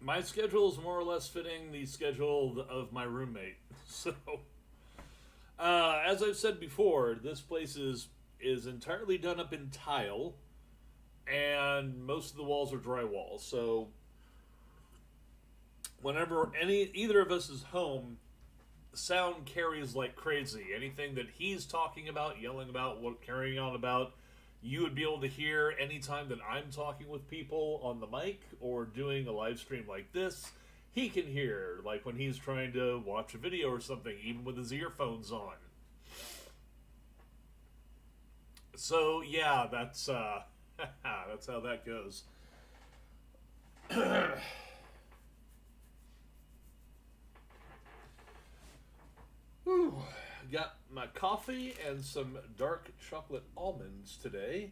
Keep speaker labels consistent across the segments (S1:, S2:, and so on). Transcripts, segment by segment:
S1: My schedule is more or less fitting the schedule of my roommate. So, as I've said before, this place is entirely done up in tile, and most of the walls are drywall. So, whenever either of us is home, sound carries like crazy. Anything that he's talking about, yelling about, carrying on about, you would be able to hear anytime that I'm talking with people on the mic or doing a live stream like this. He can hear, like when he's trying to watch a video or something, even with his earphones on. So yeah, that's that's how that goes. Whew. Got my coffee and some dark chocolate almonds today.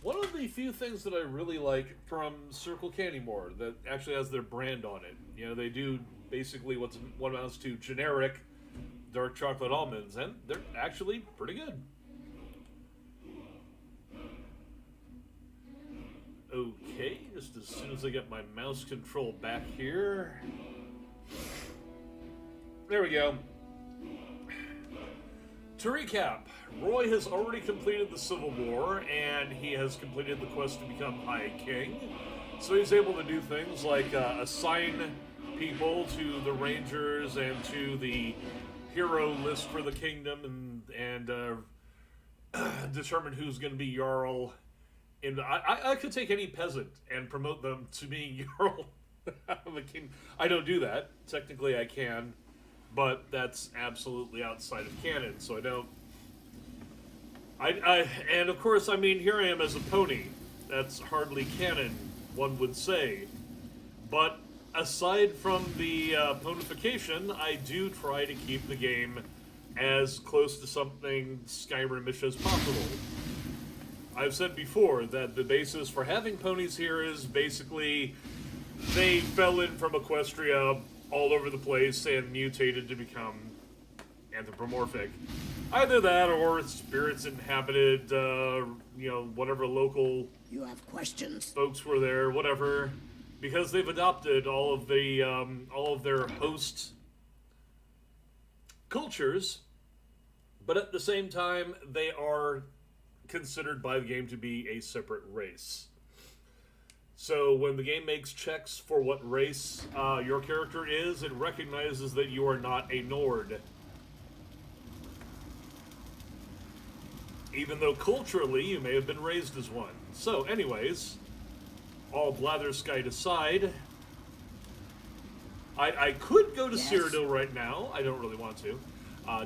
S1: One of the few things that I really like from Circle Candymore that actually has their brand on it. You know, they do basically what amounts to generic dark chocolate almonds, and they're actually pretty good. Okay, just as soon as I get my mouse control back here. There we go. To recap, Roy has already completed the Civil War, and he has completed the quest to become High King. So he's able to do things like assign people to the Rangers and to the hero list for the kingdom, and determine who's going to be Jarl. And I could take any peasant and promote them to being Jarl of the king. I don't do that. Technically, I can. But that's absolutely outside of canon, so I don't... And of course, I mean, here I am as a pony. That's hardly canon, one would say. But aside from the ponification, I do try to keep the game as close to something Skyrimish as possible. I've said before that the basis for having ponies here is basically they fell in from Equestria all over the place and mutated to become anthropomorphic. Either that or spirits inhabited, whatever local
S2: You have questions?
S1: folks were there, whatever, because they've adopted all of their host cultures, but at the same time, they are considered by the game to be a separate race. So when the game makes checks for what race your character is, it recognizes that you are not a Nord. Even though culturally you may have been raised as one. So anyways, all blatherskite aside, I could go to Cyrodiil right now. I don't really want to.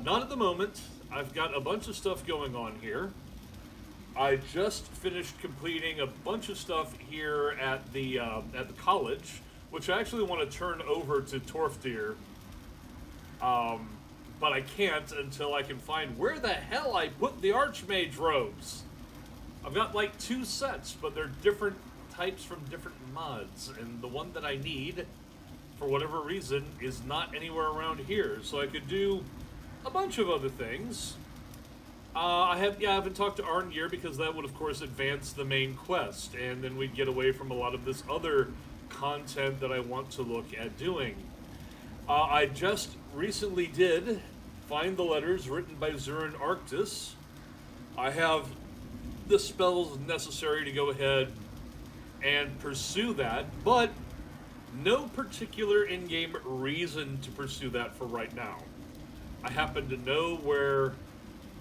S1: Not at the moment. I've got a bunch of stuff going on here. I just finished completing a bunch of stuff here at the college, which I actually want to turn over to Torfdir. But I can't until I can find where the hell I put the Archmage robes. I've got like 2 sets, but they're different types from different mods, and the one that I need, for whatever reason, is not anywhere around here. So I could do a bunch of other things. I haven't talked to Arngeir because that would, of course, advance the main quest, and then we'd get away from a lot of this other content that I want to look at doing. I just recently did find the letters written by Zurin Arctis. I have the spells necessary to go ahead and pursue that, but no particular in-game reason to pursue that for right now. I happen to know where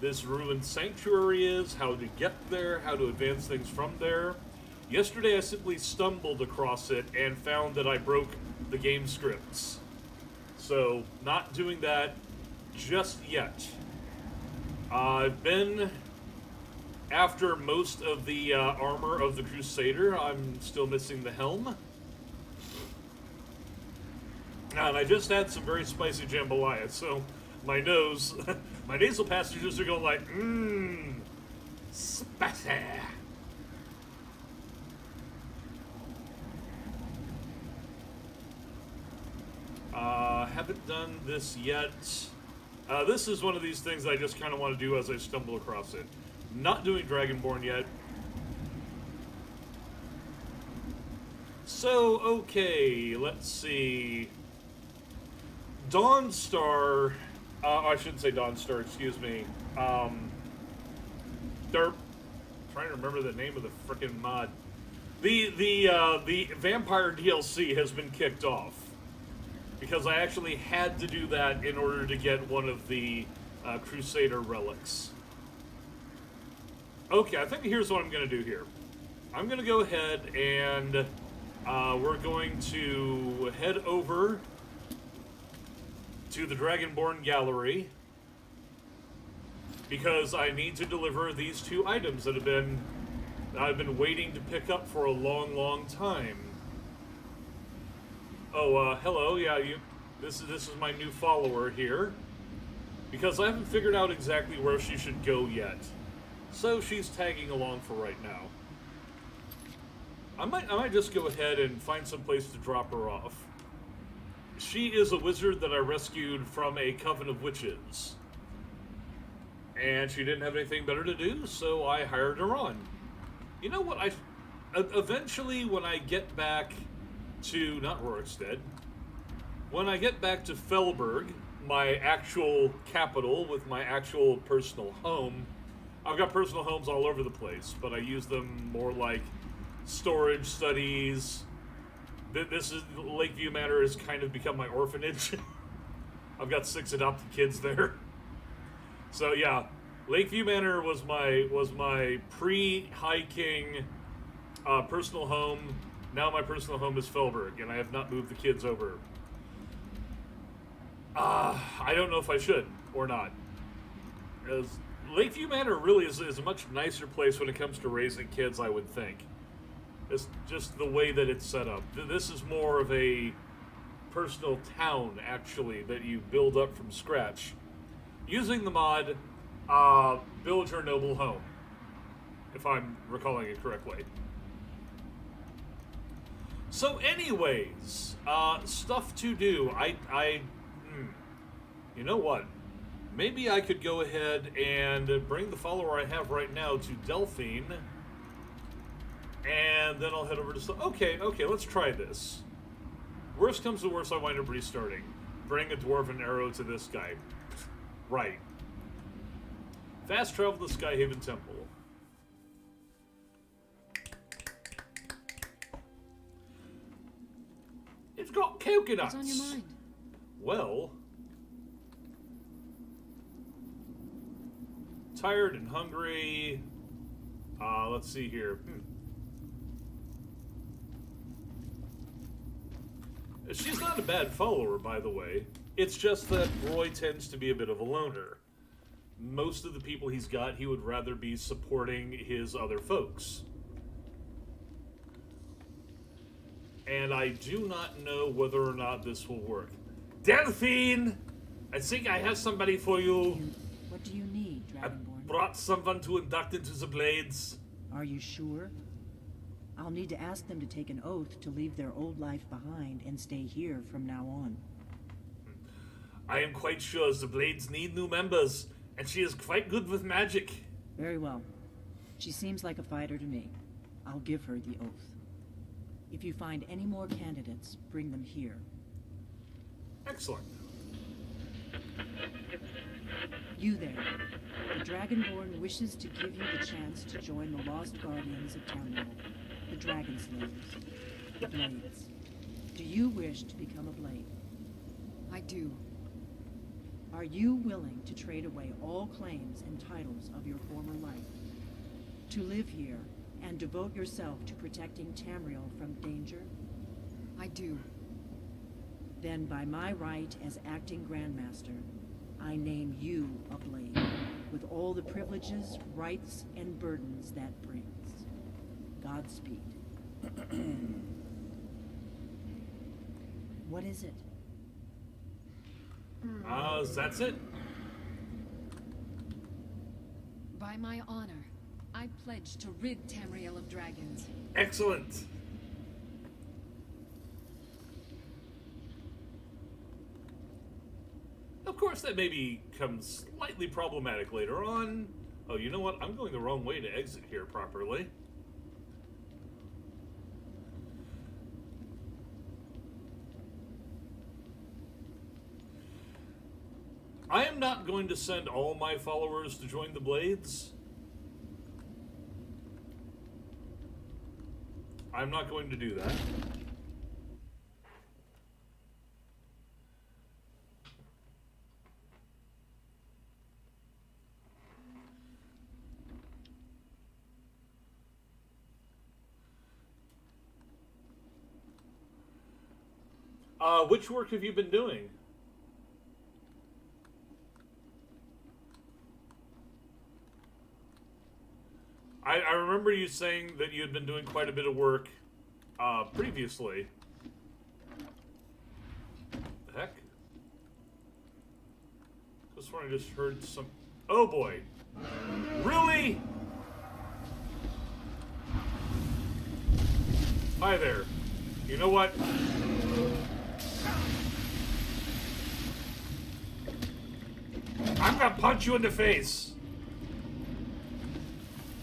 S1: this ruined sanctuary is, how to get there, how to advance things from there. Yesterday I simply stumbled across it and found that I broke the game scripts. So, not doing that just yet. I've been after most of the armor of the Crusader. I'm still missing the helm. And I just had some very spicy jambalaya, so my nose, my nasal passages are going like, spicy. Haven't done this yet. This is one of these things I just kind of want to do as I stumble across it. Not doing Dragonborn yet. So, okay, let's see. Dawnstar, I shouldn't say Dawnstar, excuse me. Derp. Trying to remember the name of the frickin' mod. The Vampire DLC has been kicked off. Because I actually had to do that in order to get one of the Crusader relics. Okay, I think here's what I'm going to do here. I'm going to go ahead and we're going to head over to the Dragonborn Gallery because I need to deliver these two items that I've been waiting to pick up for a long, long time. Oh, hello. Yeah, this is my new follower here because I haven't figured out exactly where she should go yet. So she's tagging along for right now. I might just go ahead and find some place to drop her off. She is a wizard that I rescued from a coven of witches. And she didn't have anything better to do, so I hired her on. You know what? Eventually, when I get back to, not Rorikstead, when I get back to Fellberg, my actual capital with my actual personal home, I've got personal homes all over the place, but I use them more like storage studies. This is Lakeview Manor has kind of become my orphanage. I've got 6 adopted kids there. So yeah, Lakeview Manor was my pre-hiking personal home. Now my personal home is Fellberg, and I have not moved the kids over. I don't know if I should or not. As Lakeview Manor really is a much nicer place when it comes to raising kids, I would think. It's just the way that it's set up. This is more of a personal town, actually, that you build up from scratch. Using the mod, Build Your Noble Home, if I'm recalling it correctly. So anyways, stuff to do. You know what? Maybe I could go ahead and bring the follower I have right now to Delphine, and then I'll head over to... Okay, let's try this. Worst comes to worst, I wind up restarting. Bring a dwarven arrow to this guy. Right. Fast travel to Skyhaven Temple. It's got coconuts!
S2: What's on your mind?
S1: Well... tired and hungry. Let's see here. She's not a bad follower, by the way. It's just that Roy tends to be a bit of a loner. Most of the people he's got, he would rather be supporting his other folks. And I do not know whether or not this will work. Delphine! I think I have somebody for you.
S2: What do you need, Dragonborn?
S1: Brought someone to induct into the Blades.
S2: Are you sure? I'll need to ask them to take an oath to leave their old life behind and stay here from now on.
S1: I am quite sure the Blades need new members, and she is quite good with magic.
S2: Very well. She seems like a fighter to me. I'll give her the oath. If you find any more candidates, bring them here.
S1: Excellent.
S2: You there. The Dragonborn wishes to give you the chance to join the Lost Guardians of Tamriel, the Dragon Slayers, the Blades. Do you wish to become a Blade?
S3: I do.
S2: Are you willing to trade away all claims and titles of your former life? To live here and devote yourself to protecting Tamriel from danger?
S3: I do.
S2: Then by my right as acting Grandmaster, I name you a Blade, with all the privileges, rights, and burdens that brings. Godspeed. What is it?
S1: That's it.
S3: By my honor, I pledge to rid Tamriel of dragons.
S1: Excellent. Of course, that may become slightly problematic later on. Oh, you know what? I'm going the wrong way to exit here properly. I am not going to send all my followers to join the Blades. I'm not going to do that. Which work have you been doing? I remember you saying that you had been doing quite a bit of work previously. The heck? This one I just heard some... Oh boy. Really? Hi there. You know what? I'm gonna punch you in the face.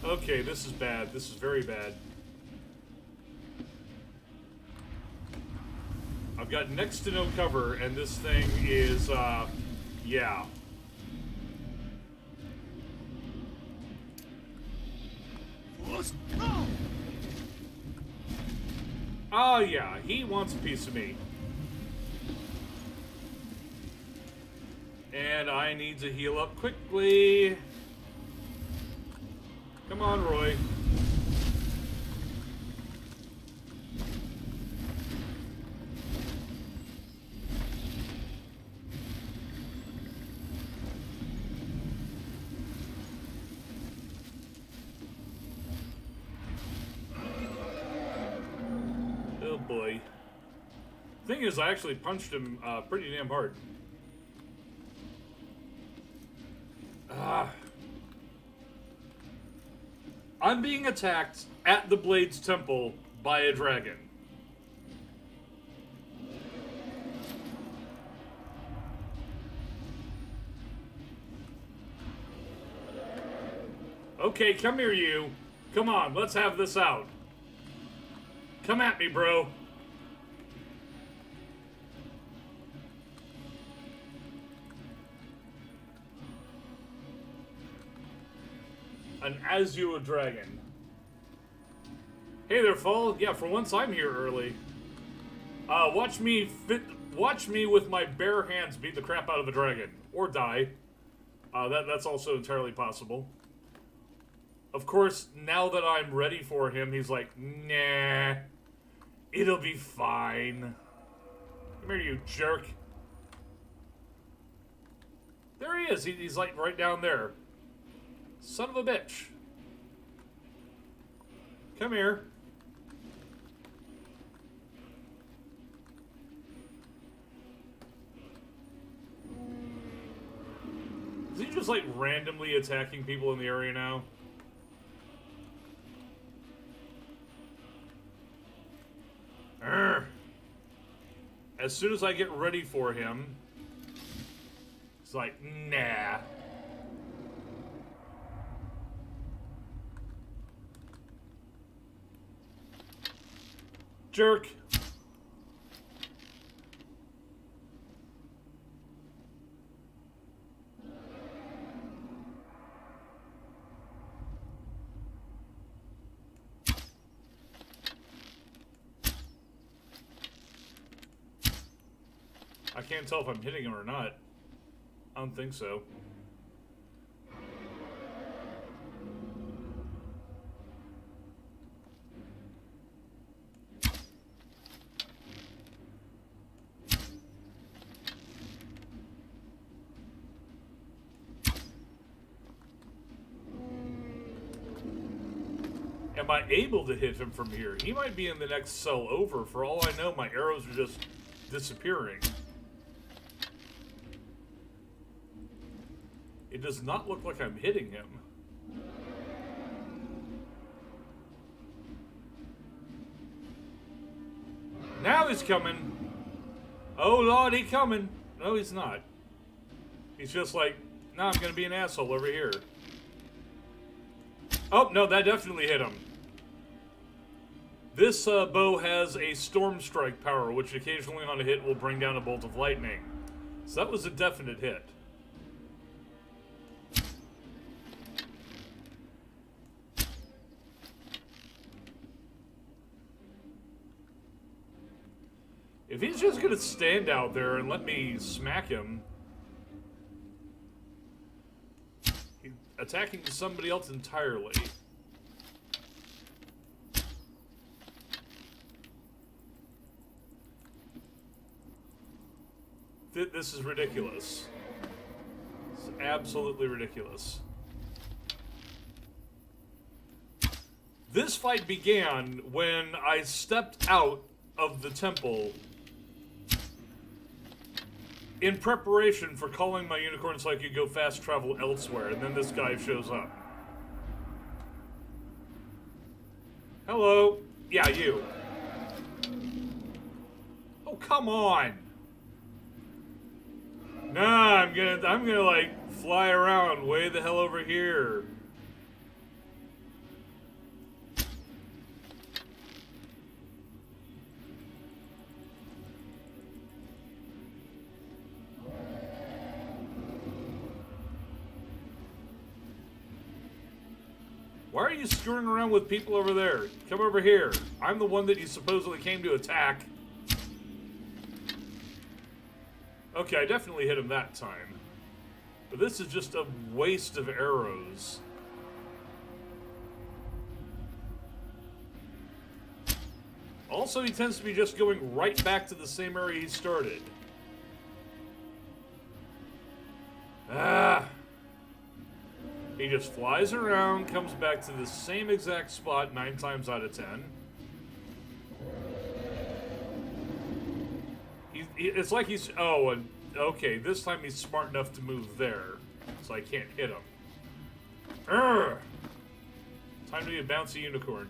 S1: Okay, this is bad. This is very bad. I've got next to no cover, and this thing is, yeah. Oh, yeah, he wants a piece of me. And I need to heal up quickly. Come on, Roy. Oh boy. Thing is, I actually punched him pretty damn hard. I'm being attacked at the Blade's Temple by a dragon. Okay, come here, you. Come on, let's have this out. Come at me, bro. An Azure dragon. Hey there, Fall. Yeah, for once I'm here early. Watch me with my bare hands beat the crap out of a dragon. Or die. That's also entirely possible. Of course, now that I'm ready for him, he's like, nah. It'll be fine. Come here, you jerk. There he is. He's like right down there. Son of a bitch. Come here. Is he just like randomly attacking people in the area now? Urgh. As soon as I get ready for him, it's like, nah. Jerk. I can't tell if I'm hitting him or not. I don't think so. Am I able to hit him from here? He might be in the next cell over. For all I know, my arrows are just disappearing. It does not look like I'm hitting him. Now he's coming. Oh Lord, he's coming. No, he's not. He's just like, no, I'm gonna be an asshole over here. Oh, no, that definitely hit him. This bow has a Storm Strike power, which occasionally on a hit will bring down a bolt of lightning. So that was a definite hit. If he's just gonna stand out there and let me smack him... He's attacking somebody else entirely. This is ridiculous. This is absolutely ridiculous. This fight began when I stepped out of the temple in preparation for calling my unicorn so I could go fast travel elsewhere, and then this guy shows up. Hello. Yeah, you. Oh, come on. Nah, I'm gonna like fly around way the hell over here. Why are you screwing around with people over there? Come over here. I'm the one that you supposedly came to attack. Okay, I definitely hit him that time. But this is just a waste of arrows. Also, he tends to be just going right back to the same area he started. Ah! He just flies around, comes back to the same exact spot 9 times out of 10. It's like he's... Oh, and okay, this time he's smart enough to move there, so I can't hit him. Urgh! Time to be a bouncy unicorn.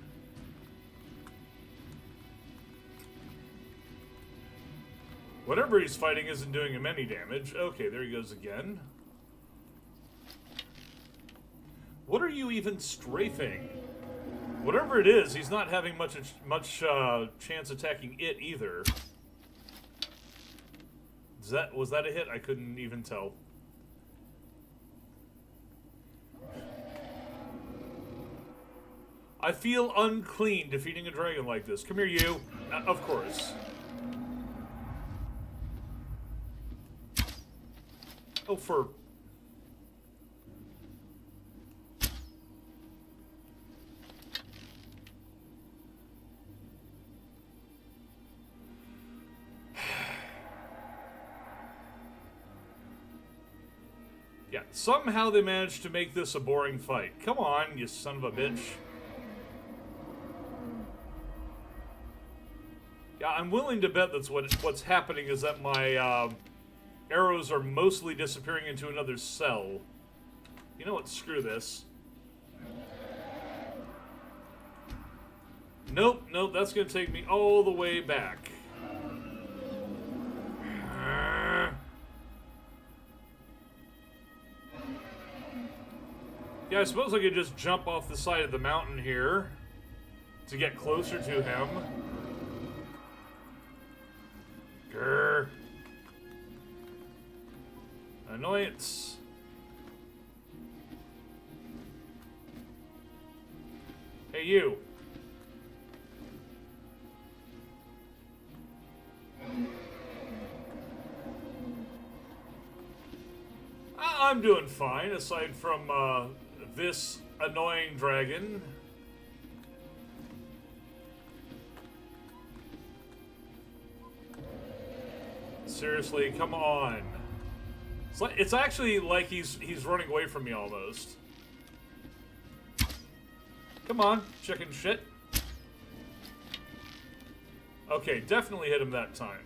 S1: Whatever he's fighting isn't doing him any damage. Okay, there he goes again. What are you even strafing? Whatever it is, he's not having much chance attacking it either. Was that a hit? I couldn't even tell. I feel unclean defeating a dragon like this. Come here, you. Of course. Oh, for... Yeah, somehow they managed to make this a boring fight. Come on, you son of a bitch. Yeah, I'm willing to bet that's what's happening is that my arrows are mostly disappearing into another cell. You know what? Screw this. Nope, that's gonna take me all the way back. Yeah, I suppose I could just jump off the side of the mountain here to get closer to him. Grr. Annoyance. Hey, you. I'm doing fine, aside from, this annoying dragon. Seriously, come on. It's actually like he's running away from me almost. Come on, chicken shit. Okay, definitely hit him that time.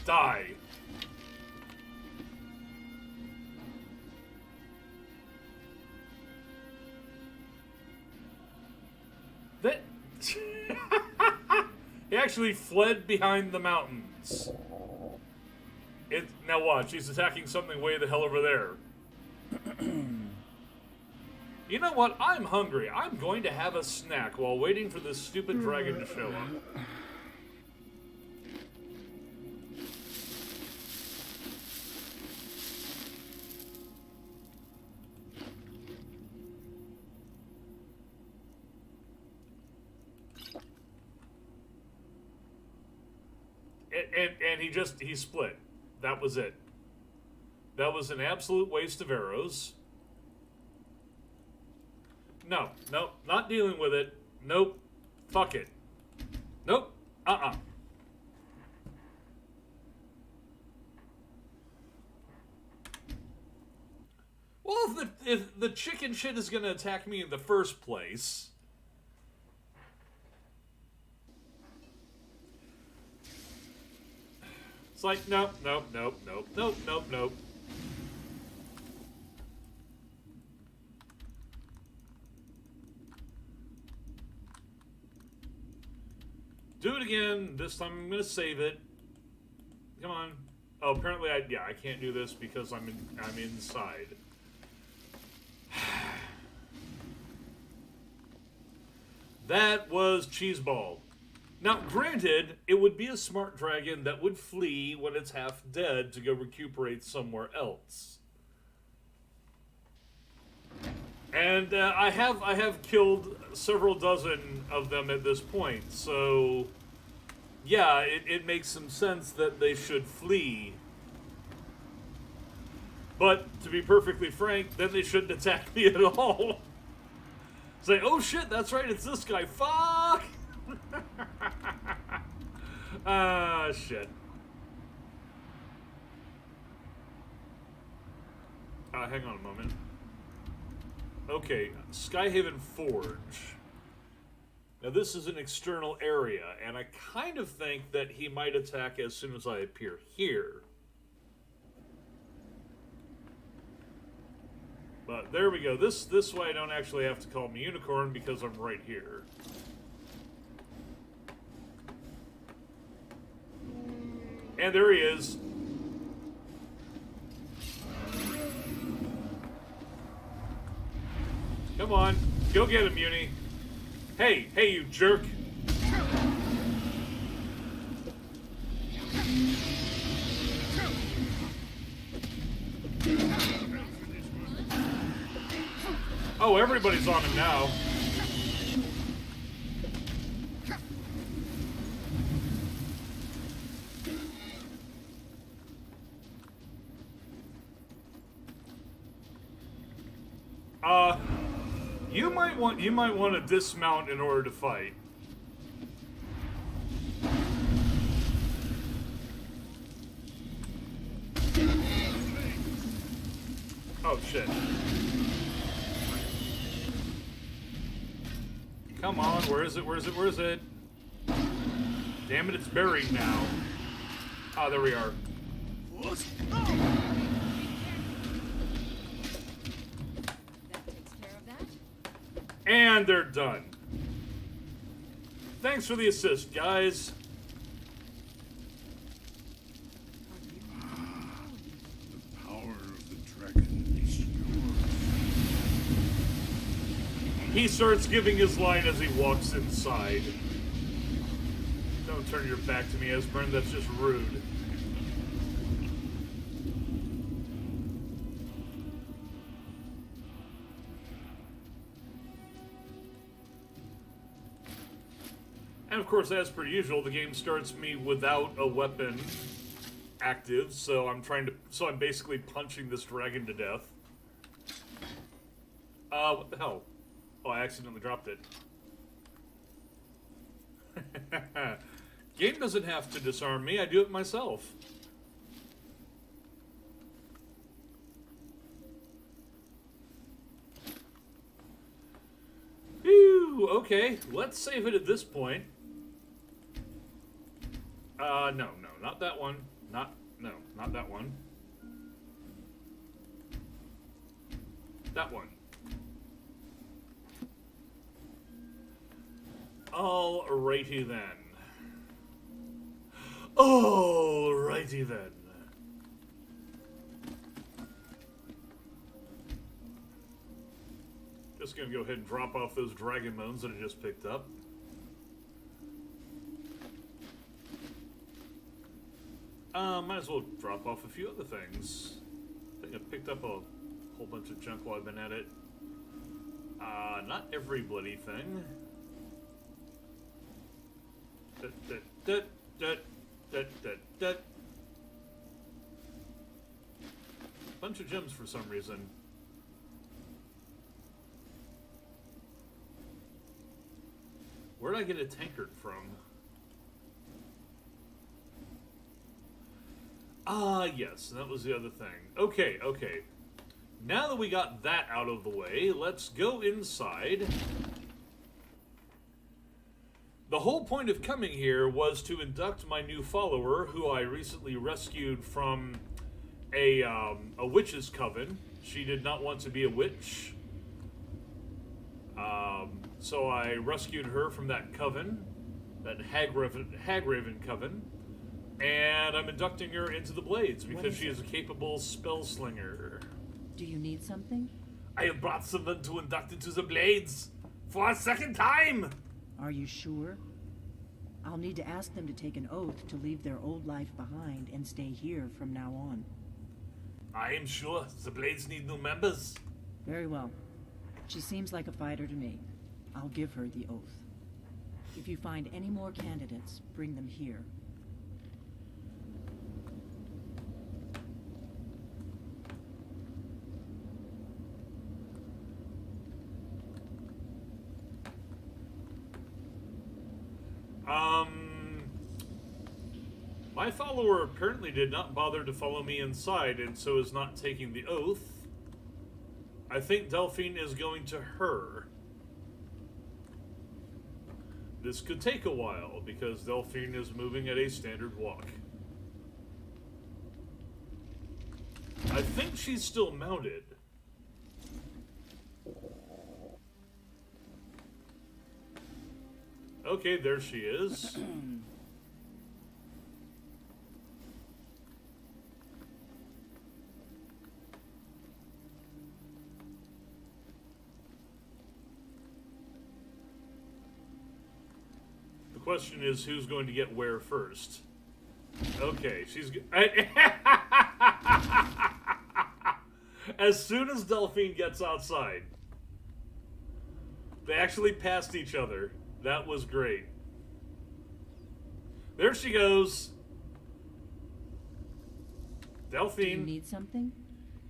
S1: Die. That... He actually fled behind the mountains. Now watch, he's attacking something way the hell over there. You know what? I'm hungry. I'm going to have a snack while waiting for this stupid dragon to show up. And he split. That was it. That was an absolute waste of arrows. No, nope, not dealing with it. Nope. Fuck it. Nope. Well, if the chicken shit is gonna attack me in the first place... It's like, nope. Do it again. This time I'm gonna save it. Come on. Oh, apparently I can't do this because I'm inside. That was cheeseball. Now, granted, it would be a smart dragon that would flee when it's half dead to go recuperate somewhere else. And I have killed several dozen of them at this point, so yeah, it makes some sense that they should flee. But to be perfectly frank, then they shouldn't attack me at all. Say, oh shit, that's right, it's this guy. Fuck! Ah, shit. Hang on a moment. Okay, Skyhaven Forge. Now this is an external area, and I kind of think that he might attack as soon as I appear here. But there we go. This way I don't actually have to call me Unicorn because I'm right here. And there he is. Come on. Go get him, Uni. Hey, you jerk. Oh, everybody's on him now. You might want to dismount in order to fight. Oh shit. Come on, where is it? Damn it, it's buried now. Ah, there we are.
S3: That takes care of that.
S1: And they're done. Thanks for the assist, guys.
S4: The power of the dragon is yours.
S1: He starts giving his line as he walks inside. Don't turn your back to me, Esbern. That's just rude. And of course, as per usual, the game starts me without a weapon active, so I'm basically punching this dragon to death. What the hell? Oh, I accidentally dropped it. Game doesn't have to disarm me, I do it myself. Phew, okay, let's save it at this point. No, not that one. Not that one. That one. Alrighty then. Alrighty then. Just gonna go ahead and drop off those dragon bones that I just picked up. Might as well drop off a few other things. I think I picked up a whole bunch of junk while I've been at it. Not every bloody thing. That. Bunch of gems for some reason. Where'd I get a tankard from? Ah, yes, that was the other thing. Okay, okay. Now that we got that out of the way, let's go inside. The whole point of coming here was to induct my new follower, who I recently rescued from a witch's coven. She did not want to be a witch. So I rescued her from that coven, that Hagraven coven, and I'm inducting her into the Blades because she is a capable spell slinger.
S2: Do you need something?
S1: I have brought someone to induct into the Blades for a second time!
S2: Are you sure? I'll need to ask them to take an oath to leave their old life behind and stay here from now on.
S1: I am sure. The Blades need new members.
S2: Very well. She seems like a fighter to me. I'll give her the oath. If you find any more candidates, bring them here.
S1: My follower apparently did not bother to follow me inside, and so is not taking the oath. I think Delphine is going to her. This could take a while, because Delphine is moving at a standard walk. I think she's still mounted. Okay, there she is. The question is, who's going to get where first? Okay, she's... As soon as Delphine gets outside, they actually passed each other. That was great. There she goes. Delphine.
S2: Do you need something?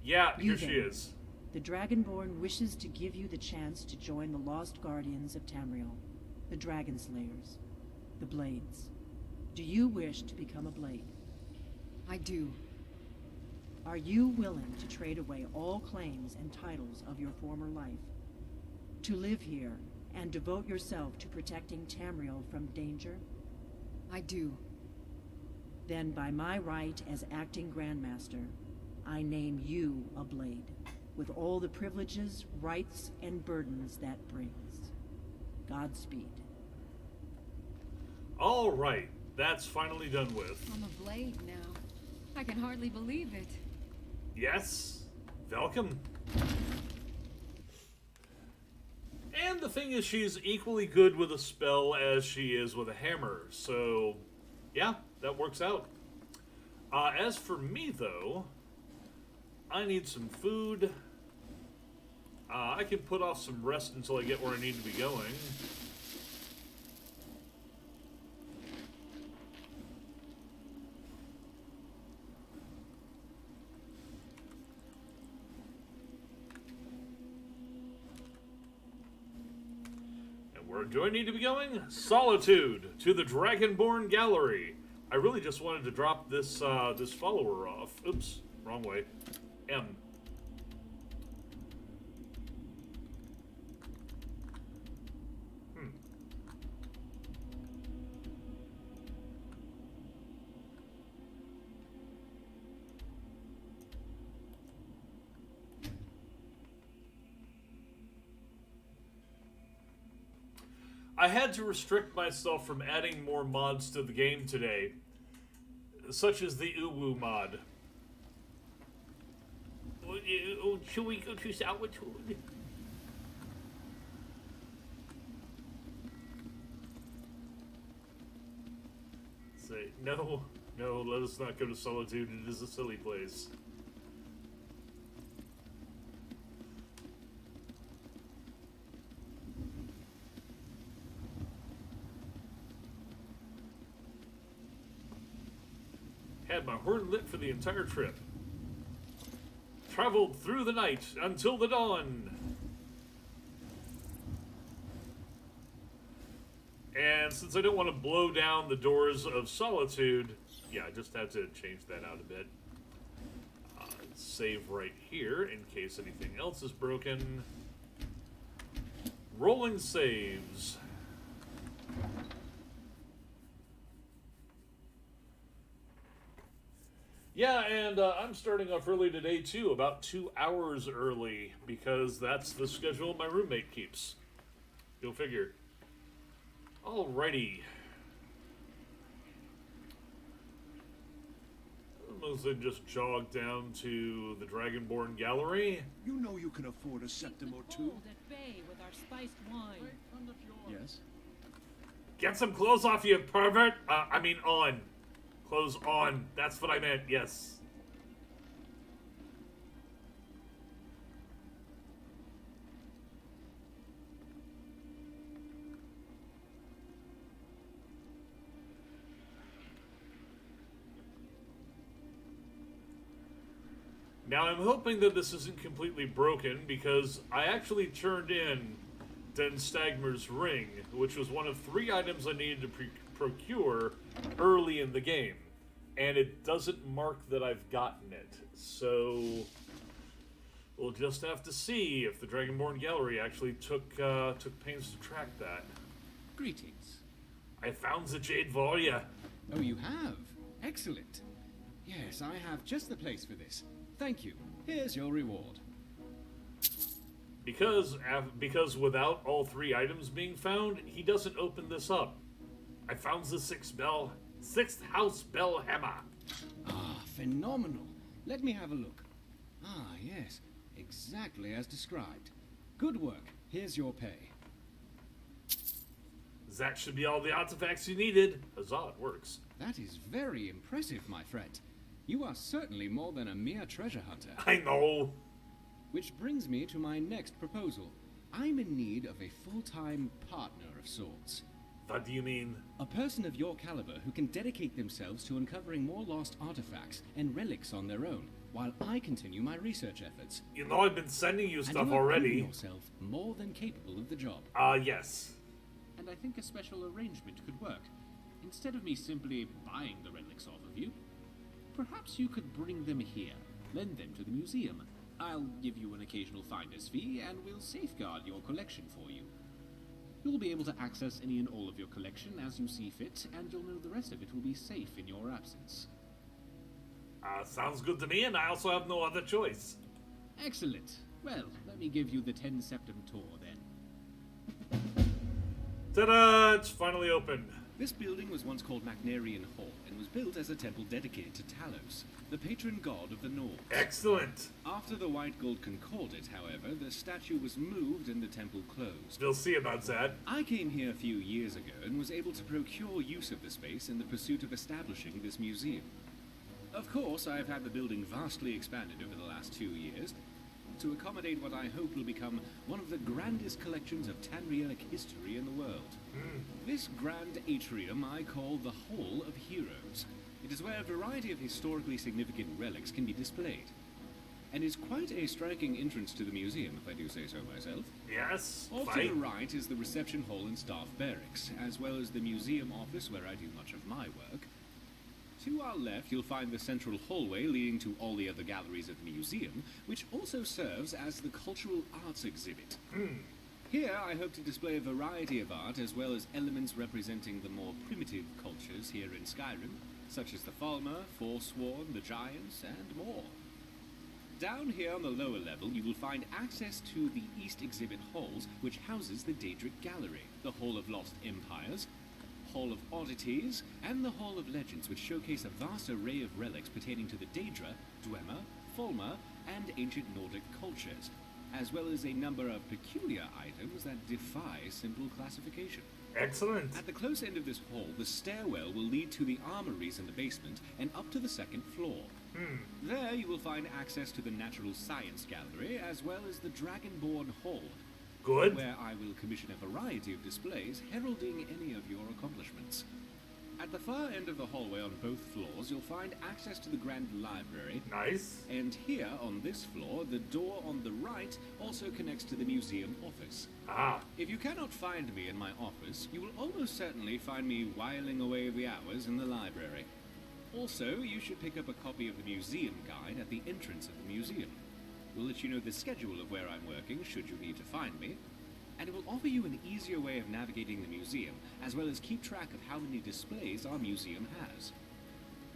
S1: Yeah,
S2: You
S1: here she
S2: then.
S1: is.
S2: The Dragonborn wishes to give you the chance to join the Lost Guardians of Tamriel, the Dragon Slayers, the Blades. Do you wish to become a Blade?
S3: I do.
S2: Are you willing to trade away all claims and titles of your former life? To live here and devote yourself to protecting Tamriel from danger?
S3: I do.
S2: Then by my right as acting Grandmaster, I name you a Blade, with all the privileges, rights, and burdens that brings. Godspeed.
S1: All right, that's finally done with.
S3: I'm a blade now. I can hardly believe it.
S1: Yes, welcome. And the thing is, she's equally good with a spell as she is with a hammer, so yeah, that works out. As for me, though, I need some food. I can put off some rest until I get where I need to be going. Where do I need to be going? Solitude, to the Dragonborn Gallery. I really just wanted to drop this this follower off. Oops, wrong way. M. I had to restrict myself from adding more mods to the game today, such as the Uwu mod. Should we go to Solitude? Say, no, let us not go to Solitude. It is a silly place. had my horn lit for the entire trip. Traveled through the night until the dawn. And since I don't want to blow down the doors of solitude, yeah, I just had to change that out a bit. Save right here in case anything else is broken. Rolling saves. Yeah, and I'm starting off early today too, about 2 hours early, because that's the schedule my roommate keeps. You'll figure. Alrighty. Mostly just jog down to the Dragonborn Gallery.
S4: You know you can afford a septim or two.
S3: Hold at bay with our spiced wine.
S4: Yes?
S1: Get some clothes off, you pervert! I mean on. Clothes on. That's what I meant, yes. Now I'm hoping that this isn't completely broken, because I actually turned in Den Stagmer's ring, which was one of 3 items I needed to procure early in the game. And it doesn't mark that I've gotten it. So we'll just have to see if the Dragonborn Gallery actually took pains to track that.
S5: Greetings.
S1: I found the Jade Varia.
S5: Oh, you have? Excellent. Yes, I have just the place for this. Thank you. Here's your reward.
S1: Because without all 3 items being found, he doesn't open this up. I found the sixth house bell hammer.
S5: Ah, phenomenal. Let me have a look. Ah, yes. Exactly as described. Good work. Here's your pay.
S1: That should be all the artifacts you needed. Huzzah, it works.
S5: That is very impressive, my friend. You are certainly more than a mere treasure hunter.
S1: I know.
S5: Which brings me to my next proposal. I'm in need of a full-time partner of sorts.
S1: What do you mean?
S5: A person of your caliber who can dedicate themselves to uncovering more lost artifacts and relics on their own, while I continue my research efforts.
S1: You know I've been sending you
S5: And
S1: stuff
S5: you have
S1: already.
S5: proven yourself more than capable of the job.
S1: Yes.
S6: And I think a special arrangement could work. Instead of me simply buying the relics off of you, perhaps you could bring them here, lend them to the museum. I'll give you an occasional finder's fee, and we'll safeguard your collection for you. You'll be able to access any and all of your collection as you see fit, and you'll know the rest of it will be safe in your absence.
S1: Sounds good to me, and I also have no other choice.
S6: Excellent. Well, let me give you the 10 Septim tour then.
S1: Ta-da! It's finally open.
S5: This building was once called Magnarian Hall and was built as a temple dedicated to Talos, the patron god of the Nords.
S1: Excellent.
S5: After the White Gold concorded, however, the statue was moved and the temple closed.
S1: We'll see about that.
S5: I came here a few years ago and was able to procure use of the space in the pursuit of establishing this museum. Of course, I have had the building vastly expanded over the last 2 years to accommodate what I hope will become one of the grandest collections of Tamrielic history in the world. This grand atrium I call the Hall of Heroes. It is where a variety of historically significant relics can be displayed, and is quite a striking entrance to the museum, if I do say so myself.
S1: Yes.
S5: Off to the right is the reception hall and staff barracks, as well as the museum office where I do much of my work. To our left, you'll find the central hallway leading to all the other galleries of the museum, which also serves as the cultural arts exhibit. Here, I hope to display a variety of art, as well as elements representing the more primitive cultures here in Skyrim, such as the Falmer, Forsworn, the Giants, and more. Down here on the lower level, you will find access to the East Exhibit Halls, which houses the Daedric Gallery, the Hall of Lost Empires, Hall of Oddities, and the Hall of Legends, which showcase a vast array of relics pertaining to the Daedra, Dwemer, Falmer, and ancient Nordic cultures, as well as a number of peculiar items that defy simple classification.
S1: Excellent.
S5: At the close end of this hall, the stairwell will lead to the armories in the basement and up to the second floor. There you will find access to the Natural Science Gallery, as well as the Dragonborn Hall,
S1: Good.
S5: where I will commission a variety of displays heralding any of your accomplishments. At the far end of the hallway on both floors, you'll find access to the Grand Library.
S1: Nice.
S5: And here, on this floor, the door on the right also connects to the museum office.
S1: Ah.
S5: If you cannot find me in my office, you will almost certainly find me whiling away the hours in the library. Also, you should pick up a copy of the museum guide at the entrance of the museum. We'll let you know the schedule of where I'm working, should you need to find me. And it will offer you an easier way of navigating the museum, as well as keep track of how many displays our museum has.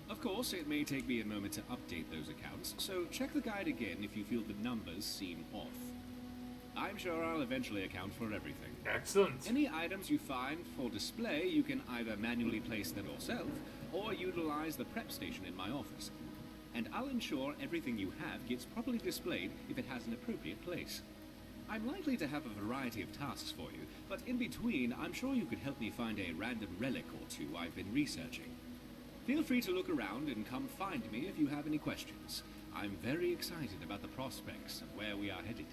S5: Of course, it may take me a moment to update those accounts, so check the guide again if you feel the numbers seem off. I'm sure I'll eventually account for everything.
S1: Excellent.
S5: Any items you find for display, you can either manually place them yourself, or utilize the prep station in my office. And I'll ensure everything you have gets properly displayed if it has an appropriate place. I'm likely to have a variety of tasks for you, but in between, I'm sure you could help me find a random relic or two I've been researching. Feel free to look around and come find me if you have any questions. I'm very excited about the prospects of where we are headed.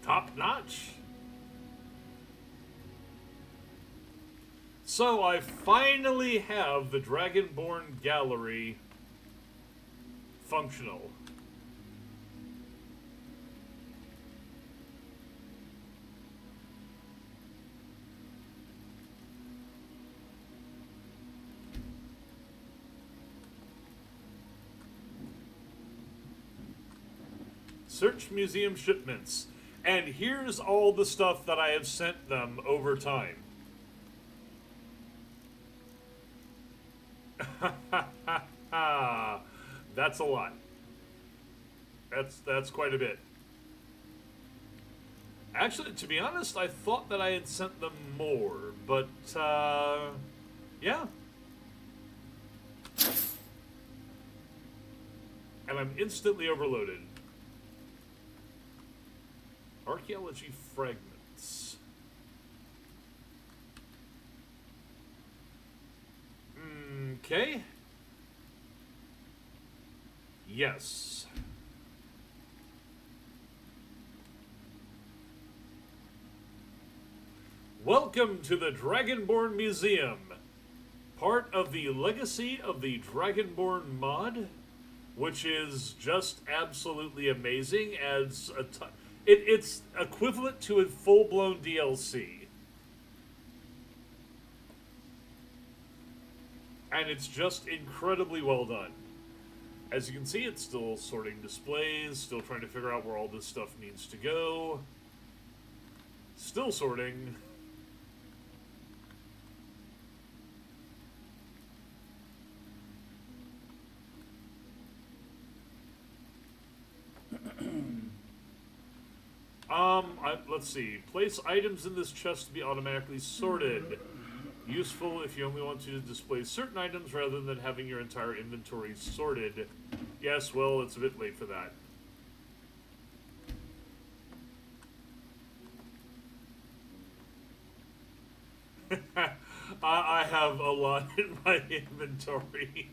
S1: Top notch. So I finally have the Dragonborn Gallery functional. Search museum shipments. And here's all the stuff that I have sent them over time. That's a lot. That's quite a bit. Actually, to be honest, I thought that I had sent them more, but yeah. And I'm instantly overloaded. Archaeology fragments. Okay. Yes. Welcome to the Dragonborn Museum, part of the Legacy of the Dragonborn mod, which is just absolutely amazing. As it's equivalent to a full-blown DLC. And it's just incredibly well done. As you can see, it's still sorting displays, still trying to figure out where all this stuff needs to go. Still sorting. Let's see. Place items in this chest to be automatically sorted. Useful if you only want to display certain items rather than having your entire inventory sorted. Yes, well, it's a bit late for that. I have a lot in my inventory.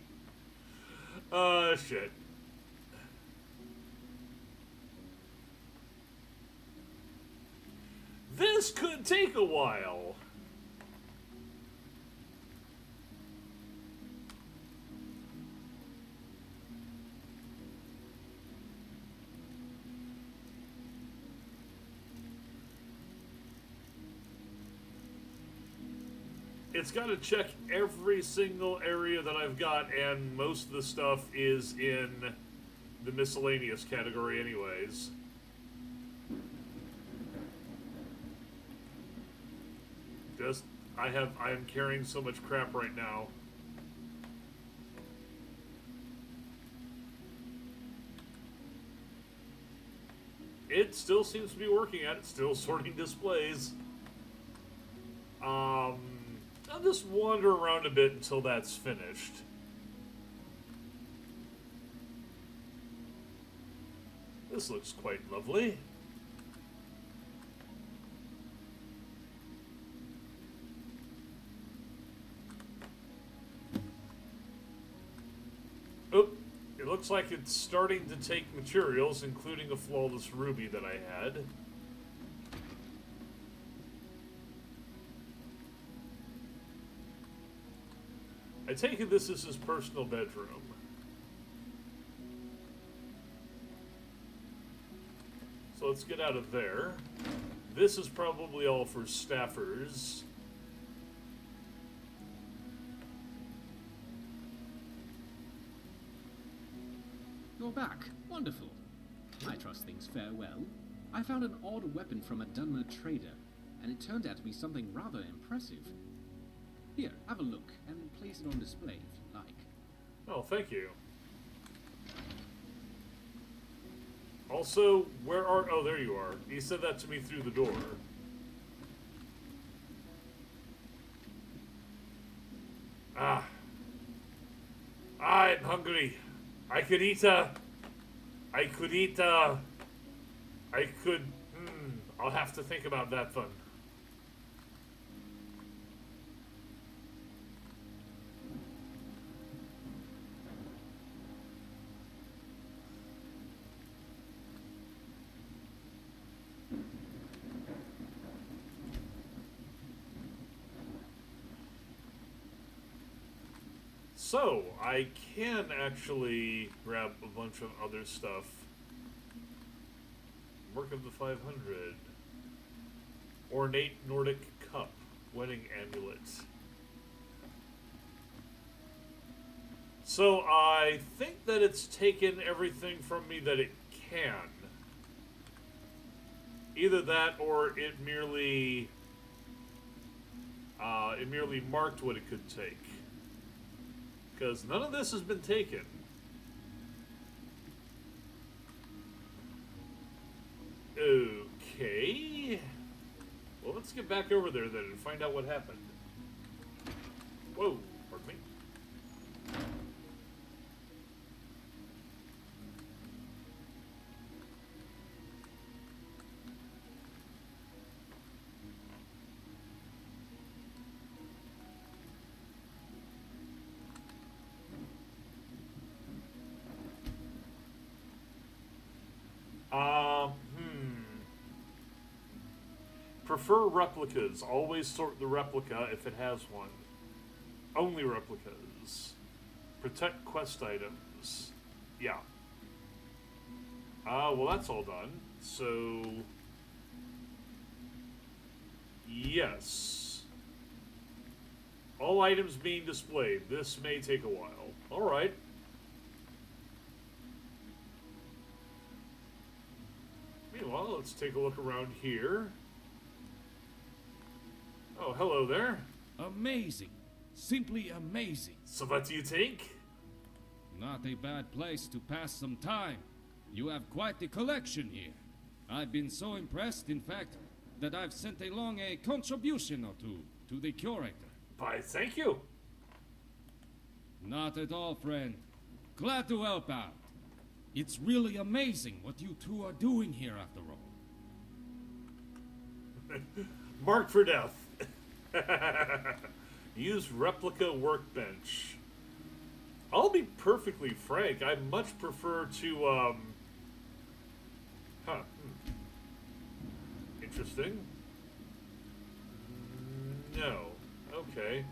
S1: Shit. This could take a while. It's got to check every single area that I've got, and most of the stuff is in the miscellaneous category anyways. I am carrying so much crap right now. It still seems to be working at it, still sorting displays. I'll just wander around a bit until that's finished. This looks quite lovely. It looks like it's starting to take materials, including a flawless ruby that I had. I take it this is his personal bedroom. So let's get out of there. This is probably all for staffers.
S6: You're back. Wonderful. I trust things fare well. I found an odd weapon from a Dunmer trader, and it turned out to be something rather impressive. Here, have a look, and place it on display if you like.
S1: Oh, thank you. Also, where are... Oh, there you are. He said that to me through the door. Ah. I'm hungry. I could eat a... I'll have to think about that one. So, I can actually grab a bunch of other stuff. Work of the 500. Ornate Nordic Cup. Wedding Amulet. So, I think that it's taken everything from me that it can. Either that, or it merely marked what it could take. Because none of this has been taken. Okay. Well, let's get back over there then and find out what happened. Whoa, pardon me. Prefer replicas. Always sort the replica if it has one. Only replicas. Protect quest items. Yeah. Well, that's all done. So... yes. All items being displayed. This may take a while. Alright. Meanwhile, let's take a look around here. Oh, hello there.
S7: Amazing. Simply amazing.
S1: So what do you think?
S7: Not a bad place to pass some time. You have quite the collection here. I've been so impressed, in fact, that I've sent along a contribution or two to the curator.
S1: Why, thank you.
S7: Not at all, friend. Glad to help out. It's really amazing what you two are doing here after all.
S1: Marked for death. Use replica workbench. I'll be perfectly frank. I much prefer to, Interesting. No. Okay.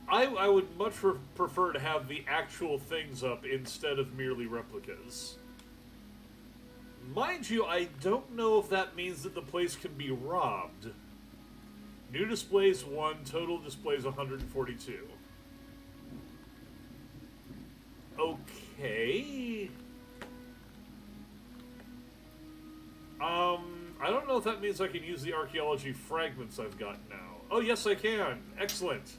S1: I would much prefer to have the actual things up instead of merely replicas. Mind you, I don't know if that means that the place can be robbed. New displays 1, total displays 142. Okay. I don't know if that means I can use the archaeology fragments I've got now. Oh, yes, I can. Excellent.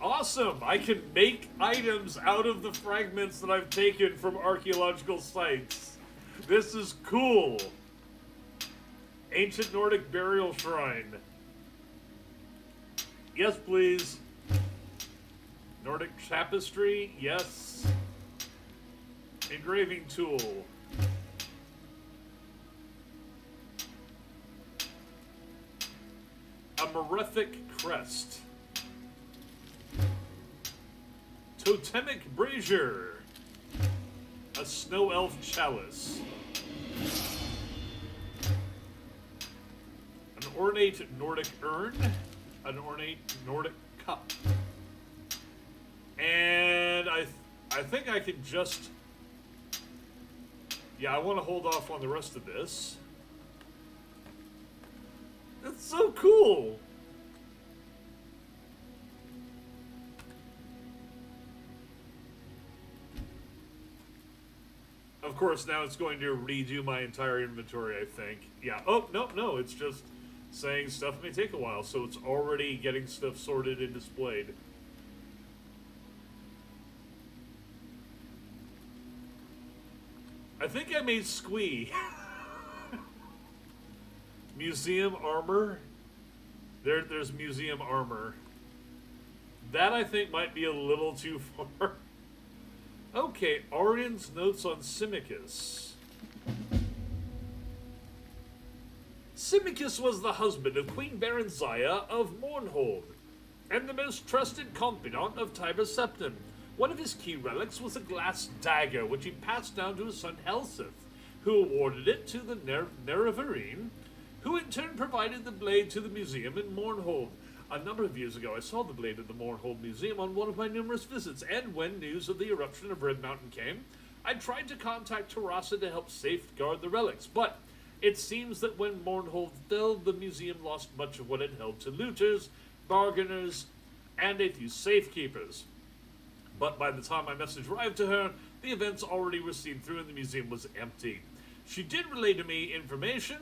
S1: Awesome! I can make items out of the fragments that I've taken from archaeological sites. This is cool. Ancient Nordic Burial Shrine. Yes, please. Nordic Tapestry. Yes. Engraving tool. A Merethic crest. Totemic brazier. A snow elf chalice. An ornate Nordic urn, an ornate Nordic cup. And I think I can just... Yeah, I want to hold off on the rest of this. That's so cool! Of course, now it's going to redo my entire inventory, I think. Yeah, oh, no, it's just saying stuff may take a while, so it's already getting stuff sorted and displayed. I think I made Squee. Museum armor. There's museum armor. That, I think, might be a little too far. Okay, Arian's notes on Symmachus. Symmachus was the husband of Queen Berenziah of Mournhold, and the most trusted confidant of Tiber Septim. One of his key relics was a glass dagger, which he passed down to his son Helseth, who awarded it to the Nerevarine, who in turn provided the blade to the museum in Mournhold. A number of years ago, I saw the blade at the Mournhold Museum on one of my numerous visits, and when news of the eruption of Red Mountain came, I tried to contact Terrassa to help safeguard the relics, but it seems that when Mournhold fell, the museum lost much of what it held to looters, bargainers, and a few safekeepers. But by the time my message arrived to her, the events already were seen through and the museum was empty. She did relay to me information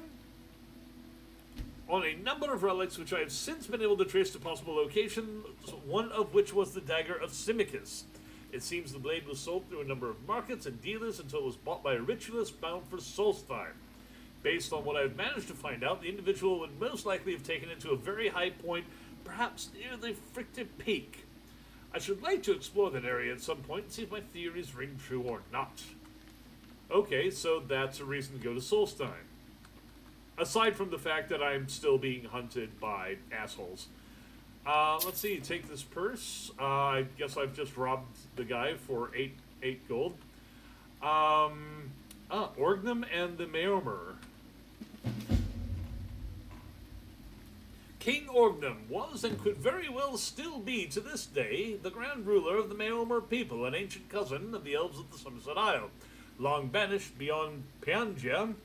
S1: on a number of relics which I have since been able to trace to possible locations, one of which was the dagger of Symmachus. It seems the blade was sold through a number of markets and dealers until it was bought by a ritualist bound for Solstheim. Based on what I've managed to find out, the individual would most likely have taken it to a very high point, perhaps near the Frictive Peak. I should like to explore that area at some point and see if my theories ring true or not. Okay, so that's a reason to go to Solstheim. Aside from the fact that I'm still being hunted by assholes. Let's see, take this purse. I guess I've just robbed the guy for 8 gold. Orgnum and the Maomer. King Orgnum was and could very well still be to this day the grand ruler of the Maomer people, an ancient cousin of the elves of the Somerset Isle, long banished beyond Pyandonea,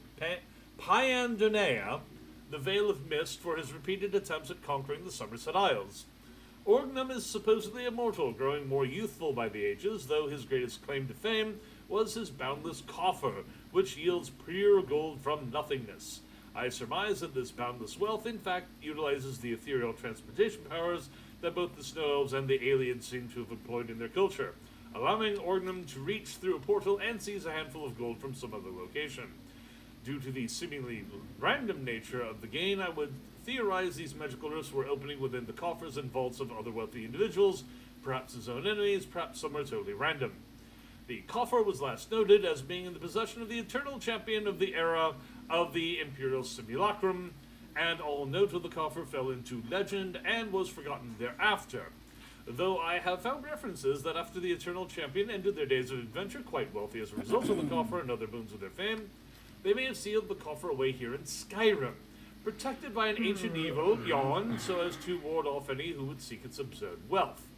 S1: the Vale of Mist, for his repeated attempts at conquering the Somerset Isles. Orgnum is supposedly immortal, growing more youthful by the ages, though his greatest claim to fame was his boundless coffer, which yields pure gold from nothingness. I surmise that this boundless wealth, in fact, utilizes the ethereal transportation powers that both the Snow Elves and the aliens seem to have employed in their culture, allowing Orgnum to reach through a portal and seize a handful of gold from some other location. Due to the seemingly random nature of the gain, I would theorize these magical rifts were opening within the coffers and vaults of other wealthy individuals, perhaps his own enemies, perhaps somewhere totally random. The coffer was last noted as being in the possession of the eternal champion of the era of the Imperial Simulacrum, and all note of the coffer fell into legend and was forgotten thereafter. Though I have found references that after the eternal champion ended their days of adventure quite wealthy as a result of the coffer and other boons of their fame, they may have sealed the coffer away here in Skyrim, protected by an ancient evil, Yawn, so as to ward off any who would seek its absurd wealth.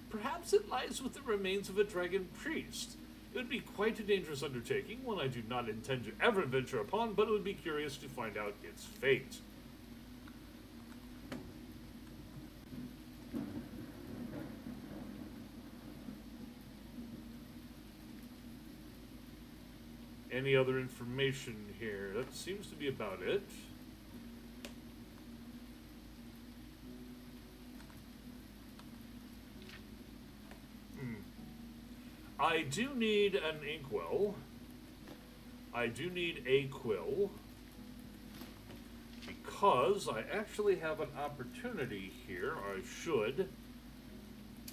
S1: Perhaps it lies with the remains of a dragon priest. It would be quite a dangerous undertaking, one I do not intend to ever venture upon, but it would be curious to find out its fate. Any other information here? That seems to be about it. I do need an inkwell. I do need a quill. Because I actually have an opportunity here, or I should,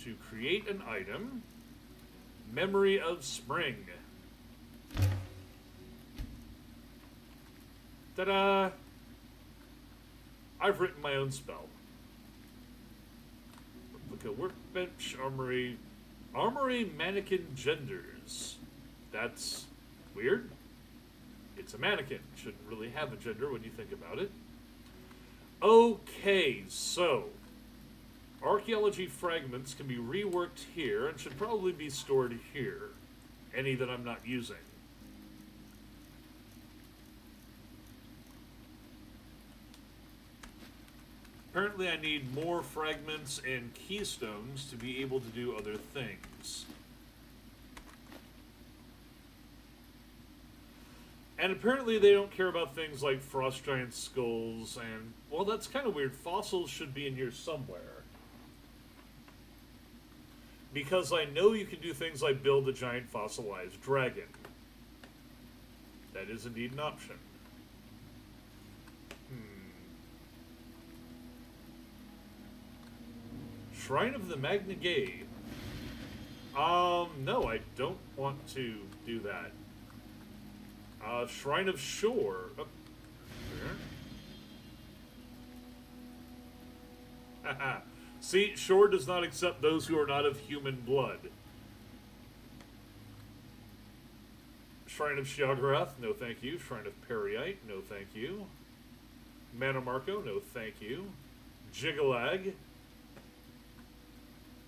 S1: to create an item. Memory of Spring. Ta-da! I've written my own spell. Look at workbench, armory. Armory mannequin genders. That's weird. It's a mannequin. Shouldn't really have a gender when you think about it. Okay, so archaeology fragments can be reworked here and should probably be stored here. Any that I'm not using. Apparently I need more fragments and keystones to be able to do other things. And apparently they don't care about things like frost giant skulls and... Well, that's kind of weird. Fossils should be in here somewhere. Because I know you can do things like build a giant fossilized dragon. That is indeed an option. Shrine of the Brigade. No, I don't want to do that. Shrine of Shore. Oh, haha. See, Shore does not accept those who are not of human blood. Shrine of Shiagorath, no thank you. Shrine of Periite, no thank you. Manamarco, no thank you. Jigalag.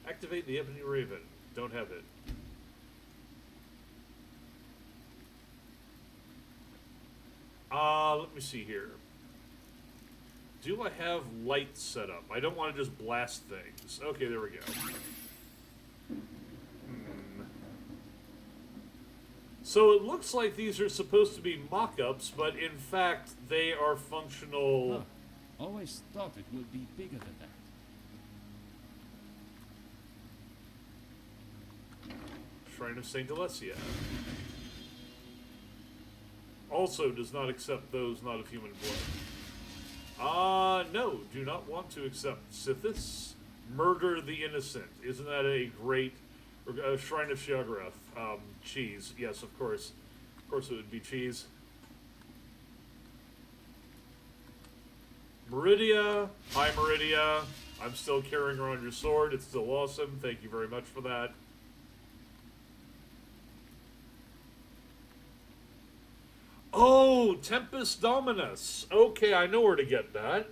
S1: Activate the Ebony Raven. Don't have it. Let me see here. Do I have lights set up? I don't want to just blast things. Okay, there we go. So it looks like these are supposed to be mock-ups, but in fact, they are functional...
S7: Huh. Always thought it would be bigger than that.
S1: Shrine of Saint Alessia. Also does not accept those not of human blood. No, do not want to accept Sithis. Murder the innocent. Isn't that a great... Shrine of Shiagorath. Cheese. Yes, of course. Of course it would be cheese. Meridia. Hi, Meridia. I'm still carrying around your sword. It's still awesome. Thank you very much for that. Oh, Tempest Dominus. Okay, I know where to get that.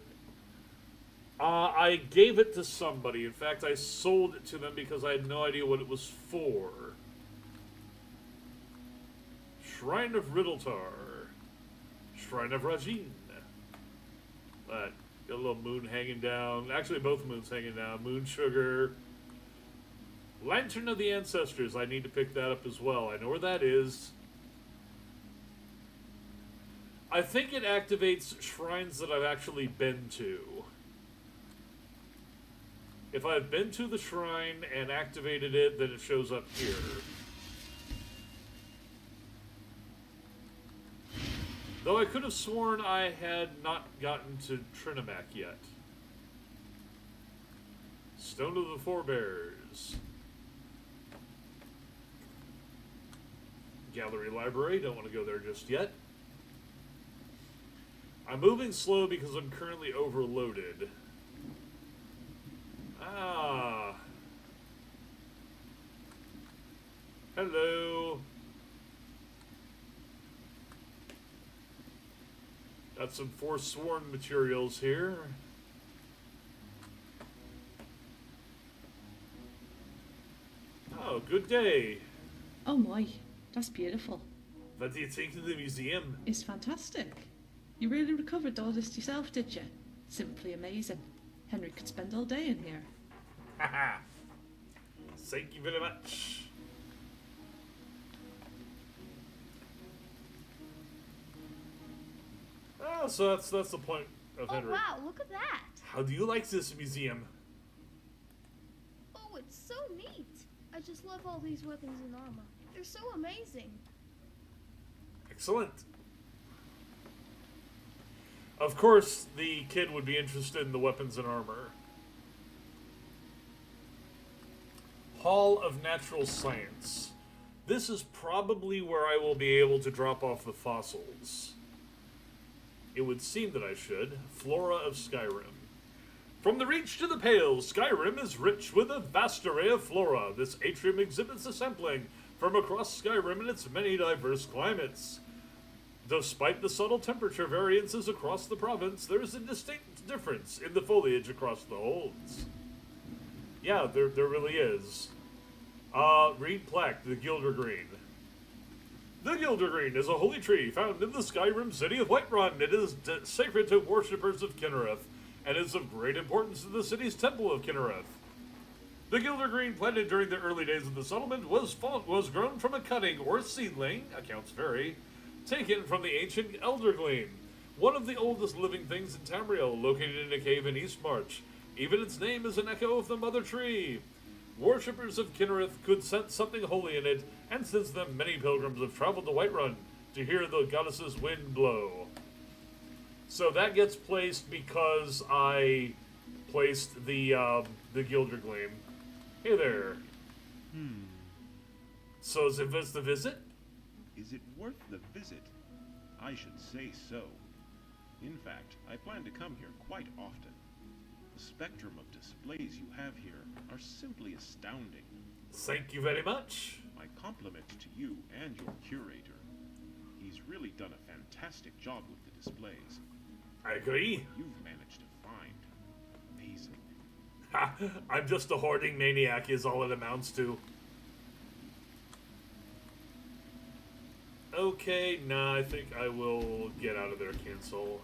S1: I gave it to somebody. In fact, I sold it to them because I had no idea what it was for. Shrine of Riddletar. Shrine of Rajin. Got a little moon hanging down. Actually, both moons hanging down. Moon Sugar. Lantern of the Ancestors. I need to pick that up as well. I know where that is. I think it activates shrines that I've actually been to. If I've been to the shrine and activated it, then it shows up here. Though I could have sworn I had not gotten to Trinimac yet. Stone of the Forebears. Gallery Library, don't want to go there just yet. I'm moving slow because I'm currently overloaded. Ah. Hello. Got some Forsworn materials here. Oh, good day.
S8: Oh my, that's beautiful.
S1: What do you think of the museum?
S8: It's fantastic. You really recovered all this yourself, did you? Simply amazing. Henry could spend all day in here.
S1: Haha. Thank you very much. Oh, so that's the point of Henry.
S9: Oh wow, look at that!
S1: How do you like this museum?
S9: Oh, it's so neat! I just love all these weapons and armor. They're so amazing.
S1: Excellent. Of course, the kid would be interested in the weapons and armor. Hall of Natural Science. This is probably where I will be able to drop off the fossils. It would seem that I should. Flora of Skyrim. From the Reach to the Pale, Skyrim is rich with a vast array of flora. This atrium exhibits a sampling from across Skyrim and its many diverse climates. Despite the subtle temperature variances across the province, there is a distinct difference in the foliage across the holds. Yeah, there really is. Read plaque, the Gildergreen. The Gildergreen is a holy tree found in the Skyrim city of Whiterun. It is sacred to worshippers of Kinnereth, and is of great importance to the city's temple of Kinnereth. The Gildergreen, planted during the early days of the settlement, was grown from a cutting or seedling, accounts vary, taken from the ancient Eldergleam, one of the oldest living things in Tamriel, located in a cave in Eastmarch. Even its name is an echo of the mother tree. Worshippers of Kinnereth could sense something holy in it, and since then many pilgrims have traveled to Whiterun to hear the goddess's wind blow. So that gets placed because I placed the Gildergleam. Hey there. So is it the visit?
S10: Is it worth the visit? I should say so. In fact, I plan to come here quite often. The spectrum of displays you have here are simply astounding.
S1: Thank you very much.
S10: My compliments to you and your curator. He's really done a fantastic job with the displays.
S1: I agree.
S10: You've managed to find. Amazing.
S1: Ha! I'm just a hoarding maniac is all it amounts to. Okay, nah, I think I will get out of there, cancel.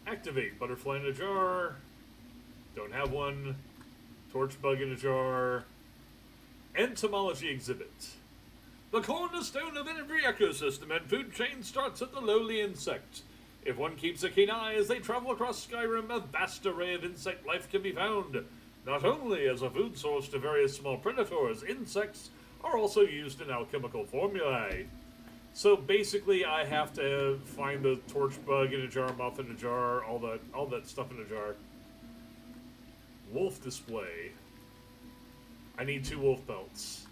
S1: Activate butterfly in a jar. Don't have one. Torch bug in a jar. Entomology exhibit. The cornerstone of every ecosystem and food chain starts at the lowly insect. If one keeps a keen eye as they travel across Skyrim, a vast array of insect life can be found. Not only as a food source to various small predators, insects are also used in alchemical formulae. So basically, I have to find the torch bug in a jar, moth in a jar, all that stuff in a jar. Wolf display. I need 2 wolf belts.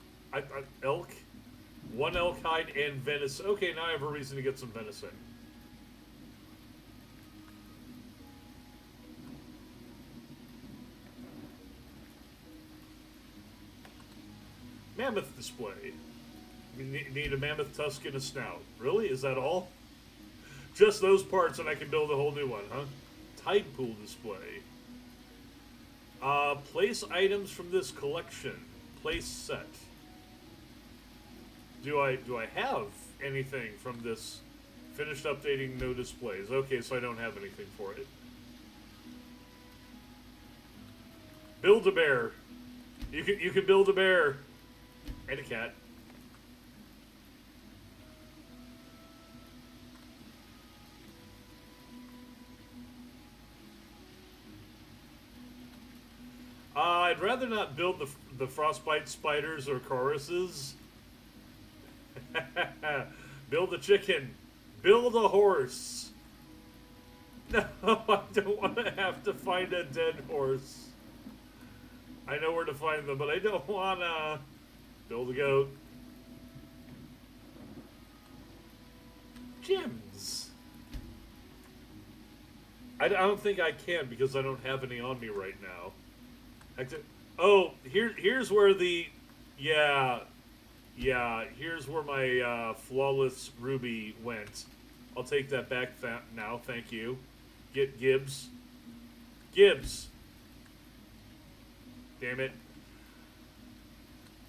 S1: Elk, 1 elk hide, and venison. Okay, now I have a reason to get some venison. Mammoth display. We need a mammoth tusk and a snout. Really? Is that all? Just those parts and I can build a whole new one, huh? Tide pool display. Place items from this collection. Place set. Do I have anything from this? Finished updating, no displays. Okay, so I don't have anything for it. Build a bear. You can build a bear. And a cat. I'd rather not build the frostbite spiders or choruses. Build a chicken. Build a horse. No, I don't want to have to find a dead horse. I know where to find them, but I don't want to build a goat. Gems. I don't think I can because I don't have any on me right now. Oh, here's where the... Yeah, here's where my flawless ruby went. I'll take that back now, thank you. Get Gibbs. Gibbs! Damn it.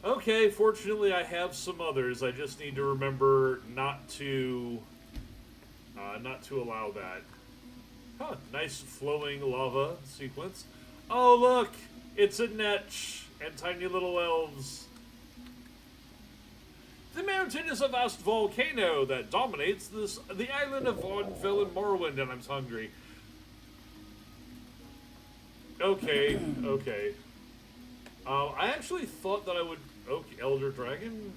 S1: Okay, fortunately I have some others. I just need to remember not to allow that. Huh, nice flowing lava sequence. Oh, look! It's a Netch and tiny little elves. The mountain is a vast volcano that dominates the island of Vaughnville and Morrowind, and I'm hungry. Okay, okay. I actually thought that I would... Okay, Elder Dragon?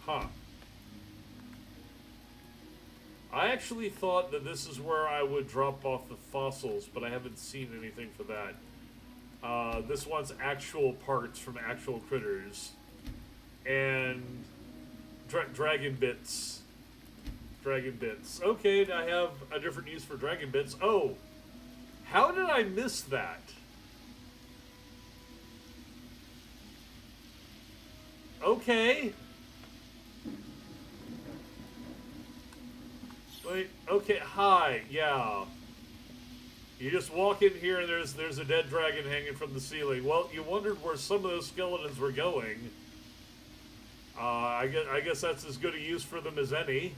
S1: Huh. I actually thought that this is where I would drop off the fossils, but I haven't seen anything for that. This wants actual parts from actual critters. And... dragon bits. Dragon bits. Okay, I have a different use for dragon bits. Oh! How did I miss that? Okay. Wait, okay, hi, yeah. You just walk in here and there's a dead dragon hanging from the ceiling. Well, you wondered where some of those skeletons were going. I guess that's as good a use for them as any.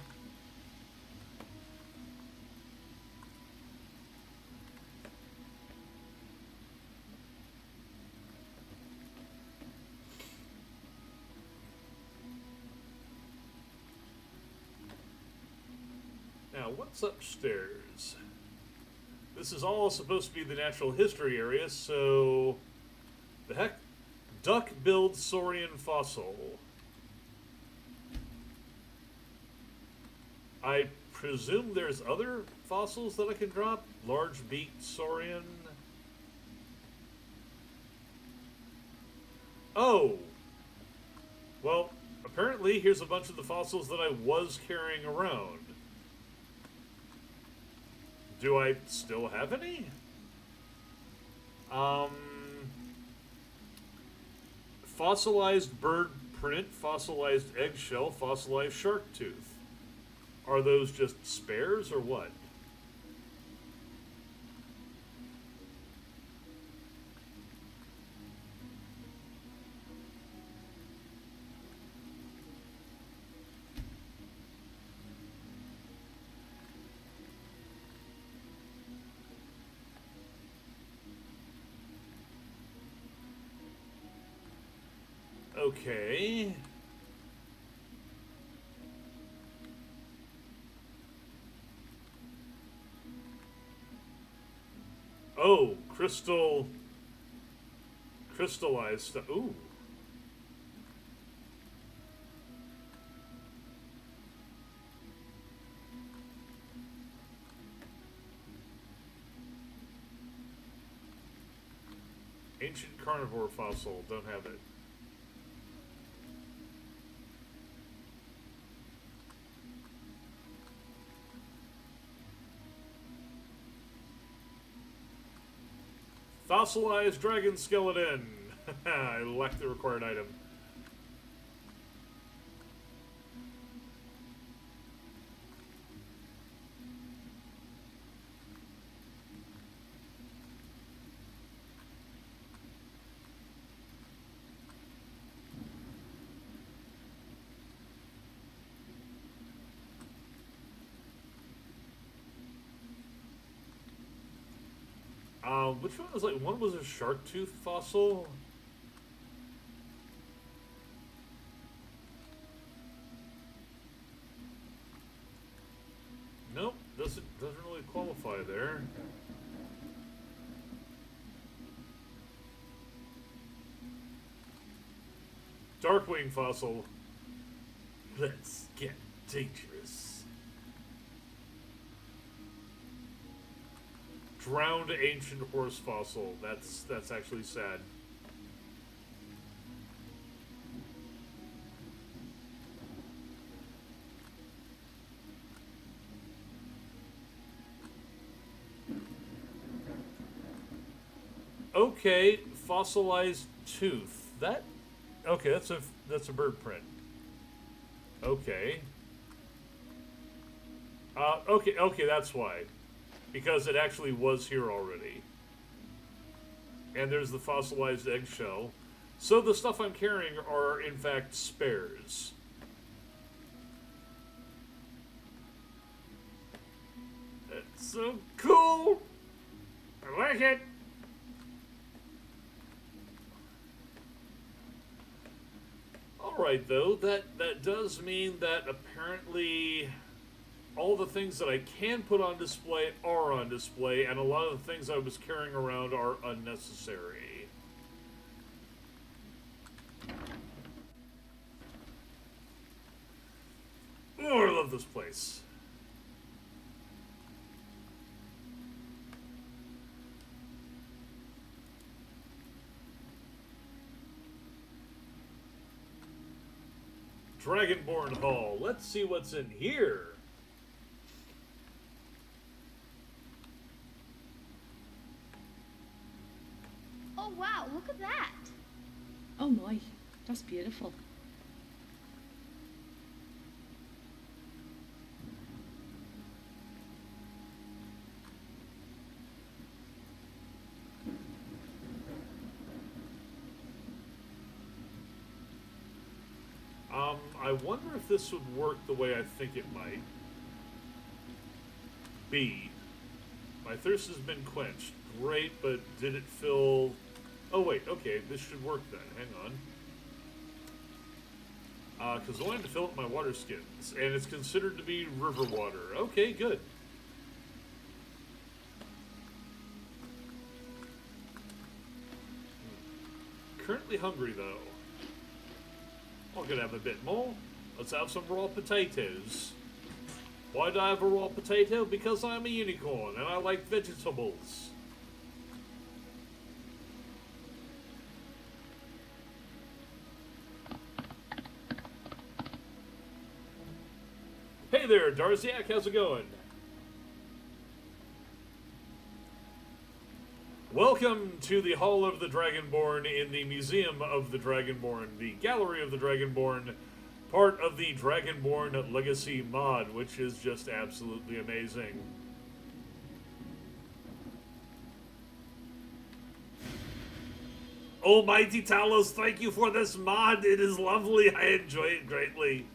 S1: Now, what's upstairs? This is all supposed to be the natural history area, so... The heck? Duck-billed saurian fossil. I presume there's other fossils that I can drop? Large-beaked saurian... Oh! Well, apparently here's a bunch of the fossils that I was carrying around. Do I still have any? Fossilized bird print, fossilized eggshell, fossilized shark tooth. Are those just spares or what? Okay. Oh, crystallized stuff. Ooh. Ancient carnivore fossil. Don't have it. Fossilized dragon skeleton. I lack the required item. Which one was one was a shark tooth fossil? Nope, doesn't really qualify there. Darkwing fossil. Let's get dangerous. Drowned ancient horse fossil. That's actually sad. Okay, fossilized tooth. Okay, that's a bird print. Okay. Okay, that's why. Because it actually was here already. And there's the fossilized eggshell. So the stuff I'm carrying are, in fact, spares. That's so cool! I like it! Alright, though, that does mean that apparently... all the things that I can put on display are on display, and a lot of the things I was carrying around are unnecessary. Oh, I love this place. Dragonborn Hall. Let's see what's in here.
S9: Oh wow, look at that!
S8: Oh my, that's beautiful.
S1: I wonder if this would work the way I think it might. B. My thirst has been quenched. Great, but did it fill... Oh, wait, okay, this should work then. Hang on. Because I wanted to fill up my water skins, and it's considered to be river water. Okay, good. Currently hungry, though. I'm gonna have a bit more. Let's have some raw potatoes. Why do I have a raw potato? Because I'm a unicorn, and I like vegetables. Hey there, Darziak, how's it going? Welcome to the Hall of the Dragonborn in the Museum of the Dragonborn, the Gallery of the Dragonborn, part of the Dragonborn Legacy mod, which is just absolutely amazing. Almighty Talos, thank you for this mod. It is lovely. I enjoy it greatly.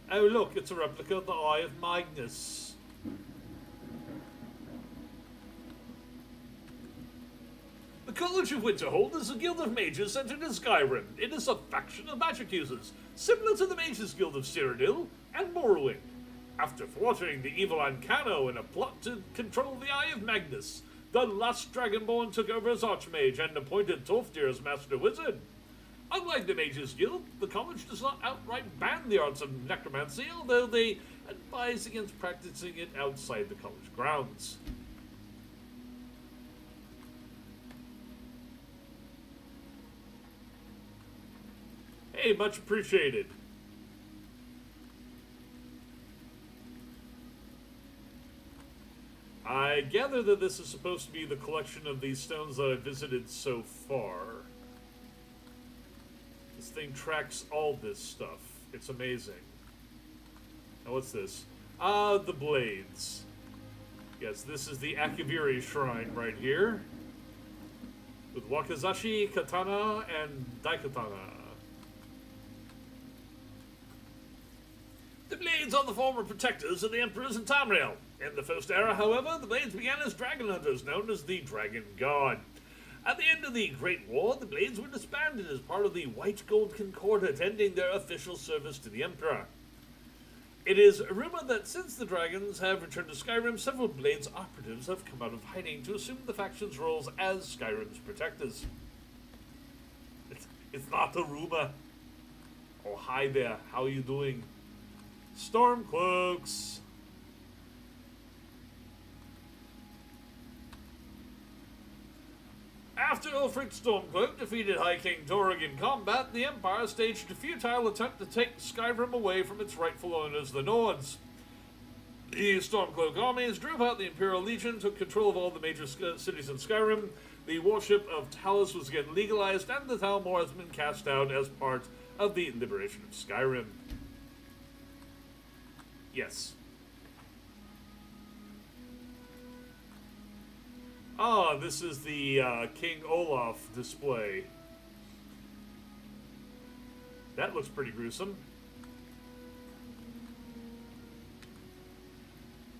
S1: Oh look, it's a replica of the Eye of Magnus. The College of Winterhold is a guild of mages centered in Skyrim. It is a faction of magic users, similar to the Mages Guild of Cyrodiil and Morrowind. After thwarting the evil Ancano in a plot to control the Eye of Magnus, the last Dragonborn took over as Archmage and appointed Tolfdir as Master Wizard. Unlike the Mages Guild, the college does not outright ban the arts of necromancy, although they advise against practicing it outside the college grounds. Hey, much appreciated. I gather that this is supposed to be the collection of these stones that I've visited so far. This thing tracks all this stuff. It's amazing. Now what's this? Ah, the blades. Yes, this is the Akiviri Shrine right here. With Wakizashi, Katana, and Daikatana. The blades are the former protectors of the emperors in Tamriel. In the First Era, however, the blades began as dragon hunters, known as the Dragon Guard. At the end of the Great War, the blades were disbanded as part of the White Gold Concordat, ending their official service to the Emperor. It is rumored that since the dragons have returned to Skyrim, several blades operatives have come out of hiding to assume the faction's roles as Skyrim's protectors. It's not a rumor. Oh, hi there. How are you doing? Stormcloaks. After Ulfric Stormcloak defeated High King Torag in combat, the Empire staged a futile attempt to take Skyrim away from its rightful owners, the Nords. The Stormcloak armies drove out the Imperial Legion, took control of all the major cities in Skyrim, the worship of Talos was again legalized, and the Talmor has been cast out as part of the liberation of Skyrim. Yes. Ah, this is the King Olaf display. That looks pretty gruesome.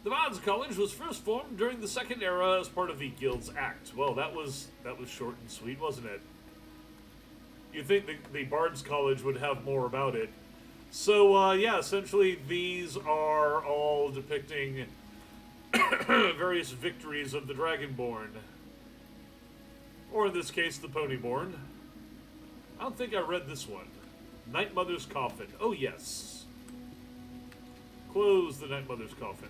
S1: The Mods College was first formed during the Second Era as part of the Guild's Act. Well, that was short and sweet, wasn't it? You'd think the Bards College would have more about it. So, yeah, essentially these are all depicting various victories of the Dragonborn. Or in this case, the Ponyborn. I don't think I read this one. Night Mother's Coffin. Oh, yes. Close the Night Mother's Coffin.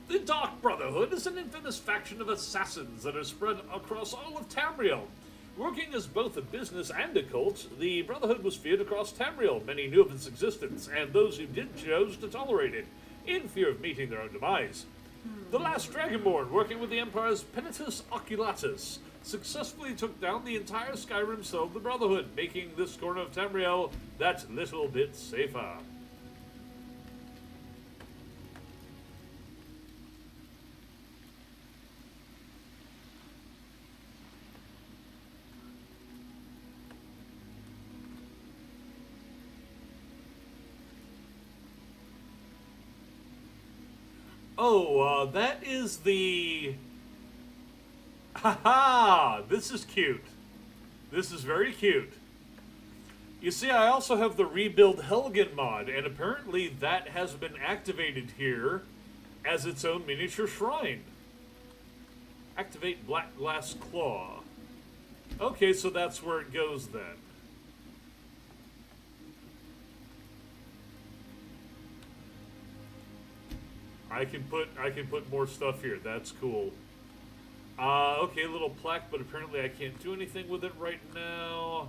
S1: The Dark Brotherhood is an infamous faction of assassins that are spread across all of Tamriel. Working as both a business and a cult, the Brotherhood was feared across Tamriel. Many knew of its existence, and those who did chose to tolerate it, in fear of meeting their own demise. The last Dragonborn, working with the Empire's Penitus Oculatus, successfully took down the entire Skyrim cell of the Brotherhood, making this corner of Tamriel that little bit safer. Oh, that is the... Haha! This is cute. This is very cute. You see, I also have the Rebuild Helgen mod, and apparently that has been activated here as its own miniature shrine. Activate Black Glass Claw. Okay, so that's where it goes then. I can put more stuff here. That's cool. Okay, little plaque, but apparently I can't do anything with it right now.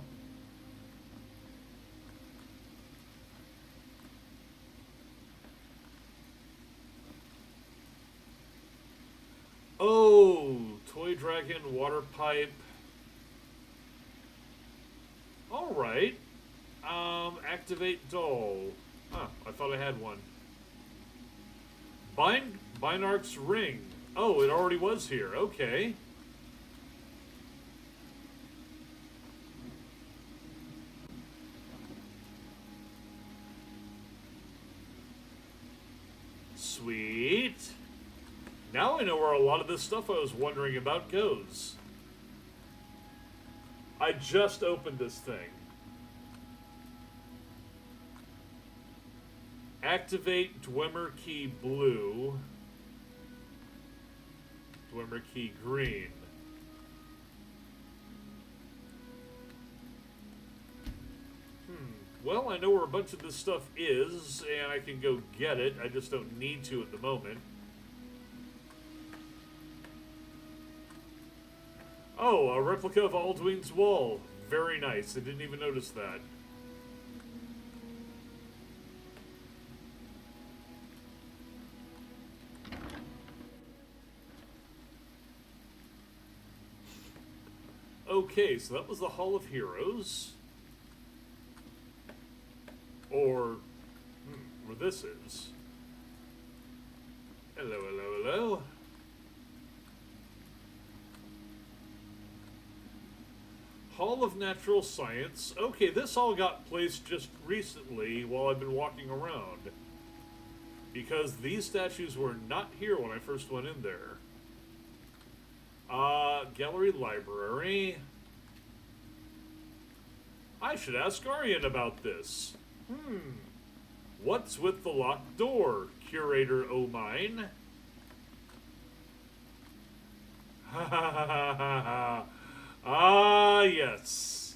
S1: Oh, toy dragon, water pipe. All right. Activate doll. Huh, I thought I had one. Binarch's ring. Oh, it already was here. Okay. Sweet. Now I know where a lot of this stuff I was wondering about goes. I just opened this thing. Activate Dwemer Key Blue. Dwemer Key Green. Well, I know where a bunch of this stuff is, and I can go get it. I just don't need to at the moment. Oh, a replica of Alduin's wall. Very nice. I didn't even notice that. Okay, so that was the Hall of Heroes. Or where this is. Hello, hello, hello. Hall of Natural Science. Okay, this all got placed just recently while I've been walking around. Because these statues were not here when I first went in there. Gallery Library. I should ask Aryan about this. What's with the locked door, Curator O'Mine? Ha ha ha ha ha ha. Ah, yes.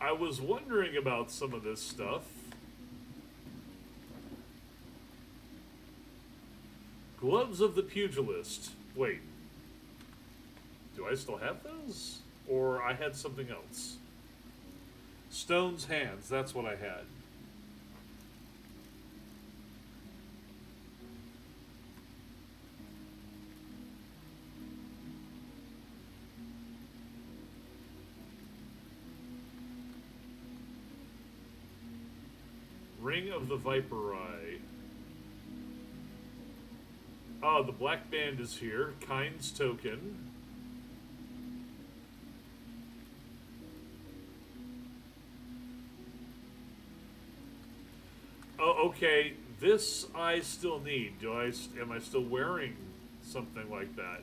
S1: I was wondering about some of this stuff. Gloves of the Pugilist. Wait. Do I still have those? Or I had something else? Stone's Hands. That's what I had. Ring of the Viper Eye. Oh, the Black Band is here. Kind's Token. Oh, okay. This I still need. Am I still wearing something like that?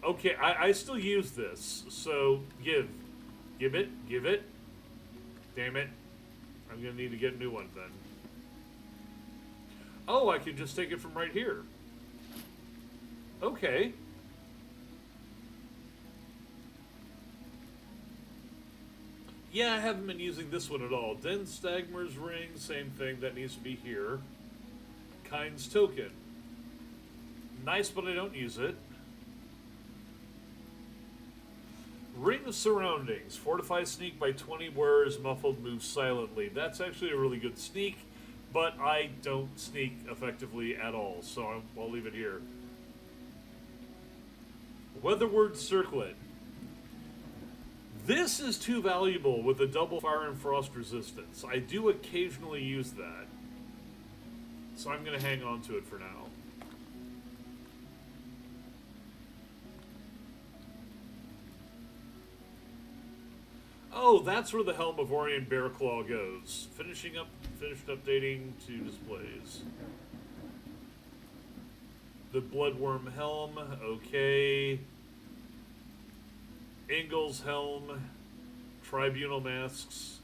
S1: Okay, I still use this. So give it. Damn it. I'm gonna need to get a new one then. Oh, I can just take it from right here. Okay. Yeah, I haven't been using this one at all. Den Stagmer's ring, same thing, that needs to be here. Kind's Token. Nice, but I don't use it. Ring of Surroundings. Fortify sneak by 20 wearers, muffled, moves silently. That's actually a really good sneak, but I don't sneak effectively at all, so I'll leave it here. Weatherward Circlet. This is too valuable with a double fire and frost resistance. I do occasionally use that, so I'm going to hang on to it for now. Oh, that's where the Helm of Orion Bearclaw goes. Finished updating to displays. The Bloodworm Helm, okay. Ingalls Helm, Tribunal Masks.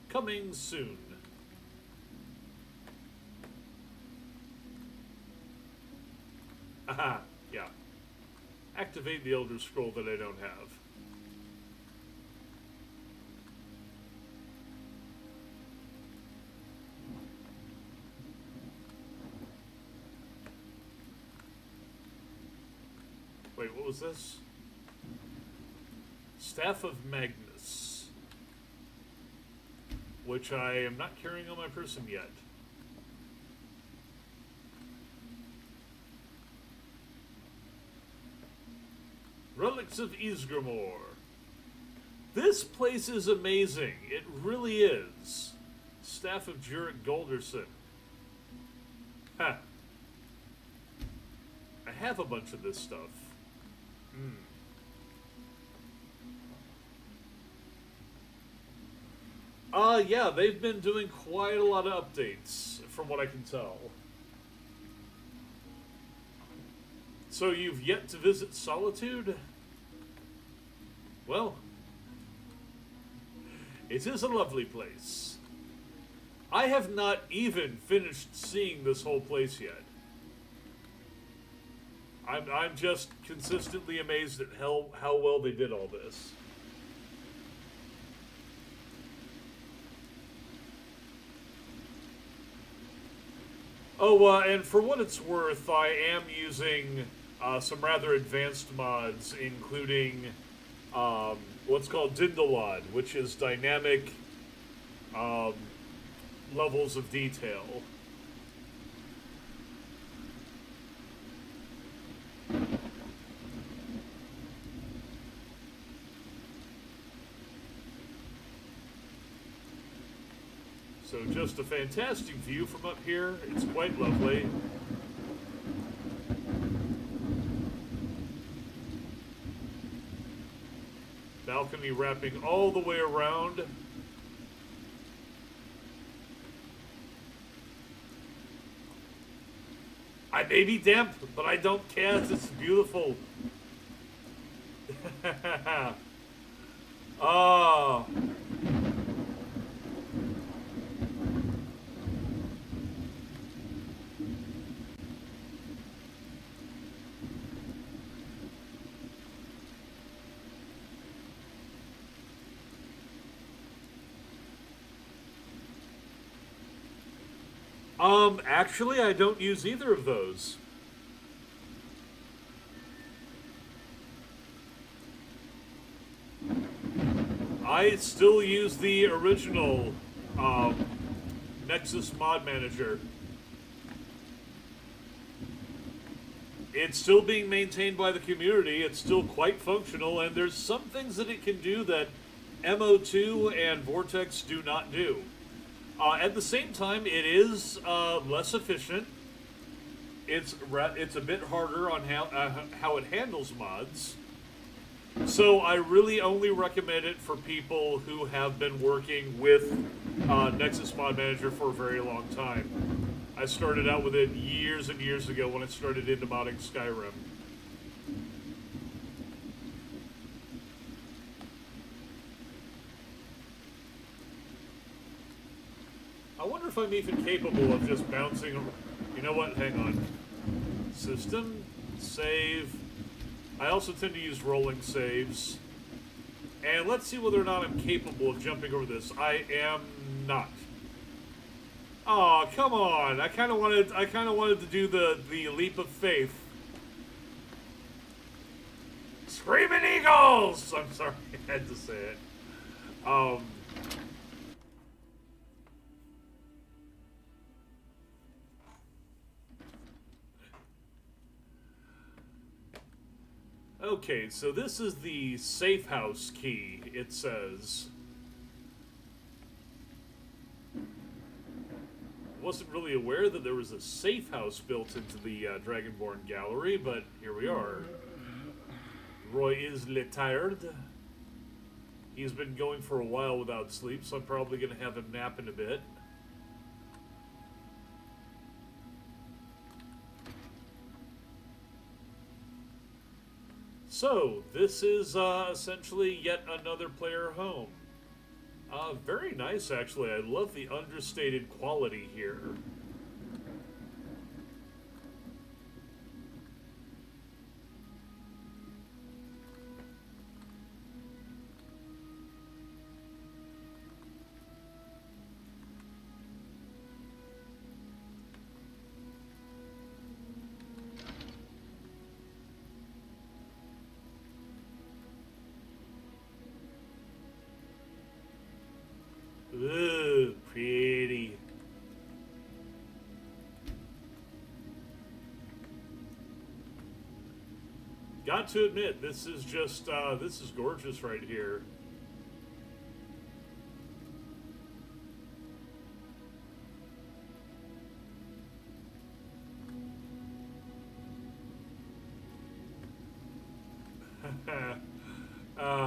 S1: Coming soon. Aha, yeah. Activate the Elder Scroll that I don't have. Wait, what was this? Staff of Magnus. Which I am not carrying on my person yet. Relics of Ysgramor. This place is amazing. It really is. Staff of Jurek Golderson. Ha. I have a bunch of this stuff. Yeah, they've been doing quite a lot of updates, from what I can tell. So you've yet to visit Solitude? Well, it is a lovely place. I have not even finished seeing this whole place yet. I'm just consistently amazed at how well they did all this. Oh, and for what it's worth, I am using some rather advanced mods, including what's called Dindalad, which is dynamic levels of detail. So just a fantastic view from up here. It's quite lovely. Balcony wrapping all the way around. I may be damp, but I don't care. It's beautiful. Ah. Actually, I don't use either of those. I still use the original Nexus Mod Manager. It's still being maintained by the community. It's still quite functional, and there's some things that it can do that MO2 and Vortex do not do. At the same time, it is less efficient. It's a bit harder on how it handles mods. So I really only recommend it for people who have been working with Nexus Mod Manager for a very long time. I started out with it years and years ago when I started into modding Skyrim. I wonder if I'm even capable of just bouncing. You know what? Hang on. System, save. I also tend to use rolling saves. And let's see whether or not I'm capable of jumping over this. I am not. Oh, come on. I kind of wanted to do the leap of faith. Screaming Eagles! I'm sorry, I had to say it. Okay, so this is the safe house key, it says. Wasn't really aware that there was a safe house built into the Dragonborn gallery, but here we are. Roy is tired. He's been going for a while without sleep, so I'm probably going to have him nap in a bit. So, this is essentially yet another player home. Very nice, actually. I love the understated quality here. Ooh, pretty. Got to admit, this is just, this is gorgeous right here. uh,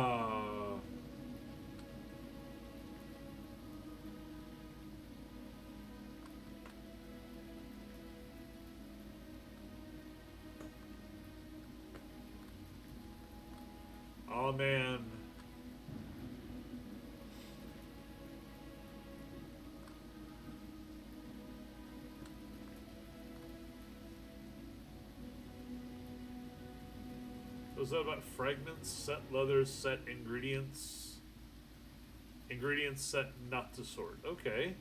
S1: oh man. Was that about fragments, set leathers, set ingredients? Ingredients set not to sort. Okay.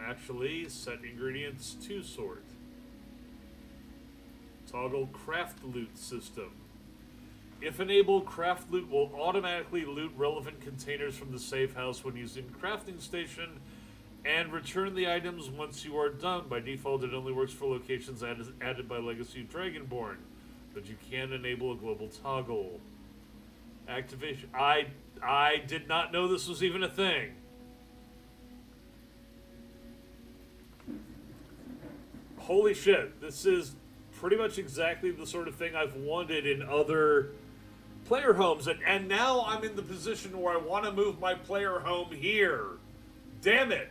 S1: Actually, set ingredients to sort. Toggle craft loot system. If enabled, craft loot will automatically loot relevant containers from the safe house when using crafting station and return the items once you are done. By default, it only works for locations added by Legacy Dragonborn, but you can enable a global toggle. Activation. I did not know this was even a thing. Holy shit, this is pretty much exactly the sort of thing I've wanted in other player homes, and now I'm in the position where I want to move my player home here. Damn it.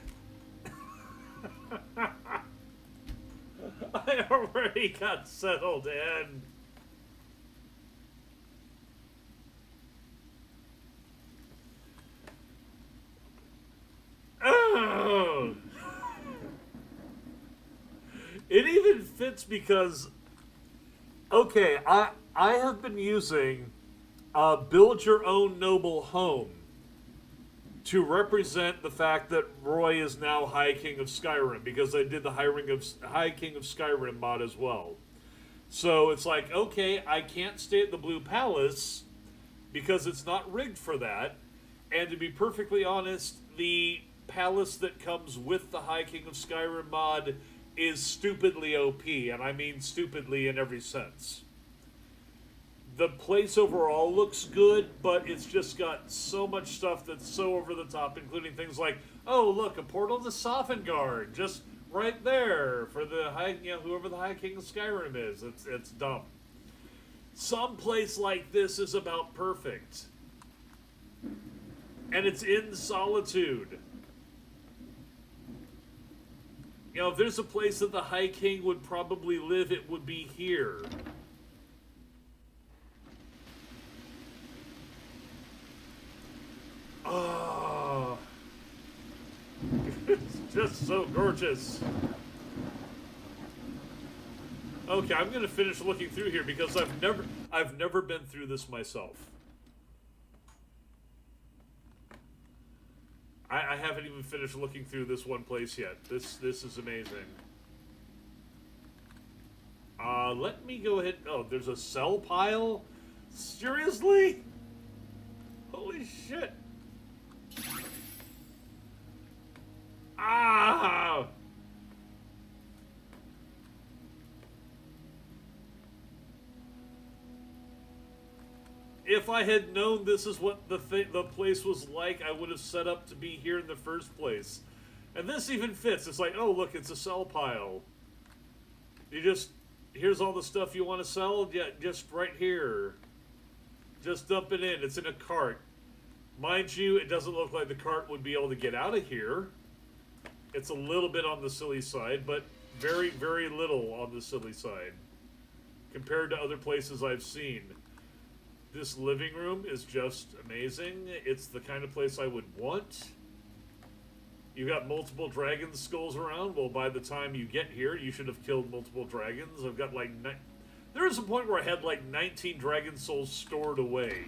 S1: I already got settled in. Oh. It even fits because, okay, I have been using Build Your Own Noble Home to represent the fact that Roy is now High King of Skyrim, because I did the High King of Skyrim mod as well. So it's like, okay, I can't stay at the Blue Palace because it's not rigged for that. And to be perfectly honest, the palace that comes with the High King of Skyrim mod is stupidly OP, and I mean stupidly in every sense. The place overall looks good, but it's just got so much stuff that's so over the top, including things like, oh look, a portal to Sovngarde, just right there for the whoever the High King of Skyrim is. It's dumb. Some place like this is about perfect, and it's in Solitude. You know, if there's a place that the High King would probably live, it would be here. Oh. It's just so gorgeous. Okay, I'm gonna finish looking through here because I've never been through this myself. I haven't even finished looking through this one place yet. This is amazing. Let me go ahead. Oh, there's a cell pile? Seriously? Holy shit. Ah! If I had known this is what the place was like, I would have set up to be here in the first place. And this even fits. It's like, oh look, it's a cell pile. You just here's all the stuff you want to sell. Yeah, just right here. Just dump it in. It's in a cart. Mind you, it doesn't look like the cart would be able to get out of here. It's a little bit on the silly side, but very, very little on the silly side compared to other places I've seen. This living room is just amazing. It's the kind of place I would want. You got multiple dragon skulls around. Well, by the time you get here, you should have killed multiple dragons. I've got like there was a point where I had like 19 dragon souls stored away.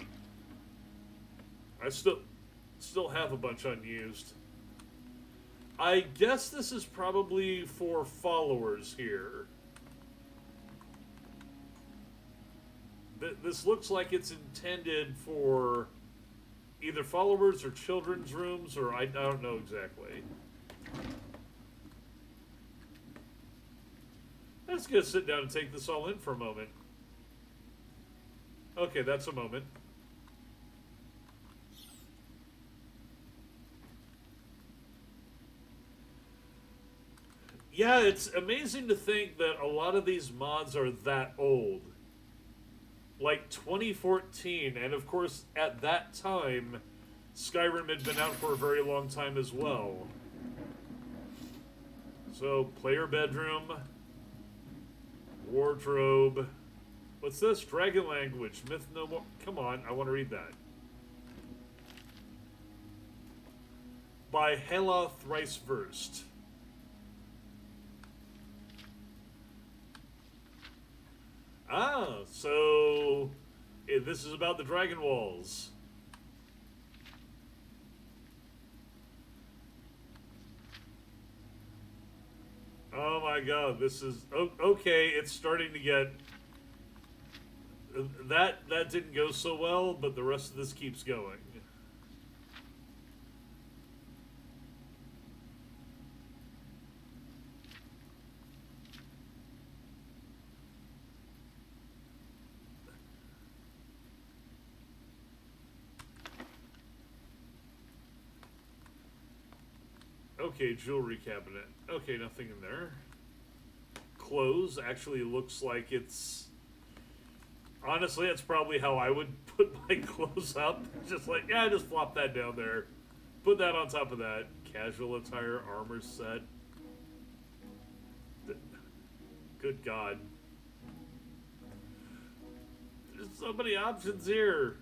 S1: I still have a bunch unused. I guess this is probably for followers here. This looks like it's intended for either followers or children's rooms, or I don't know exactly. I'm just gonna sit down and take this all in for a moment. Okay, that's a moment. Yeah, it's amazing to think that a lot of these mods are that old. Like 2014, and of course, at that time, Skyrim had been out for a very long time as well. So, player bedroom, wardrobe. What's this? Dragon language, myth no more. Come on, I want to read that. By Hela Thrice Versed. Ah, so this is about the Dragon Walls. Oh my god, this is... okay, it's starting to get... That didn't go so well, but the rest of this keeps going. Okay, jewelry cabinet. Okay, nothing in there. Clothes actually looks like it's... Honestly, that's probably how I would put my clothes up. Just like, yeah, just flop that down there. Put that on top of that. Casual attire, armor set. Good God. There's so many options here.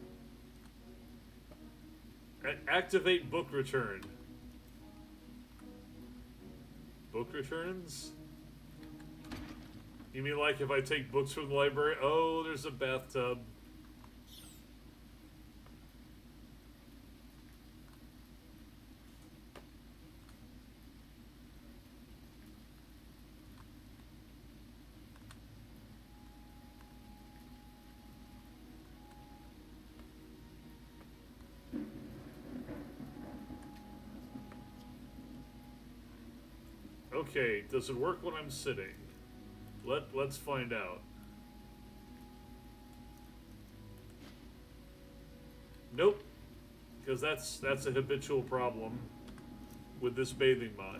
S1: Activate book return. Book returns? You mean like if I take books from the library? Oh, there's a bathtub. Okay, does it work when I'm sitting? Let's find out. Nope, because that's a habitual problem with this bathing mod.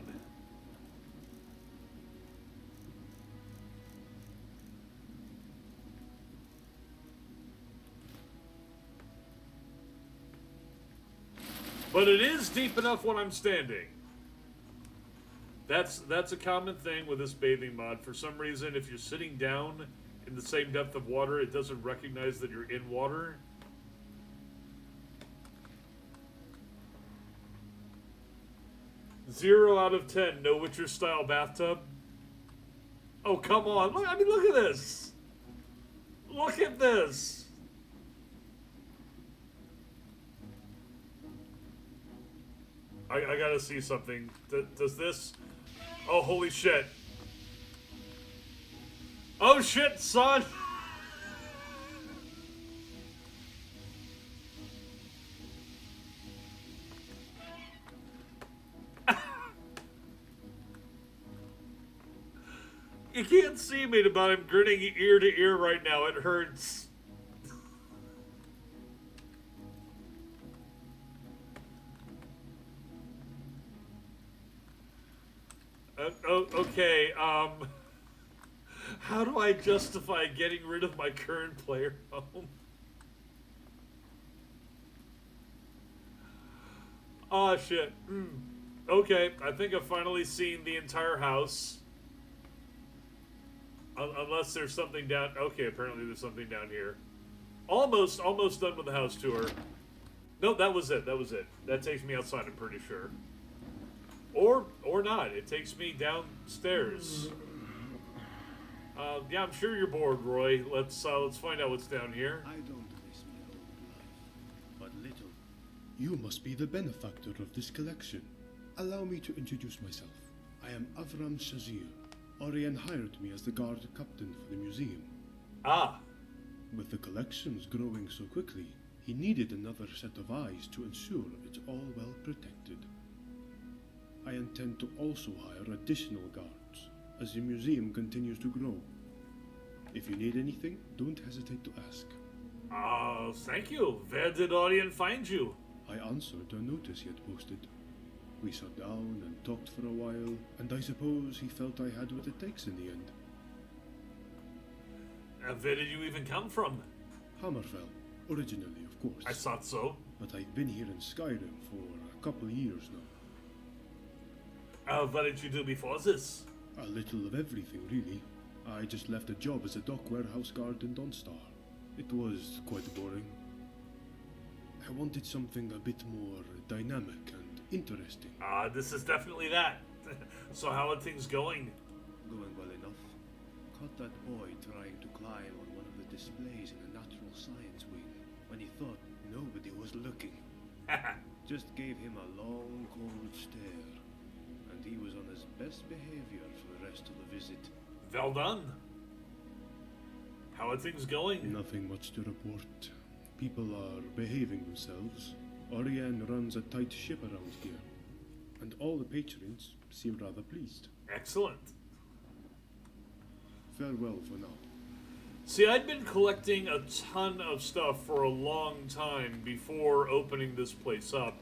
S1: But it is deep enough when I'm standing. That's a common thing with this bathing mod. For some reason, if you're sitting down in the same depth of water, it doesn't recognize that you're in water. Zero out of 10, no Witcher style bathtub. Oh, come on. Look, I mean, look at this. Look at this. I gotta see something. Does this... Oh, holy shit. Oh, shit, son! You can't see me, but I'm grinning ear to ear right now. It hurts. Okay, How do I justify getting rid of my current player home? Oh shit. Okay, I think I've finally seen the entire house. Unless there's something down... Okay, apparently there's something down here. Almost done with the house tour. No, that was it. That takes me outside, I'm pretty sure. Or not. It takes me downstairs. Yeah, I'm sure you're bored, Roy. Let's find out what's down here.
S4: I don't miss my old life, but little. You must be the benefactor of this collection. Allow me to introduce myself. I am Avram Shazir. Orion hired me as the guard captain for the museum.
S1: Ah.
S4: With the collections growing so quickly, he needed another set of eyes to ensure it's all well protected. I intend to also hire additional guards as the museum continues to grow. If you need anything, don't hesitate to ask.
S1: Thank you. Where did Orion find you?
S4: I answered a notice he had posted. We sat down and talked for a while, and I suppose he felt I had what it takes in the end.
S1: Where did you even come from?
S4: Hammerfell, originally, of course.
S1: I thought so.
S4: But I've been here in Skyrim for a couple of years now.
S1: What did you do before this?
S4: A little of everything, really. I just left a job as a dock warehouse guard in Dawnstar. It was quite boring. I wanted something a bit more dynamic and interesting.
S1: This is definitely that. So how are things going?
S4: Going well enough. Caught that boy trying to climb on one of the displays in the natural science wing when he thought nobody was looking. Just gave him a long, cold stare, and he was on his best behavior for the rest of the visit.
S1: Well done. How are things going?
S4: Nothing much to report. People are behaving themselves. Orion runs a tight ship around here, and all the patrons seem rather pleased.
S1: Excellent.
S4: Farewell for now.
S1: See, I'd been collecting a ton of stuff for a long time before opening this place up.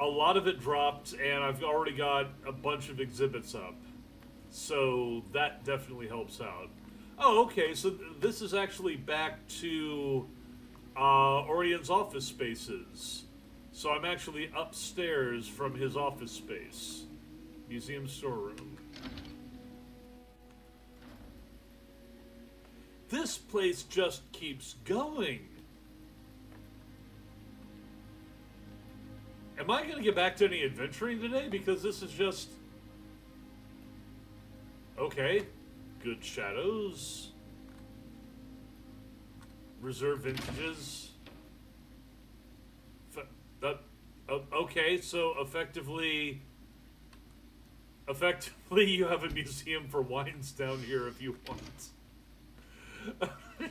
S1: A lot of it dropped, and I've already got a bunch of exhibits up. So that definitely helps out. Oh, okay, so this is actually back to Orion's office spaces. So I'm actually upstairs from his office space. Museum storeroom. This place just keeps going. Am I going to get back to any adventuring today? Because this is just... Okay. Good shadows. Reserve vintages. Okay, so effectively you have a museum for wines down here if you want.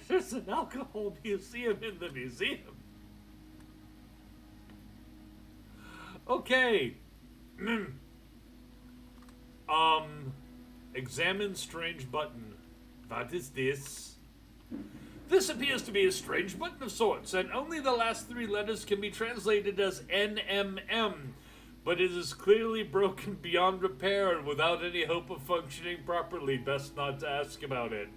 S1: There's an alcohol museum in the museum. Okay. Examine strange button. What is this? This appears to be a strange button of sorts, and only the last 3 letters can be translated as NMM, but it is clearly broken beyond repair and without any hope of functioning properly. Best not to ask about it.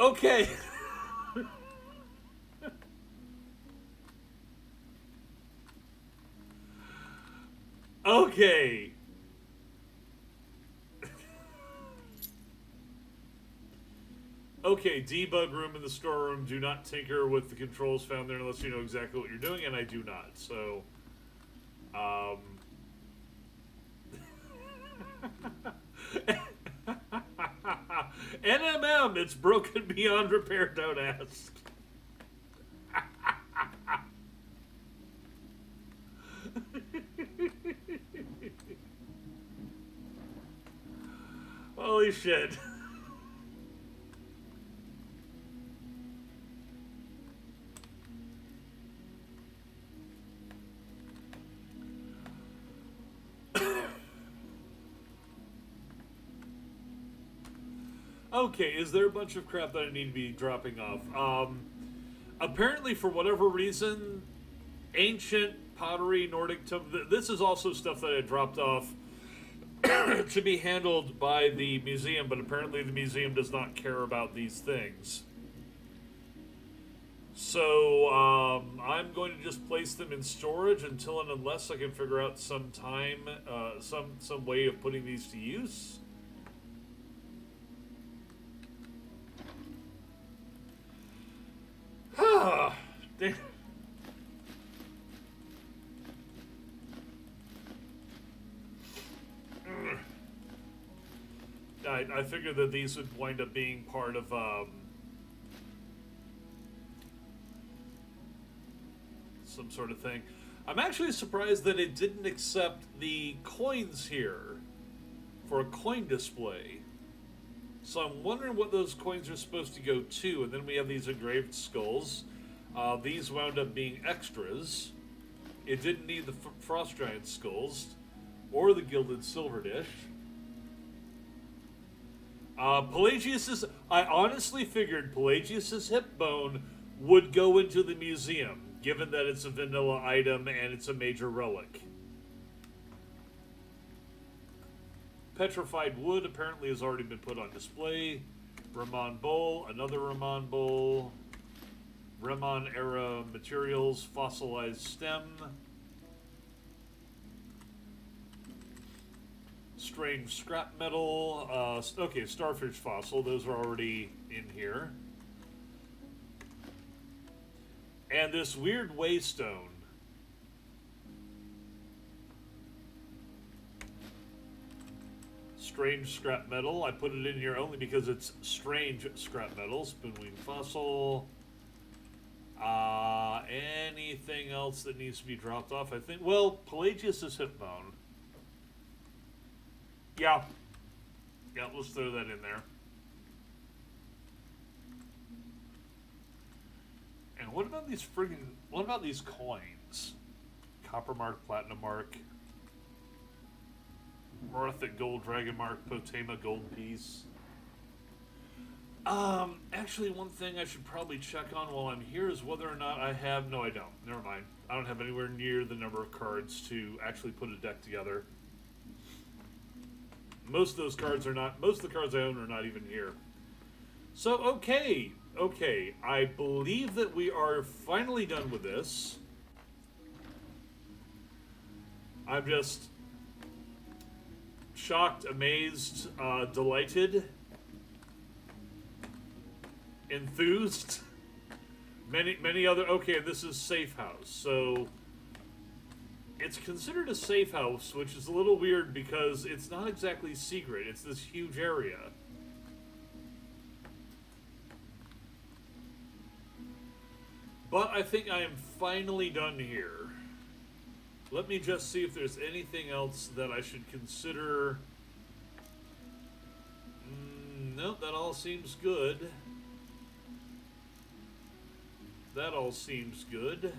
S1: Okay. Okay. Okay, debug room in the storeroom. Do not tinker with the controls found there unless you know exactly what you're doing, and I do not. So, NMM, it's broken beyond repair, don't ask. Holy shit. Okay, is there a bunch of crap that I need to be dropping off? Apparently, for whatever reason, ancient pottery, Nordic this is also stuff that I dropped off to be handled by the museum, but apparently the museum does not care about these things. So, I'm going to just place them in storage until and unless I can figure out some time, some way of putting these to use. Damn. I figured that these would wind up being part of, some sort of thing. I'm actually surprised that it didn't accept the coins here for a coin display. So I'm wondering what those coins are supposed to go to. And then we have these engraved skulls. These wound up being extras. It didn't need the Frost Giant skulls or the Gilded Silver Dish. Pelagius's... I honestly figured Pelagius's hip bone would go into the museum, given that it's a vanilla item and it's a major relic. Petrified wood apparently has already been put on display. Ramon bowl, another Ramon bowl. Ramon era materials, fossilized stem. Strange scrap metal. Okay, starfish fossil. Those are already in here. And this weird waystone. Strange scrap metal. I put it in here only because it's strange scrap metal. Spoonwing fossil. Anything else that needs to be dropped off? I think, well, Pelagius's hip bone. Yeah. Yeah, let's throw that in there. And what about these what about these coins? Copper mark, platinum mark, Morothic gold, dragon mark, Potema gold piece. Actually, one thing I should probably check on while I'm here is whether or not I have... No, I don't. Never mind. I don't have anywhere near the number of cards to actually put a deck together. Most of those cards are not... Most of the cards I own are not even here. So, okay. Okay. I believe that we are finally done with this. I'm just shocked, amazed, delighted, enthused, many other... Okay, this is safe house, so it's considered a safe house, which is a little weird because it's not exactly secret. It's this huge area. But I think I am finally done here. Let me just see if there's anything else that I should consider. Nope, that all seems good. That all seems good.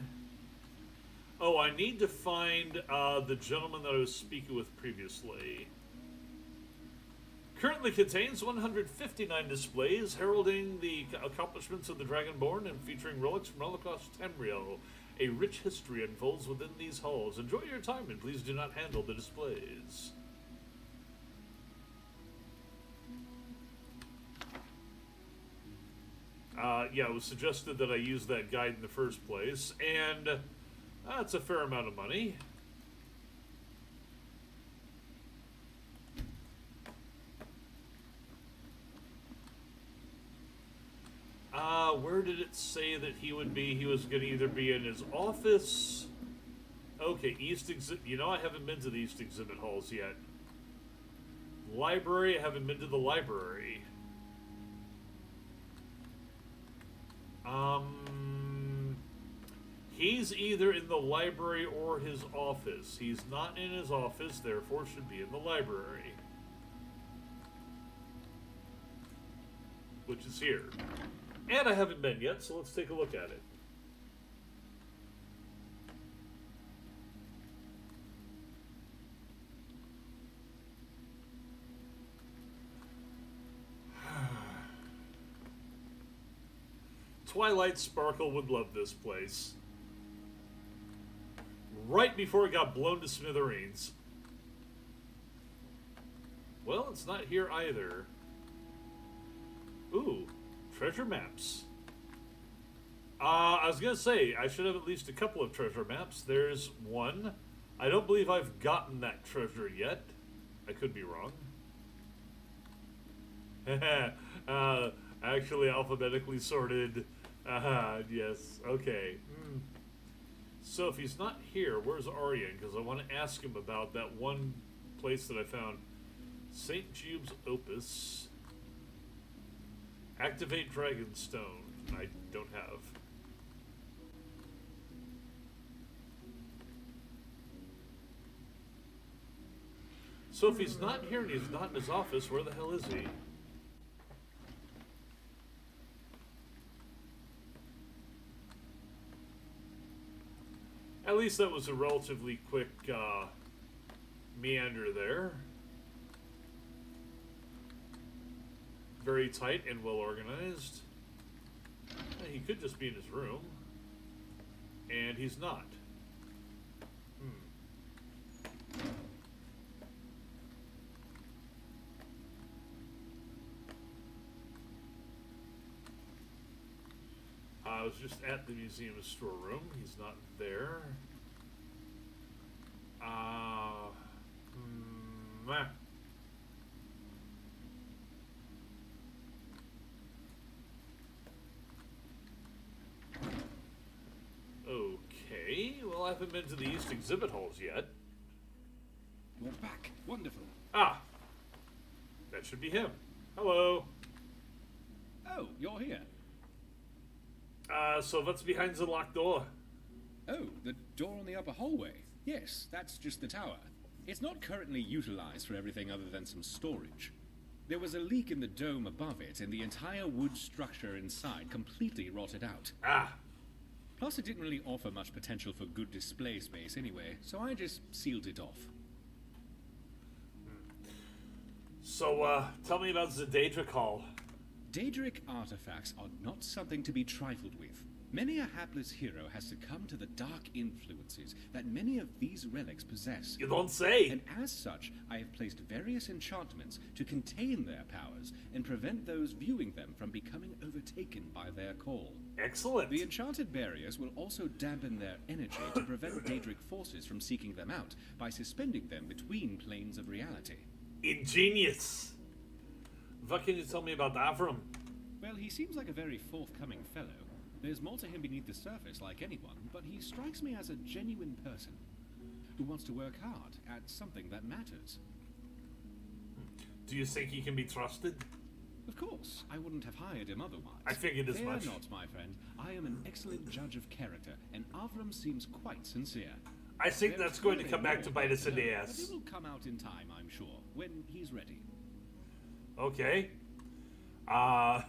S1: Oh, I need to find the gentleman that I was speaking with previously. Currently contains 159 displays heralding the accomplishments of the Dragonborn and featuring relics from all across Tamriel. A rich history unfolds within these halls. Enjoy your time and please do not handle the displays. Yeah, it was suggested that I use that guide in the first place, and that's a fair amount of money. Where did it say that he would be? He was going to either be in his office. Okay, East Exhibit. You know, I haven't been to the East Exhibit halls yet. Library. I haven't been to the library. He's either in the library or his office. He's not in his office, therefore should be in the library. Which is here. And I haven't been yet, so let's take a look at it. Twilight Sparkle would love this place. Right before it got blown to smithereens. Well, it's not here either. Ooh, treasure maps. I was gonna say, I should have at least a couple of treasure maps. There's one. I don't believe I've gotten that treasure yet. I could be wrong. Actually alphabetically sorted. Yes, okay. So if he's not here, where's Aryan? Because I want to ask him about that one place that I found. St. Jude's Opus. Activate Dragonstone. I don't have. So if he's not here and he's not in his office, where the hell is he? At least that was a relatively quick meander there. Very tight and well organized. He could just be in his room. And he's not. I was just at the museum storeroom. He's not there. Okay, well, I haven't been to the East exhibit halls yet.
S5: You're back. Wonderful.
S1: Ah, that should be him. Hello.
S5: Oh, you're here.
S1: So what's behind the locked door?
S5: Oh, the door on the upper hallway. Yes, that's just the tower. It's not currently utilized for everything other than some storage. There was a leak in the dome above it, and the entire wood structure inside completely rotted out.
S1: Ah.
S5: Plus, it didn't really offer much potential for good display space anyway, so I just sealed it off.
S1: So, tell me about the Daedric Hall.
S5: Daedric artifacts are not something to be trifled with. Many a hapless hero has succumbed to the dark influences that many of these relics possess.
S1: You don't say!
S5: And as such, I have placed various enchantments to contain their powers and prevent those viewing them from becoming overtaken by their call.
S1: Excellent!
S5: The enchanted barriers will also dampen their energy to prevent Daedric forces from seeking them out by suspending them between planes of reality.
S1: Ingenious! What can you tell me about Avram?
S5: Well, he seems like a very forthcoming fellow. There's more to him beneath the surface, like anyone, but he strikes me as a genuine person who wants to work hard at something that matters.
S1: Do you think he can be trusted?
S5: Of course. I wouldn't have hired him otherwise.
S1: I figured as much.
S5: Fear not, my friend. I am an excellent judge of character, and Avram seems quite sincere.
S1: I think that's going to come back to bite us in the
S5: But
S1: ass.
S5: it will come out in time, I'm sure, when he's ready.
S1: Okay. I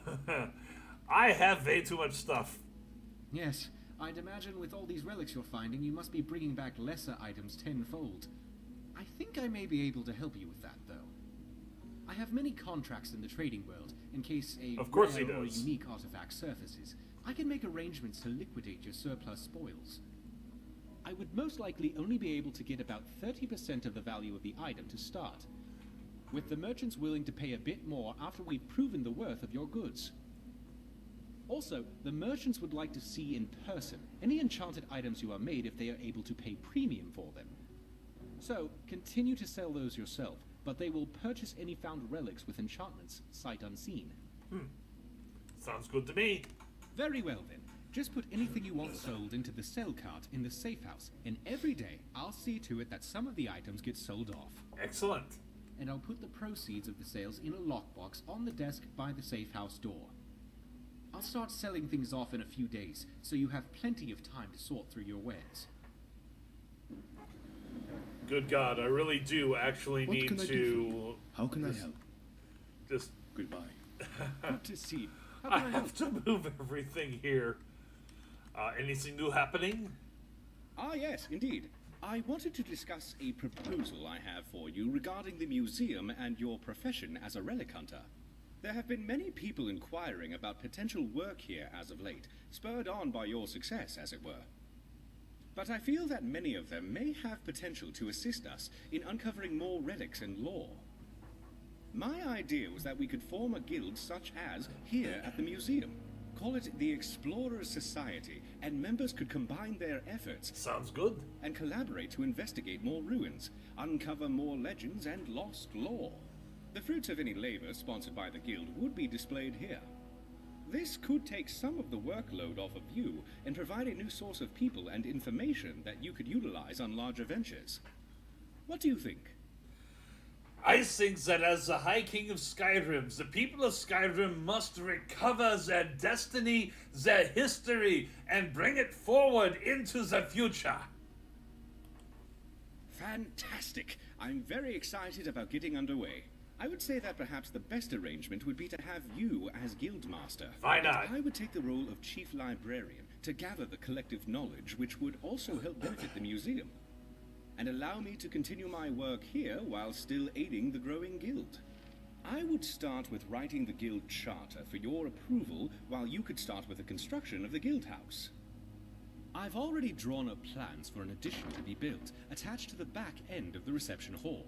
S1: have way too much stuff.
S6: Yes, I'd imagine with all these relics you're finding, you must be bringing back lesser items tenfold. I think I may be able to help you with that, though. I have many contracts in the trading world, in case a
S1: Of course
S6: rare
S1: he
S6: or
S1: does.
S6: unique artifact surfaces. I can make arrangements to liquidate your surplus spoils. I would most likely only be able to get about 30% of the value of the item to start, with the merchants willing to pay a bit more after we've proven the worth of your goods. Also, the merchants would like to see in person any enchanted items you are made if they are able to pay premium for them. So, continue to sell those yourself, but they will purchase any found relics with enchantments sight unseen.
S1: Sounds good to me.
S6: Very well then. Just put anything you want sold into the sell cart in the safe house, and every day I'll see to it that some of the items get sold off.
S1: Excellent.
S6: And I'll put the proceeds of the sales in a lockbox on the desk by the safe house door. I'll start selling things off in a few days, so you have plenty of time to sort through your wares.
S1: Good God, I really do actually
S4: What
S1: need
S4: can I do for
S1: to
S4: you? How can I help?
S1: just.
S4: Goodbye.
S5: Good to see. How
S1: I
S5: can I help?
S1: have to move everything here. Anything new happening?
S5: Ah, yes, indeed. I wanted to discuss a proposal I have for you regarding the museum and your profession as a relic hunter. There have been many people inquiring about potential work here as of late, spurred on by your success, as it were. But I feel that many of them may have potential to assist us in uncovering more relics and lore. My idea was that we could form a guild such as here at the museum. Call it the Explorers Society, and members could combine their efforts.
S1: Sounds good.
S5: And collaborate to investigate more ruins, uncover more legends and lost lore. The fruits of any labor sponsored by the guild would be displayed here. This could take some of the workload off of you and provide a new source of people and information that you could utilize on larger ventures. What do you think?
S1: I think that as the High King of Skyrim, the people of Skyrim must recover their destiny, their history, and bring it forward into the future.
S5: Fantastic! I'm very excited about getting underway. I would say that perhaps the best arrangement would be to have you as Guildmaster.
S1: Why not?
S5: And I would take the role of Chief Librarian to gather the collective knowledge which would also help benefit the museum, and allow me to continue my work here while still aiding the growing guild. I would start with writing the guild charter for your approval, while you could start with the construction of the guild house. I've already drawn up plans for an addition to be built, attached to the back end of the reception hall.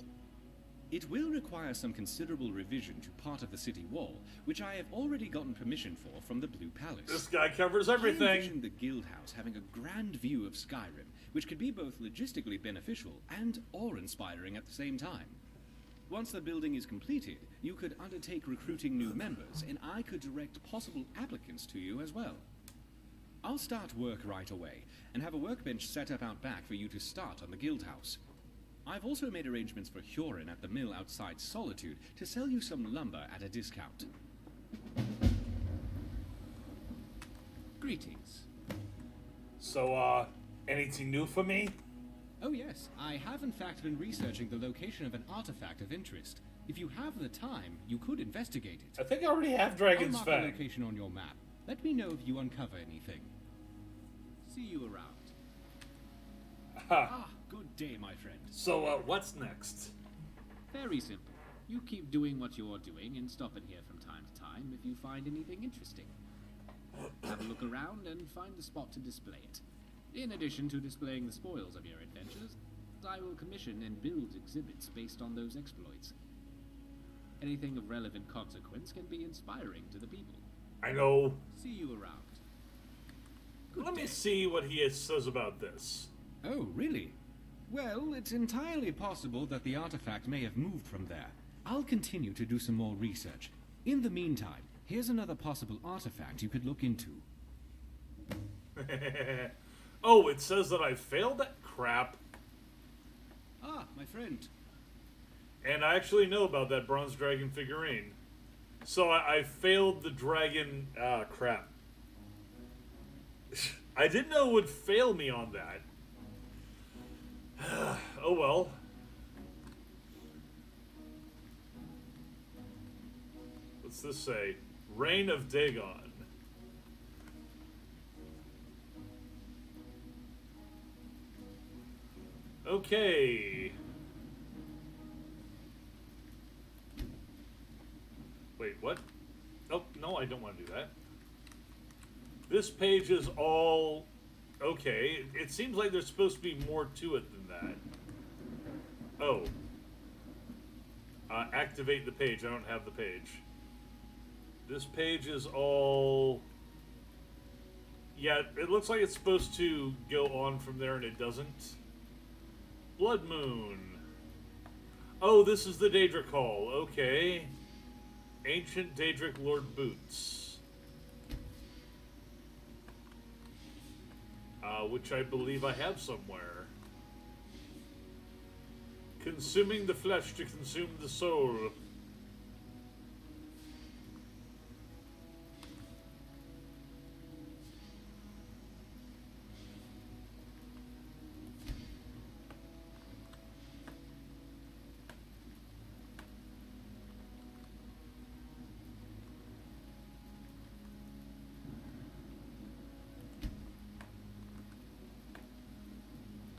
S5: It will require some considerable revision to part of the city wall, which I have already gotten permission for from the Blue Palace.
S1: This guy covers
S5: I
S1: everything.
S5: envision the guild house having a grand view of Skyrim, which could be both logistically beneficial and awe-inspiring at the same time. Once the building is completed, you could undertake recruiting new members, and I could direct possible applicants to you as well. I'll start work right away, and have a workbench set up out back for you to start on the guild house. I've also made arrangements for Huron at the mill outside Solitude to sell you some lumber at a discount.
S6: Greetings.
S1: So, anything new for me?
S6: Oh yes, I have in fact been researching the location of an artifact of interest. If you have the time, you could investigate it.
S1: I think I already have Dragon's
S6: I'll mark the
S1: Fang.
S6: location on your map. Let me know if you uncover anything. See you around.
S1: Ha.
S6: Good day, my friend.
S1: So, what's next?
S6: Very simple. You keep doing what you're doing and stop in here from time to time if you find anything interesting. Have a look around and find a spot to display it. In addition to displaying the spoils of your adventures, I will commission and build exhibits based on those exploits. Anything of relevant consequence can be inspiring to the people.
S1: I know.
S6: See you around.
S1: Let me see what he says about this.
S5: Oh, really? Well, it's entirely possible that the artifact may have moved from there. I'll continue to do some more research. In the meantime, here's another possible artifact you could look into.
S1: Oh, it says that I failed that crap.
S5: Ah, my friend.
S1: And I actually know about that bronze dragon figurine. So I failed the dragon... crap. I didn't know it would fail me on that. Oh well. What's this say? Reign of Dagon. Okay. Wait, what? Oh, no, I don't want to do that. This page is all... Okay, it seems like there's supposed to be more to it than that. Oh. Activate the page. I don't have the page. This page is all... Yeah, it looks like it's supposed to go on from there and it doesn't. Blood Moon. Oh, this is the Daedric Hall. Okay. Ancient Daedric Lord Boots. Which I believe I have somewhere. Consuming the flesh to consume the soul.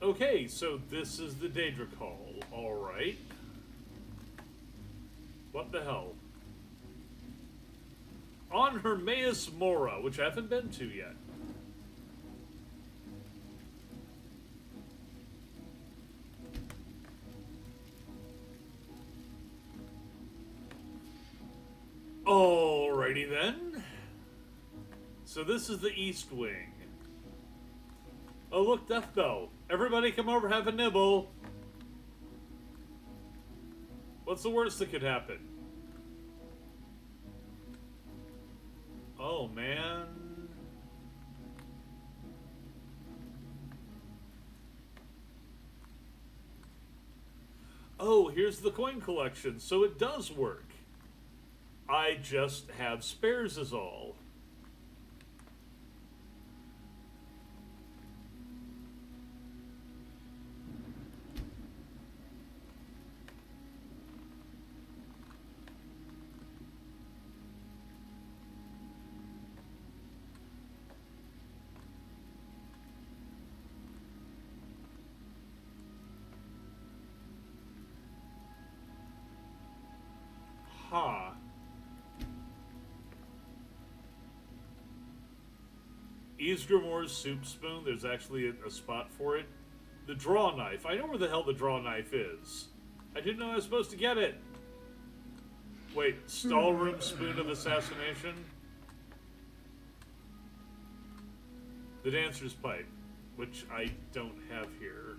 S1: Okay, so this is the Daedric Hall. Alright. What the hell? on Hermaeus Mora, which I haven't been to yet. Alrighty then. So this is the East Wing. Oh look, Death Bell. Everybody come over, have a nibble. What's the worst that could happen? Oh man. Oh, here's the coin collection, so it does work. I just have spares is all. Huh. Ysgrimmor's soup spoon, there's actually a spot for it. The draw knife. I know where the hell the draw knife is. I didn't know I was supposed to get it. Wait, Stallroom spoon of assassination? The dancer's pipe, which I don't have here.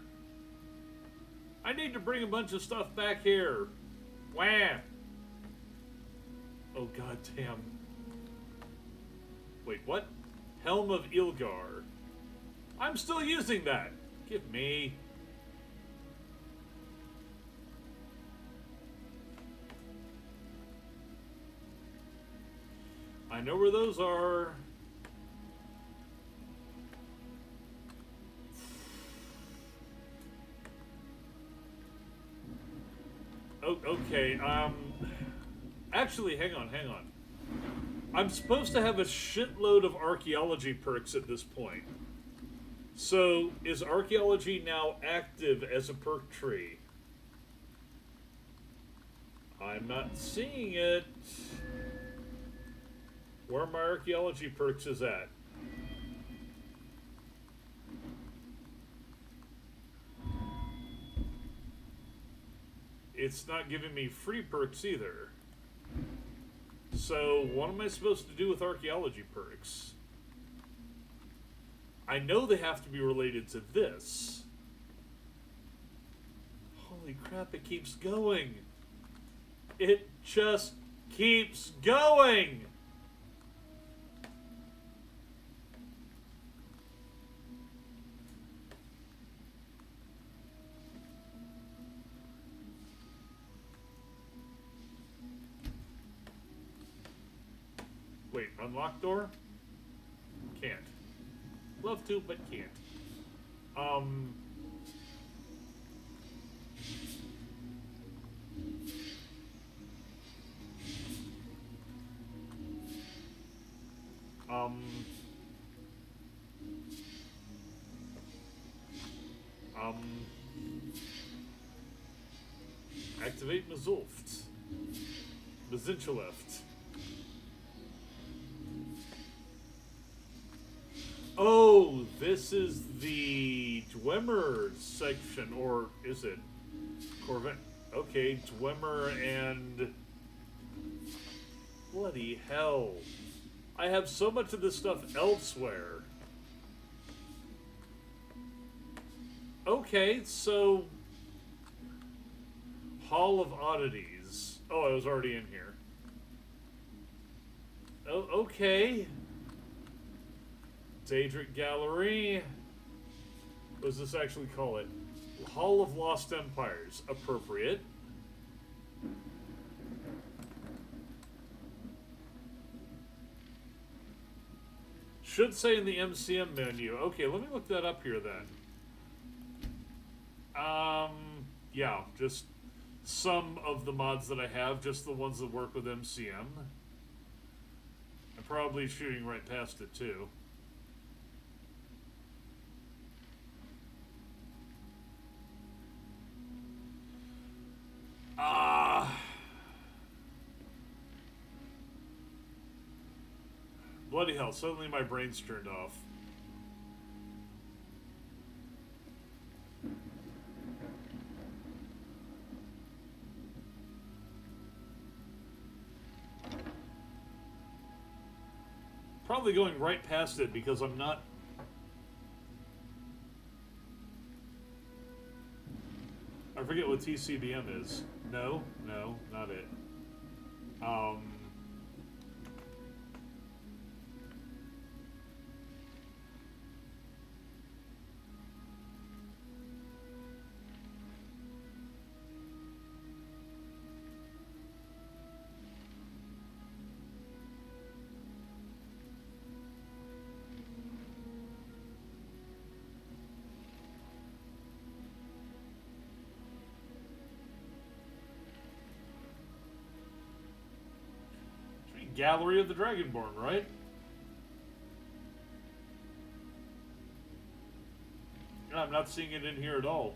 S1: I need to bring a bunch of stuff back here. Wham! Oh god damn. Wait, what? Helm of Ilgar. I'm still using that. Give me. I know where those are. Oh, okay, actually, hang on. I'm supposed to have a shitload of archaeology perks at this point. So, is archaeology now active as a perk tree? I'm not seeing it. Where my archaeology perks is at. It's not giving me free perks either. So, what am I supposed to do with archaeology perks? I know they have to be related to this. Holy crap, it keeps going. It just keeps going! Wait, unlock door? Can't. Love to, but can't. Activate Mazulft. Mazinchalift. Oh, this is the Dwemer section, or is it? Corvette. Okay, Dwemer and... Bloody hell. I have so much of this stuff elsewhere. Okay, so... Hall of Oddities. Oh, I was already in here. Oh, okay. Daedric Gallery. What does this actually call it? Hall of Lost Empires. Appropriate. Should say in the MCM menu. Okay, let me look that up here then. Yeah, just some of the mods that I have, just the ones that work with MCM. I'm probably shooting right past it too. Bloody hell, suddenly my brain's turned off. Probably going right past it because I'm not... I forget what TCBM is. No, not it. Gallery of the Dragonborn, right? I'm not seeing it in here at all.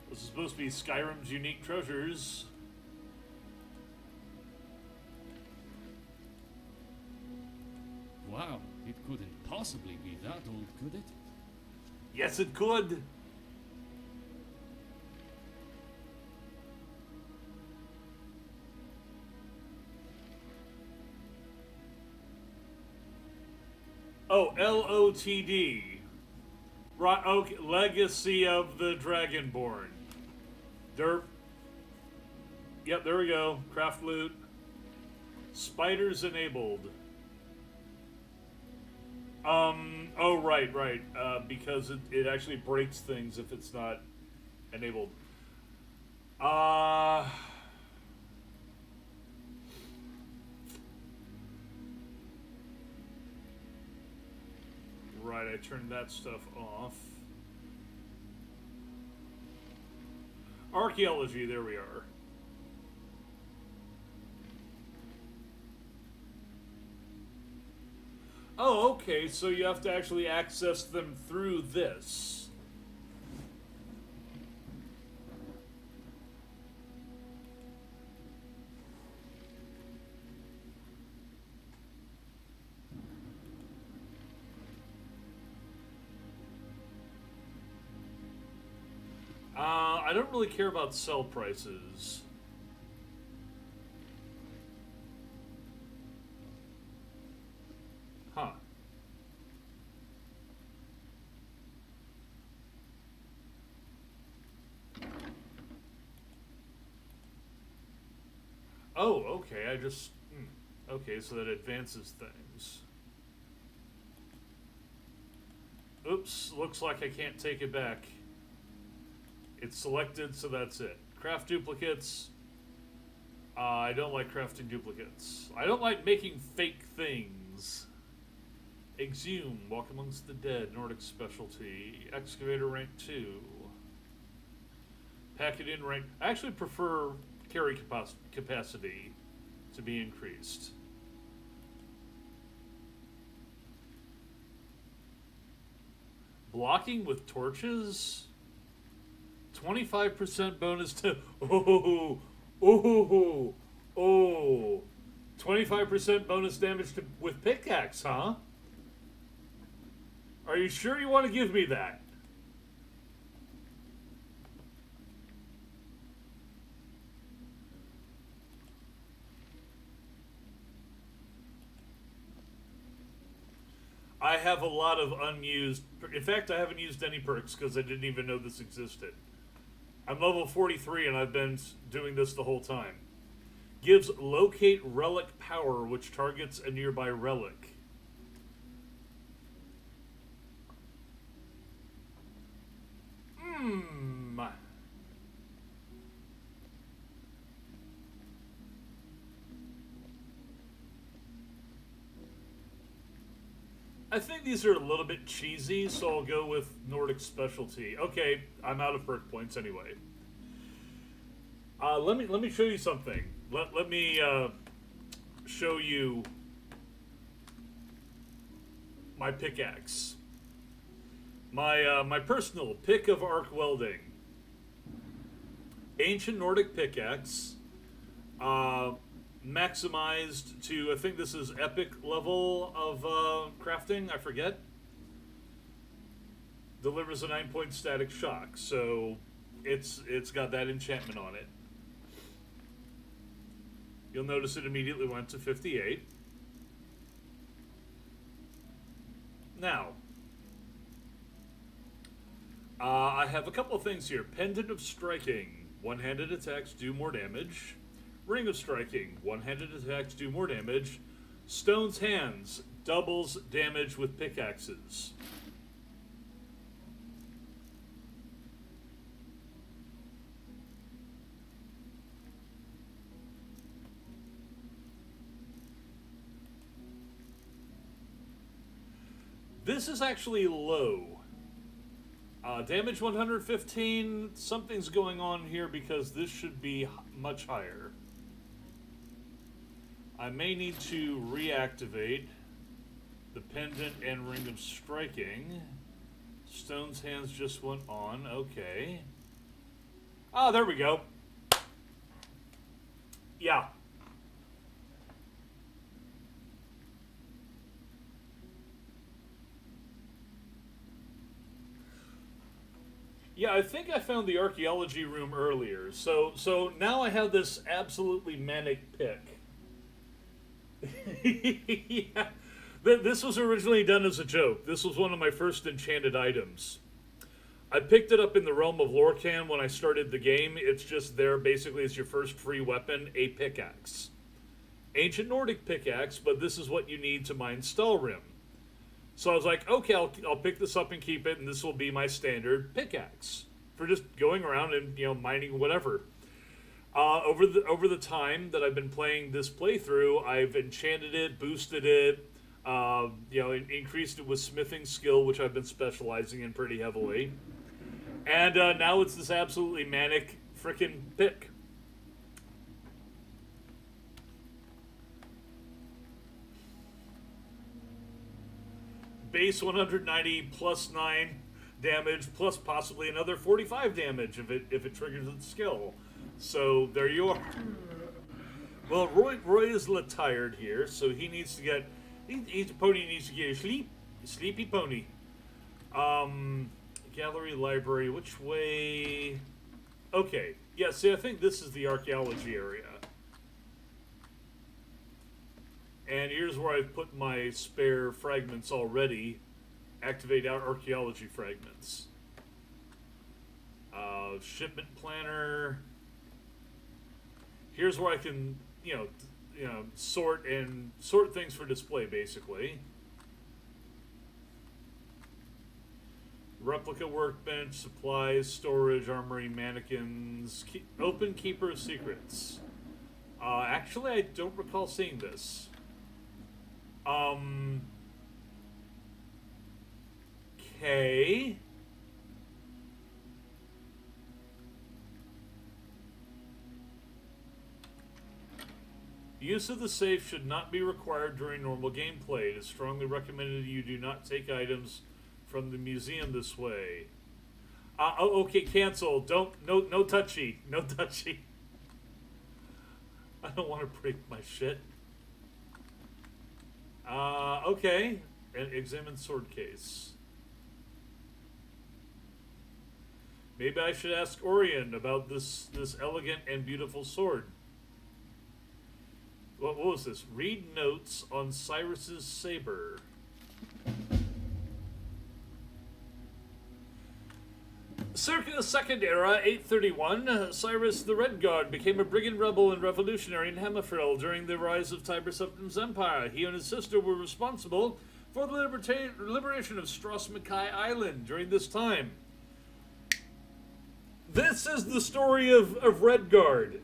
S1: This is supposed to be Skyrim's unique treasures.
S7: Wow, it couldn't possibly be that old, could it?
S1: Yes, it could. Oh, LOTD. Right, okay, Legacy of the Dragonborn. Derp. Yep, there we go. Craft loot. Spiders enabled. Oh, right. Because it actually breaks things if it's not enabled. Right, I turned that stuff off. Archaeology, there we are. Oh, okay, so you have to actually access them through this. I don't really care about sell prices. Huh. Oh, okay, I just... Okay, so that advances things. Oops, looks like I can't take it back. It's selected, so that's it. Craft duplicates. I don't like crafting duplicates. I don't like making fake things. Exhume, Walk Amongst the Dead, Nordic Specialty. Excavator rank 2. Pack it in rank... I actually prefer carry capacity to be increased. Blocking with torches? 25% bonus to... Oh! 25% bonus damage to, with pickaxe, huh? Are you sure you want to give me that? I have a lot of unused... In fact, I haven't used any perks because I didn't even know this existed. I'm level 43 and I've been doing this the whole time. Gives locate relic power, which targets a nearby relic. I think these are a little bit cheesy, so I'll go with Nordic Specialty. Okay, I'm out of perk points anyway. Let me show you something. Let me show you my pickaxe. My personal pick of arc welding. Ancient Nordic pickaxe. maximized to, I think this is epic level of crafting, I forget. Delivers a 9-point static shock, so it's got that enchantment on it. You'll notice it immediately went to 58. Now, I have a couple of things here. Pendant of Striking. One-handed attacks do more damage. Ring of Striking. One-handed attacks do more damage. Stone's Hands. Doubles damage with pickaxes. This is actually low. Damage 115, something's going on here because this should be much higher. I may need to reactivate the Pendant and Ring of Striking. Stone's Hands just went on, okay. Ah, there we go. Yeah. Yeah, I think I found the archaeology room earlier. So now I have this absolutely manic pick. Yeah. This was originally done as a joke. This was one of my first enchanted items. I picked it up in the realm of Lorcan when I started the game. It's just there basically as your first free weapon, a pickaxe. Ancient Nordic pickaxe, but this is what you need to mine Stalrim. So I was like, okay, I'll pick this up and keep it, and this will be my standard pickaxe for just going around and, you know, mining whatever. Over the time that I've been playing this playthrough, I've enchanted it, boosted it, you know, increased it with smithing skill, which I've been specializing in pretty heavily, and now it's this absolutely manic frickin' pick. Base 190 plus 9 damage plus possibly another 45 damage if it triggers its skill. So there you are. Well, Roy is a little tired here, so he needs to get he's a pony needs to get a sleepy pony. Gallery, library, which way? Okay, yeah. See, I think this is the archaeology area. And here's where I've put my spare fragments already. Activate our archaeology fragments. Shipment planner. Here's where I can, you know, sort things for display, basically. Replica workbench, supplies, storage, armory, mannequins, open keeper of secrets. Actually, I don't recall seeing this. Okay. Use of the safe should not be required during normal gameplay. It is strongly recommended you do not take items from the museum this way. Oh, okay, cancel. No touchy. No touchy. I don't want to break my shit. Okay. And examine sword case. Maybe I should ask Orion about this elegant and beautiful sword. What was this? Read notes on Cyrus's saber. Circa the Second Era, 831, Cyrus the Red Guard became a brigand rebel and revolutionary in Hammerfell during the rise of Tiber Septim's empire. He and his sister were responsible for the liberation of Stros Mackay Island during this time. This is the story of Redguard.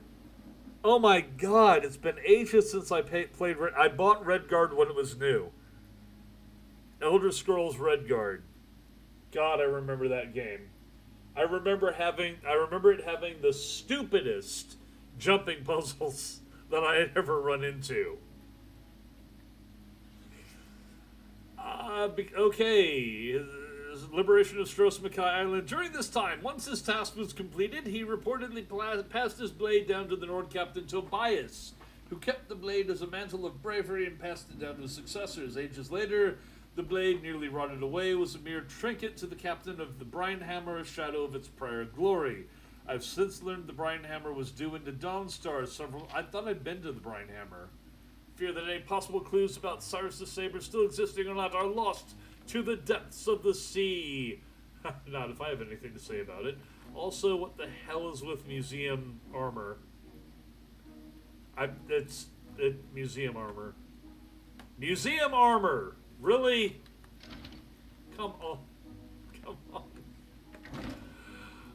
S1: Oh my god, it's been ages since I played Red. I bought Redguard when it was new. Elder Scrolls Redguard. God, I remember that game. I remember it having the stupidest jumping puzzles that I had ever run into. Okay. Liberation of Stros Mackay Island. During this time, once his task was completed, he reportedly passed his blade down to the Nord Captain Tobias, who kept the blade as a mantle of bravery and passed it down to his successors. Ages later, the blade, nearly rotted away, was a mere trinket to the captain of the Brinehammer, a shadow of its prior glory. I've since learned the Brinehammer was due into Dawnstar several... I thought I'd been to the Brinehammer. Fear that any possible clues about Cyrus the Saber still existing or not are lost to the depths of the sea. Not if I have anything to say about it. Also, what the hell is with museum armor? It's museum armor. Museum armor! Really? Come on. Come on.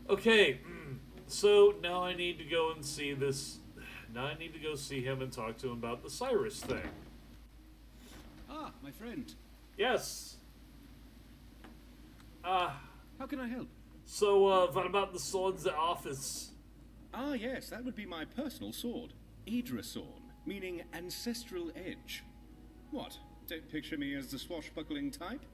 S1: Okay, so now I need to go and see this. Now I need to go see him and talk to him about the Cyrus thing.
S5: Ah, my friend.
S1: Yes.
S5: How can I help?
S1: So, what about the sword's office?
S5: Ah, yes, that would be my personal sword. Idrasorn, meaning ancestral edge. What? Don't picture me as the swashbuckling type?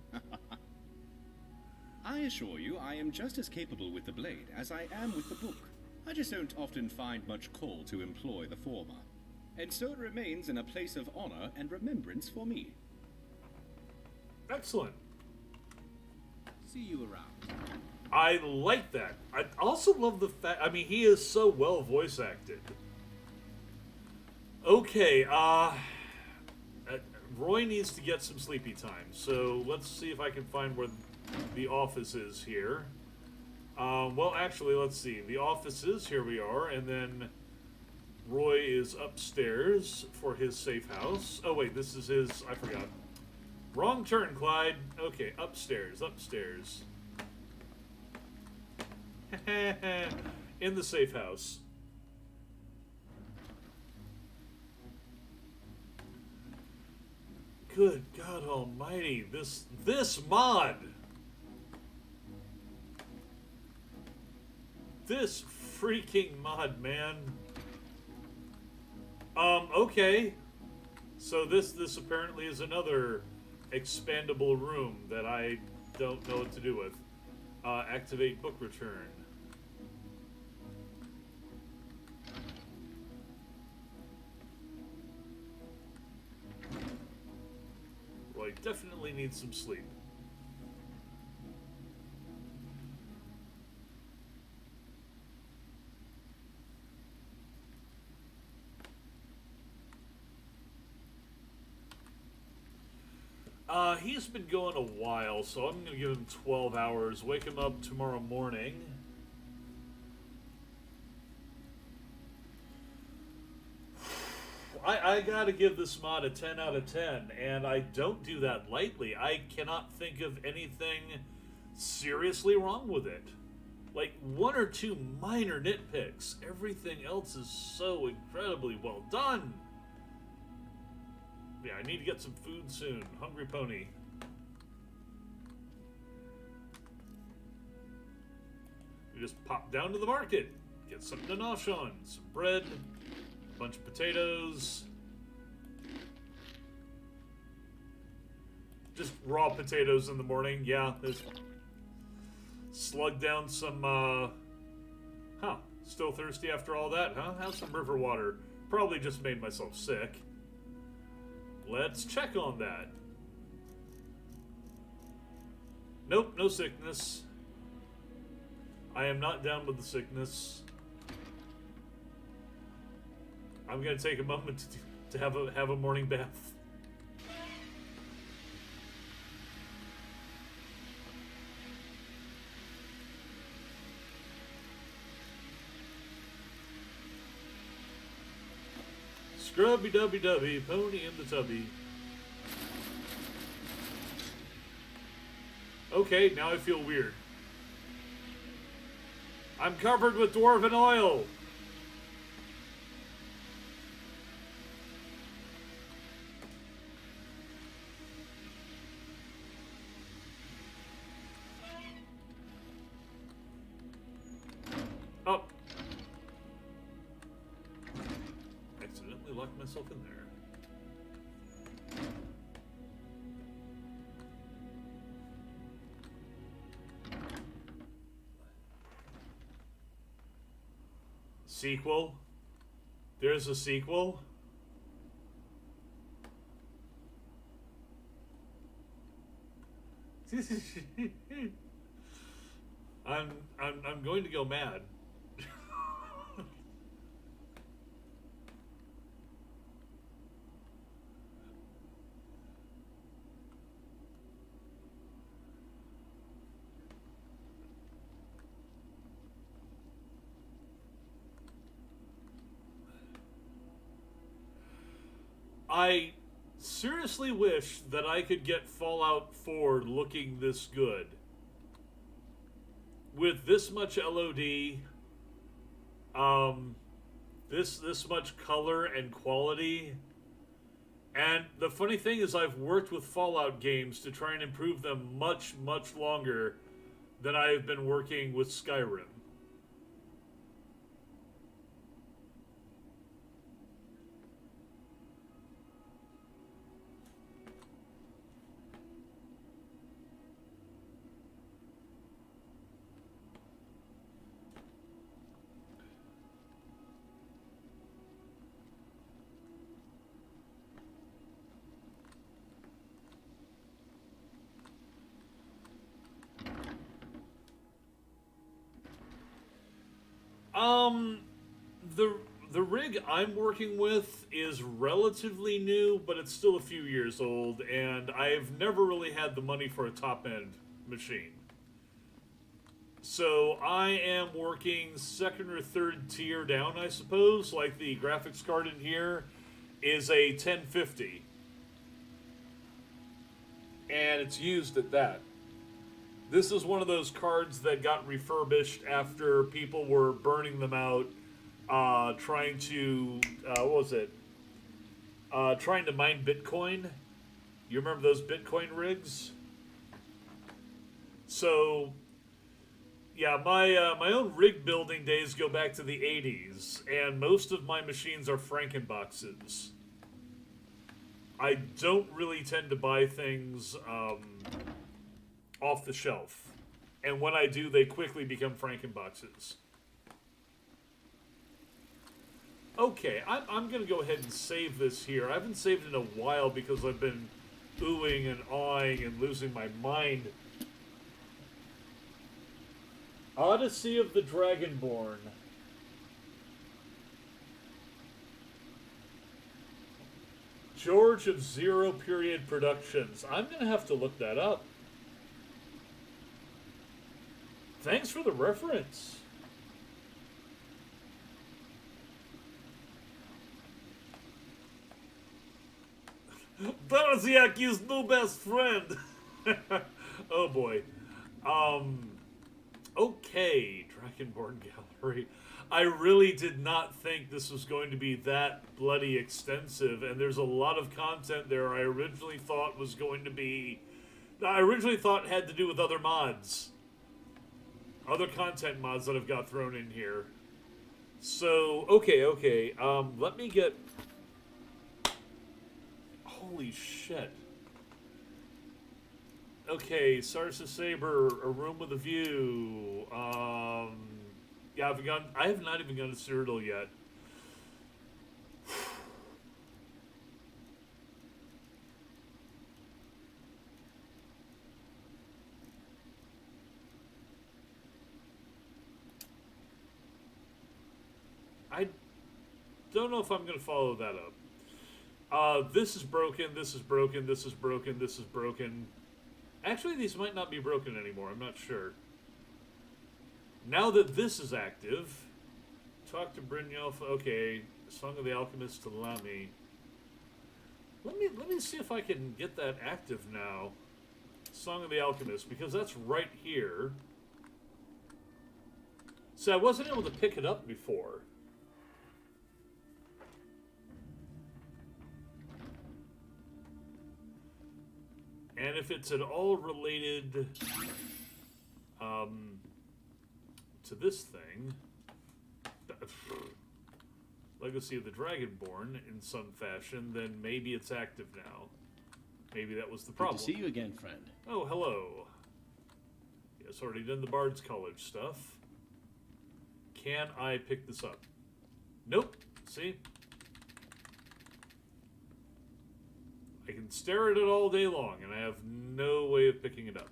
S5: I assure you, I am just as capable with the blade as I am with the book. I just don't often find much call to employ the former. And so it remains in a place of honor and remembrance for me.
S1: Excellent.
S6: See you around.
S1: I like that. I also love the fact, I mean, he is so well voice acted. Okay, Roy needs to get some sleepy time, so let's see if I can find where the office is here. Well, actually, let's see. The office is, here we are, and then Roy is upstairs for his safe house. Oh, wait, this is his, I forgot. Wrong turn, Clyde. Okay, upstairs, upstairs. In the safe house. Good God Almighty, this mod. This freaking mod, man. Okay. So this apparently is another expandable room that I don't know what to do with. Activate book return. Roy definitely needs some sleep. He's been going a while, so I'm going to give him 12 hours. Wake him up tomorrow morning. I gotta give this mod a 10 out of 10, and I don't do that lightly. I cannot think of anything seriously wrong with it. Like, one or two minor nitpicks. Everything else is so incredibly well done. Yeah, I need to get some food soon. Hungry pony. We just pop down to the market. Get something to nosh on. Some bread. A bunch of potatoes. Just raw potatoes in the morning. Yeah, there's... Slug down some, Still thirsty after all that, huh? Have some river water. Probably just made myself sick. Let's check on that. Nope, no sickness. I am not down with the sickness. I'm gonna take a moment to have a morning bath. Scrubby-dubby-dubby, pony in the tubby. Okay, now I feel weird. I'm covered with dwarven oil. Oh. Accidentally locked myself in there. Sequel? There's a sequel? I'm going to go mad. I seriously wish that I could get Fallout 4 looking this good. With this much LOD, this much color and quality. And the funny thing is I've worked with Fallout games to try and improve them much, much longer than I've been working with Skyrim. The rig I'm working with is relatively new, but it's still a few years old, and I've never really had the money for a top-end machine. So I am working second or third tier down, I suppose. Like the graphics card in here is a 1050. And it's used at that. This is one of those cards that got refurbished after people were burning them out, trying to, what was it? Trying to mine Bitcoin. You remember those Bitcoin rigs? So, yeah, my own rig building days go back to the 80s, and most of my machines are Frankenboxes. I don't really tend to buy things, off the shelf. And when I do, they quickly become Frankenboxes. Okay, I'm going to go ahead and save this here. I haven't saved it in a while because I've been oohing and awing and losing my mind. Odyssey of the Dragonborn. George of Zero Period Productions. I'm going to have to look that up. Thanks for the reference. Barziak is no best friend. Oh boy. Okay, Dragonborn Gallery. I really did not think this was going to be that bloody extensive, and there's a lot of content there I originally thought was going to be... I originally thought it had to do with other mods. Other content mods that have got thrown in here. So, okay. Let me get... Holy shit. Okay, Sarsa Saber, a room with a view. Yeah, I have not even gone to Cyrodiil yet. I don't know if I'm going to follow that up. This is broken, this is broken, this is broken, this is broken. Actually, these might not be broken anymore, I'm not sure. Now that this is active, talk to Brynjolf, okay, Song of the Alchemist to Lamy. Let me see if I can get that active now. Song of the Alchemist, because that's right here. So I wasn't able to pick it up before. And if it's at all related to this thing, Legacy of the Dragonborn, in some fashion, then maybe it's active now. Maybe that was the problem.
S11: Good to see you again, friend.
S1: Oh, hello. Yes, already done the Bard's College stuff. Can I pick this up? Nope. See? I can stare at it all day long, and I have no way of picking it up.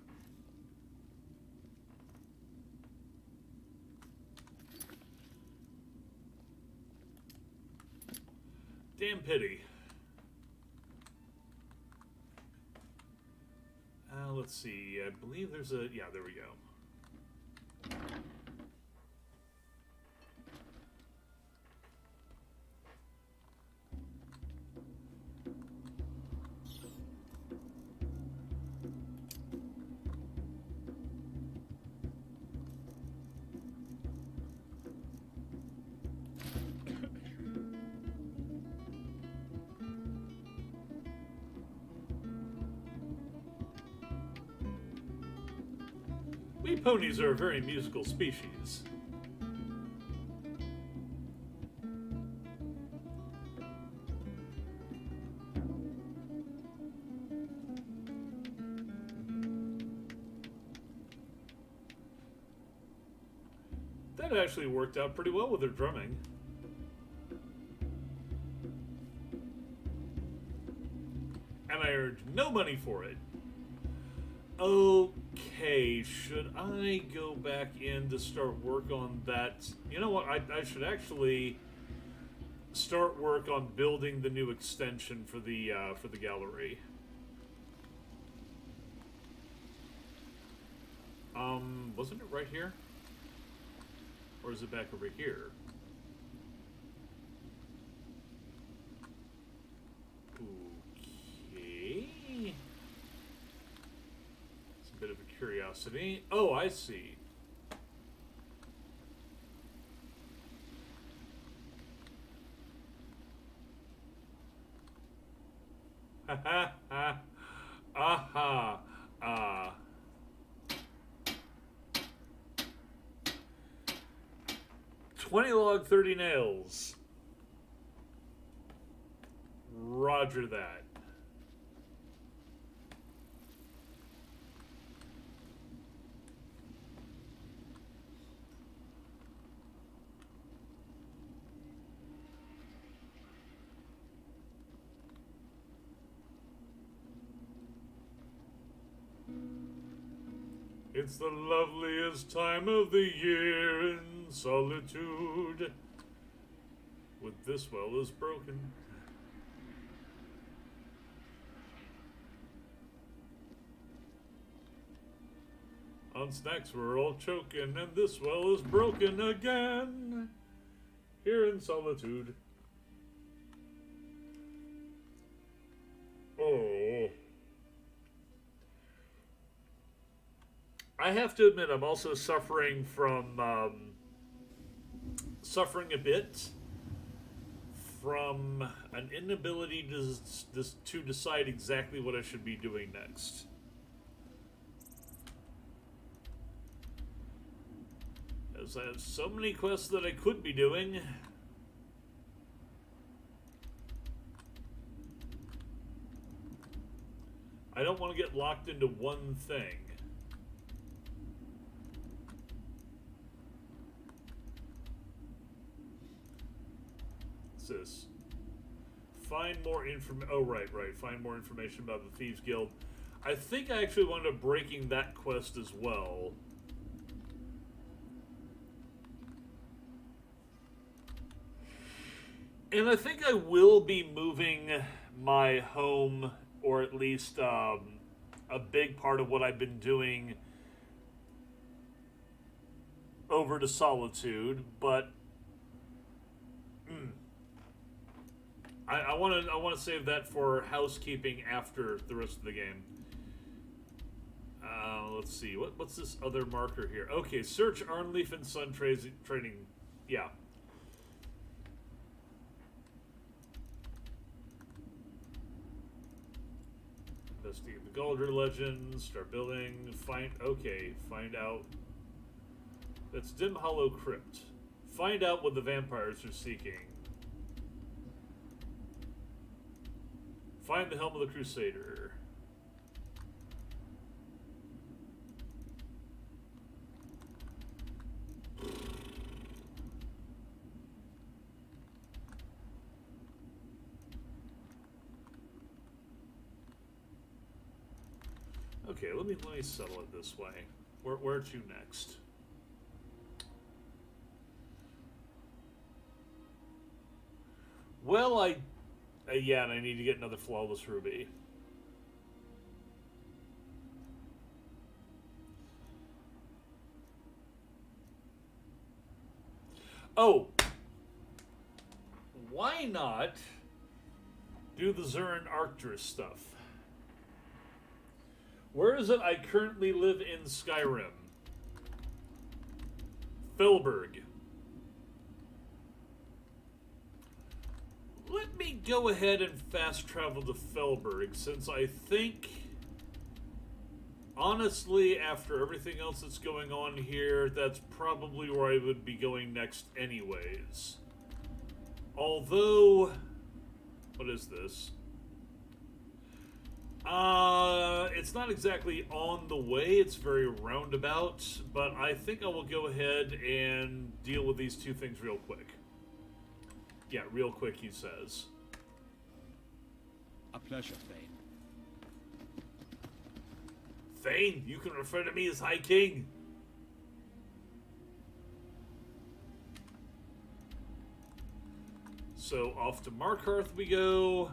S1: Damn pity. Let's see. I believe there's a... Yeah, there we go. We ponies are a very musical species. That actually worked out pretty well with their drumming. And I earned no money for it. Okay, should I go back in to start work on that? You know what, I should actually start work on building the new extension for the gallery. Wasn't it right here? Or is it back over here? Okay. It's a bit of a curiosity. Oh, I see. Ha ha ha. Aha. Ah. 20 log, 30 nails. Roger that. It's the loveliest time of the year in solitude, with this well is broken. On snacks we're all choking, and this well is broken again, here in solitude. Oh. I have to admit, I'm also suffering from, suffering a bit from an inability to decide exactly what I should be doing next. As I have so many quests that I could be doing. I don't want to get locked into one thing. This. Find more information. Oh, right. Find more information about the Thieves Guild. I think I actually wound up breaking that quest as well. And I think I will be moving my home, or at least a big part of what I've been doing, over to Solitude, but I want to save that for housekeeping after the rest of the game. Let's see, what's this other marker here? Okay, search Arnleaf and Sun trading. Yeah. Investigate the Galdra legend. Start building. Find out. That's Dim Hollow Crypt. Find out what the vampires are seeking. Find the Helm of the Crusader. Okay, let me settle it this way. Where to next? Well, I Yeah, and I need to get another flawless ruby. Oh, why not do the Zurin Arcturus stuff? Where is it I currently live in Skyrim? Felberg. Let me go ahead and fast travel to Felberg, since I think, honestly, after everything else that's going on here, that's probably where I would be going next anyways. Although, what is this? It's not exactly on the way, it's very roundabout, but I think I will go ahead and deal with these two things real quick. Yeah, real quick, he says.
S11: A pleasure, Thane.
S1: Thane, you can refer to me as High King. So off to Markarth we go.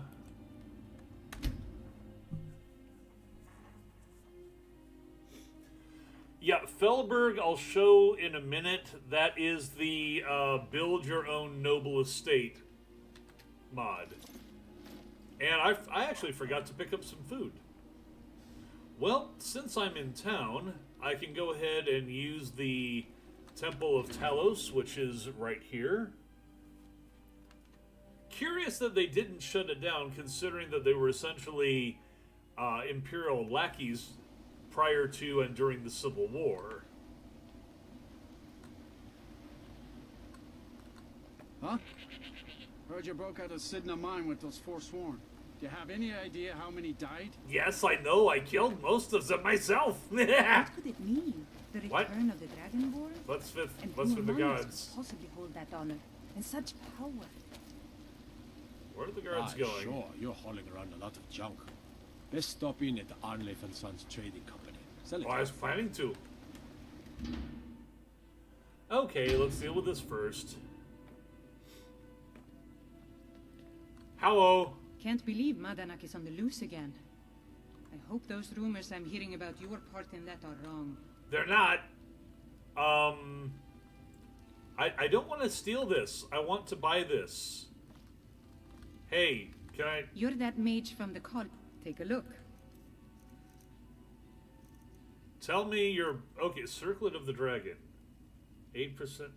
S1: Yeah, Felberg I'll show in a minute. That is the build your own noble estate mod. And I actually forgot to pick up some food. Well, since I'm in town, I can go ahead and use the Temple of Talos, which is right here. Curious that they didn't shut it down, considering that they were essentially Imperial lackeys prior to and during the Civil War.
S12: Huh? Heard you broke out of Sidna mine with those Forsworn. Do you have any idea how many died?
S1: Yes, I know. I killed most of them myself.
S2: What could it mean? The return
S1: What?
S2: of the Dragonborn?
S1: What's with
S2: And
S1: the
S2: who among us
S1: guards?
S2: could possibly hold that honor and such power?
S1: Where are the guards going?
S11: Sure, you're hauling around a lot of junk. Let's stop in at the Arnleif and Sons Trading Company. Sell it.
S1: Well, I was planning to. Okay, let's deal with this first. Hello.
S2: Can't believe Madanak is on the loose again. I hope those rumors I'm hearing about your part in that are wrong.
S1: They're not. I don't want to steal this. I want to buy this. Hey, can I...
S2: You're that mage from the cult. Take a look.
S1: Tell me your... Okay, Circlet of the Dragon. 8%.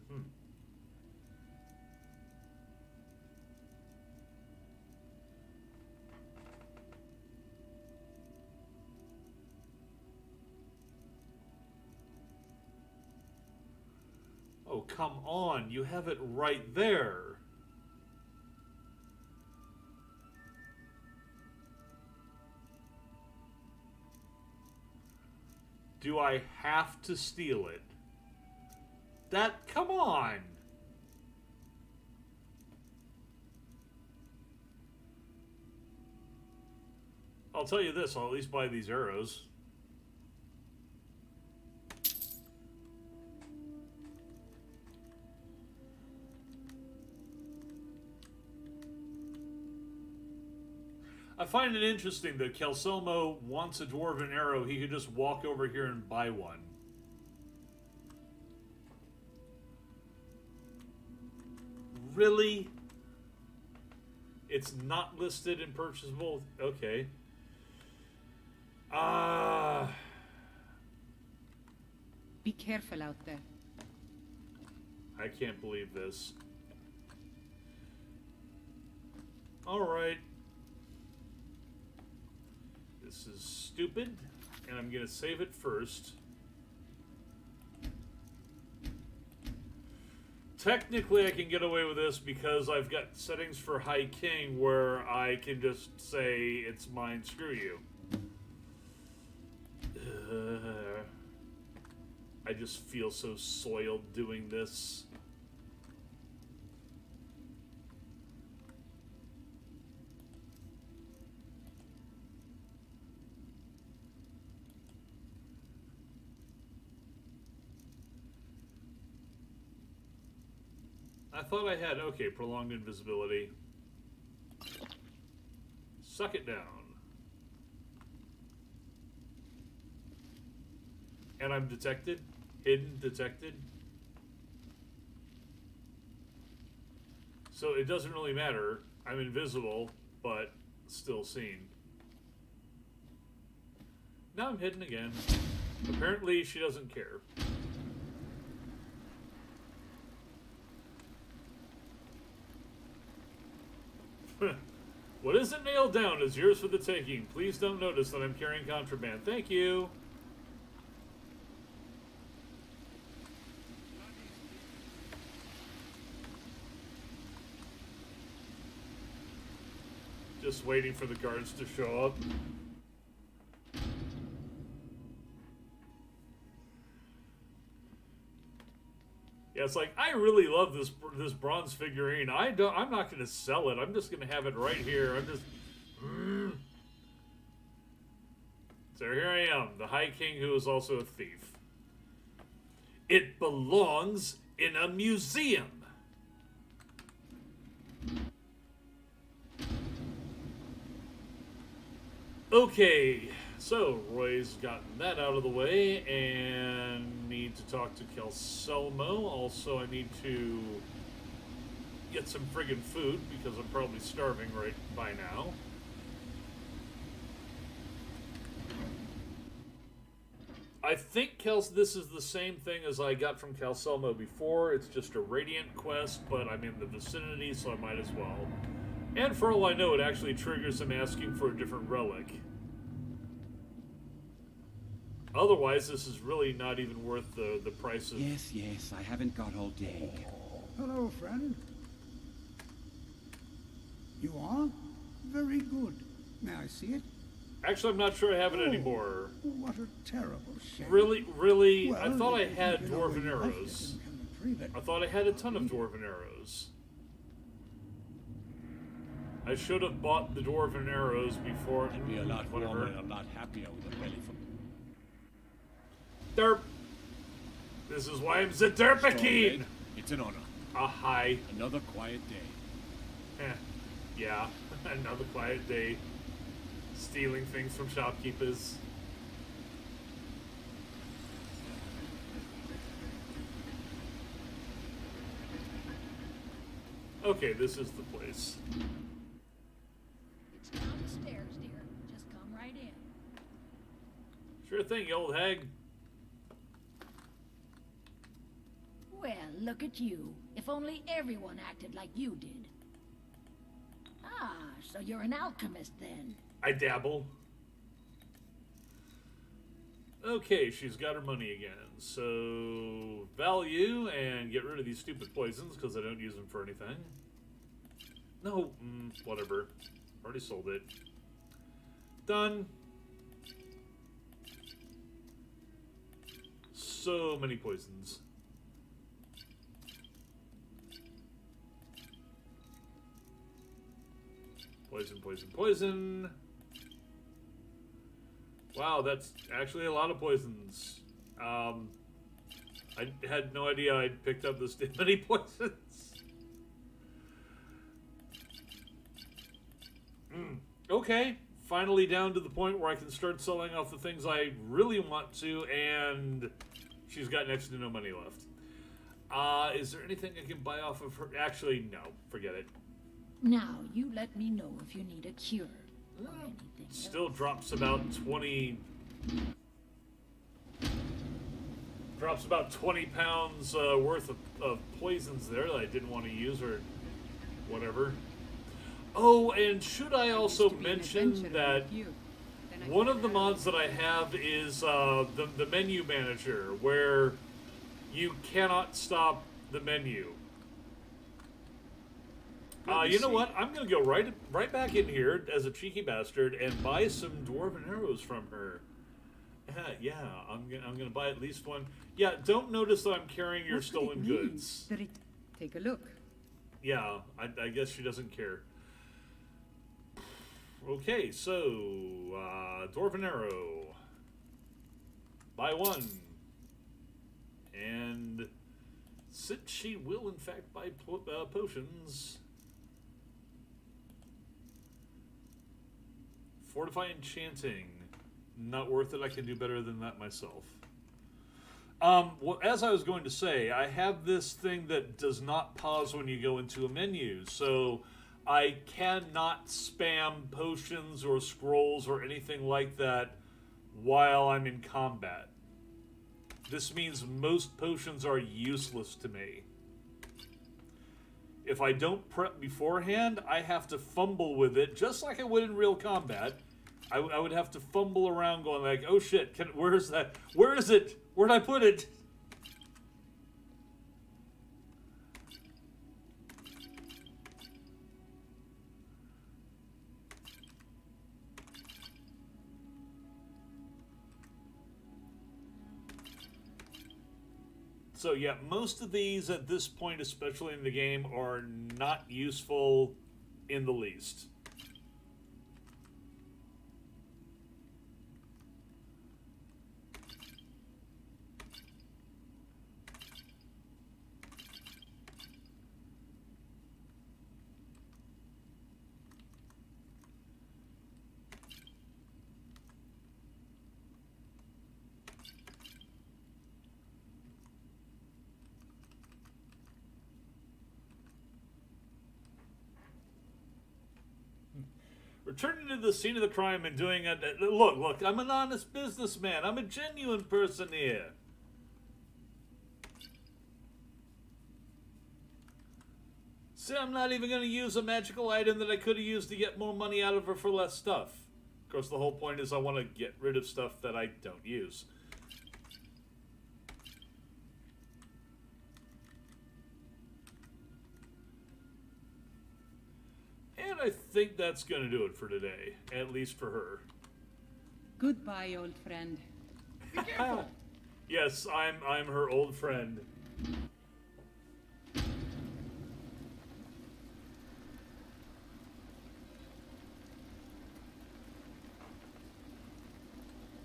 S1: Oh, come on. You have it right there. Do I have to steal it? Come on! I'll tell you this, I'll at least buy these arrows. I find it interesting that Kelselmo wants a dwarven arrow. He could just walk over here and buy one. Really? It's not listed in purchasable? Okay.
S2: Be careful out there.
S1: I can't believe this. Alright. This is stupid, and I'm gonna save it first. Technically, I can get away with this because I've got settings for High King where I can just say, it's mine, screw you. I just feel so soiled doing this. I thought I had, okay, prolonged invisibility. Suck it down. And I'm detected. Hidden, detected. So it doesn't really matter. I'm invisible, but still seen. Now I'm hidden again. Apparently she doesn't care. What isn't nailed down is yours for the taking. Please don't notice that I'm carrying contraband. Thank you. Just waiting for the guards to show up. Yeah, it's like, I really love this bronze figurine. I'm not going to sell it. I'm just going to have it right here. I'm just... So here I am, the High King who is also a thief. It belongs in a museum. Okay, so Roy's gotten that out of the way, and need to talk to Kelselmo. Also, I need to get some friggin' food, because I'm probably starving right by now. I think this is the same thing as I got from Kelselmo before. It's just a Radiant quest, but I'm in the vicinity, so I might as well. And for all I know, it actually triggers him asking for a different relic. Otherwise, this is really not even worth the price of...
S13: Yes, I haven't got all day.
S14: Hello, friend. You are? Very good. May I see it?
S1: Actually, I'm not sure I have it anymore.
S14: What a terrible shame.
S1: Really?
S14: Well,
S1: I thought I
S14: if you
S1: had
S14: know where
S1: dwarven
S14: you left it
S1: arrows.
S14: and can retrieve it.
S1: I thought I had a ton of dwarven arrows. I should have bought the dwarven arrows before.
S11: I'd be a lot
S1: whatever.
S11: warmer and a lot happier with a belly full.
S1: Derp. This is why I'm Zederpakeen.
S11: It's an honor.
S1: Hi.
S11: Another quiet day.
S1: Yeah, another quiet day. Stealing things from shopkeepers. Okay, this is the place.
S15: It's down the stairs, dear. Just come right in.
S1: Sure thing, you old hag.
S15: Well, look at you. If only everyone acted like you did. Ah, so you're an alchemist then.
S1: I dabble. Okay, she's got her money again. So, value and get rid of these stupid poisons because I don't use them for anything. No, whatever. Already sold it. Done. So many poisons. Poison, poison, poison. Wow, that's actually a lot of poisons. I had no idea I'd picked up this many poisons. Okay, finally down to the point where I can start selling off the things I really want to, and she's got next to no money left. Is there anything I can buy off of her? Actually, no, forget it.
S15: Now, you let me know if you need a cure or anything.
S1: Still drops about 20... Drops about 20 pounds worth of poisons there that I didn't want to use or whatever. Oh, and should I also mention that one of the mods that I have is the menu manager, where you cannot stop the menu. You know what? I'm gonna go right back in here as a cheeky bastard and buy some dwarven arrows from her. Yeah, I'm gonna buy at least one. Yeah, don't notice that I'm carrying your stolen goods.
S2: Take a look.
S1: Yeah, I guess she doesn't care. Okay, so dwarven arrow. Buy one. And since she will in fact buy potions. Fortify enchanting. Not worth it. I can do better than that myself. Well, as I was going to say, I have this thing that does not pause when you go into a menu, so I cannot spam potions or scrolls or anything like that while I'm in combat. This means most potions are useless to me. If I don't prep beforehand, I have to fumble with it, just like I would in real combat. I would have to fumble around going like, oh shit, where is that? Where is it? Where'd I put it? So yeah, most of these at this point, especially in the game, are not useful in the least. Returning to the scene of the crime and doing it. Look, I'm an honest businessman. I'm a genuine person here. See, I'm not even going to use a magical item that I could have used to get more money out of her for less stuff. Of course, the whole point is I want to get rid of stuff that I don't use. And I think that's going to do it for today, at least for her.
S2: Goodbye, old friend.
S12: Be careful!
S1: Yes, I'm her old friend.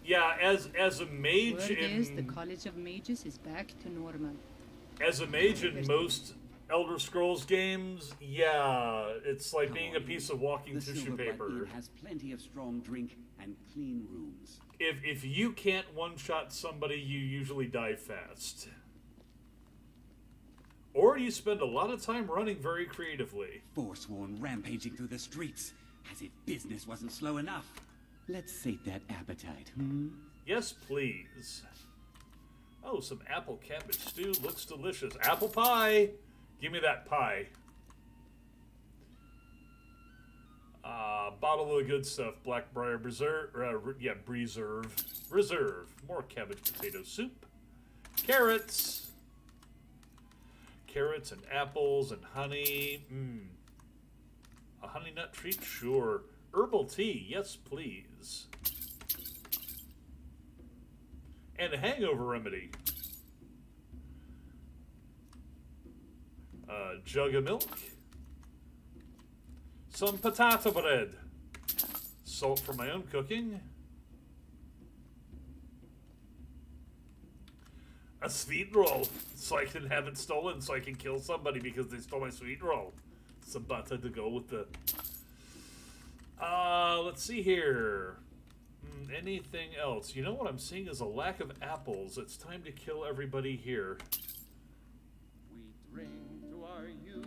S1: Yeah, as a mage
S2: Word
S1: in
S2: is the College of Mages is back to normal.
S1: As a mage in most Elder Scrolls games, yeah, it's like being a piece of walking tissue paper.
S13: Inn has plenty of strong drink and clean rooms.
S1: If you can't one-shot somebody, you usually die fast. Or you spend a lot of time running very creatively.
S13: Forsworn rampaging through the streets, as if business wasn't slow enough. Let's sate that appetite,
S1: Yes, please. Oh, some apple cabbage stew looks delicious. Apple pie! Give me that pie. Bottle of the good stuff. Blackbriar Reserve. More cabbage potato soup. Carrots. Carrots and apples and honey. A honey nut treat? Sure. Herbal tea? Yes, please. And a hangover remedy. A jug of milk. Some potato bread. Salt for my own cooking. A sweet roll, so I can have it stolen, so I can kill somebody because they stole my sweet roll. Some butter to go with the... let's see here. Anything else? You know what I'm seeing is a lack of apples. It's time to kill everybody here.
S16: We drink to our youth,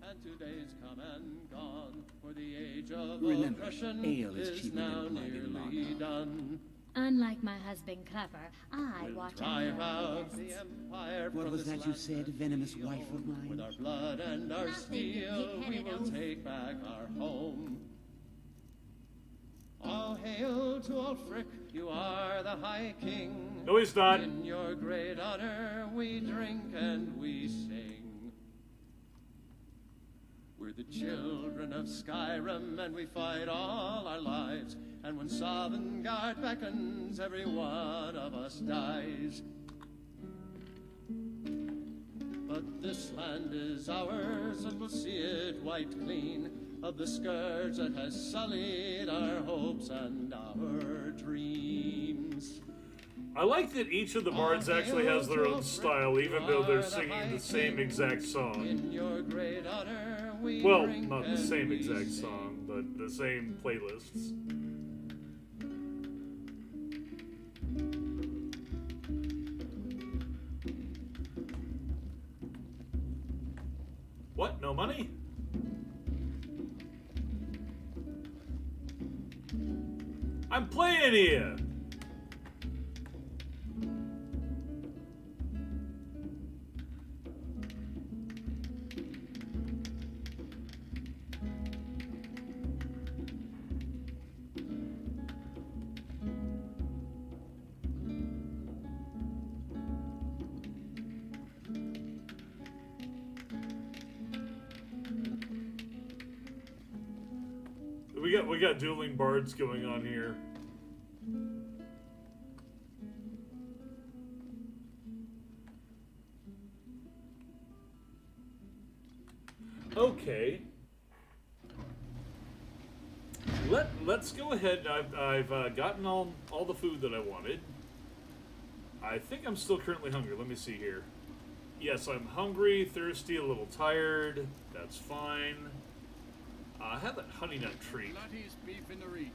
S16: and today's come and gone. For the age of oppression
S13: ale is
S16: is
S13: cheaper
S16: now
S13: than blood in
S16: nearly
S13: lager.
S16: done.
S17: Unlike my husband Clever, I watch
S16: Drive
S17: out
S16: out
S17: for
S16: the
S17: guests.
S16: empire
S13: What
S16: from
S13: was
S16: this
S13: that you
S16: land
S13: said, venomous wife of mine?
S16: With our blood and our steel, we will take back our home. All hail to Ulfric, you are the High King.
S1: No, he's not.
S16: In your great honor, we drink and we sing. We're the children of Skyrim, and we fight all our lives. And when Sovngarde beckons, every one of us dies. But this land is ours, and we'll see it wiped clean of the scourge that has sullied our hopes and our dreams.
S1: I like that each of the bards actually has their own style, even though they're singing the same exact song.
S16: In your great honor, we
S1: Well,
S16: drink
S1: not the
S16: and
S1: same
S16: we
S1: exact
S16: sing.
S1: song, but the same playlists. What? No money? I'm playing here! We got dueling bards going on here. Okay. Let's go ahead. I've gotten all the food that I wanted. I think I'm still currently hungry. Let me see here. Yes, I'm hungry, thirsty, a little tired. That's fine. I have that honey nut treat.
S12: Bloodiest beef in the reach.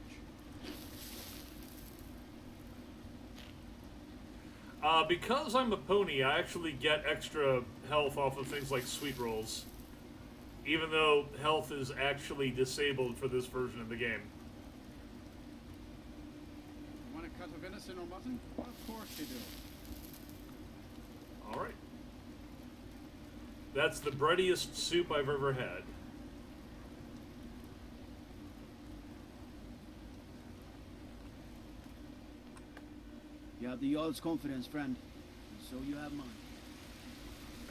S1: Because I'm a pony, I actually get extra health off of things like sweet rolls. Even though health is actually disabled for this version of the game.
S12: Want a cut of venison or mutton? Well, of course you do.
S1: Alright. That's the breadiest soup I've ever had.
S12: You have the Jarl's confidence, friend. So you have mine.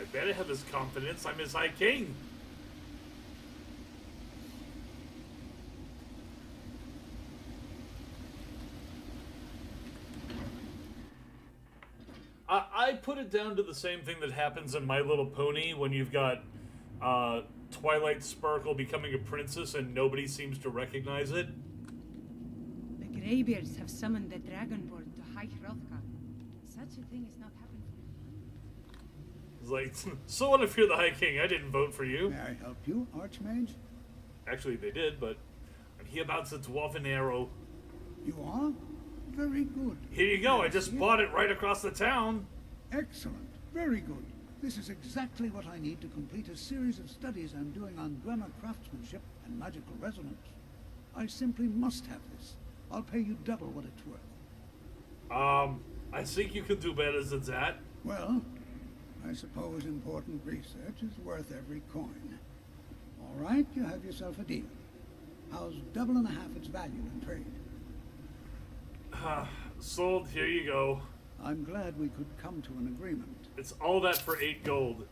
S1: I better have his confidence. I'm his High King. I put it down to the same thing that happens in My Little Pony when you've got Twilight Sparkle becoming a princess and nobody seems to recognize it.
S2: The Greybeards have summoned the Dragonborn to High Hrothgar. Such a thing has not happened
S1: It's like, so what if you're the High King? I didn't vote for you.
S14: May I help you, Archmage?
S1: Actually, they did, but I'm here about the dwarven arrow.
S14: You are? Very good.
S1: Here you go. I just bought it right across the town.
S14: Excellent. Very good. This is exactly what I need to complete a series of studies I'm doing on Dwemer craftsmanship and magical resonance. I simply must have this. I'll pay you double what it's worth.
S1: I think you can do better than that.
S14: Well, I suppose important research is worth every coin. All right, you have yourself a deal. How's double and a half its value in trade?
S1: Sold. Here you go.
S14: I'm glad we could come to an agreement.
S1: It's all that for 8 gold.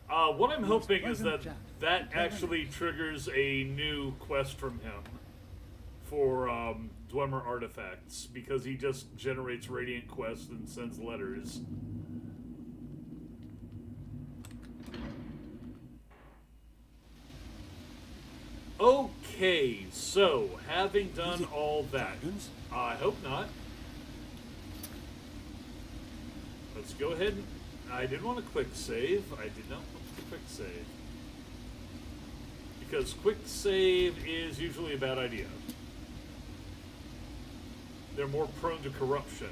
S1: What I'm hoping is that actually triggers a new quest from him for Dwemer artifacts, because he just generates radiant quests and sends letters. Okay, so having done all that, I hope not. Let's go ahead and... I did want a quick save. I did not want a quick save. Because quick save is usually a bad idea. They're more prone to corruption.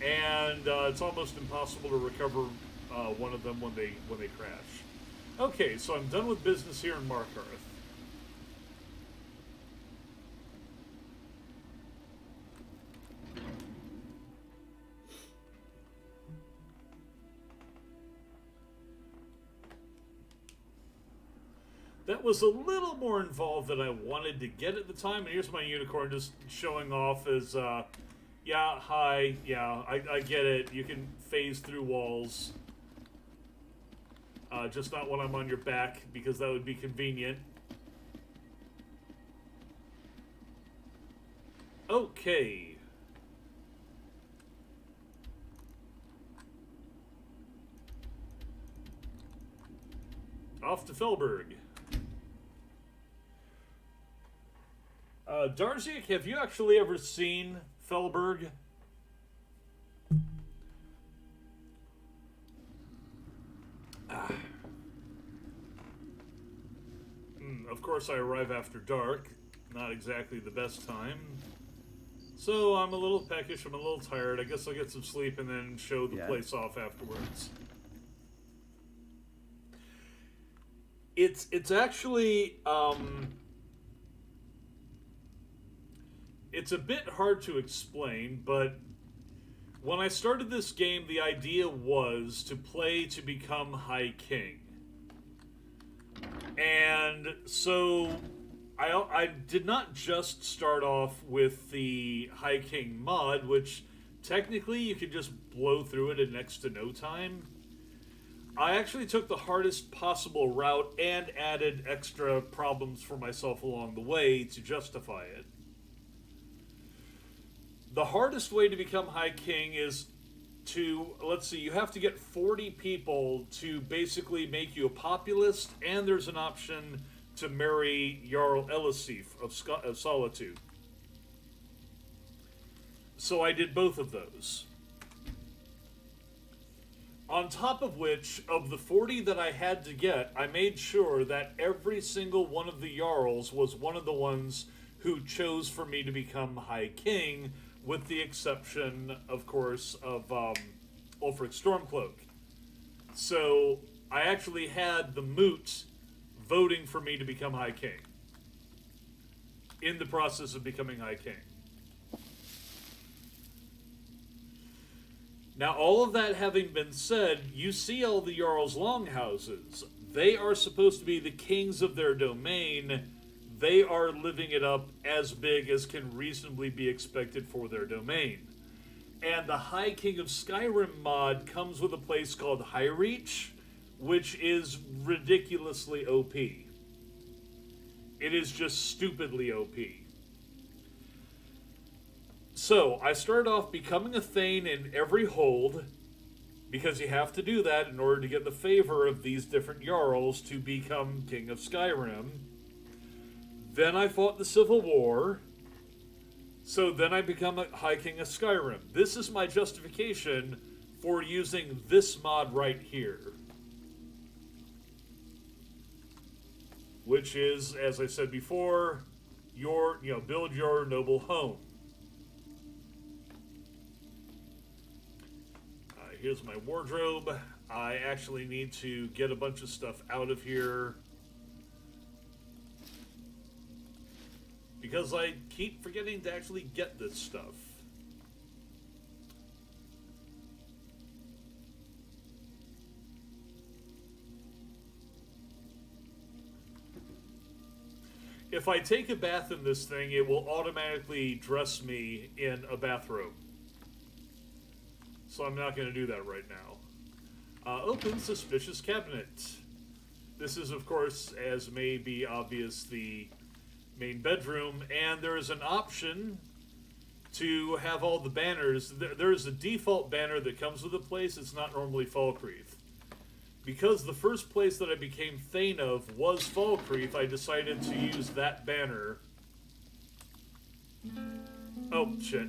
S1: And it's almost impossible to recover one of them when they crash. Okay, so I'm done with business here in Markarth. That was a little more involved than I wanted to get at the time. And here's my unicorn just showing off as, yeah, hi, yeah, I get it. You can phase through walls. Just not when I'm on your back, because that would be convenient. Okay. Off to Felberg. Darzik, have you actually ever seen Felberg? Of course, I arrive after dark. Not exactly the best time. So I'm a little peckish, I'm a little tired. I guess I'll get some sleep and then show the place off afterwards. It's actually it's a bit hard to explain, but when I started this game, the idea was to play to become High King. And so I did not just start off with the High King mod, which technically you could just blow through it in next to no time. I actually took the hardest possible route and added extra problems for myself along the way to justify it. The hardest way to become High King is to, let's see, you have to get 40 people to basically make you a populist, and there's an option to marry Jarl Elisif of Solitude. So I did both of those. On top of which, of the 40 that I had to get, I made sure that every single one of the Jarls was one of the ones who chose for me to become High King, with the exception, of course, of Ulfric Stormcloak. So I actually had the Moot voting for me to become High King in the process of becoming High King. Now, all of that having been said, you see all the Jarl's Longhouses. They are supposed to be the kings of their domain. They are living it up as big as can reasonably be expected for their domain. And the High King of Skyrim mod comes with a place called Highreach, which is ridiculously OP. It is just stupidly OP. So, I started off becoming a Thane in every hold, because you have to do that in order to get the favor of these different Jarls to become King of Skyrim. Then I fought the Civil War, so then I become a High King of Skyrim. This is my justification for using this mod right here. Which is, as I said before, build your noble home. Here's my wardrobe. I actually need to get a bunch of stuff out of here, because I keep forgetting to actually get this stuff. If I take a bath in this thing, it will automatically dress me in a bathrobe. So I'm not going to do that right now. Open suspicious cabinet. This is, of course, as may be obvious, the main bedroom, and there is an option to have all the banners. There is a default banner that comes with the place. It's not normally Falkreath. Because the first place that I became Thane of was Falkreath, I decided to use that banner. Oh, shit.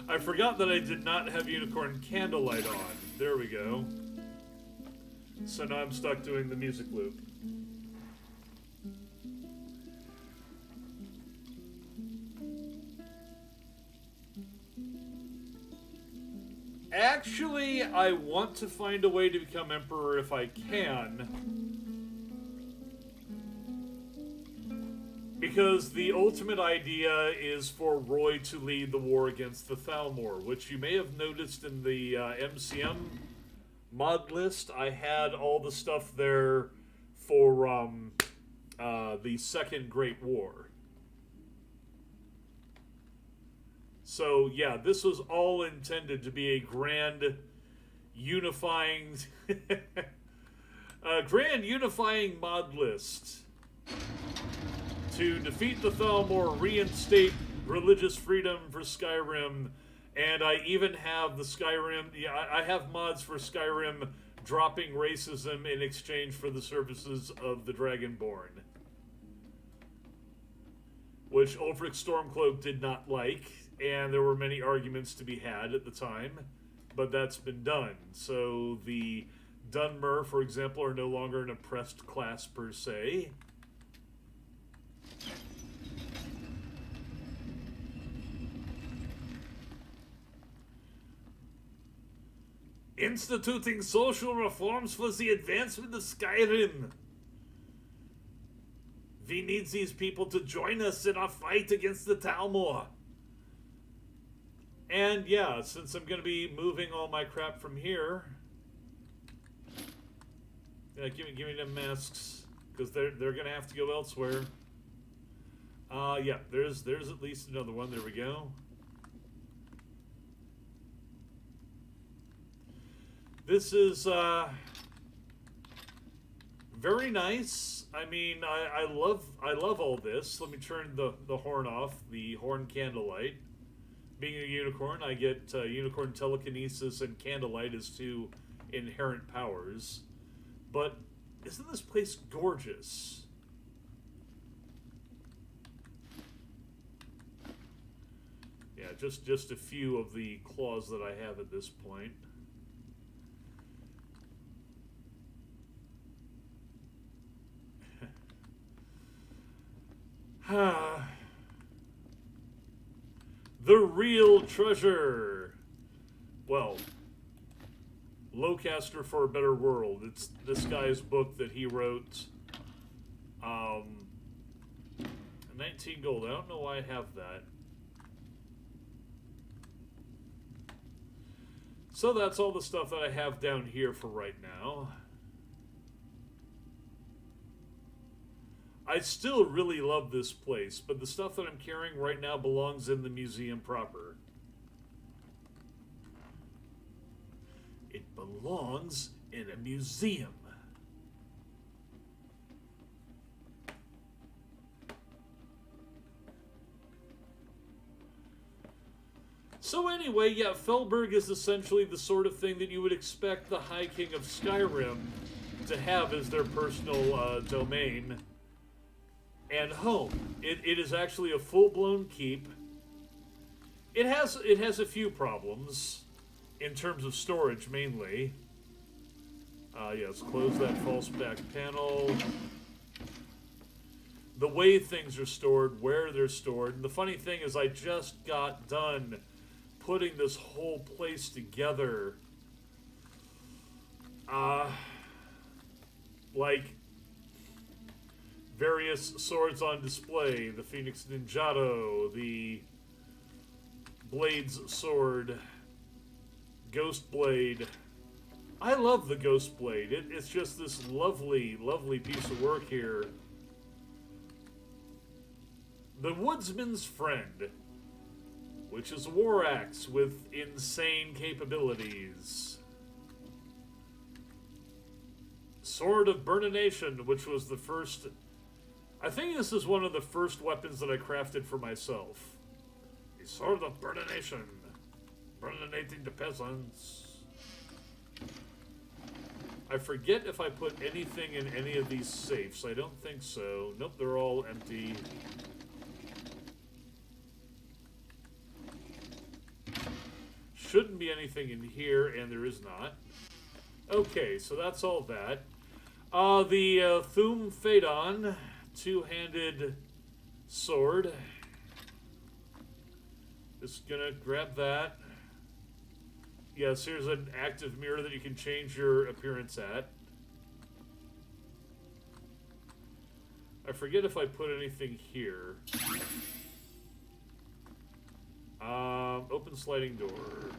S1: I forgot that I did not have Unicorn Candlelight on. There we go. So now I'm stuck doing the music loop. Actually, I want to find a way to become Emperor if I can. Because the ultimate idea is for Roy to lead the war against the Thalmor, which you may have noticed in the MCM mod list. I had all the stuff there for the Second Great War. So, yeah, this was all intended to be a grand unifying mod list to defeat the Thalmor, reinstate religious freedom for Skyrim, and I even have the Skyrim, I have mods for Skyrim dropping racism in exchange for the services of the Dragonborn, which Ulfric Stormcloak did not like, and there were many arguments to be had at the time, but that's been done. So the Dunmer, for example, are no longer an oppressed class per se. Instituting social reforms for the advancement of Skyrim. We need these people to join us in our fight against the Talmor. And yeah, since I'm going to be moving all my crap from here, yeah, give me them masks, because they're going to have to go elsewhere. Yeah, there's at least another one. There we go. This is very nice. I mean, I love all this. Let me turn the horn off. The horn candlelight. Being a unicorn, I get unicorn telekinesis and candlelight as two inherent powers. But isn't this place gorgeous? Yeah, just a few of the claws that I have at this point. The real treasure. Well, Lowcaster for a Better World. It's this guy's book that he wrote. 19 gold. I don't know why I have that. So that's all the stuff that I have down here for right now. I still really love this place, but the stuff that I'm carrying right now belongs in the museum proper. It belongs in a museum. So anyway, yeah, Felberg is essentially the sort of thing that you would expect the High King of Skyrim to have as their personal domain and home. It is actually a full-blown keep. It has a few problems in terms of storage, mainly. Yes, close that false back panel. The way things are stored, where they're stored. And the funny thing is, I just got done putting this whole place together. Like various swords on display, the Phoenix Ninjato, the Blade's sword, Ghost Blade. I love the Ghost Blade. It's just this lovely, lovely piece of work here. The Woodsman's Friend, which is a war axe with insane capabilities. Sword of Burnination, which was the first... I think this is one of the first weapons that I crafted for myself. The Sword of Burnination. Burninating the peasants. I forget if I put anything in any of these safes. I don't think so. Nope, they're all empty. Shouldn't be anything in here, and there is not. Okay, so that's all that. The Thum Phaedon two-handed sword. Just gonna grab that. Yes, here's an active mirror that you can change your appearance at. I forget if I put anything here. Open sliding door.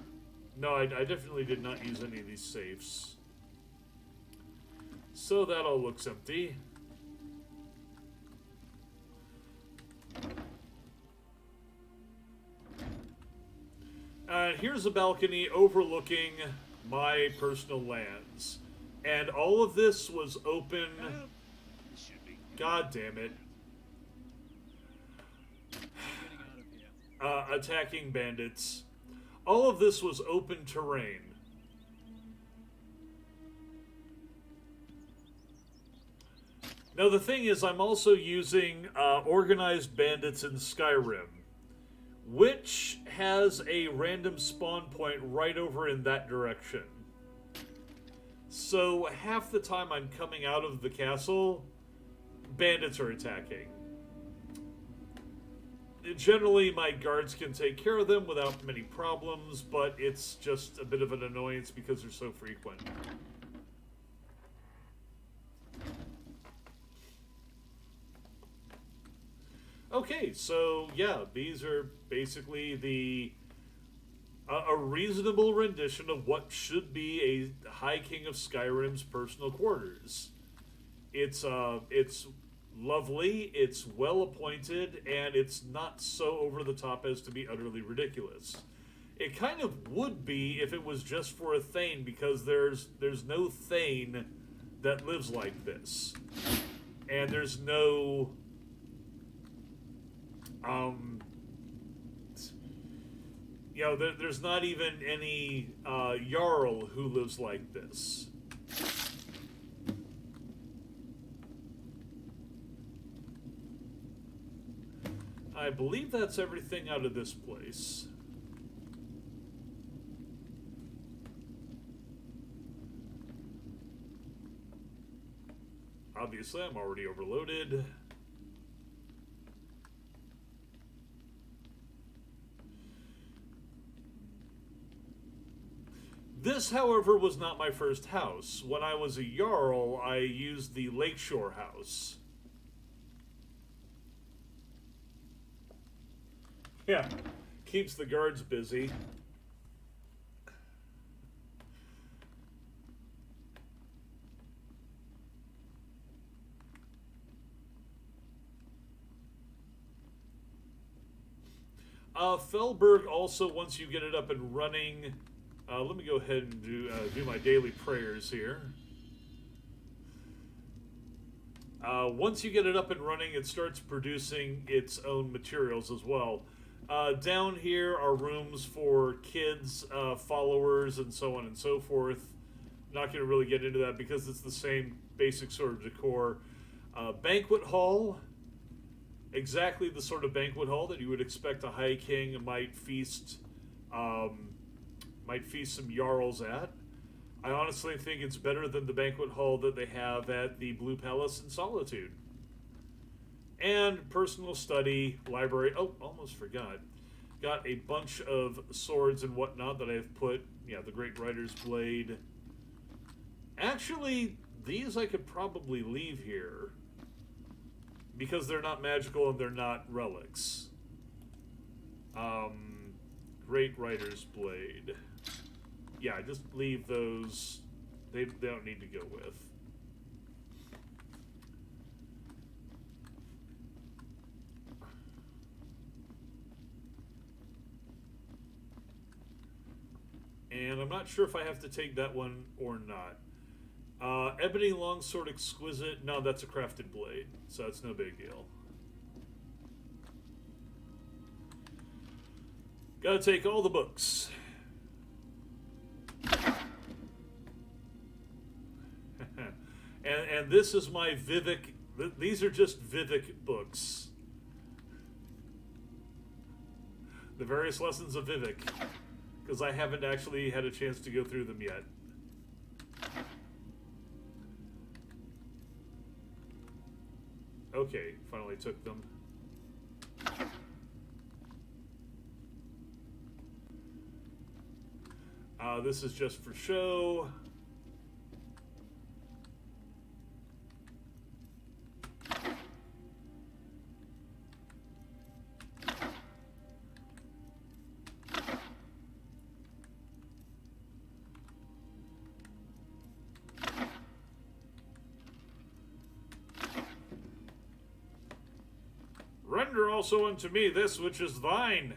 S1: No, I definitely did not use any of these safes. So that all looks empty. Here's a balcony overlooking my personal lands. And all of this was open... God damn it. Attacking bandits. All of this was open terrain. Now the thing is, I'm also using organized bandits in Skyrim, which has a random spawn point right over in that direction. So half the time I'm coming out of the castle, bandits are attacking. generally, my guards can take care of them without many problems, but it's just a bit of an annoyance because they're so frequent. Okay, so yeah, these are basically a reasonable rendition of what should be a High King of Skyrim's personal quarters. It's lovely, it's well appointed, and it's not so over the top as to be utterly ridiculous. It kind of would be if it was just for a Thane, because there's no Thane that lives like this, and there's no there's not even any Jarl who lives like this. I believe that's everything out of this place. Obviously, I'm already overloaded. This, however, was not my first house. When I was a Jarl, I used the Lakeshore house. Yeah, keeps the guards busy. Felberg also, once you get it up and running, let me go ahead and do my daily prayers here. Once you get it up and running, it starts producing its own materials as well. Down here are rooms for kids, followers, and so on and so forth. Not going to really get into that because it's the same basic sort of decor. Banquet hall. Exactly the sort of banquet hall that you would expect a High King might feast some Jarls at. I honestly think it's better than the banquet hall that they have at the Blue Palace in Solitude. And personal study, library. Oh, almost forgot. Got a bunch of swords and whatnot that I've put, the Great Rider's Blade. Actually, these I could probably leave here, because they're not magical and they're not relics. Great Rider's Blade. Yeah, just leave those. They don't need to go with. And I'm not sure if I have to take that one or not. Ebony Longsword Exquisite. No, that's a crafted blade, so it's no big deal. Gotta take all the books. and this is my Vivek. These are just Vivek books. The various lessons of Vivek. Because I haven't actually had a chance to go through them yet. Okay, finally took them. This is just for show. Render also unto me this which is thine.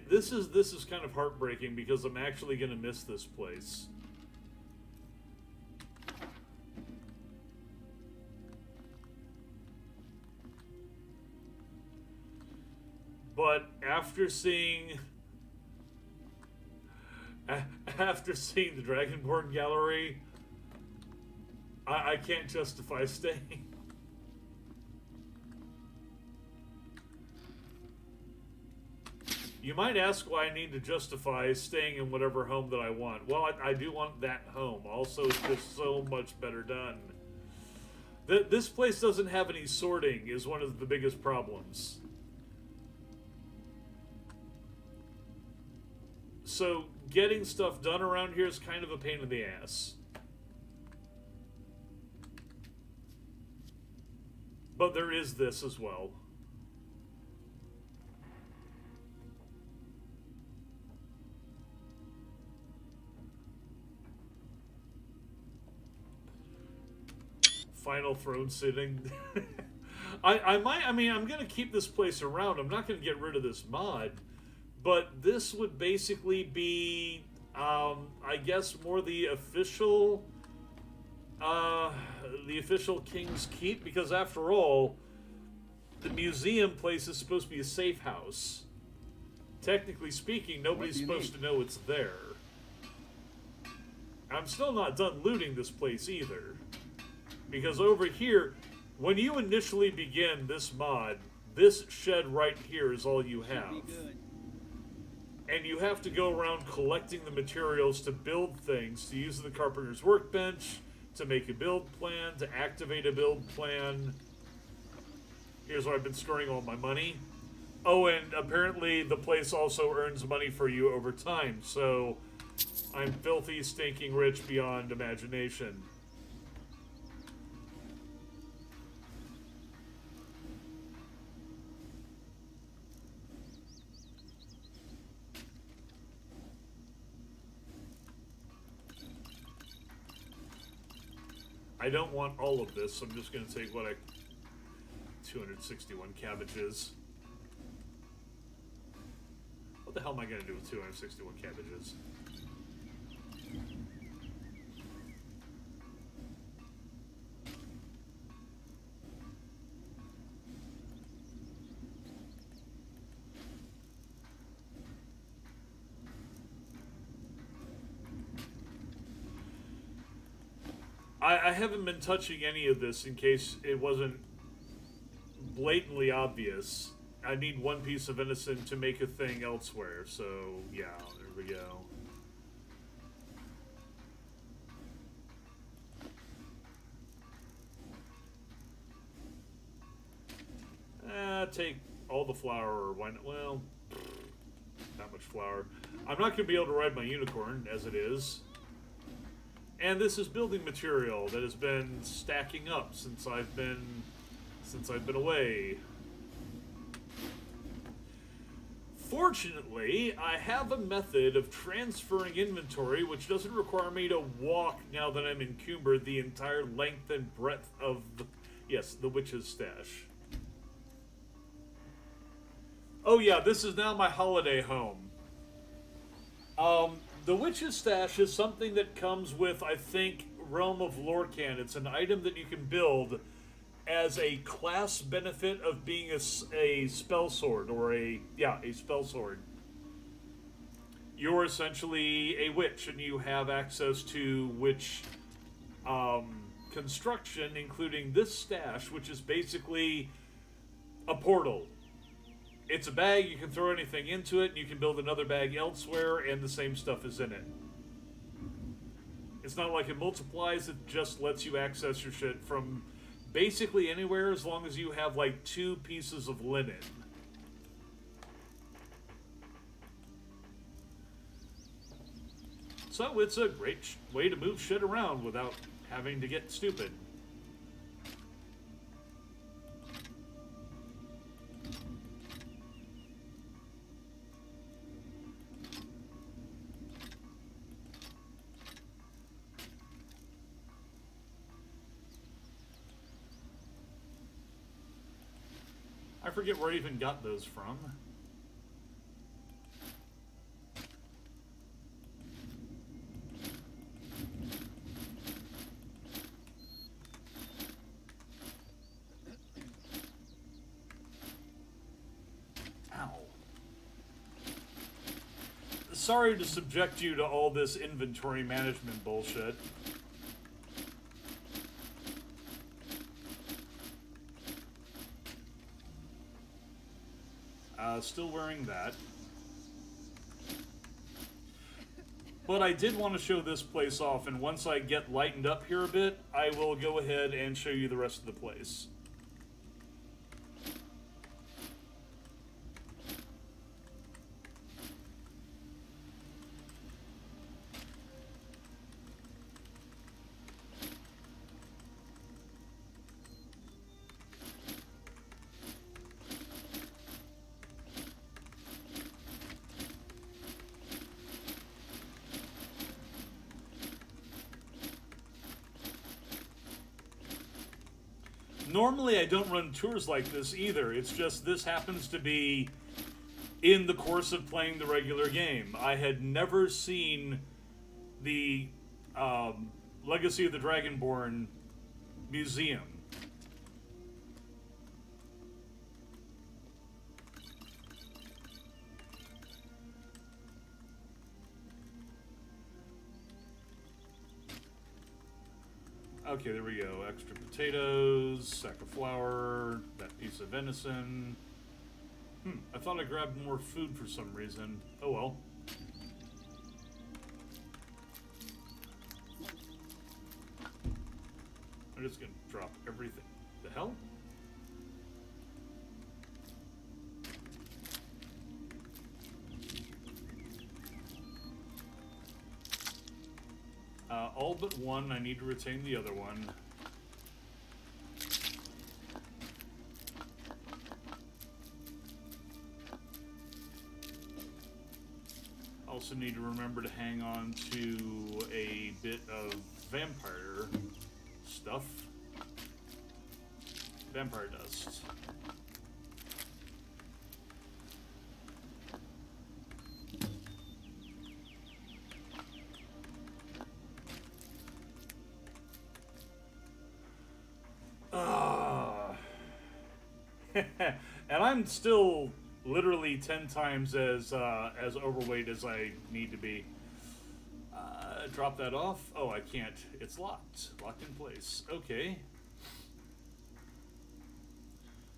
S1: This is kind of heartbreaking because I'm actually going to miss this place. But after seeing the Dragonborn Gallery, I can't justify staying. You might ask why I need to justify staying in whatever home that I want. Well, I do want that home. Also, it's just so much better done. This place doesn't have any sorting is one of the biggest problems. So, getting stuff done around here is kind of a pain in the ass. But there is this as well. Final throne sitting. I'm gonna keep this place around. I'm not gonna get rid of this mod, but this would basically be, I guess, more the official King's Keep, because after all, the museum place is supposed to be a safe house. Technically speaking, nobody's supposed to know it's there. I'm still not done looting this place either. Because over here, when you initially begin this mod, this shed right here is all you have. And you have to go around collecting the materials to build things, to use the carpenter's workbench, to make a build plan, to activate a build plan. Here's where I've been storing all my money. Oh, and apparently the place also earns money for you over time, so I'm filthy, stinking rich beyond imagination. I don't want all of this, so I'm just going to take 261 cabbages. What the hell am I going to do with 261 cabbages? I haven't been touching any of this in case it wasn't blatantly obvious. I need one piece of venison to make a thing elsewhere, so yeah, there we go. Take all the flour, or why not? Well, not much flour. I'm not going to be able to ride my unicorn as it is. And this is building material that has been stacking up since I've been away. Fortunately, I have a method of transferring inventory which doesn't require me to walk, now that I'm encumbered, the entire length and breadth of the witch's stash. Oh yeah, this is now my holiday home. The Witch's Stash is something that comes with, I think, Realm of Lorcan. It's an item that you can build as a class benefit of being a spell sword, or a spell sword. You're essentially a witch, and you have access to witch construction, including this stash, which is basically a portal. It's a bag, you can throw anything into it, and you can build another bag elsewhere, and the same stuff is in it. It's not like it multiplies, it just lets you access your shit from basically anywhere, as long as you have like 2 pieces of linen. So it's a great way to move shit around without having to get stupid. I forget where I even got those from. Ow. Sorry to subject you to all this inventory management bullshit. Still wearing that. But I did want to show this place off, and once I get lightened up here a bit, I will go ahead and show you the rest of the place. Normally I don't run tours like this either. It's just this happens to be in the course of playing the regular game. I had never seen the Legacy of the Dragonborn museum. Okay, there we go. Extra potatoes, sack of flour, that piece of venison. I thought I grabbed more food for some reason. Oh well. I'm just gonna drop everything. The hell? All but one. I need to retain the other one. Also need to remember to hang on to a bit of vampire stuff. Vampire dust. And I'm still literally 10 times as overweight as I need to be. Drop that off. Oh, I can't. It's locked. Locked in place. Okay.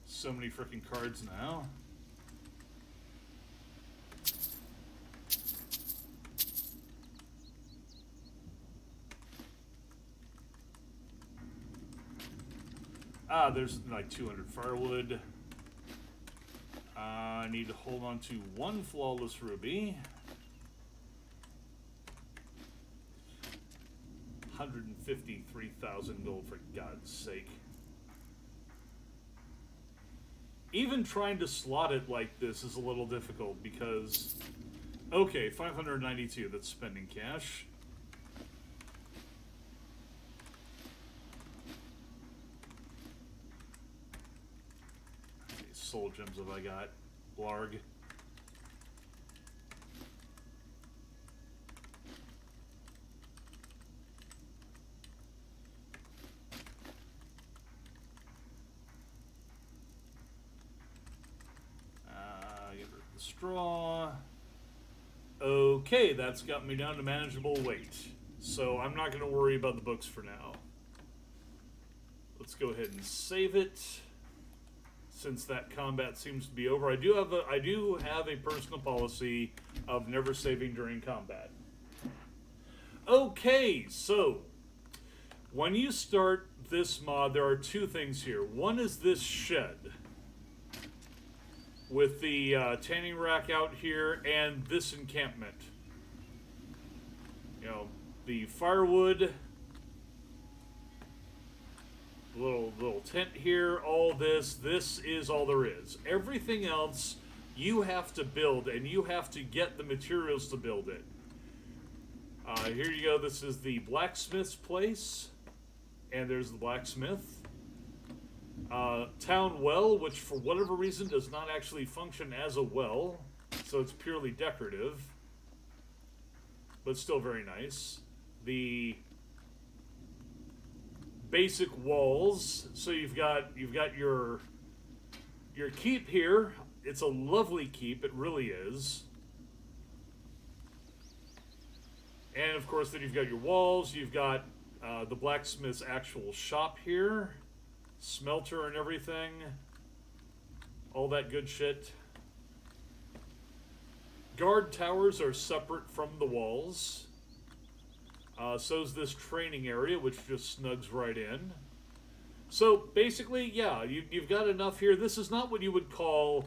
S1: So many freaking cards now. There's like 200 firewood. I need to hold on to one flawless ruby. 153,000 gold, for God's sake. Even trying to slot it like this is a little difficult because... Okay, 592, that's spending cash. Soul gems have I got? Blarg. Get rid of the straw. Okay, that's got me down to manageable weight. So I'm not going to worry about the books for now. Let's go ahead and save it. Since that combat seems to be over, I do have a personal policy of never saving during combat. Okay, so when you start this mod, there are two things here. One is this shed with the tanning rack out here and this encampment. You know, the firewood. Little tent here, all this is all there is. Everything else you have to build, and you have to get the materials to build it. Here you go, this is the blacksmith's place, and there's the blacksmith. Town well, which for whatever reason does not actually function as a well, so it's purely decorative, but still very nice. The basic walls. So you've got your keep here. It's a lovely keep, it really is. And of course then you've got your walls, you've got the blacksmith's actual shop here, smelter and everything, all that good shit. Guard towers are separate from the walls. So's this training area, which just snugs right in. So basically, yeah, you've got enough here. This is not what you would call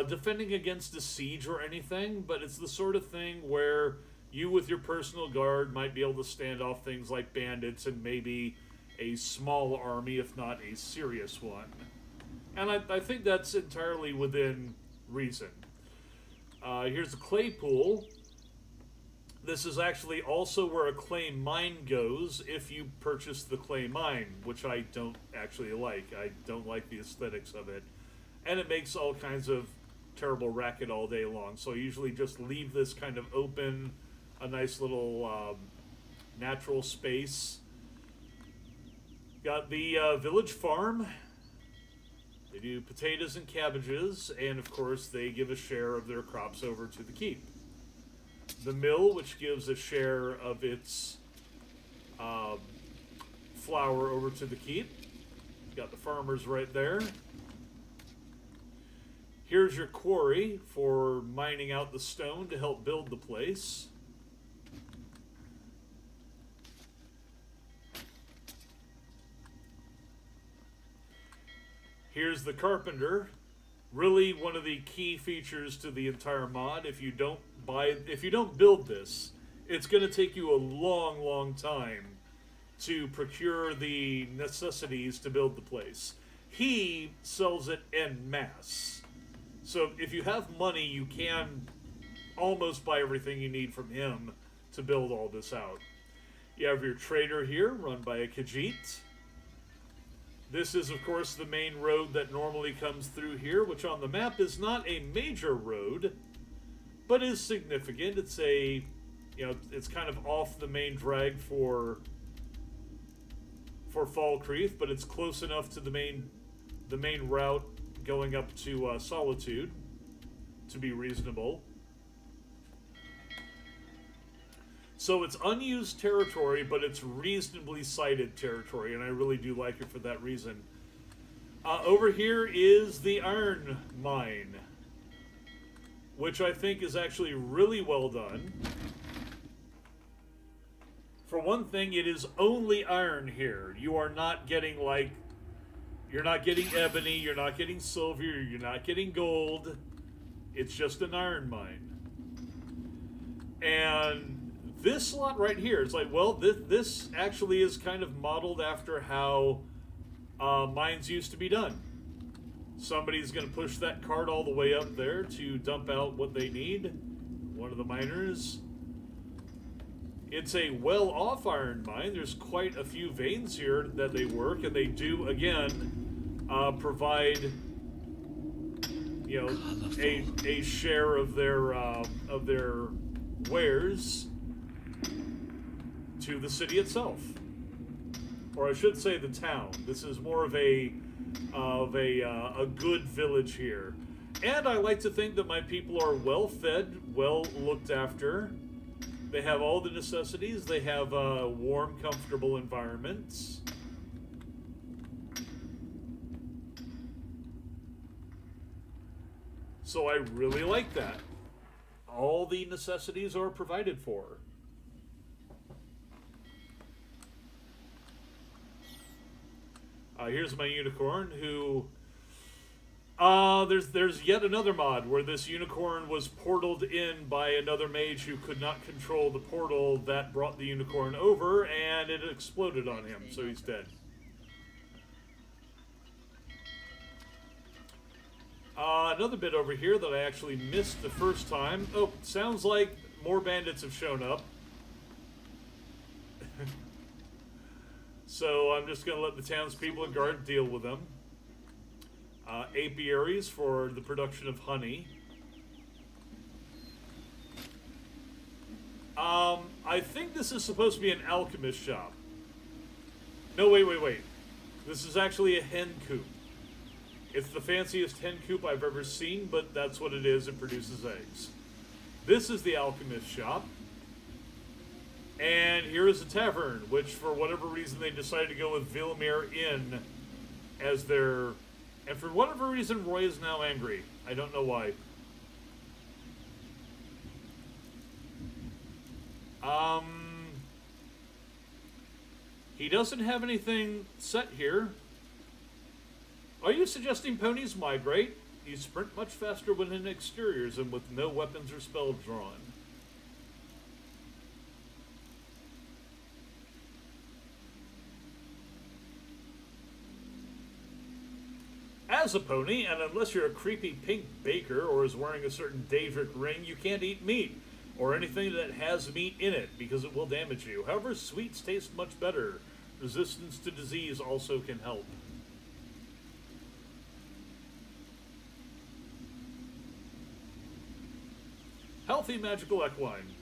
S1: defending against a siege or anything, but it's the sort of thing where you with your personal guard might be able to stand off things like bandits and maybe a small army, if not a serious one. And I think that's entirely within reason. Here's the clay pool. This is actually also where a clay mine goes if you purchase the clay mine, which I don't actually like. I don't like the aesthetics of it. And it makes all kinds of terrible racket all day long. So I usually just leave this kind of open, a nice little natural space. Got the village farm. They do potatoes and cabbages, and of course they give a share of their crops over to the keep. The mill, which gives a share of its flour over to the keep. Got the farmers right there. Here's your quarry for mining out the stone to help build the place. Here's the carpenter. Really one of the key features to the entire mod. If you don't build this, it's going to take you a long time to procure the necessities to build the place. He sells it en masse. So if you have money, you can almost buy everything you need from him to build all this out. You have your trader here, run by a Khajiit. This is, of course, the main road that normally comes through here, which on the map is not a major road, but is significant. It's a, it's kind of off the main drag for Falkreath, but it's close enough to the main route going up to Solitude to be reasonable. So it's unused territory, but it's reasonably sited territory, and I really do like it for that reason. Over here is the iron mine, which I think is actually really well done. For one thing, it is only iron here. You are not getting, you're not getting ebony, you're not getting silver, you're not getting gold. It's just an iron mine. And this slot right here, it's like, well, this actually is kind of modeled after how mines used to be done. Somebody's going to push that cart all the way up there to dump out what they need. One of the miners. It's a well-off iron mine. There's quite a few veins here that they work, and they do, again, provide, a share of their wares to the city itself, or I should say the town. This is more of a good village here, and I like to think that my people are well fed, well looked after. They have all the necessities. They have warm, comfortable environments. So I really like that. All the necessities are provided for. Here's my unicorn, who... there's yet another mod where this unicorn was portaled in by another mage who could not control the portal that brought the unicorn over, and it exploded on him, so he's dead. Another bit over here that I actually missed the first time. Oh, sounds like more bandits have shown up. So I'm just going to let the townspeople and guard deal with them. Apiaries for the production of honey. I think this is supposed to be an alchemist shop. No, wait. This is actually a hen coop. It's the fanciest hen coop I've ever seen, but that's what it is. It produces eggs. This is the alchemist shop. And here is a tavern, which for whatever reason they decided to go with Villemere Inn as their... And for whatever reason, Roy is now angry. I don't know why. He doesn't have anything set here. Are you suggesting ponies migrate? You sprint much faster when in exteriors and with no weapons or spells drawn. As a pony, and unless you're a creepy pink baker or is wearing a certain Daedric ring, you can't eat meat, or anything that has meat in it, because it will damage you. However, sweets taste much better. Resistance to disease also can help. Healthy magical equine.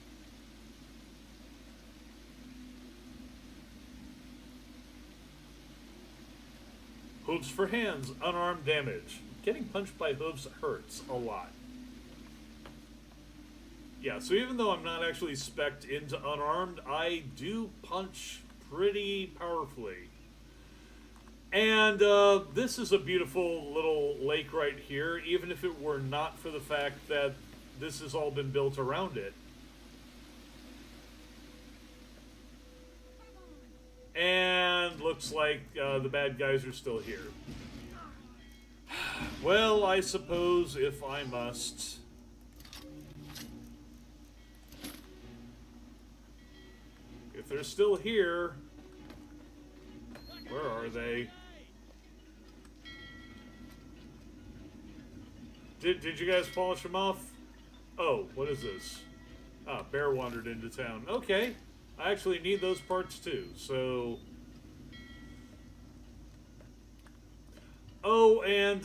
S1: Hooves for hands, unarmed damage. Getting punched by hooves hurts a lot. Yeah, so even though I'm not actually spec'd into unarmed, I do punch pretty powerfully. And this is a beautiful little lake right here, even if it were not for the fact that this has all been built around it. And looks like the bad guys are still here. Well, I suppose if I must. If they're still here, where are they? Did you guys polish them off? Oh, what is this? Ah, bear wandered into town. Okay. I actually need those parts too, so... Oh, and,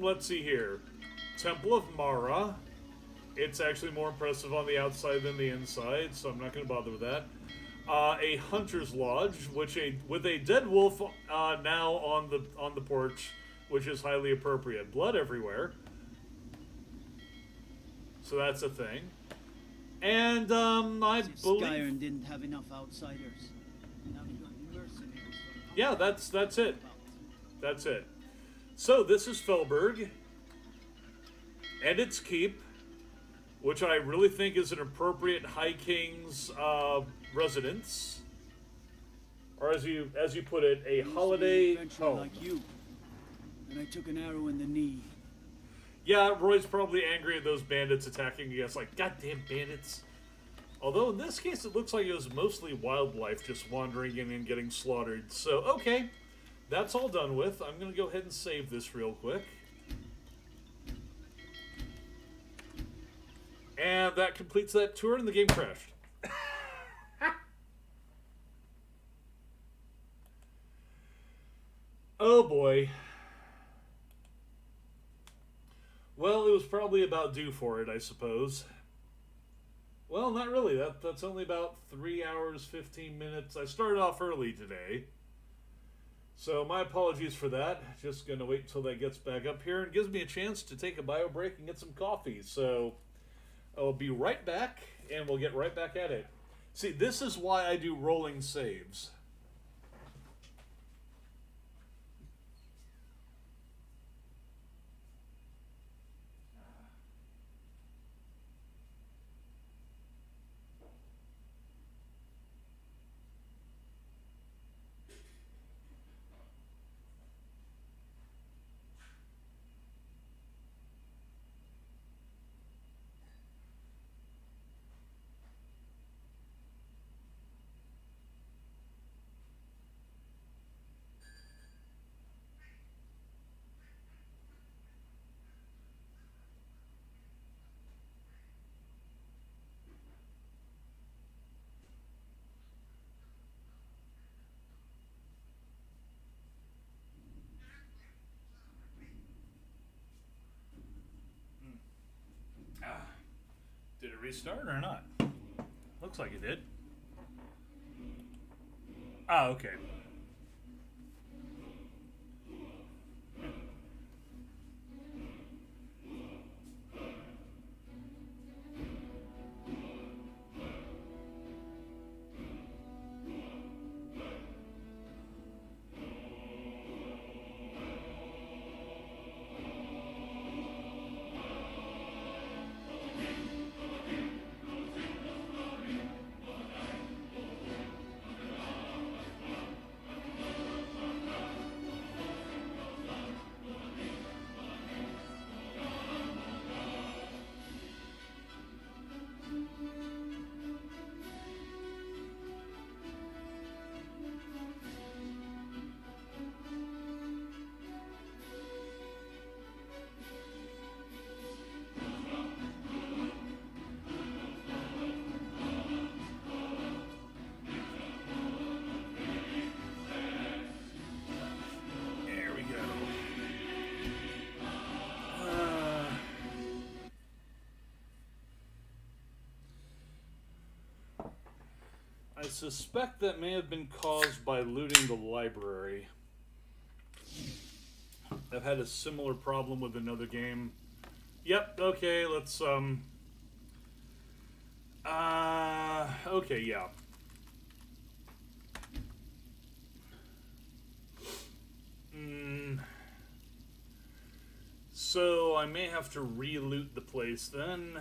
S1: let's see here. Temple of Mara. It's actually more impressive on the outside than the inside, so I'm not going to bother with that. A Hunter's Lodge, with a dead wolf now on the porch, which is highly appropriate. Blood everywhere. So that's a thing. And, I believe...
S18: Skyrim didn't have enough outsiders. Now we got mercenaries.
S1: Yeah, that's it. That's it. So, this is Felberg. And its keep, which I really think is an appropriate High King's, residence. Or as you put it, a holiday home.
S18: Like you. And I took an arrow in the knee.
S1: Yeah, Roy's probably angry at those bandits attacking us, like, goddamn bandits. Although in this case, it looks like it was mostly wildlife just wandering in and getting slaughtered. So, okay, that's all done with. I'm going to go ahead and save this real quick. And that completes that tour, and the game crashed. Oh boy. Well, it was probably about due for it, I suppose. Well, not really. That's only about 3 hours, 15 minutes. I started off early today. So my apologies for that. Just going to wait until that gets back up here and gives me a chance to take a bio break and get some coffee. So I'll be right back, and we'll get right back at it. See, this is why I do rolling saves. Did it restart or not? Looks like it did. Ah, okay. I suspect that may have been caused by looting the library. I've had a similar problem with another game. Yep, okay, let's, okay, yeah. So I may have to re-loot the place then.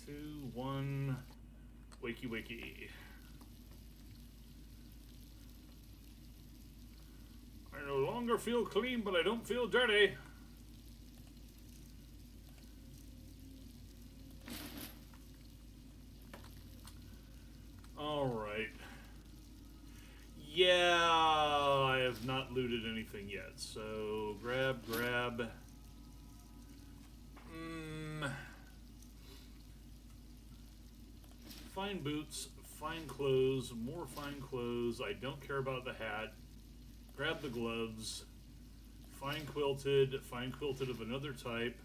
S1: 2, 1, wakey wakey. I no longer feel clean, but I don't feel dirty. Alright. Yeah, I have not looted anything yet, so grab. Fine boots, fine clothes, more fine clothes. I don't care about the hat. Grab the gloves. Fine quilted of another type.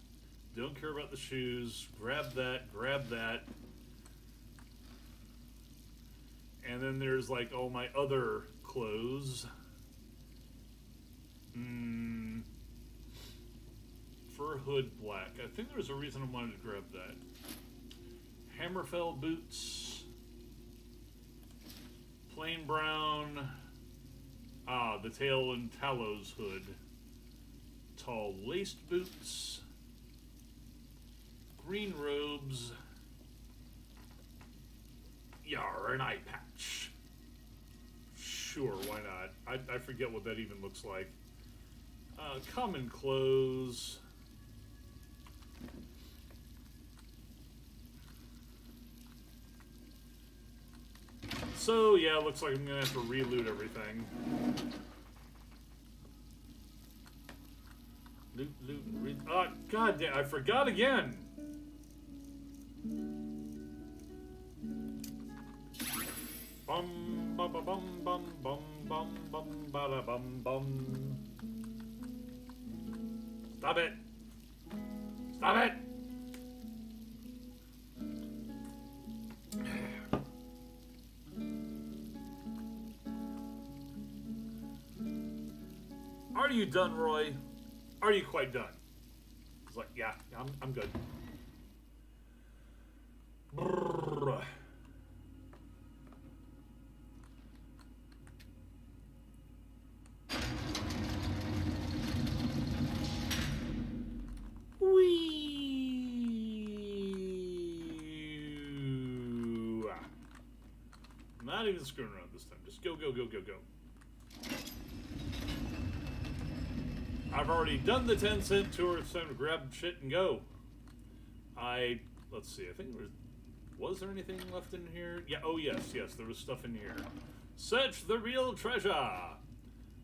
S1: Don't care about the shoes. Grab that. And then there's like all my other clothes. Fur hood black. I think there's a reason I wanted to grab that. Hammerfell boots. Plain brown. The tail and tallows hood. Tall laced boots. Green robes. Yar, an eye patch. Sure, why not? I forget what that even looks like. Common clothes. So, yeah, looks like I'm gonna have to re-loot everything. Loot, re- God damn, I forgot again! Bum, ba, ba, bum, bum, bum, bum, bum, ba, da, bum, bum. Stop it! Stop it! Are you done, Roy? Are you quite done? He's like, yeah, I'm good. Brrr. Whee! Not even screwing around this time. Just go. I've already done the 10-cent tour. It's time to grab shit and go. Let's see. I think was there anything left in here? Yeah. Oh yes. There was stuff in here. Search the real treasure.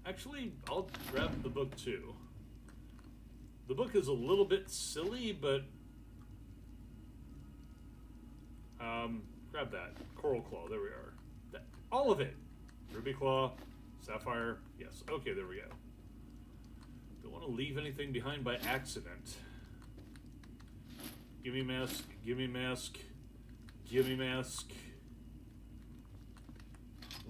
S1: Actually, I'll grab the book too. The book is a little bit silly, but grab that coral claw. There we are. All of it. Ruby claw, sapphire. Yes. Okay. There we go. Don't want to leave anything behind by accident. Gimme mask.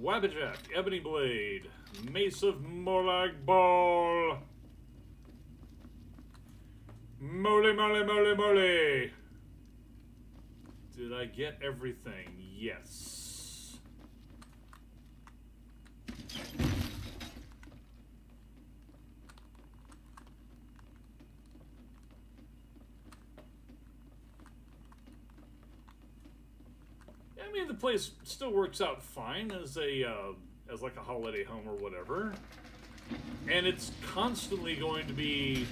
S1: Wabbajack, ebony blade, mace of Molag ball. Moly. Did I get everything? Yes. I mean, the place still works out fine as like a holiday home or whatever, and it's constantly going to be.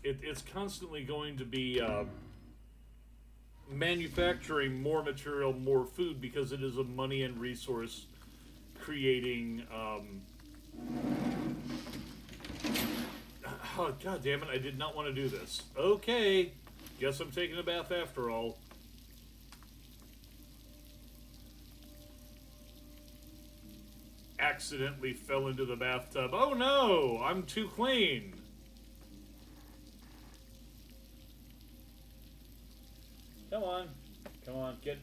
S1: It's constantly going to be manufacturing more material, more food, because it is a money and resource creating. Oh, God damn it! I did not want to do this. Okay, guess I'm taking a bath after all. Accidentally fell into the bathtub. Oh no! I'm too clean. Come on, get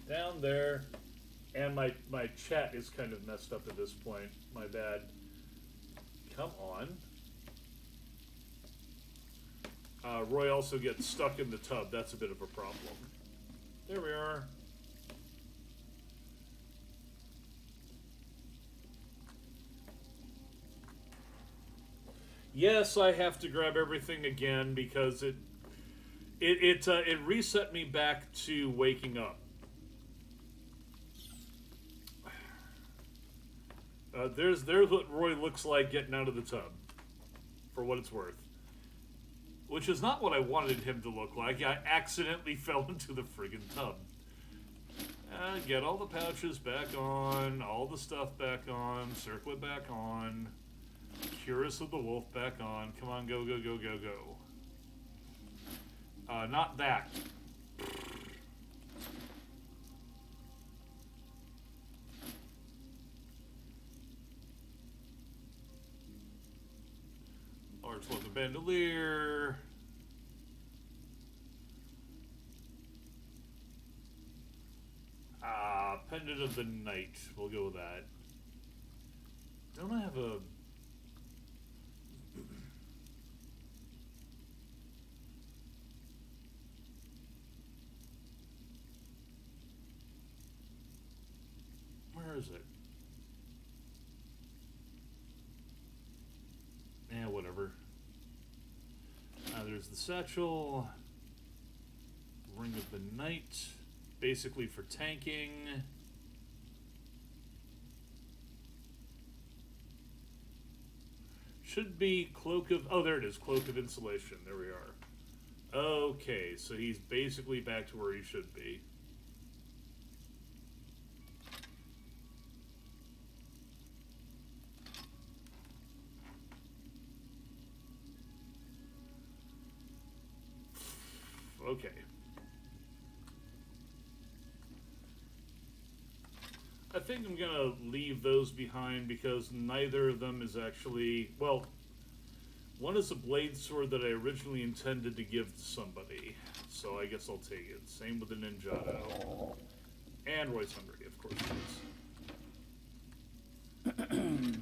S1: down there. And my chat is kind of messed up at this point. My bad. Come on. Roy also gets stuck in the tub. That's a bit of a problem. There we are. Yes, I have to grab everything again because it reset me back to waking up. There's what Roy looks like getting out of the tub, for what it's worth. Which is not what I wanted him to look like. I accidentally fell into the friggin' tub. Get all the pouches back on, all the stuff back on, circlet back on, Curus of the Wolf back on. Come on, go, go, go, go, go. Not that. Large leather bandolier. Pendant of the Night. We'll go with that. Don't I have a... Where is it? Whatever. There's the satchel. Ring of the Night. Basically for tanking. Should be Cloak of... Oh, there it is. Cloak of Insulation. There we are. Okay, so he's basically back to where he should be. Okay. I think I'm gonna leave those behind because neither of them is actually... Well, one is a blade sword that I originally intended to give to somebody, so I guess I'll take it. Same with the Ninjato. And Roy's hungry, of course he is.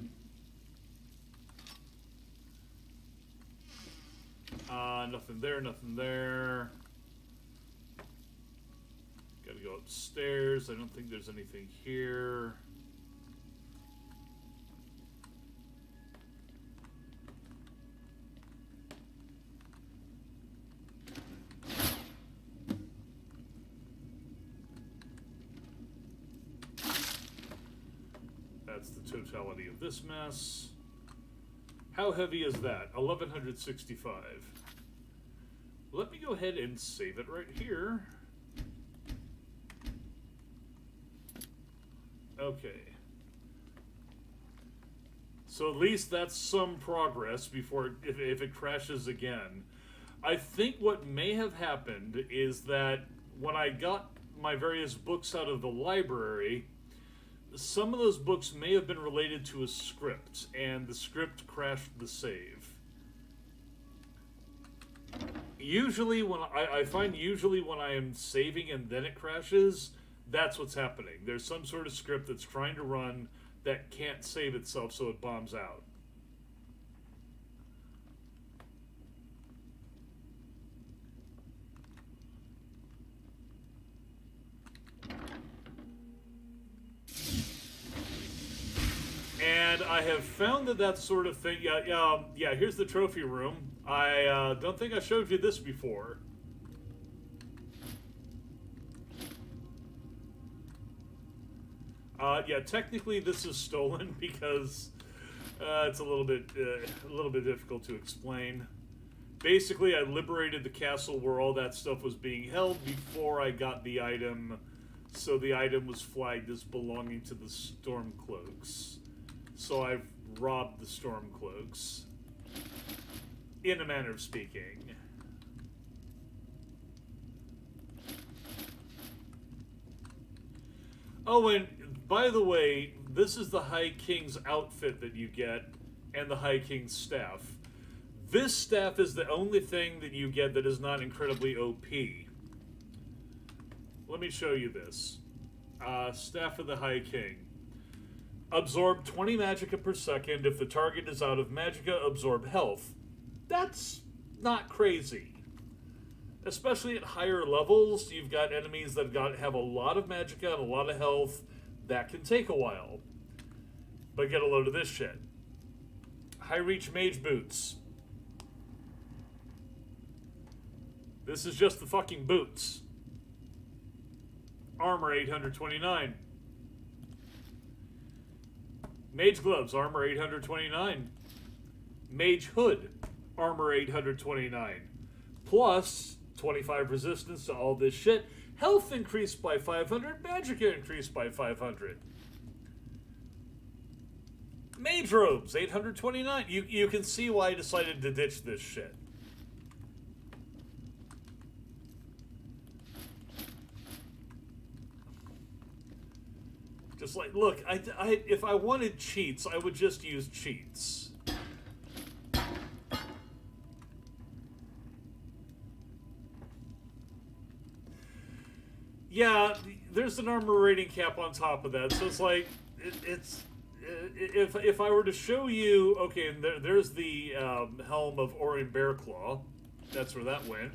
S1: Nothing there, nothing there. Gotta go upstairs. I don't think there's anything here. That's the totality of this mess. How heavy is that? 1165. Let me go ahead and save it right here. Okay. So at least that's some progress before if it crashes again. I think what may have happened is that when I got my various books out of the library, some of those books may have been related to a script, and the script crashed the save. Usually when I find when I am saving and then it crashes, that's what's happening. There's some sort of script that's trying to run that can't save itself, so it bombs out. And I have found that sort of thing... Yeah, here's the trophy room. I don't think I showed you this before. Yeah, technically this is stolen because it's a little bit difficult to explain. Basically, I liberated the castle where all that stuff was being held before I got the item, so the item was flagged as belonging to the Stormcloaks. So I've robbed the Stormcloaks, in a manner of speaking. Oh, and by the way, this is the High King's outfit that you get, and the High King's staff. This staff is the only thing that you get that is not incredibly OP. Let me show you this. Staff of the High King. Absorb 20 magicka per second. If the target is out of magicka, absorb health. That's not crazy. Especially at higher levels, you've got enemies that have a lot of magicka and a lot of health. That can take a while. But get a load of this shit. High Reach Mage Boots. This is just the fucking boots. Armor 829. Mage Gloves, Armor 829. Mage Hood, Armor 829. Plus 25 resistance to all this shit. Health increased by 500. Magicka increased by 500. Mage Robes, 829. You can see why I decided to ditch this shit. Just like, look, if I wanted cheats, I would just use cheats. Yeah, there's an armor rating cap on top of that, so it's like, if I were to show you, okay, and there's the helm of Orion Bearclaw. That's where that went.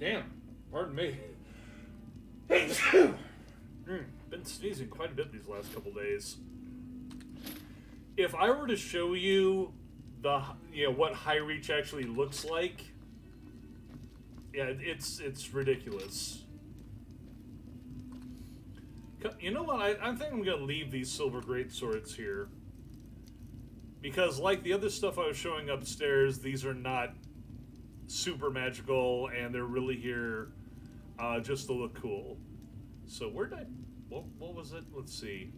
S1: Damn, pardon me. Been sneezing quite a bit these last couple days. If I were to show you what High Reach actually looks like, yeah, it's ridiculous. You know what? I think I'm gonna leave these silver greatswords here because, like the other stuff I was showing upstairs, these are not super magical, and they're really here just to look cool. So where did what was it? Let's see.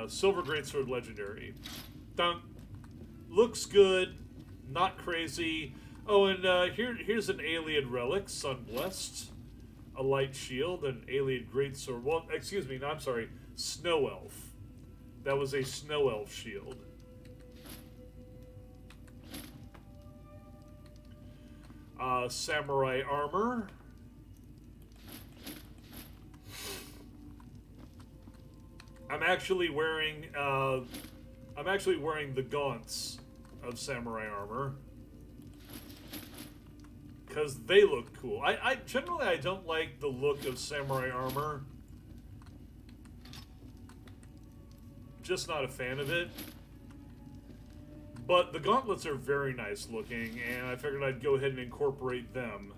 S1: Silver Greatsword Legendary. Dunk. Looks good. Not crazy. Oh, and here's an Alien Relic, Sunblessed. A Light Shield, an Alien Greatsword. Well, excuse me, no, I'm sorry. Snow Elf. That was a Snow Elf shield. Samurai Armor. I'm actually wearing the gaunts of Samurai Armor because they look cool. I generally don't like the look of Samurai Armor. Just not a fan of it. But the gauntlets are very nice looking, and I figured I'd go ahead and incorporate them.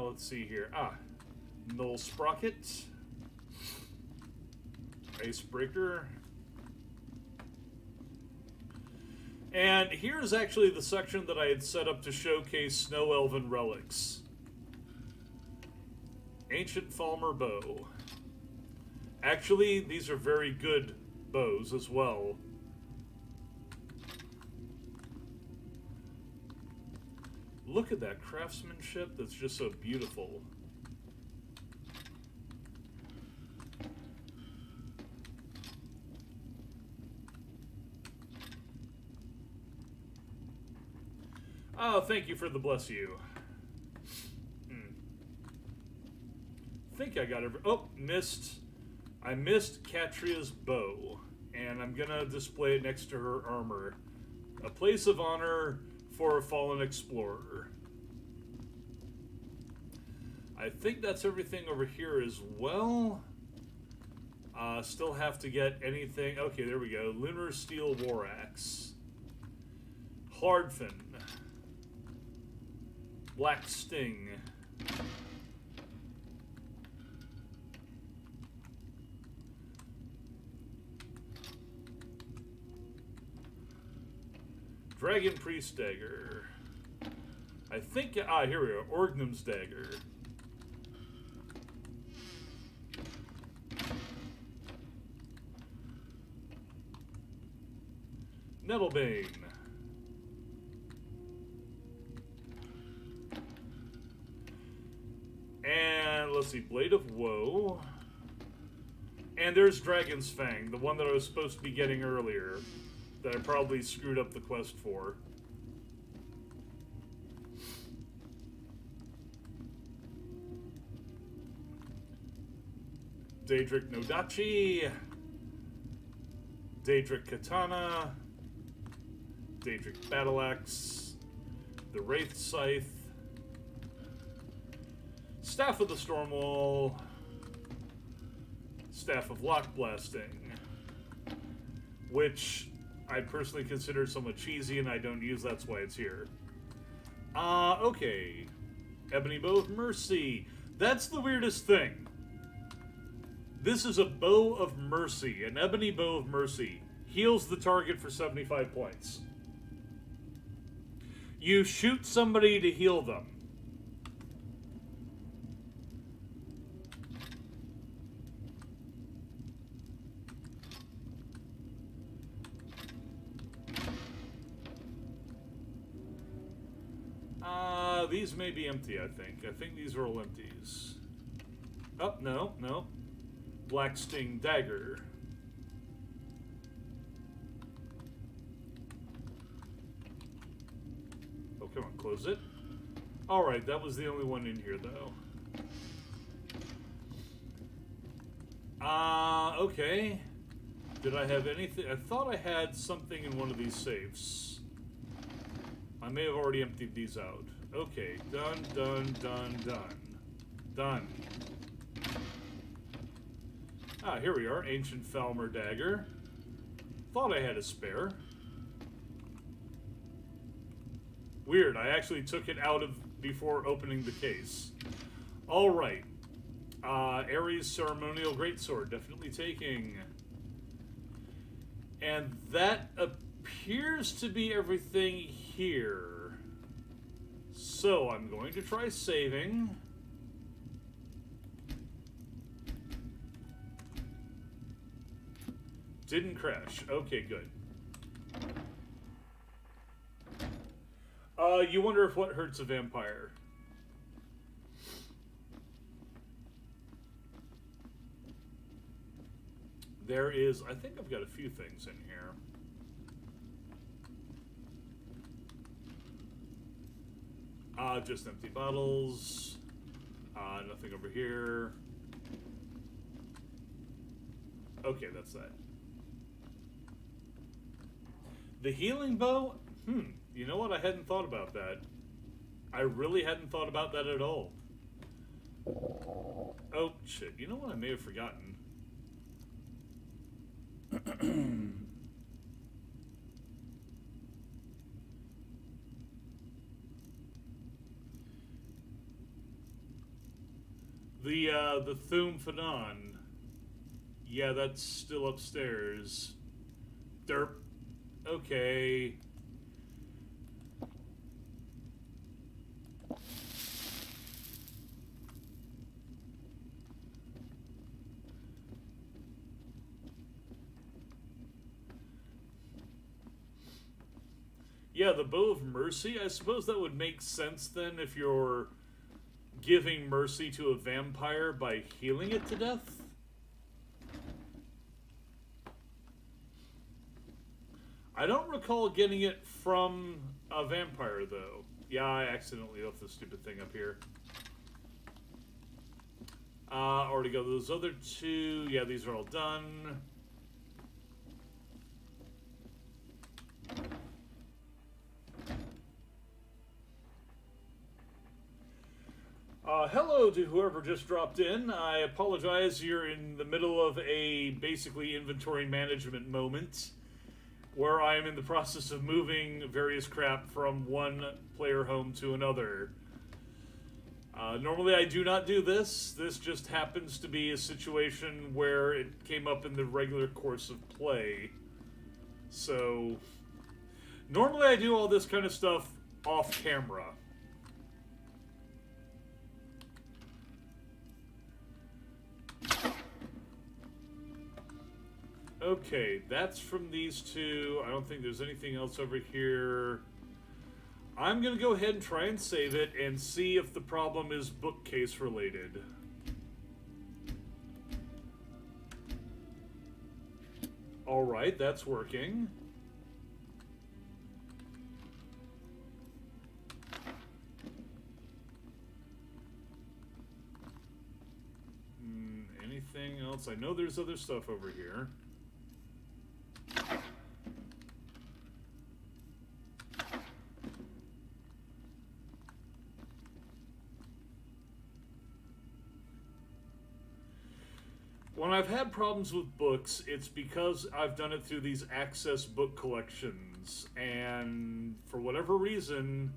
S1: Let's see here. Null Sprocket. Icebreaker. And here's actually the section that I had set up to showcase Snow Elven relics. Ancient Falmer Bow. Actually, these are very good bows as well. Look at that craftsmanship, that's just so beautiful. Oh, thank you for the bless you. Think I got every... Oh, missed. I missed Katria's bow, and I'm gonna display it next to her armor. A place of honor for a fallen explorer. I think that's everything over here as well. Still have to get anything... Okay, there we go. Lunar Steel War Axe. Hardfin. Black Sting. Dragon Priest Dagger. I think... here we go. Orgnum's Dagger. Nettlebane. And let's see, Blade of Woe. And there's Dragon's Fang, the one that I was supposed to be getting earlier, that I probably screwed up the quest for. Daedric Nodachi, Daedric Katana, Daedric Battle Axe, the Wraith Scythe, Staff of the Stormwall, Staff of Lock Blasting, which I personally consider somewhat cheesy and I don't use, that's why it's here. Okay. Ebony Bow of Mercy. That's the weirdest thing. This is a Bow of Mercy. An Ebony Bow of Mercy. Heals the target for 75 points. You shoot somebody to heal them. These may be empty, I think. I think these are all empties. Oh, no, no. Black Sting Dagger. Oh, come on, close it. Alright, that was the only one in here, though. Okay. Did I have anything? I thought I had something in one of these safes. I may have already emptied these out. Okay, done, done, done, done. Done. Ah, here we are. Ancient Falmer Dagger. Thought I had a spare. Weird, I actually took it out of before opening the case. Alright. Ares Ceremonial Greatsword, definitely taking. And that appears to be everything here. So I'm going to try saving. Didn't crash. Okay, good. You wonder if what hurts a vampire. There is, I think I've got a few things in here. Just empty bottles. Nothing over here. Okay, that's that. The healing bow? You know what? I hadn't thought about that. I really hadn't thought about that at all. Oh, shit. You know what I may have forgotten? The Thum Fanon. Yeah, that's still upstairs. Derp. Okay. Yeah, the Bow of Mercy. I suppose that would make sense then if you're giving mercy to a vampire by healing it to death. I don't recall getting it from a vampire, though. Yeah, I accidentally left the stupid thing up here. Already got those other two. Yeah, these are all done. Hello to whoever just dropped in. I apologize, you're in the middle of a basically inventory management moment where I am in the process of moving various crap from one player home to another. Normally I do not do this. This just happens to be a situation where it came up in the regular course of play. So, normally I do all this kind of stuff off camera. Okay, that's from these two. I don't think there's anything else over here. I'm going to go ahead and try and save it and see if the problem is bookcase related. Alright, that's working. Anything else? I know there's other stuff over here. When I've had problems with books, it's because I've done it through these access book collections, and for whatever reason,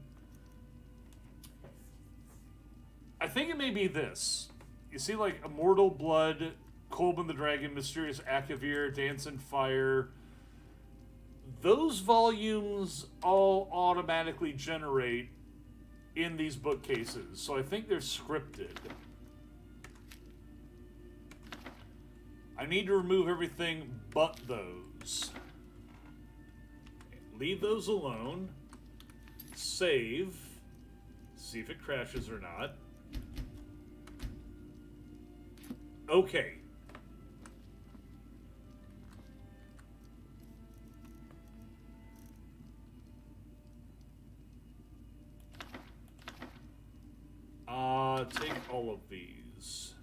S1: I think it may be this. You see, like, Immortal Blood, Kolben the Dragon, Mysterious Akavir, Dance and Fire. Those volumes all automatically generate in these bookcases, so I think they're scripted. I need to remove everything but those. Leave those alone. Save. See if it crashes or not. Okay. Take all of these.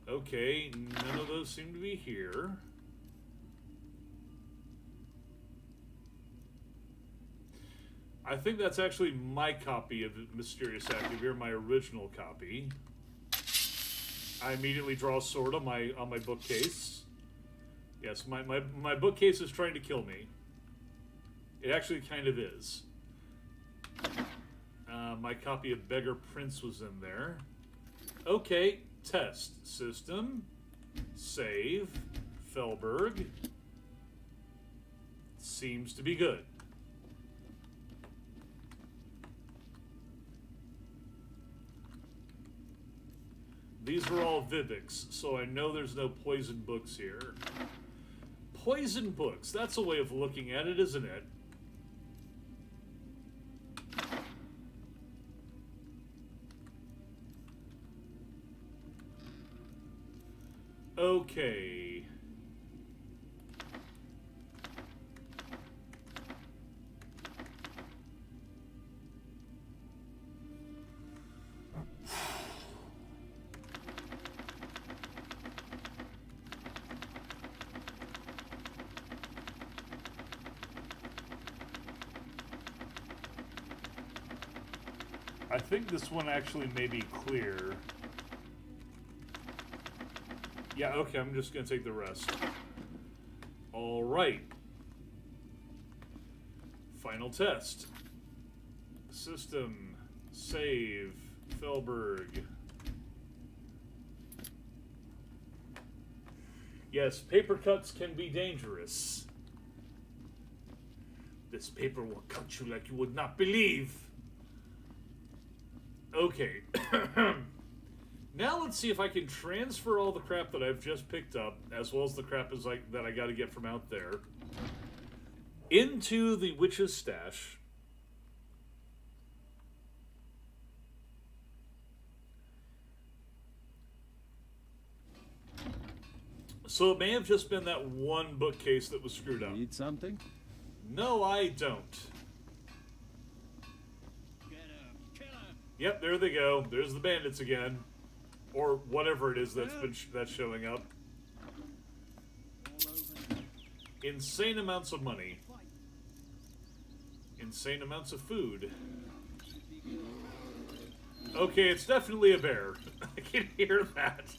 S1: Okay, none of those seem to be here. I think that's actually my copy of Mysterious Akavir, my original copy. I immediately draw a sword on my bookcase. Yes, my bookcase is trying to kill me. It actually kind of is. My copy of Beggar Prince was in there. Okay, test. System. Save. Felberg. Seems to be good. These were all Vivics, so I know there's no poison books here. Poison books, that's a way of looking at it, isn't it? Okay. I think this one actually may be clear. Yeah, okay, I'm just gonna take the rest. Alright. Final test. System. Save. Felberg. Yes, paper cuts can be dangerous. This paper will cut you like you would not believe. Okay. Now let's see if I can transfer all the crap that I've just picked up, as well as the crap that I gotta get from out there, into the witch's stash. So it may have just been that one bookcase that was screwed up.
S11: Need something?
S1: No, I don't. Yep, there they go. There's the bandits again. Or whatever it is that's showing up. Insane amounts of money. Insane amounts of food. Okay, it's definitely a bear. I can hear that.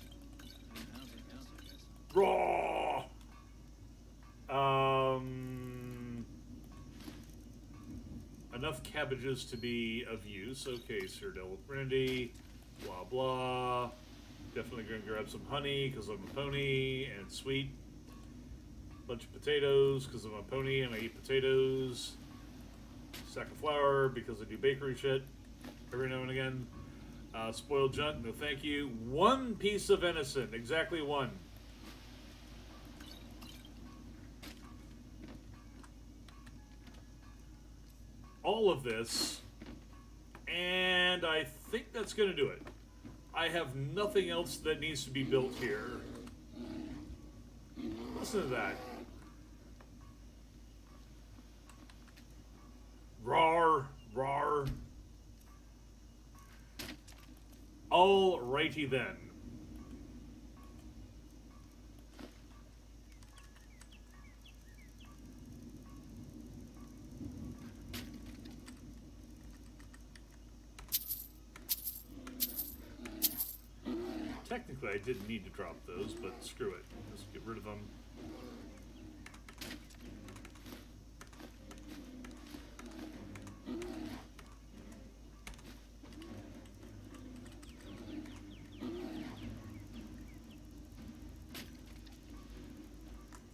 S1: Raw. Enough cabbages to be of use. Okay, Sir Devil Brandy. Blah blah. Definitely gonna grab some honey because I'm a pony, and sweet. Bunch of potatoes because I'm a pony and I eat potatoes. Sack of flour because I do bakery shit every now and again. Spoiled junk, no thank you. One piece of venison, exactly one. All of this, and I think that's gonna do it. I have nothing else that needs to be built here. Listen to that. Rawr, rawr. Alrighty then. Technically, I didn't need to drop those, but screw it. Just get rid of them.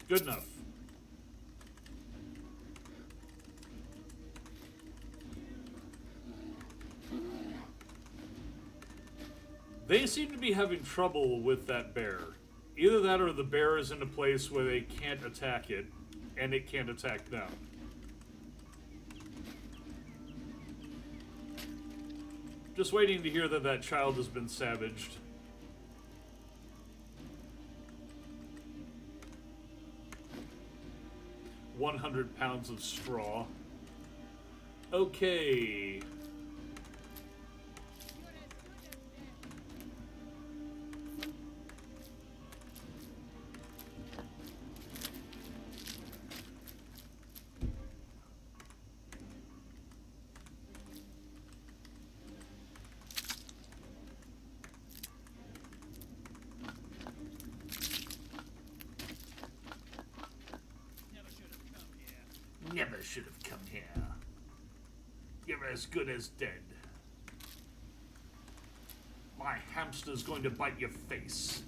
S1: Good enough. They seem to be having trouble with that bear. Either that or the bear is in a place where they can't attack it, and it can't attack them. Just waiting to hear that that child has been savaged. £100 of straw. Okay. Never should have come here. You're as good as dead. My hamster's going to bite your face.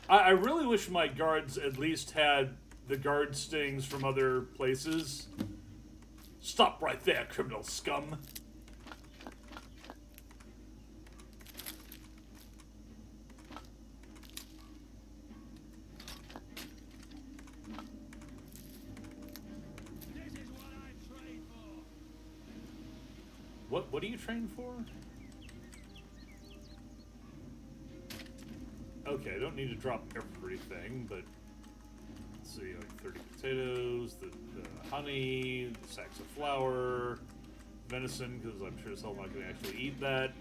S1: I really wish my guards at least had the guard stings from other places. Stop right there, criminal scum. What do you train for? Okay, I don't need to drop everything, but let's see, like 30 potatoes, the honey, the sacks of flour, venison, because I'm sure as hell not going to actually eat that.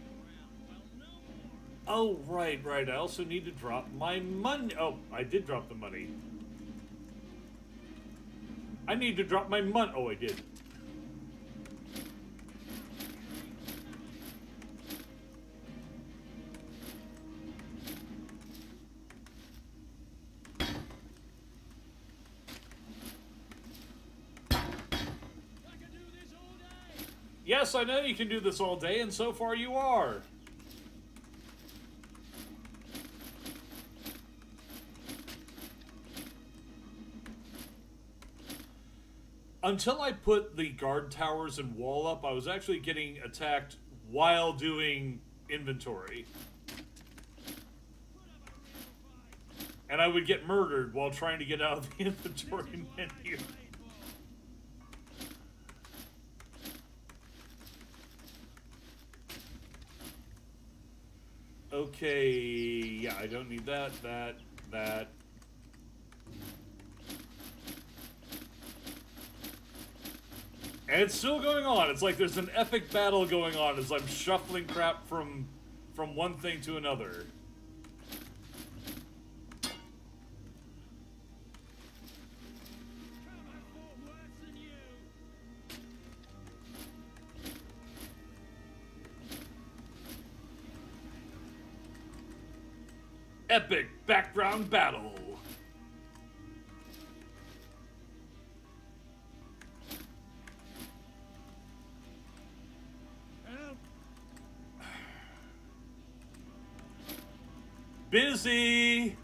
S1: Oh, right. I also need to drop my money. Oh, I did drop the money. I need to drop my money. Oh, I did. Yes, I know you can do this all day, and so far you are. Until I put the guard towers and wall up, I was actually getting attacked while doing inventory. And I would get murdered while trying to get out of the inventory menu. Okay, yeah, I don't need that. And it's still going on. It's like there's an epic battle going on as I'm shuffling crap from one thing to another. Epic background battle. Busy.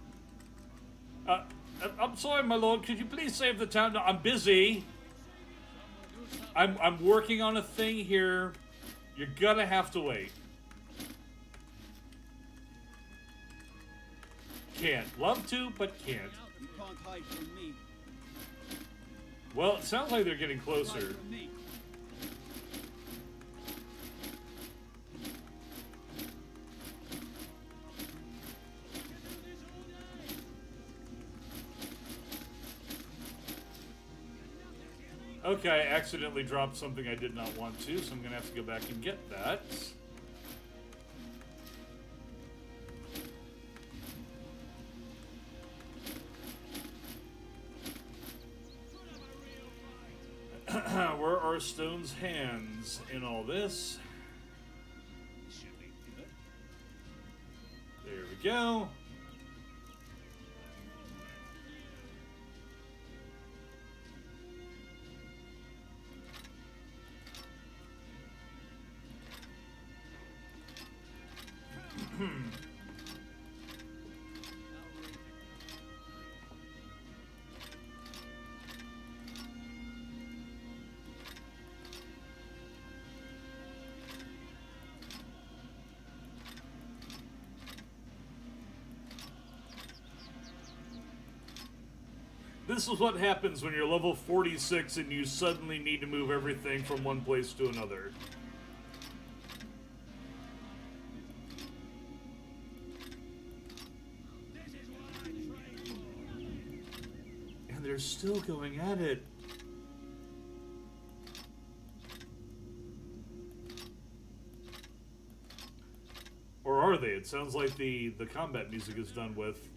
S1: I'm sorry, my lord. Could you please save the town? No, I'm busy. I'm working on a thing here. You're gonna have to wait. Can't. Love to, but can't.
S18: You can't hide from me.
S1: Well, it sounds like they're getting closer. Okay, I accidentally dropped something I did not want to, so I'm gonna have to go back and get that. Where are Stone's hands in all this? There we go. This is what happens when you're level 46 and you suddenly need to move everything from one place to another. And they're still going at it. Or are they? It sounds like the combat music is done with.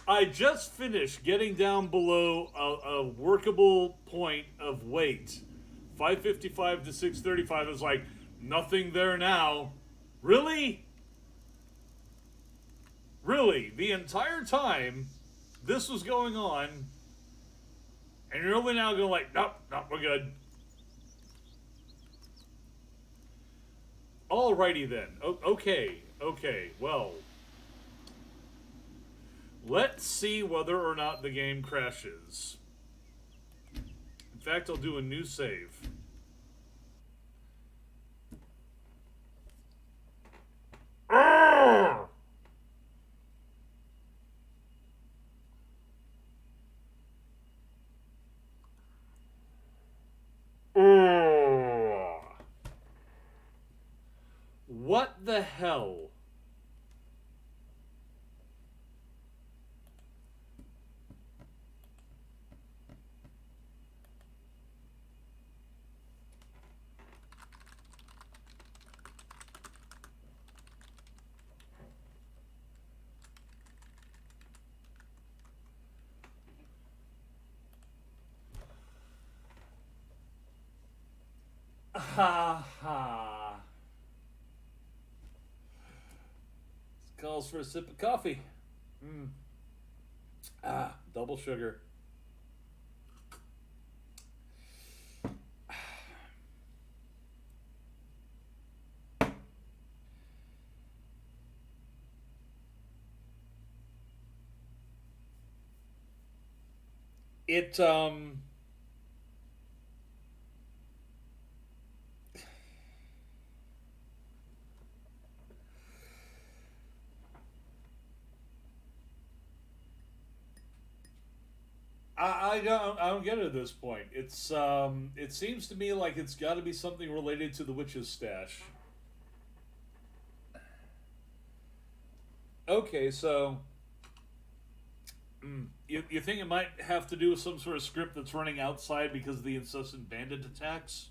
S1: I just finished getting down below a workable point of weight. 555 to 635 is like, nothing there now. Really? Really? The entire time this was going on, and you're only now going like, nope, we're good. Alrighty then. Okay, well. Let's see whether or not the game crashes. In fact, I'll do a new save. Arrgh! Arrgh! What the hell? Ha ha. This calls for a sip of coffee. Double sugar. It I don't get it at this point. It's it seems to me like it's got to be something related to the witch's stash. Okay, so you think it might have to do with some sort of script that's running outside because of the incessant bandit attacks?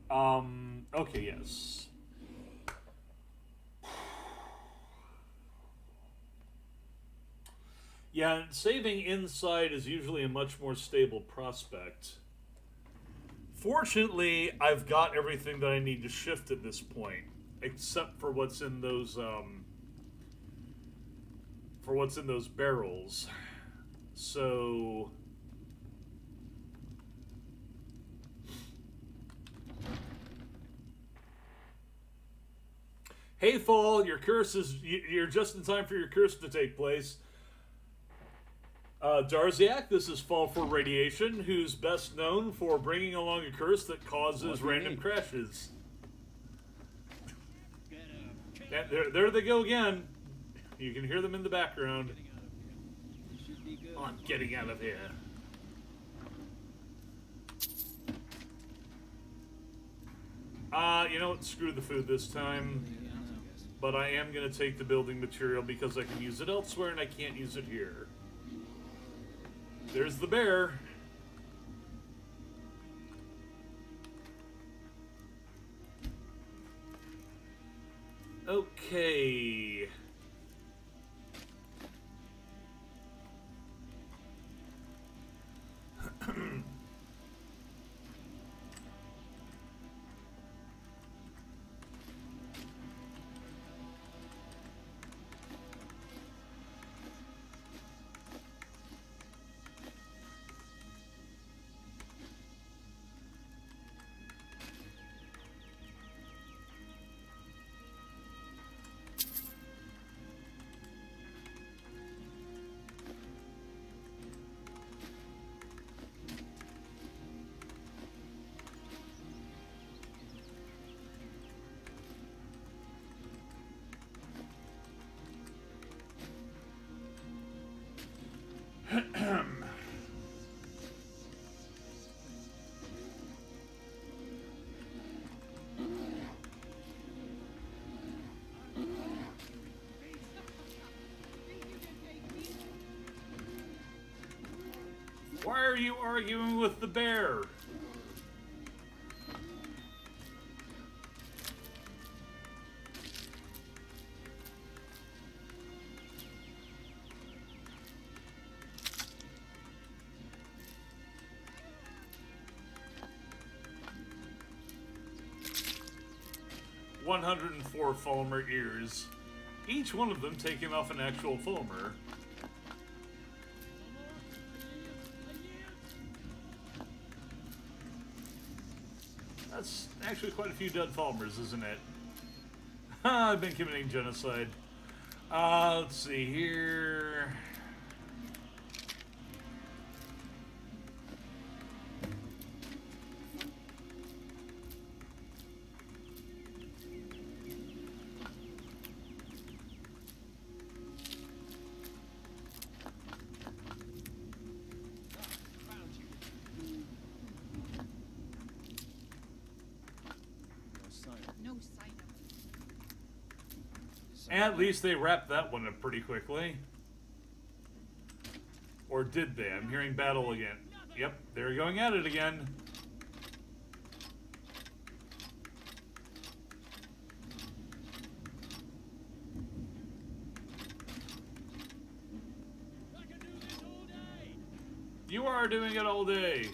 S1: Okay, yes. Yeah, saving inside is usually a much more stable prospect. Fortunately, I've got everything that I need to shift at this point, except for what's in those barrels. So hey, Fall, your curse is... You're just in time for your curse to take place. Darziak, this is Fall for Radiation, who's best known for bringing along a curse that causes random crashes. There they go again. You can hear them in the background. I'm getting out of here. You know what? Screw the food this time. But I am going to take the building material because I can use it elsewhere and I can't use it here. There's the bear. Okay. Why are you arguing with the bear? 104 Fulmer ears, each one of them taking off an actual Fulmer. That's actually quite a few dead Fulmers, isn't it? I've been committing genocide. Let's see here. At least they wrapped that one up pretty quickly. Or did they? I'm hearing battle again. Yep, they're going at it again. You are doing it all day.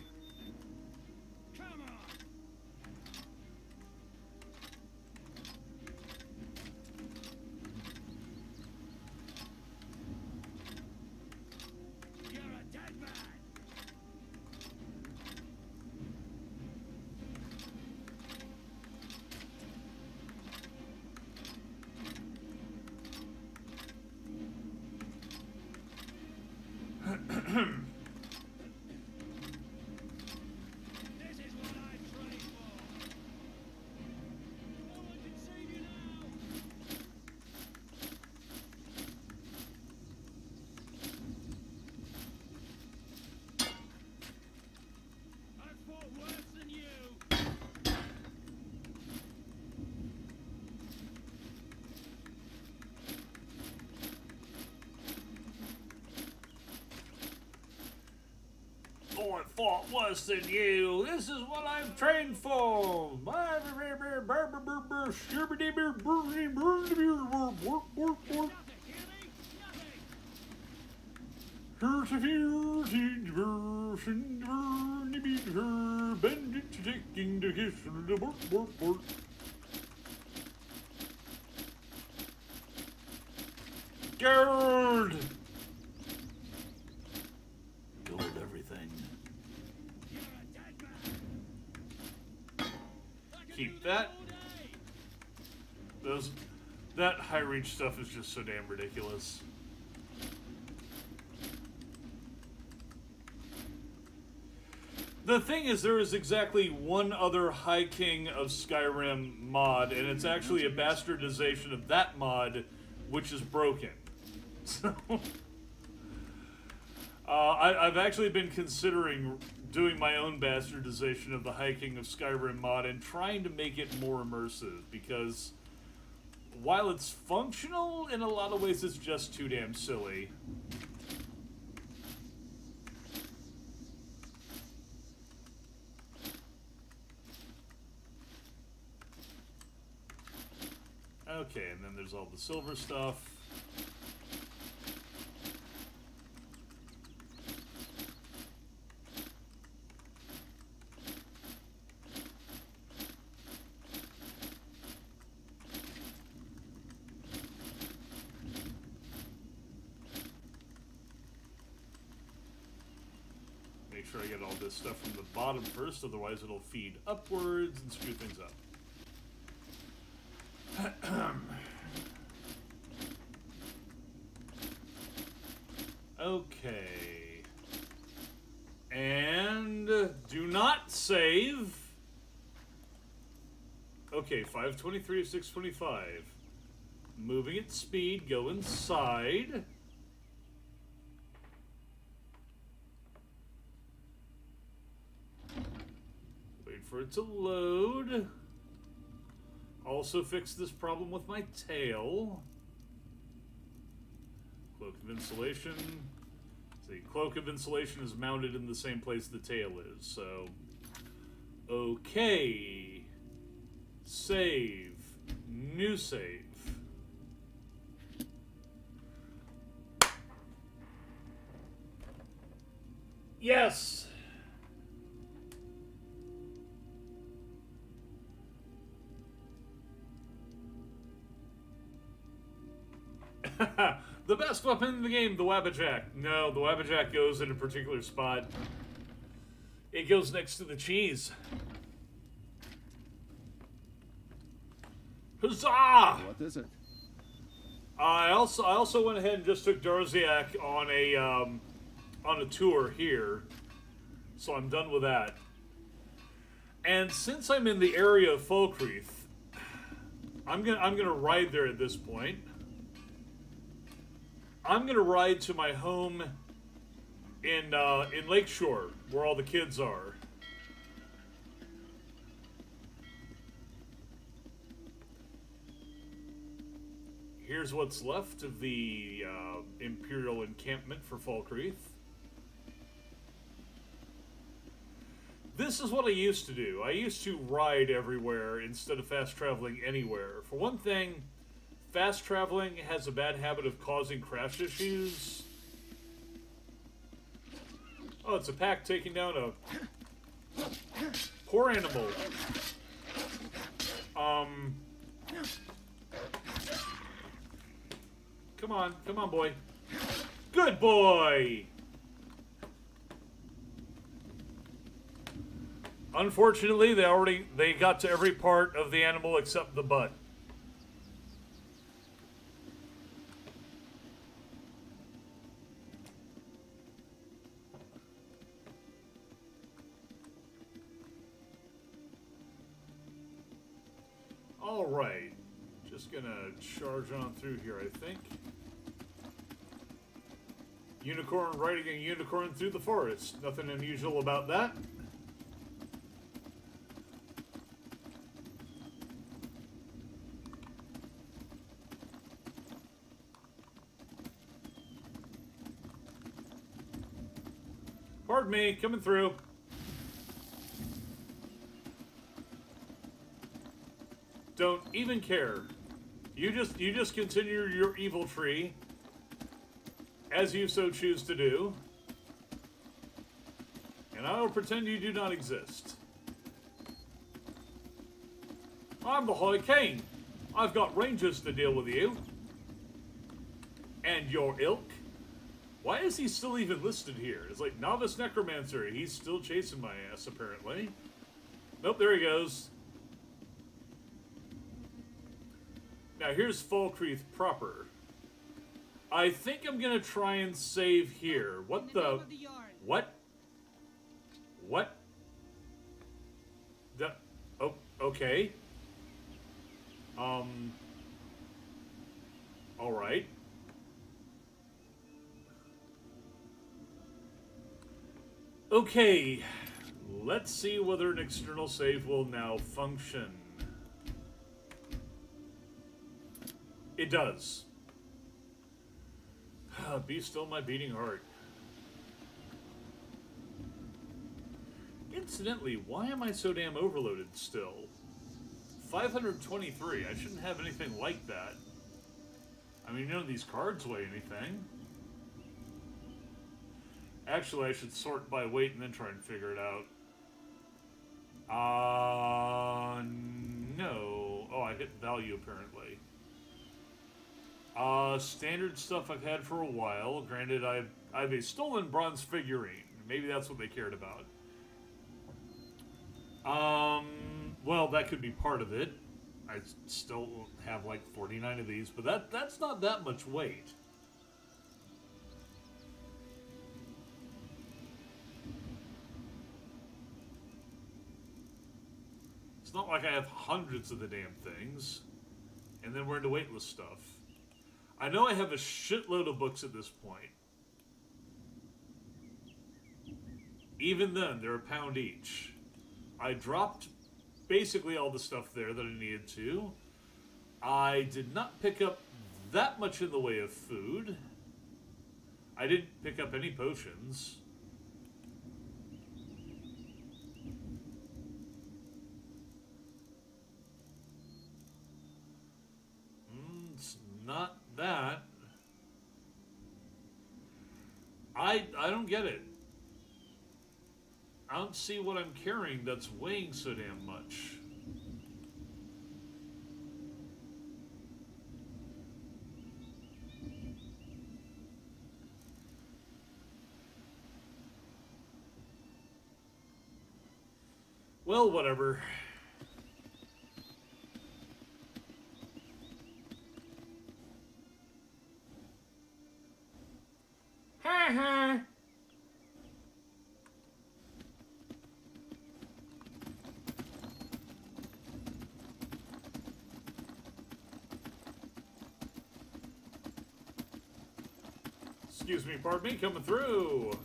S1: I fought worse than you. This is what I'm trained for. Guard! Build everything. Keep that. That high reach stuff is just so damn ridiculous. The thing is, there is exactly one other High King of Skyrim mod, and it's actually a bastardization of that mod, which is broken. So, I've actually been considering doing my own bastardization of the hiking of Skyrim mod and trying to make it more immersive, because while it's functional, in a lot of ways it's just too damn silly. Okay, and then there's all the silver stuff. Make sure I get all this stuff from the bottom first, otherwise it'll feed upwards and screw things up. Okay. And do not save. Okay, 523 of 625. Moving at speed, go inside. Wait for it to load. Also fix this problem with my tail. Cloak of Insulation. See, Cloak of Insulation is mounted in the same place the tail is, so... Okay. Save. New save. Yes! The best weapon in the game, the Wabbajack. No, the Wabbajack goes in a particular spot. It goes next to the cheese. Huzzah!
S11: What is it?
S1: I also went ahead and just took Darziak on a tour here, so I'm done with that. And since I'm in the area of Falkreath, I'm gonna ride there at this point. I'm gonna ride to my home in Lakeshore, where all the kids are. Here's what's left of the Imperial encampment for Falkreath. This is what I used to do. I used to ride everywhere instead of fast traveling anywhere. For one thing, fast traveling has a bad habit of causing crash issues. Oh, it's a pack taking down a poor animal. Come on, boy. Good boy! Unfortunately, they got to every part of the animal except the butt. Alright, just gonna charge on through here, I think. Unicorn riding a unicorn through the forest. Nothing unusual about that. Pardon me, coming through. Don't even care. You just continue your evil tree, as you so choose to do, and I will pretend you do not exist. I'm the High King. I've got rangers to deal with you. And your ilk. Why is he still even listed here? It's like Novice Necromancer. He's still chasing my ass, apparently. Nope, there he goes. Now here's Falkreath proper. I think I'm gonna try and save here. What the? What? What? Oh, okay. Alright. Okay. Let's see whether an external save will now function. It does. Be still my beating heart. Incidentally, why am I so damn overloaded still? 523. I shouldn't have anything like that. I mean, none of these cards weigh anything. Actually, I should sort by weight and then try and figure it out. No. Oh, I hit value apparently. Standard stuff I've had for a while. Granted, I have a stolen bronze figurine. Maybe that's what they cared about. Well, that could be part of it. I still have like 49 of these, but that's not that much weight. It's not like I have hundreds of the damn things. And then we're into weightless stuff. I know I have a shitload of books at this point. Even then, they're £1 each. I dropped basically all the stuff there that I needed to. I did not pick up that much in the way of food. I didn't pick up any potions. It's not that. I don't get it. I don't see what I'm carrying that's weighing so damn much. Well, whatever. Ha ha! Excuse me, pardon me, coming through.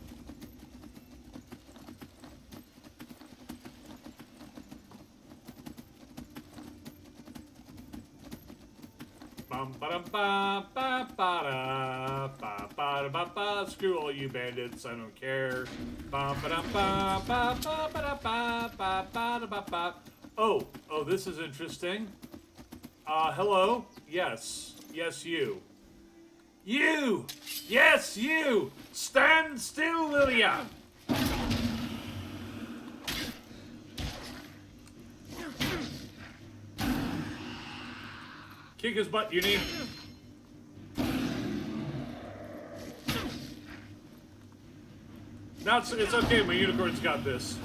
S1: Bum ba dum ba ba ba ba ba ba ba. Screw all you bandits, I don't care. Bum ba dum ba ba ba ba ba ba ba ba ba. Oh, this is interesting. Hello? Yes. Yes, you. You! Yes, you! Stand still, will ya? Kick his butt, you need. Now it's okay, my unicorn's got this.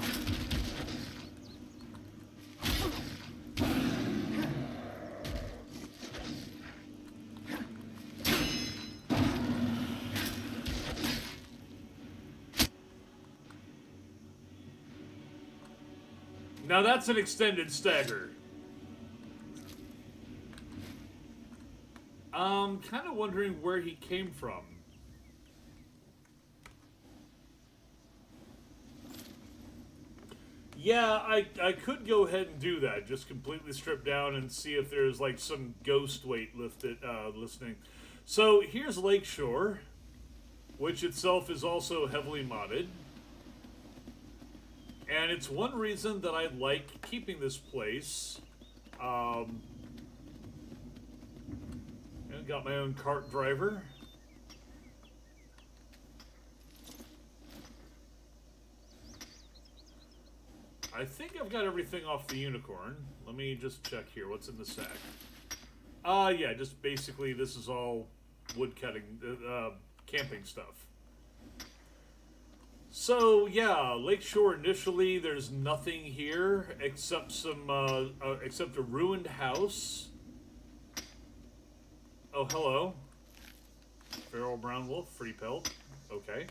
S1: Now that's an extended stagger. Kind of wondering where he came from. Yeah, I could go ahead and do that. Just completely strip down and see if there's like some ghost weight listening. So here's Lakeshore, which itself is also heavily modded. And it's one reason that I like keeping this place. And got my own cart driver. I think I've got everything off the unicorn. Let me just check here. What's in the sack? Yeah, just basically this is all wood cutting, camping stuff. So yeah, Lakeshore initially, there's nothing here except some, except a ruined house. Oh, hello. Feral brown wolf, free pelt. Okay.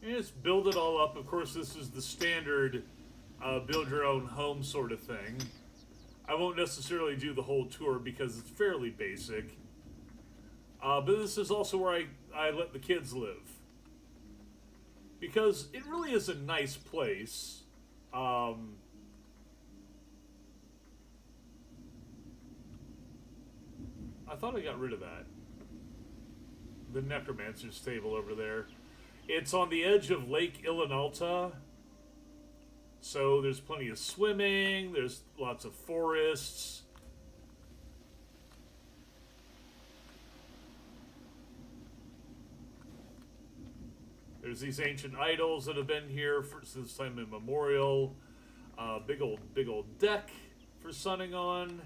S1: And just build it all up. Of course, this is the standard build your own home sort of thing. I won't necessarily do the whole tour because it's fairly basic. But this is also where I let the kids live. because it really is a nice place. I thought I got rid of that. The Necromancer's table over there. It's on the edge of Lake Ilinalta. So there's plenty of swimming, there's lots of forests. There's these ancient idols that have been here since time immemorial. Big old deck for sunning on.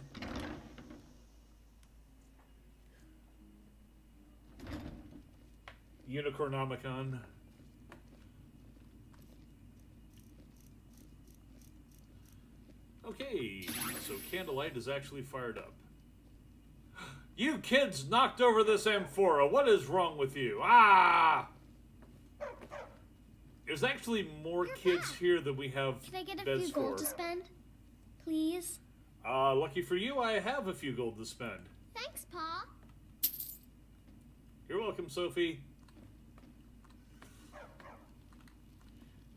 S1: Unicornomicon. Okay, so Candlelight is actually fired up. You kids knocked over this amphora. What is wrong with you? Ah! There's actually more kids here than we have
S9: Can I get a
S1: beds
S9: few gold
S1: for.
S9: to spend? Please?
S1: Lucky for you, I have a few gold to spend.
S9: Thanks, Pa.
S1: You're welcome, Sophie.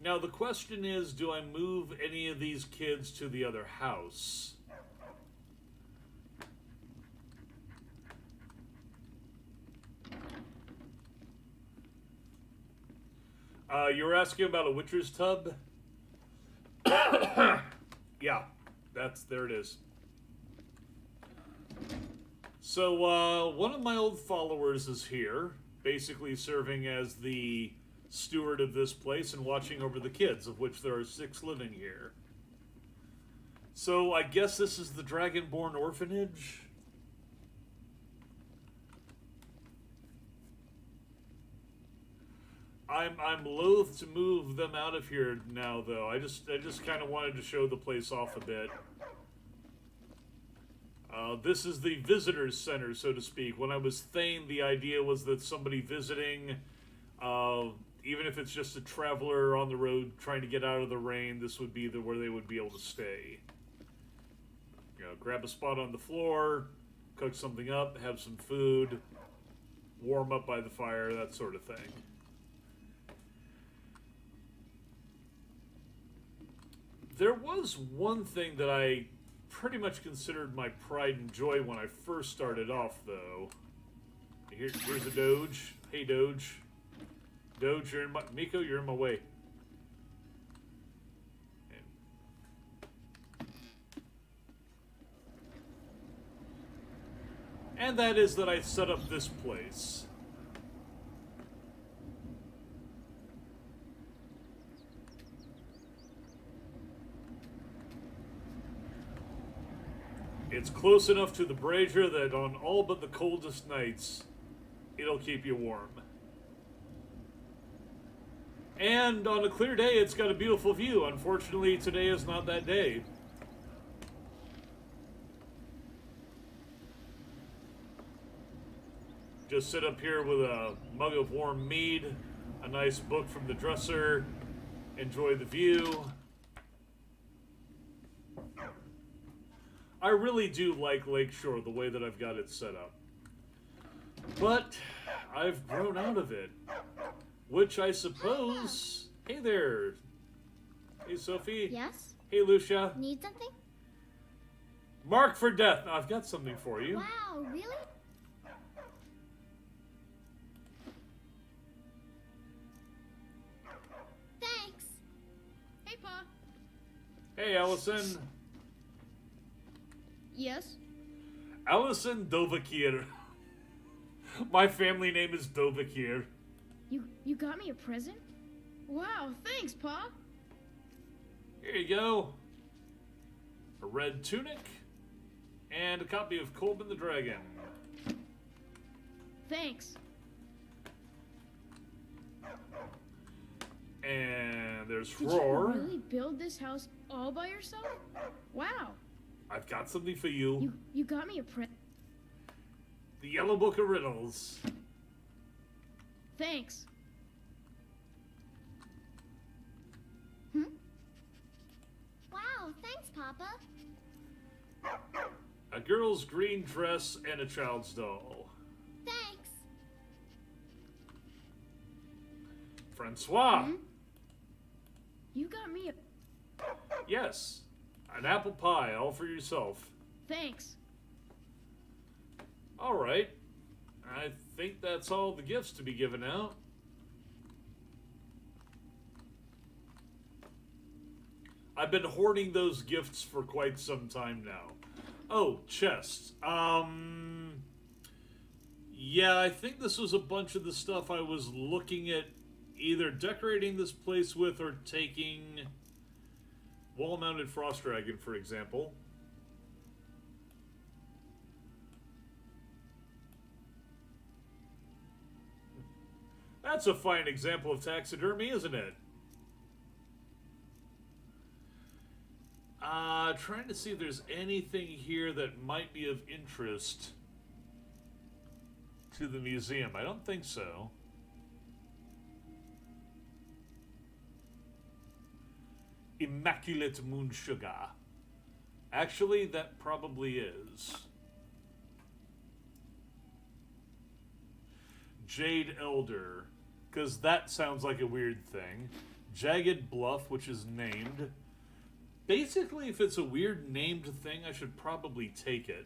S1: Now, the question is, do I move any of these kids to the other house? You were asking about a Witcher's tub? Yeah, there it is. So, one of my old followers is here, basically serving as the steward of this place and watching over the kids, of which there are 6 living here. So I guess this is the Dragonborn Orphanage? I'm loath to move them out of here now, though. I just kind of wanted to show the place off a bit. This is the visitors center, so to speak. When I was Thane, the idea was that somebody visiting, even if it's just a traveler on the road trying to get out of the rain, this would be where they would be able to stay. You know, grab a spot on the floor, cook something up, have some food, warm up by the fire, that sort of thing. There was one thing that I pretty much considered my pride and joy when I first started off, though. Here's a Doge. Hey, Doge. Doge, you're in my... Miko, you're in my way. And that is that I set up this place. It's close enough to the brazier that on all but the coldest nights, it'll keep you warm. And on a clear day, it's got a beautiful view. Unfortunately, today is not that day. Just sit up here with a mug of warm mead, a nice book from the dresser, enjoy the view. I really do like Lakeshore the way that I've got it set up. But I've grown out of it. Which I suppose... Hey there. Hey, Sophie.
S9: Yes?
S1: Hey, Lucia.
S9: Need something?
S1: Mark for death. Now, I've got something for you.
S9: Wow, really? Thanks.
S19: Hey, Pa.
S1: Hey, Allison.
S19: Yes?
S1: Allison Dovakir. My family name is Dovakir.
S19: You got me a present? Wow, thanks, Pa.
S1: Here you go. A red tunic and a copy of Colbin the Dragon.
S19: Thanks.
S1: And there's
S19: Did
S1: Roar.
S19: you really build this house all by yourself? Wow.
S1: I've got something for you.
S19: You got me a present.
S1: The Yellow Book of Riddles.
S19: Thanks.
S9: Wow, thanks, Papa.
S1: A girl's green dress and a child's doll.
S9: Thanks.
S1: Francois,
S19: You got me a...
S1: Yes. An apple pie, all for yourself.
S19: Thanks.
S1: Alright. I think that's all the gifts to be given out. I've been hoarding those gifts for quite some time now. Oh, chests. Yeah, I think this was a bunch of the stuff I was looking at either decorating this place with or taking wall-mounted frost dragon, for example. That's a fine example of taxidermy, isn't it? Trying to see if there's anything here that might be of interest to the museum. I don't think so. Immaculate moon sugar. Actually, that probably is. Jade Elder, because that sounds like a weird thing. Jagged Bluff, which is named. Basically, if it's a weird named thing, I should probably take it.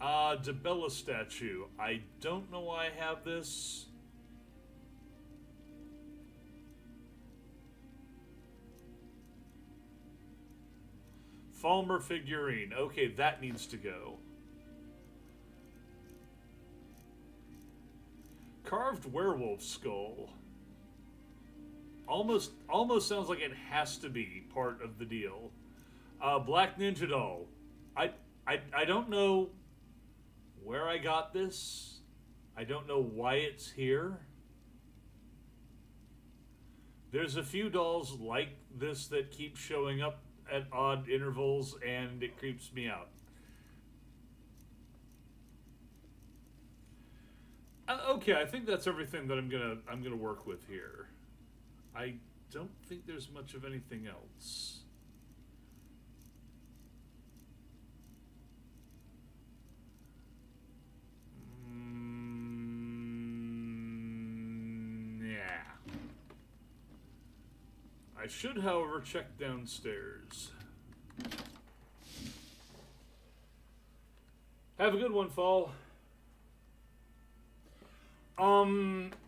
S1: Debella statue. I don't know why I have this. Falmer figurine. Okay, that needs to go. Carved werewolf skull. Almost sounds like it has to be part of the deal. Black Ninja Doll. I don't know where I got this. I don't know why it's here. There's a few dolls like this that keep showing up at odd intervals, and it creeps me out. Okay, I think that's everything that I'm gonna work with here. I don't think there's much of anything else. Yeah. I should, however, check downstairs. Have a good one, Fall.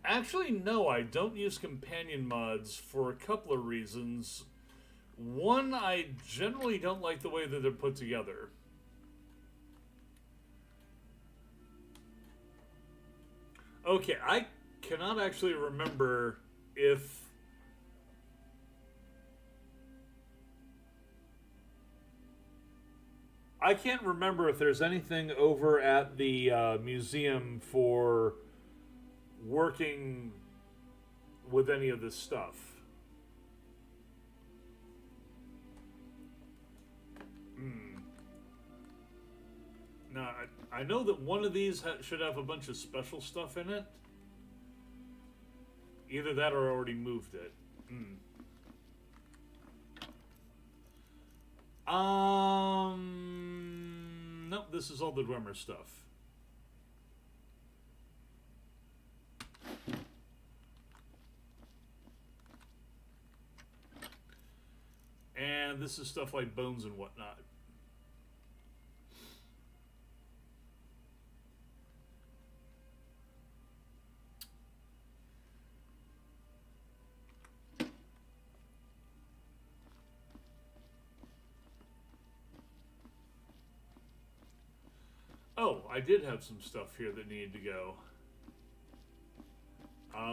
S1: Actually, no, I don't use companion mods for a couple of reasons. One, I generally don't like the way that they're put together. Okay, I cannot actually remember if... I can't remember if there's anything over at the museum for working with any of this stuff. Now, I know that one of these should have a bunch of special stuff in it. Either that or I already moved it. Nope, this is all the Dwemer stuff. And this is stuff like bones and whatnot. Oh, I did have some stuff here that needed to go.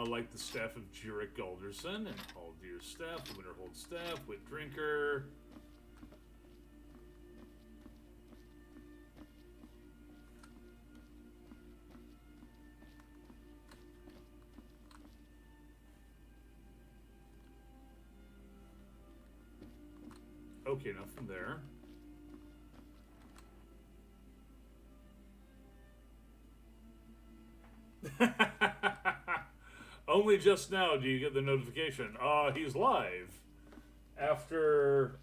S1: Like the Staff of Jurek Galderson and All Deer Staff, the Winterhold Staff, Wit Drinker. Okay, nothing there. Only just now do you get the notification. He's live. After,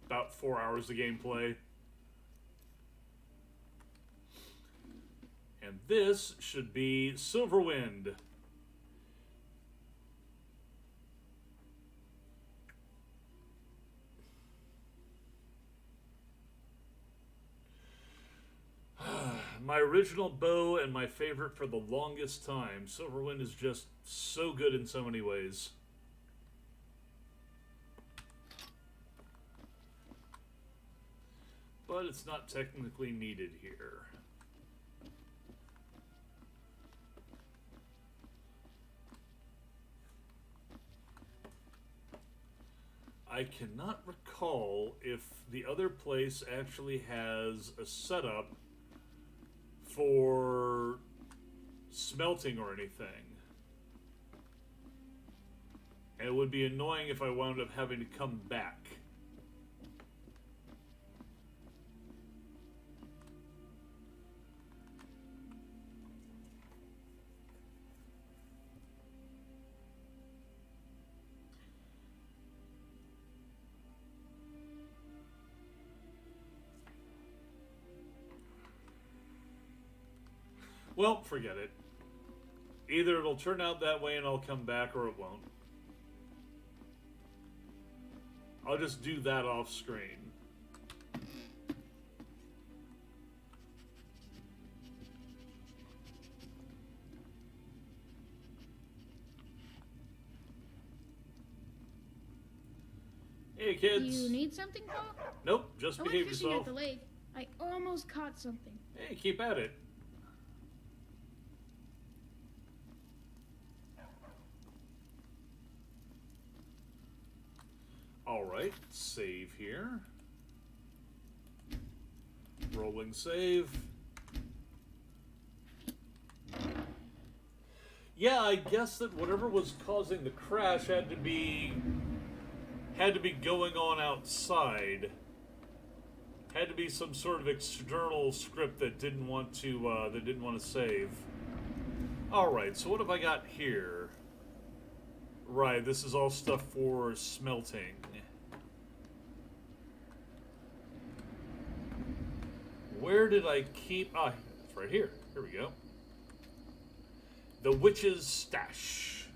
S1: about 4 hours of gameplay. And this should be Silverwind. My original bow and my favorite for the longest time. Silverwind is just so good in so many ways. But it's not technically needed here. I cannot recall if the other place actually has a setup for smelting or anything. And it would be annoying if I wound up having to come back. Well, forget it. Either it'll turn out that way and I'll come back, or it won't. I'll just do that off screen. Hey, kids.
S9: You need something, Paul?
S1: Nope, just
S9: I went
S1: behave
S9: fishing
S1: yourself.
S9: at the lake. I almost caught something.
S1: Hey, keep at it. Alright, save here. Rolling save. Yeah, I guess that whatever was causing the crash had to be going on outside. Had to be some sort of external script that didn't want to save. Alright, so what have I got here? Right, this is all stuff for smelting. Where did I keep... Ah, it's right here. Here we go. The Witch's Stash.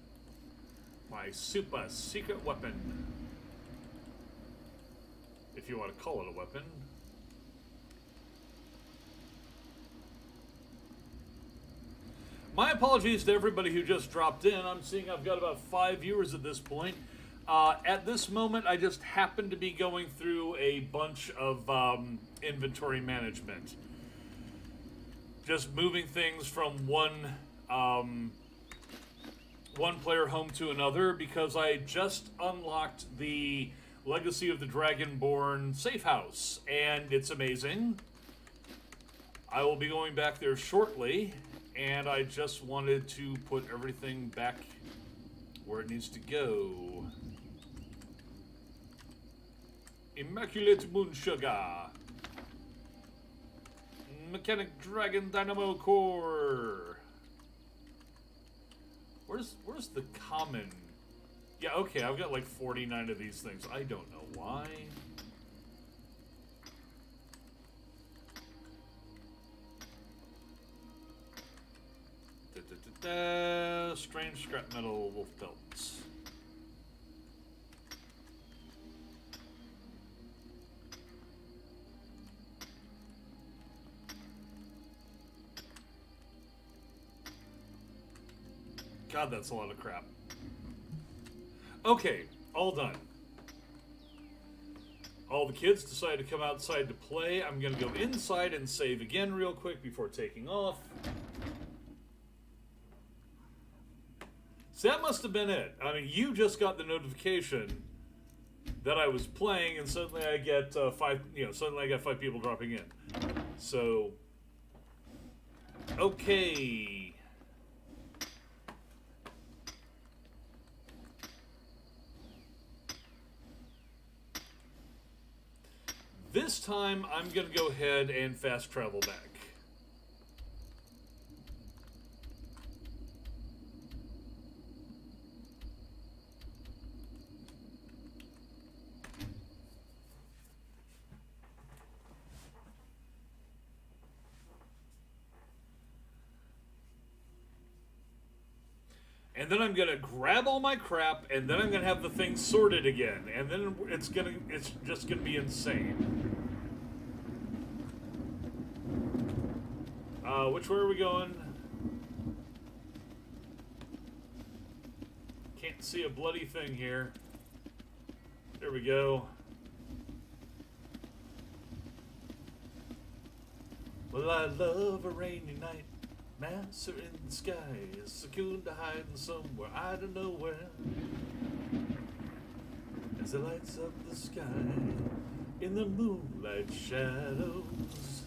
S1: My super secret weapon. If you want to call it a weapon. My apologies to everybody who just dropped in. I'm seeing I've got about 5 viewers at this point. At this moment, I just happen to be going through a bunch of inventory management. Just moving things from one player home to another, because I just unlocked the Legacy of the Dragonborn safe house, and it's amazing. I will be going back there shortly, and I just wanted to put everything back where it needs to go. Immaculate Moon Sugar. Mechanic Dragon Dynamo Core. Where's the common? Yeah, okay, I've got like 49 of these things. I don't know why. Strange scrap metal wolf pelts. God, that's a lot of crap. Okay, all done. All the kids decided to come outside to play. I'm going to go inside and save again real quick before taking off. So that must have been it. I mean, you just got the notification that I was playing, and suddenly I get suddenly I got 5 people dropping in. So, okay. This time, I'm going to go ahead and fast travel back. and then I'm gonna grab all my crap, and then I'm gonna have the thing sorted again, and then it's just gonna be insane. Which way are we going? Can't see a bloody thing here. There we go. Well, I love a rainy night. Master in the sky is secure to hiding somewhere I don't know where. As it lights up the sky in the moonlight shadows.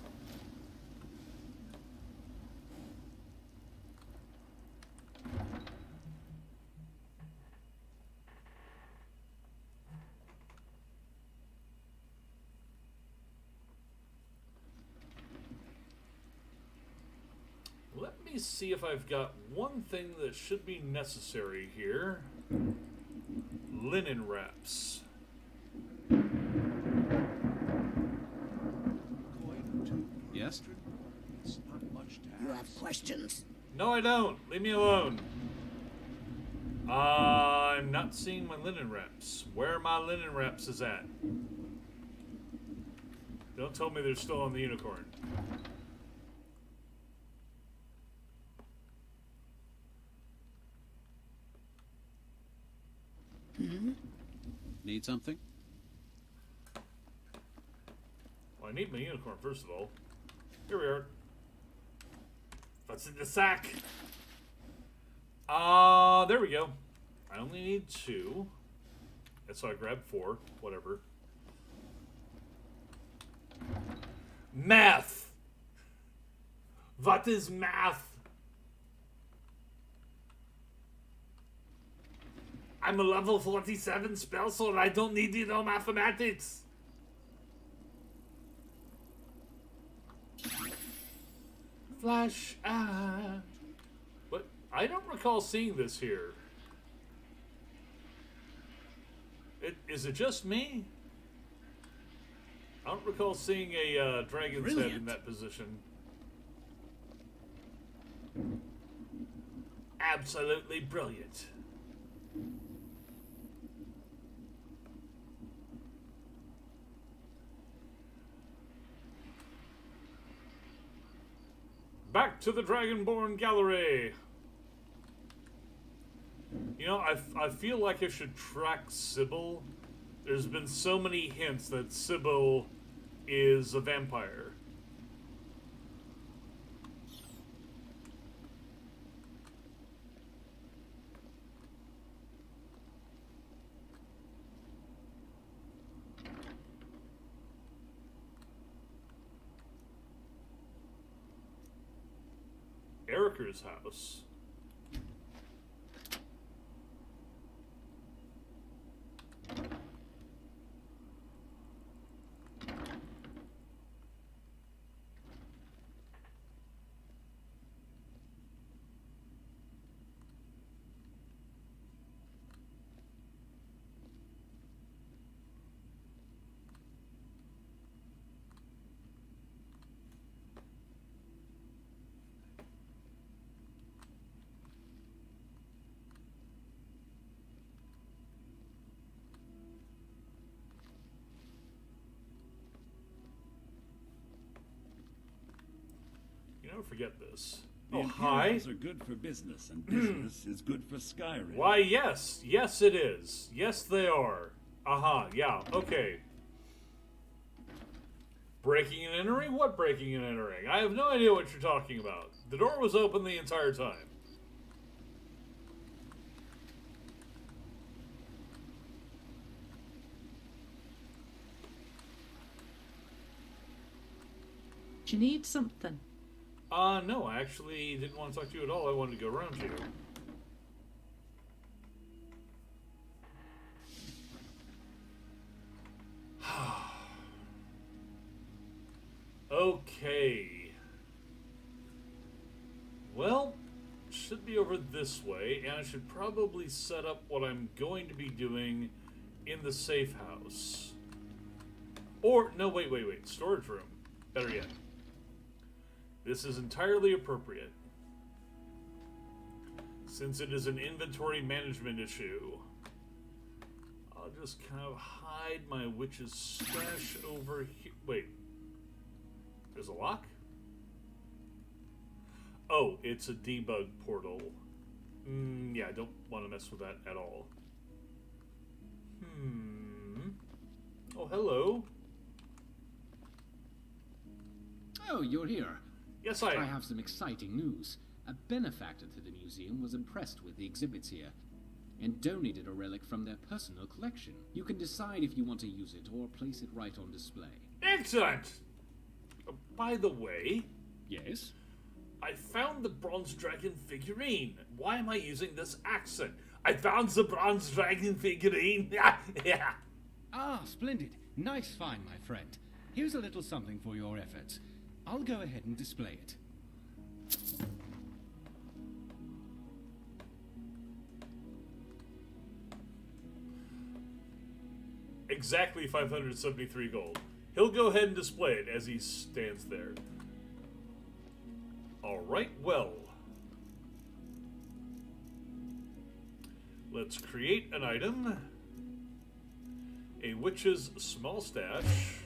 S1: Let me see if I've got one thing that should be necessary here. Linen wraps.
S6: Yes?
S14: It's not much to
S15: You have questions?
S1: No, I don't. Leave me alone. I'm not seeing my linen wraps. Where my linen wraps is at? Don't tell me they're still on the unicorn.
S6: Need something?
S1: Well, I need my unicorn, first of all. Here we are. What's in the sack? There we go. I only need 2. And so I grabbed 4. Whatever. Math! What is math? I'm a level 47 spell sword. I don't need to know mathematics. Flash. But I don't recall seeing this here. Is it just me? I don't recall seeing a dragon's head in that position. Absolutely brilliant. Back to the Dragonborn Gallery. You know, I feel like I should track Sybil. There's been so many hints that Sybil is a vampire. Erica's house. Don't forget this.
S20: The Imperials are good for business, and business is good for Skyrim.
S1: Why, yes. Yes, it is. Yes, they are. Aha, yeah, okay. Breaking and entering? What breaking and entering? I have no idea what you're talking about. The door was open the entire time.
S8: Do you need something?
S1: No, I actually didn't want to talk to you at all. I wanted to go around you. Okay. Well, should be over this way, and I should probably set up what I'm going to be doing in the safe house. Or, no, wait. Storage room. Better yet. This is entirely appropriate. Since it is an inventory management issue, I'll just kind of hide my witch's stash over here. Wait. There's a lock? Oh, it's a debug portal. Yeah, I don't want to mess with that at all. Oh, hello.
S6: Oh, you're here.
S1: Yes, I am.
S6: I have some exciting news. A benefactor to the museum was impressed with the exhibits here and donated a relic from their personal collection. You can decide if you want to use it or place it right on display.
S1: Excellent! By the way...
S6: Yes?
S1: I found the bronze dragon figurine. Why am I using this accent? I found the bronze dragon figurine. Yeah.
S5: Ah, splendid. Nice find, my friend. Here's a little something for your efforts. I'll go ahead and display it.
S1: Exactly 573 gold. He'll go ahead and display it as he stands there. Alright, well. Let's create an item. A witch's small stash.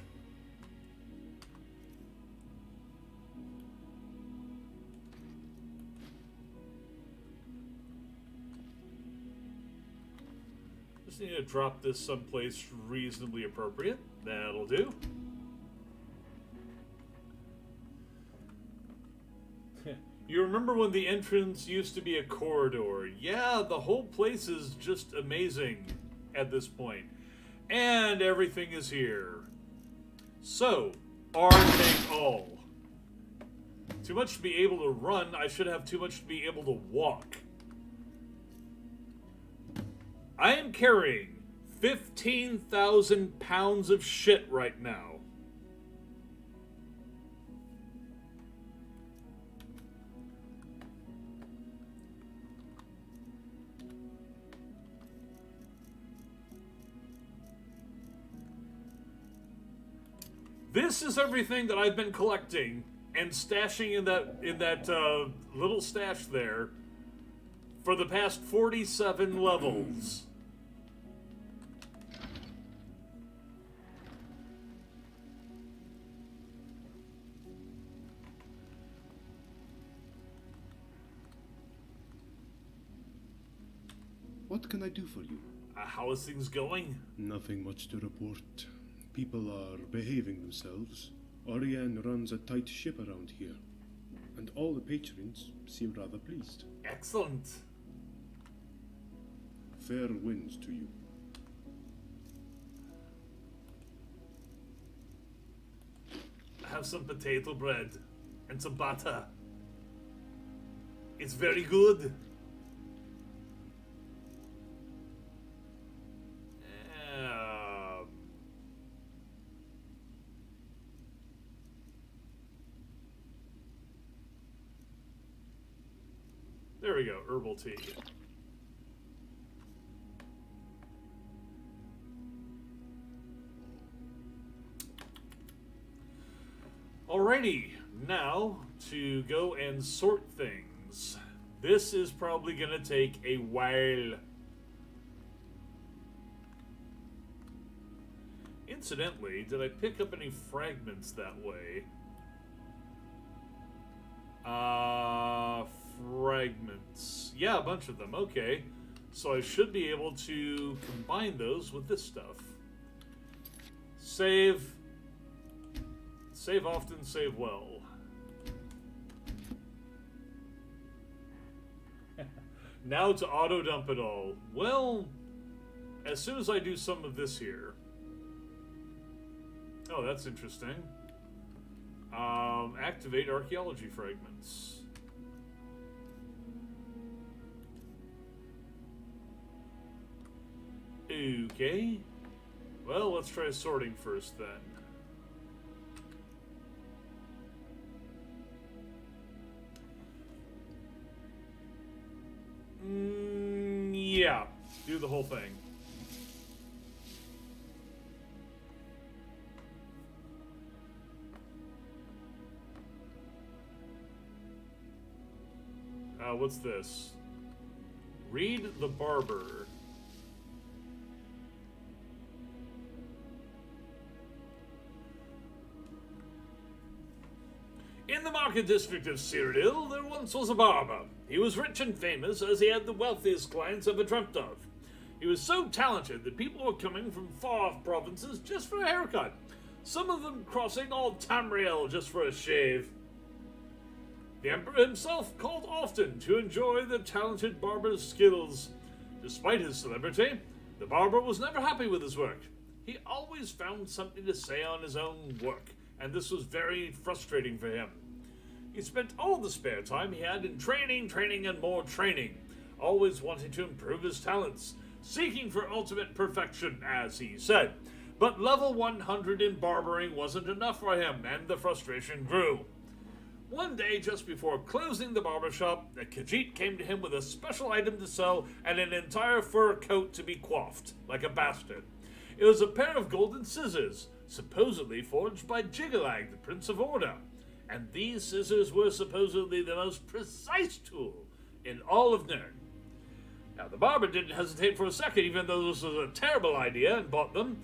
S1: Just need to drop this someplace reasonably appropriate. That'll do. You remember when the entrance used to be a corridor? Yeah, the whole place is just amazing at this point. And everything is here. So, R take all. Too much to be able to run, I should have too much to be able to walk. I am carrying 15,000 pounds of shit right now. This is everything that I've been collecting and stashing in that little stash there for the past 47 levels.
S4: What can I do for you?
S1: How is things going?
S4: Nothing much to report. People are behaving themselves. Oriane runs a tight ship around here, and all the patrons seem rather pleased.
S1: Excellent.
S4: Fair winds to you.
S1: Have some potato bread and some butter. It's very good. There we go, herbal tea. Alrighty, now to go and sort things. This is probably gonna take a while. Incidentally, did I pick up any fragments that way? Fragments. Yeah, a bunch of them. Okay. So I should be able to combine those with this stuff. Save. Save often, save well. Now to auto dump it all. Well, as soon as I do some of this here. Oh, that's interesting. Activate archaeology fragments. Okay. Well, let's try sorting first then. Yeah. Do the whole thing. What's this? Reed the Barber. In the market district of Cyrodiil, there once was a barber. He was rich and famous, as he had the wealthiest clients ever dreamt of. He was so talented that people were coming from far-off provinces just for a haircut, some of them crossing all Tamriel just for a shave. The Emperor himself called often to enjoy the talented barber's skills. Despite his celebrity, the barber was never happy with his work. He always found something to say on his own work, and this was very frustrating for him. He spent all the spare time he had in training, and more training, always wanting to improve his talents, seeking for ultimate perfection, as he said. But level 100 in barbering wasn't enough for him, and the frustration grew. One day, just before closing the barber shop, a Khajiit came to him with a special item to sell and an entire fur coat to be coiffed, like a bastard. It was a pair of golden scissors, supposedly forged by Jigalag, the Prince of Order. And these scissors were supposedly the most precise tool in all of Nern. Now, the barber didn't hesitate for a second, even though this was a terrible idea, and bought them,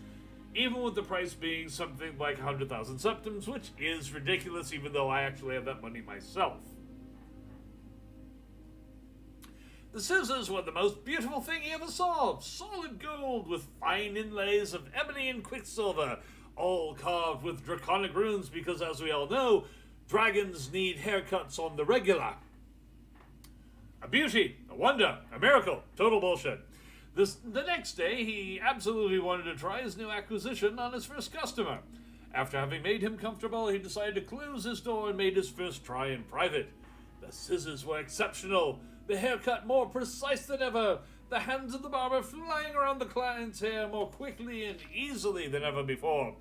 S1: even with the price being something like 100,000 septims, which is ridiculous, even though I actually have that money myself. The scissors were the most beautiful thing he ever saw, solid gold with fine inlays of ebony and quicksilver, all carved with draconic runes because, as we all know, dragons need haircuts on the regular. A beauty, a wonder, a miracle, total bullshit. The next day, he absolutely wanted to try his new acquisition on his first customer. After having made him comfortable, he decided to close his door and made his first try in private. The scissors were exceptional, the haircut more precise than ever, the hands of the barber flying around the client's hair more quickly and easily than ever before.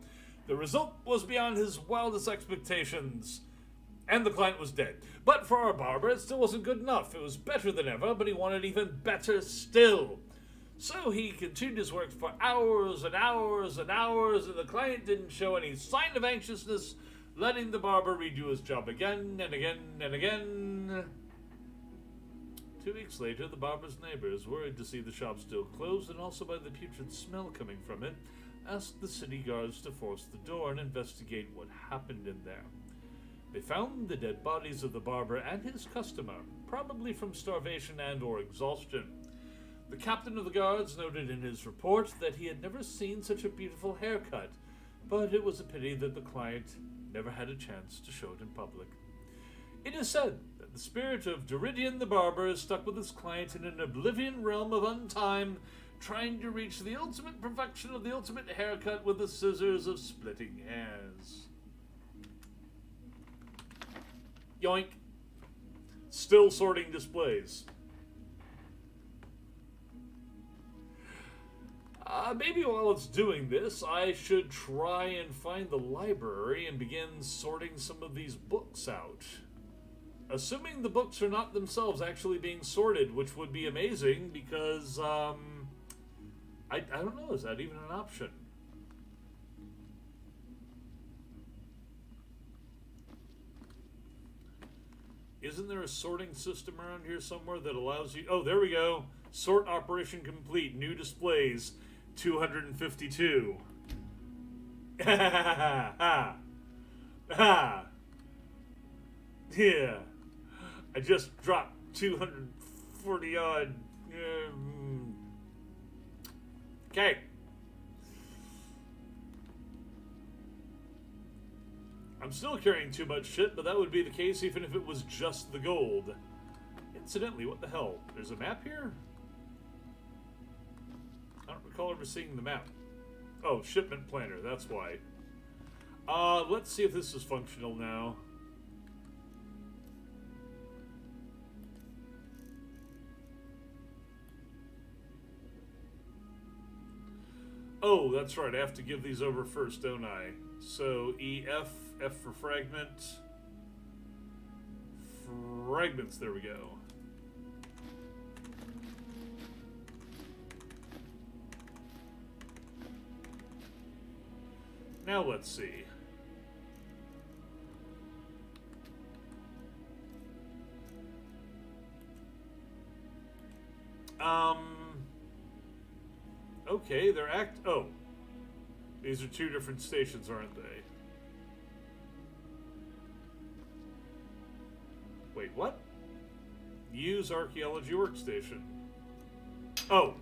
S1: The result was beyond his wildest expectations, and the client was dead. But for our barber, it still wasn't good enough. It was better than ever, but he wanted even better still. So he continued his work for hours and hours and hours, and the client didn't show any sign of anxiousness, letting the barber redo his job again and again and again. 2 weeks later, the barber's neighbors, worried to see the shop still closed and also by the putrid smell coming from it, asked the city guards to force the door and investigate what happened in there. They found the dead bodies of the barber and his customer, probably from starvation and or exhaustion. The captain of the guards noted in his report that he had never seen such a beautiful haircut, but it was a pity that the client never had a chance to show it in public. It is said that the spirit of Doridian the barber is stuck with his client in an oblivion realm of untime, trying to reach the ultimate perfection of the ultimate haircut with the scissors of splitting hairs. Yoink. Still sorting displays. Maybe while it's doing this, I should try and find the library and begin sorting some of these books out. Assuming the books are not themselves actually being sorted, which would be amazing because, I don't know, is that even an option? Isn't there a sorting system around here somewhere that allows you... Oh, there we go. Sort operation complete. New displays. 252. Ha ha. Yeah. I just dropped 240 odd. Okay. I'm still carrying too much shit, but that would be the case even if it was just the gold. Incidentally, what the hell? There's a map here? I don't recall ever seeing the map. Oh, shipment planner, that's why. Let's see if this is functional now. Oh, that's right, I have to give these over first, don't I? So, EF, F for fragment. Fragments, there we go. Now let's see. Okay, they're oh. These are two different stations, aren't they? Wait, what? Use archaeology workstation. Oh.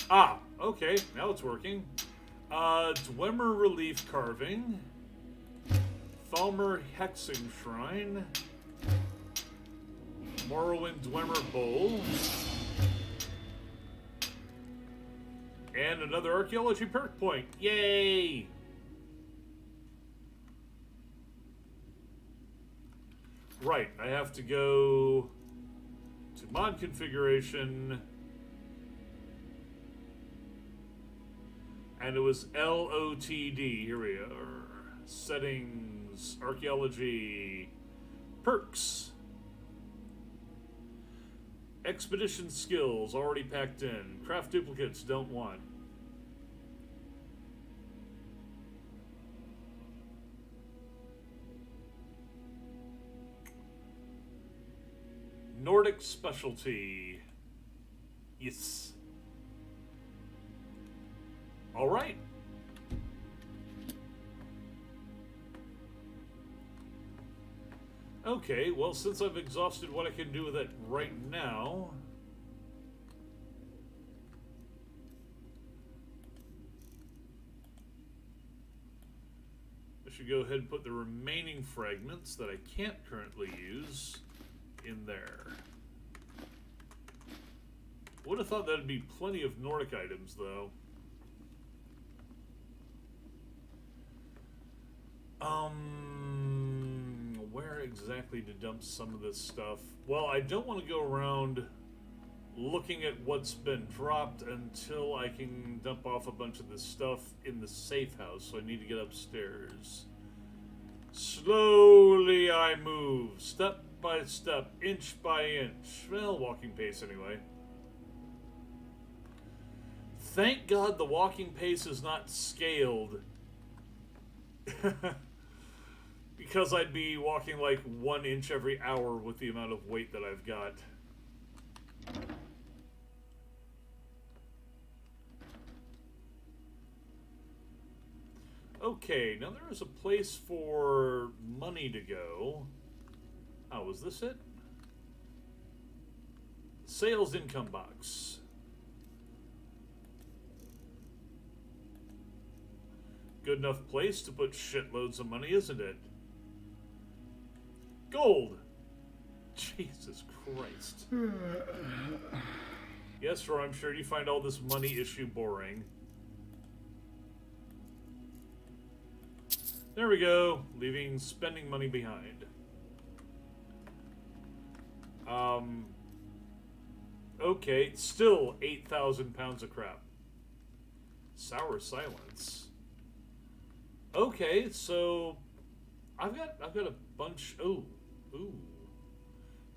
S1: Ah, okay, now it's working. Dwemer relief carving. Thalmer hexing shrine. Morrowind Dwemer bowl. And another archaeology perk point. Yay! Right, I have to go to mod configuration. And it was LOTD. Here we are. Settings, archaeology, perks. Expedition skills already packed in. Craft duplicates don't want. Nordic specialty. Yes. All right. Okay, well, since I've exhausted what I can do with it right now, I should go ahead and put the remaining fragments that I can't currently use in there. Would have thought that'd be plenty of Nordic items, though. Where exactly to dump some of this stuff? Well, I don't want to go around looking at what's been dropped until I can dump off a bunch of this stuff in the safe house, so I need to get upstairs. Slowly I move, step by step, inch by inch. Well, walking pace anyway. Thank God the walking pace is not scaled. Because I'd be walking like 1 inch every hour with the amount of weight that I've got. Okay, now there is a place for money to go. Oh, is this it? Sales income box. Good enough place to put shitloads of money, isn't it? Gold! Jesus Christ. Yes, or I'm sure you find all this money issue boring. There we go, leaving spending money behind. Okay, still 8,000 pounds of crap. Sour silence. Okay, so I've got a bunch. Ooh.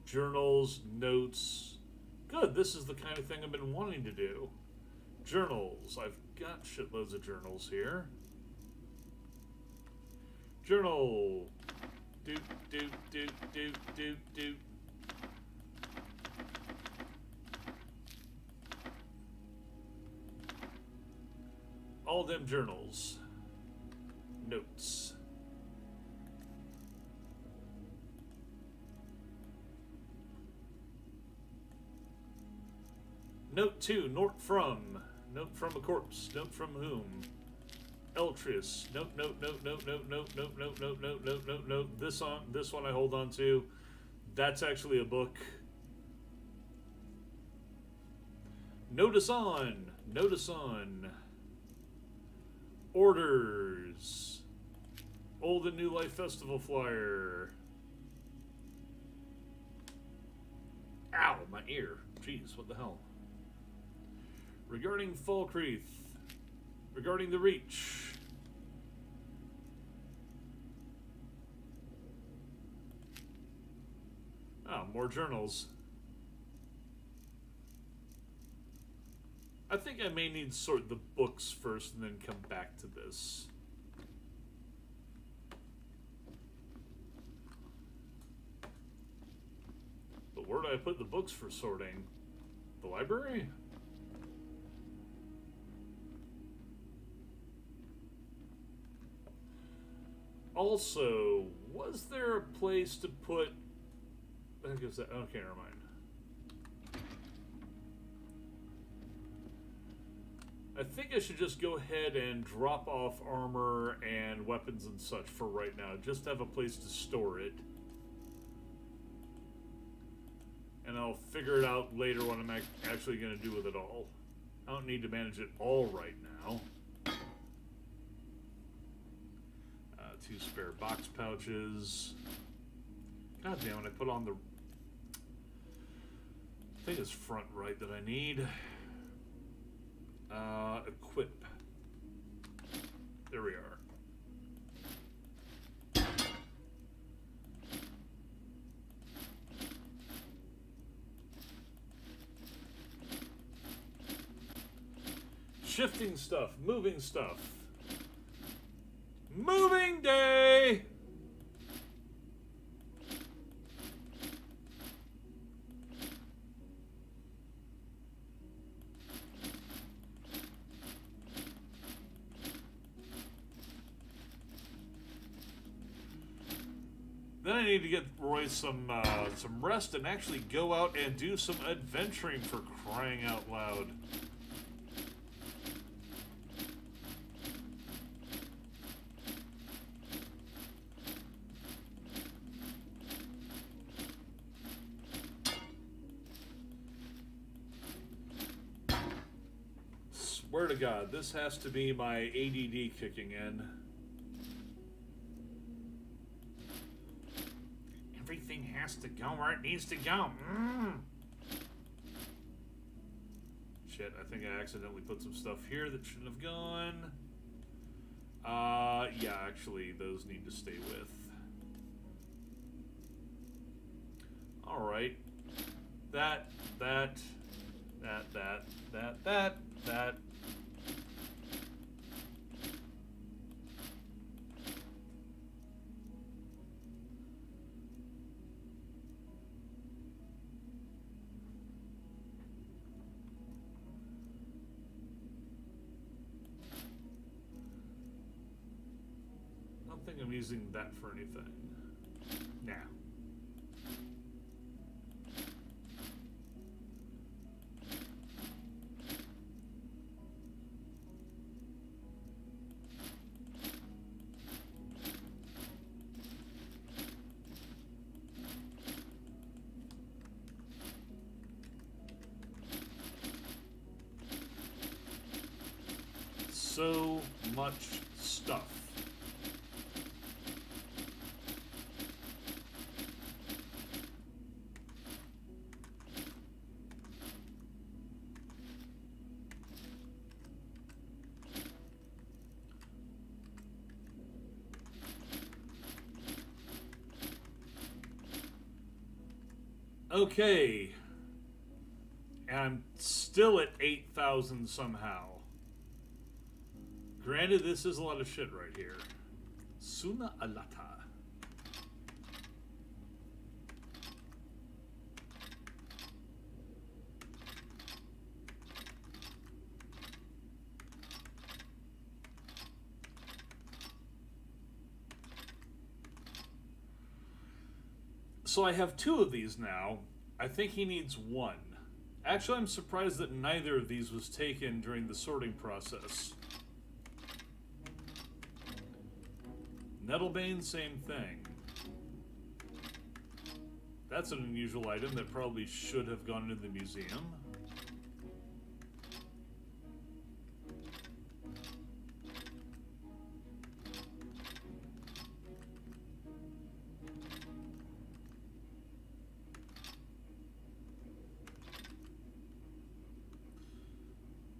S1: Journals, notes. Good, this is the kind of thing I've been wanting to do. Journals. I've got shitloads of journals here. Journal. Doot. All them journals. Notes. Note 2, note from a corpse, note from whom? Eltrius, note. This one I hold on to. That's actually a book. Notice on. Orders. Old and New Life Festival flyer. Ow, my ear. Jeez, what the hell? Regarding Falkreath. Regarding the Reach. Oh, more journals. I think I may need to sort the books first and then come back to this. But where do I put the books for sorting? The library? Also, was there a place to put... I think it was that... Okay, never mind. I think I should just go ahead and drop off armor and weapons and such for right now. Just have a place to store it. And I'll figure it out later what I'm actually going to do with it all. I don't need to manage it all right now. 2 spare box pouches. God damn it, I put on the... I think it's front right that I need. Equip. There we are. Shifting stuff, moving stuff. Moving day! Then I need to get Roy some rest and actually go out and do some adventuring, for crying out loud. Swear to God, this has to be my ADD kicking in. Everything has to go where it needs to go. Shit, I think I accidentally put some stuff here that shouldn't have gone. Yeah, actually, those need to stay with. Alright. That. I don't think I'm using that for anything. Nah. So much stuff. Okay. And I'm still at 8,000 somehow. Granted, this is a lot of shit right here. Suna alata. So I have 2 of these now. I think he needs 1. Actually, I'm surprised that neither of these was taken during the sorting process. Nettlebane, same thing. That's an unusual item that probably should have gone into the museum.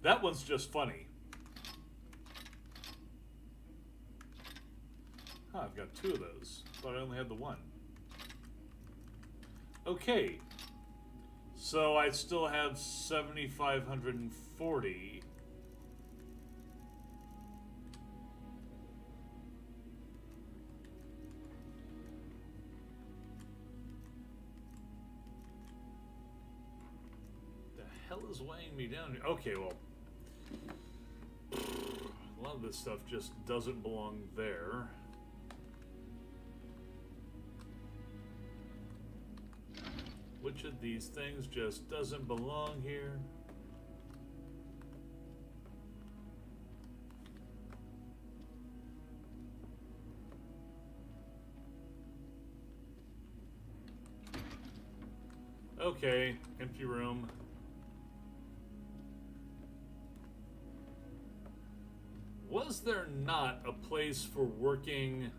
S1: That one's just funny. Huh, I've got 2 of those. Thought I only had the 1. Okay. So I still have 7,540. The hell is weighing me down here? Okay, well, a lot of this stuff just doesn't belong there. Which of these things just doesn't belong here? Okay, empty room. Was there not a place for working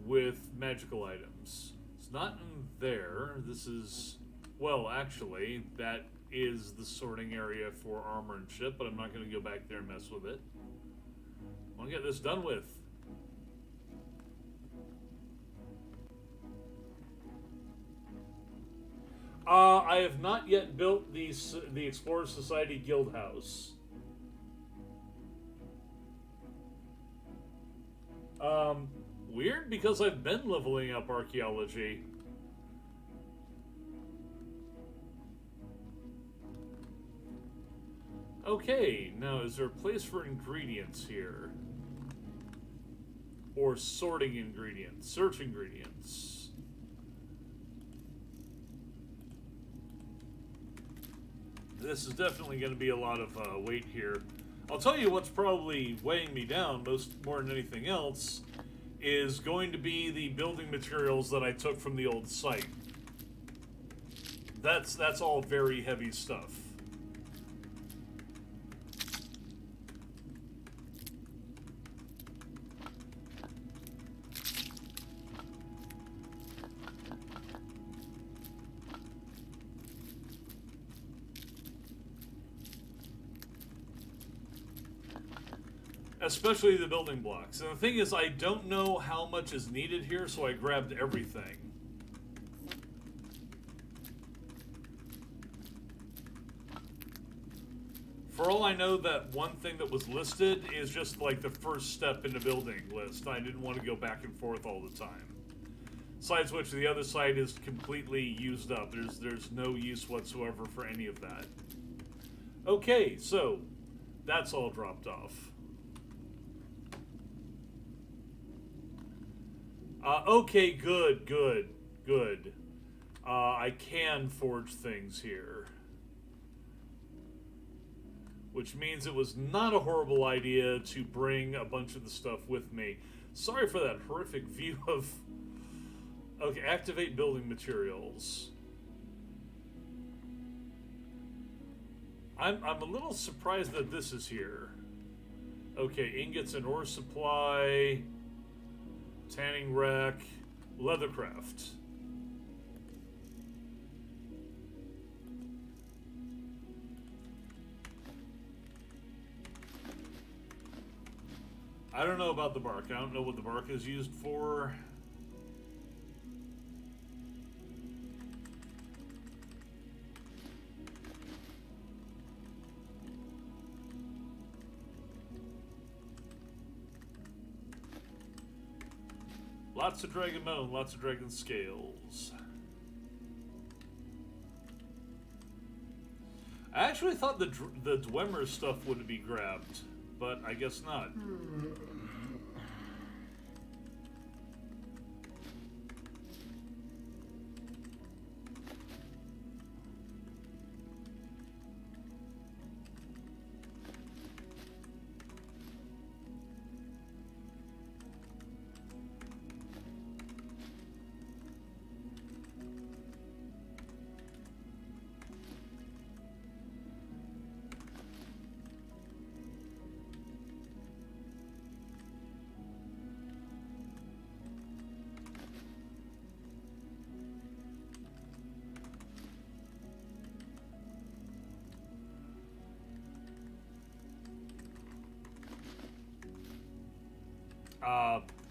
S1: with magical items? It's not in there. This is... Well, actually, that is the sorting area for armor and shit, but I'm not going to go back there and mess with it. I want to get this done with. I have not yet built the Explorer Society Guild House. Weird, because I've been leveling up archaeology. Okay, now is there a place for ingredients here? Or sorting ingredients? Search ingredients. This is definitely going to be a lot of weight here. I'll tell you what's probably weighing me down more than anything else is going to be the building materials that I took from the old site. That's all very heavy stuff. Especially the building blocks. And the thing is, I don't know how much is needed here, so I grabbed everything. For all I know, that one thing that was listed is just like the first step in the building list. I didn't want to go back and forth all the time. Besides which, the other side is completely used up. There's no use whatsoever for any of that. Okay, so that's all dropped off. Okay, good. I can forge things here. Which means it was not a horrible idea to bring a bunch of the stuff with me. Sorry for that horrific view of... Okay, activate building materials. I'm a little surprised that this is here. Okay, ingots and ore supply... Tanning rack, leathercraft. I don't know about the bark. I don't know what the bark is used for. Lots of dragon bone, lots of dragon scales. I actually thought the Dwemer stuff would be grabbed, but I guess not.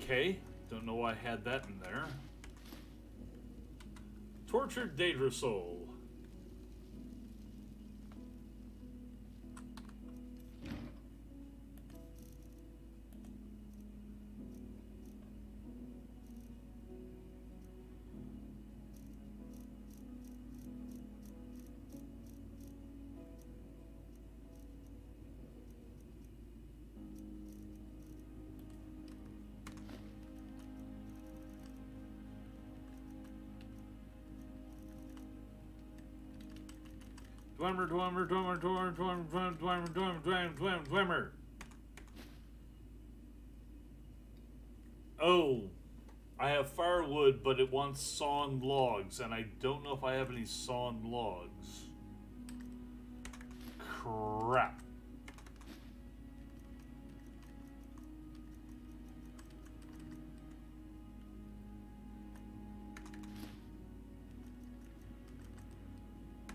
S1: Okay, don't know why I had that in there. Tortured Daedra Soul. Dwemer, Dwemer, Dwemer, Dwemer, Dwemer, Dwemer, Dwemer, Dwemer, Dwemer, Dwemer, Dwemer. Oh, I have firewood, but it wants sawn logs, and I don't know if I have any sawn logs. Crap.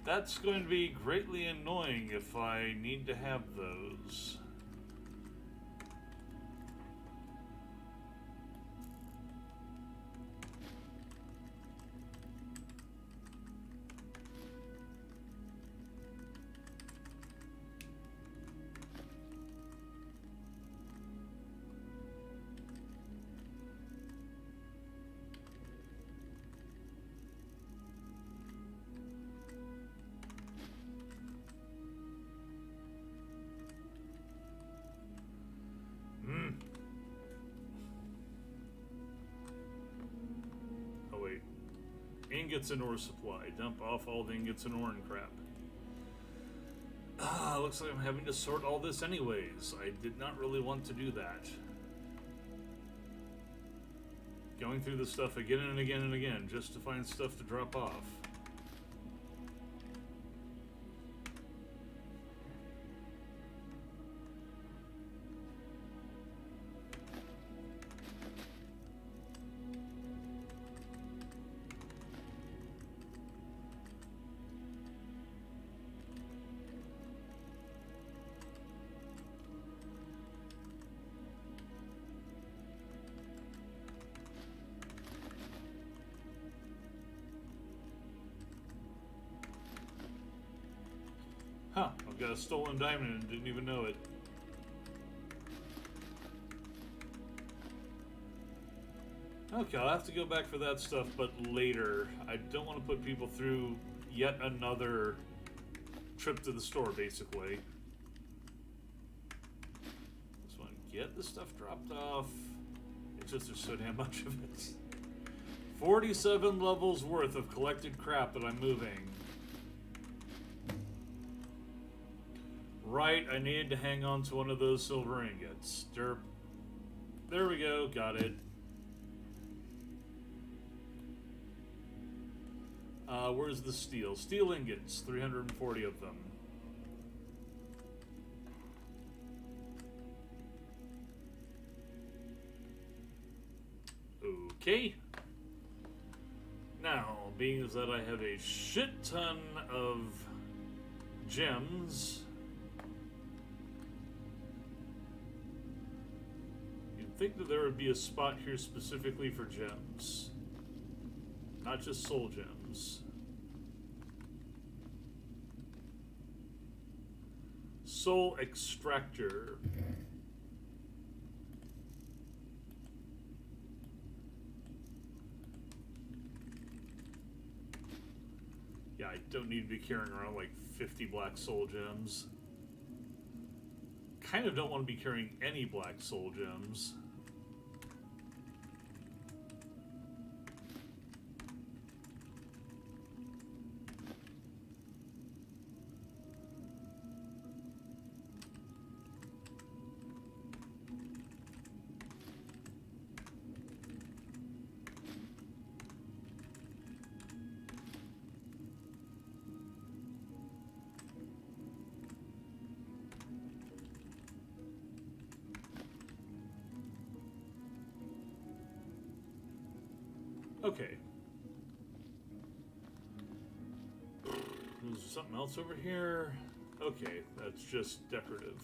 S1: That's going to be greatly annoying if I need to have those. Ingots and ore supply. Dump off all the ingots and ore and crap. Looks like I'm having to sort all this anyways. I did not really want to do that. Going through this stuff again and again and again just to find stuff to drop off. Huh, I've got a stolen diamond and didn't even know it. Okay, I'll have to go back for that stuff, but later. I don't want to put people through yet another trip to the store, basically. Just want to get the stuff dropped off. It's just there's so damn much of it. 47 levels worth of collected crap that I'm moving. Right, I needed to hang on to one of those silver ingots. Derp. There we go, got it. Where's the steel? Steel ingots, 340 of them. Okay. Now, being as that I have a shit ton of gems, you'd think that there would be a spot here specifically for gems. Not just soul gems. Soul extractor. Yeah, I don't need to be carrying around like 50 black soul gems. Kind of don't want to be carrying any black soul gems. Okay. There's something else over here. Okay, that's just decorative.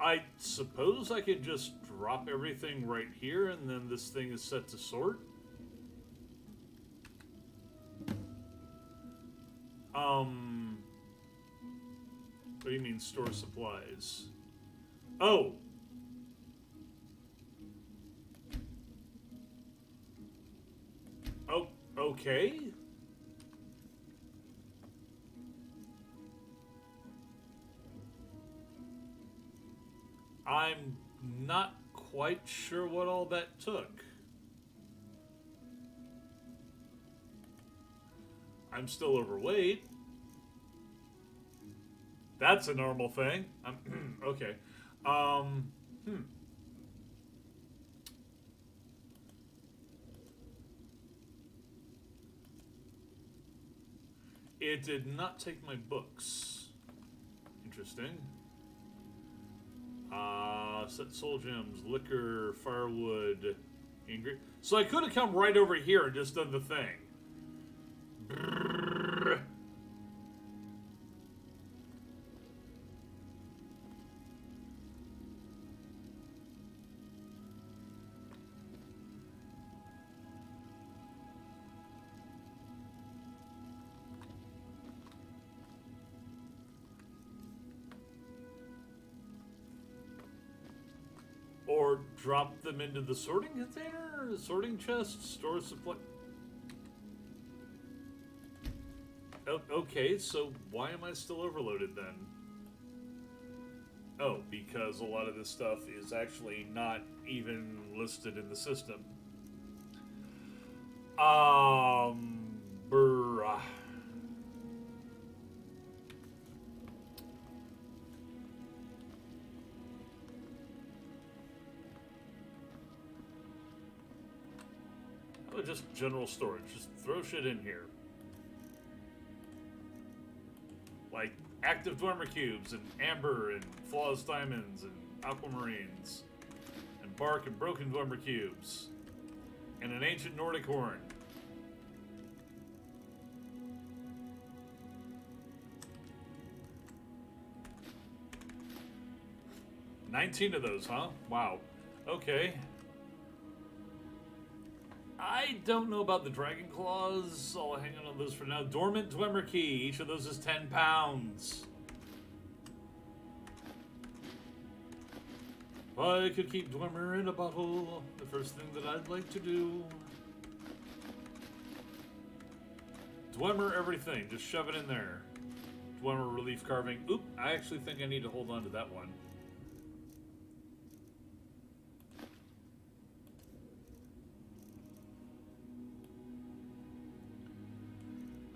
S1: I suppose I could just drop everything right here and then this thing is set to sort. What do you mean store supplies? Oh! Oh, okay. I'm not quite sure what all that took. I'm still overweight. That's a normal thing. Okay. It did not take my books. Interesting. Set soul gems, liquor, firewood, ingredient. So I could have come right over here and just done the thing. Brrr. Or drop them into the sorting container, sorting chest, store supply. Okay, so why am I still overloaded then? Oh, because a lot of this stuff is actually not even listed in the system. Bruh. Just general storage. Just throw shit in here. Like active Dwemer cubes and amber and flawless diamonds and aquamarines and bark and broken Dwemer cubes and an ancient Nordic horn. $19 of those, huh? Wow. Okay. I don't know about the Dragon Claws. I'll hang on those for now. Dormant Dwemer Key. Each of those is 10 pounds. If I could keep Dwemer in a bottle, the first thing that I'd like to do. Dwemer everything. Just shove it in there. Dwemer relief carving. Oop, I actually think I need to hold on to that one.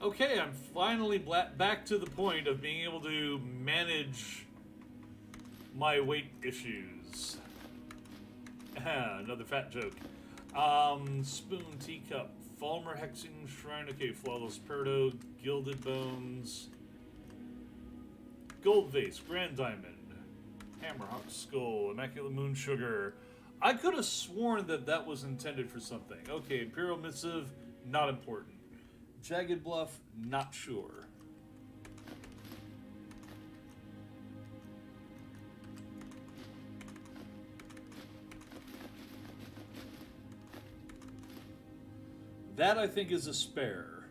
S1: Okay, I'm finally back to the point of being able to manage my weight issues. Another fat joke. Spoon, teacup, Falmer hexing shrine. Okay, flawless peridot, gilded bones, gold vase, grand diamond, hammerhawk skull, immaculate moon sugar. I could have sworn that that was intended for something. Okay, imperial missive, not important. Jagged Bluff, not sure. That, I think, is a spare.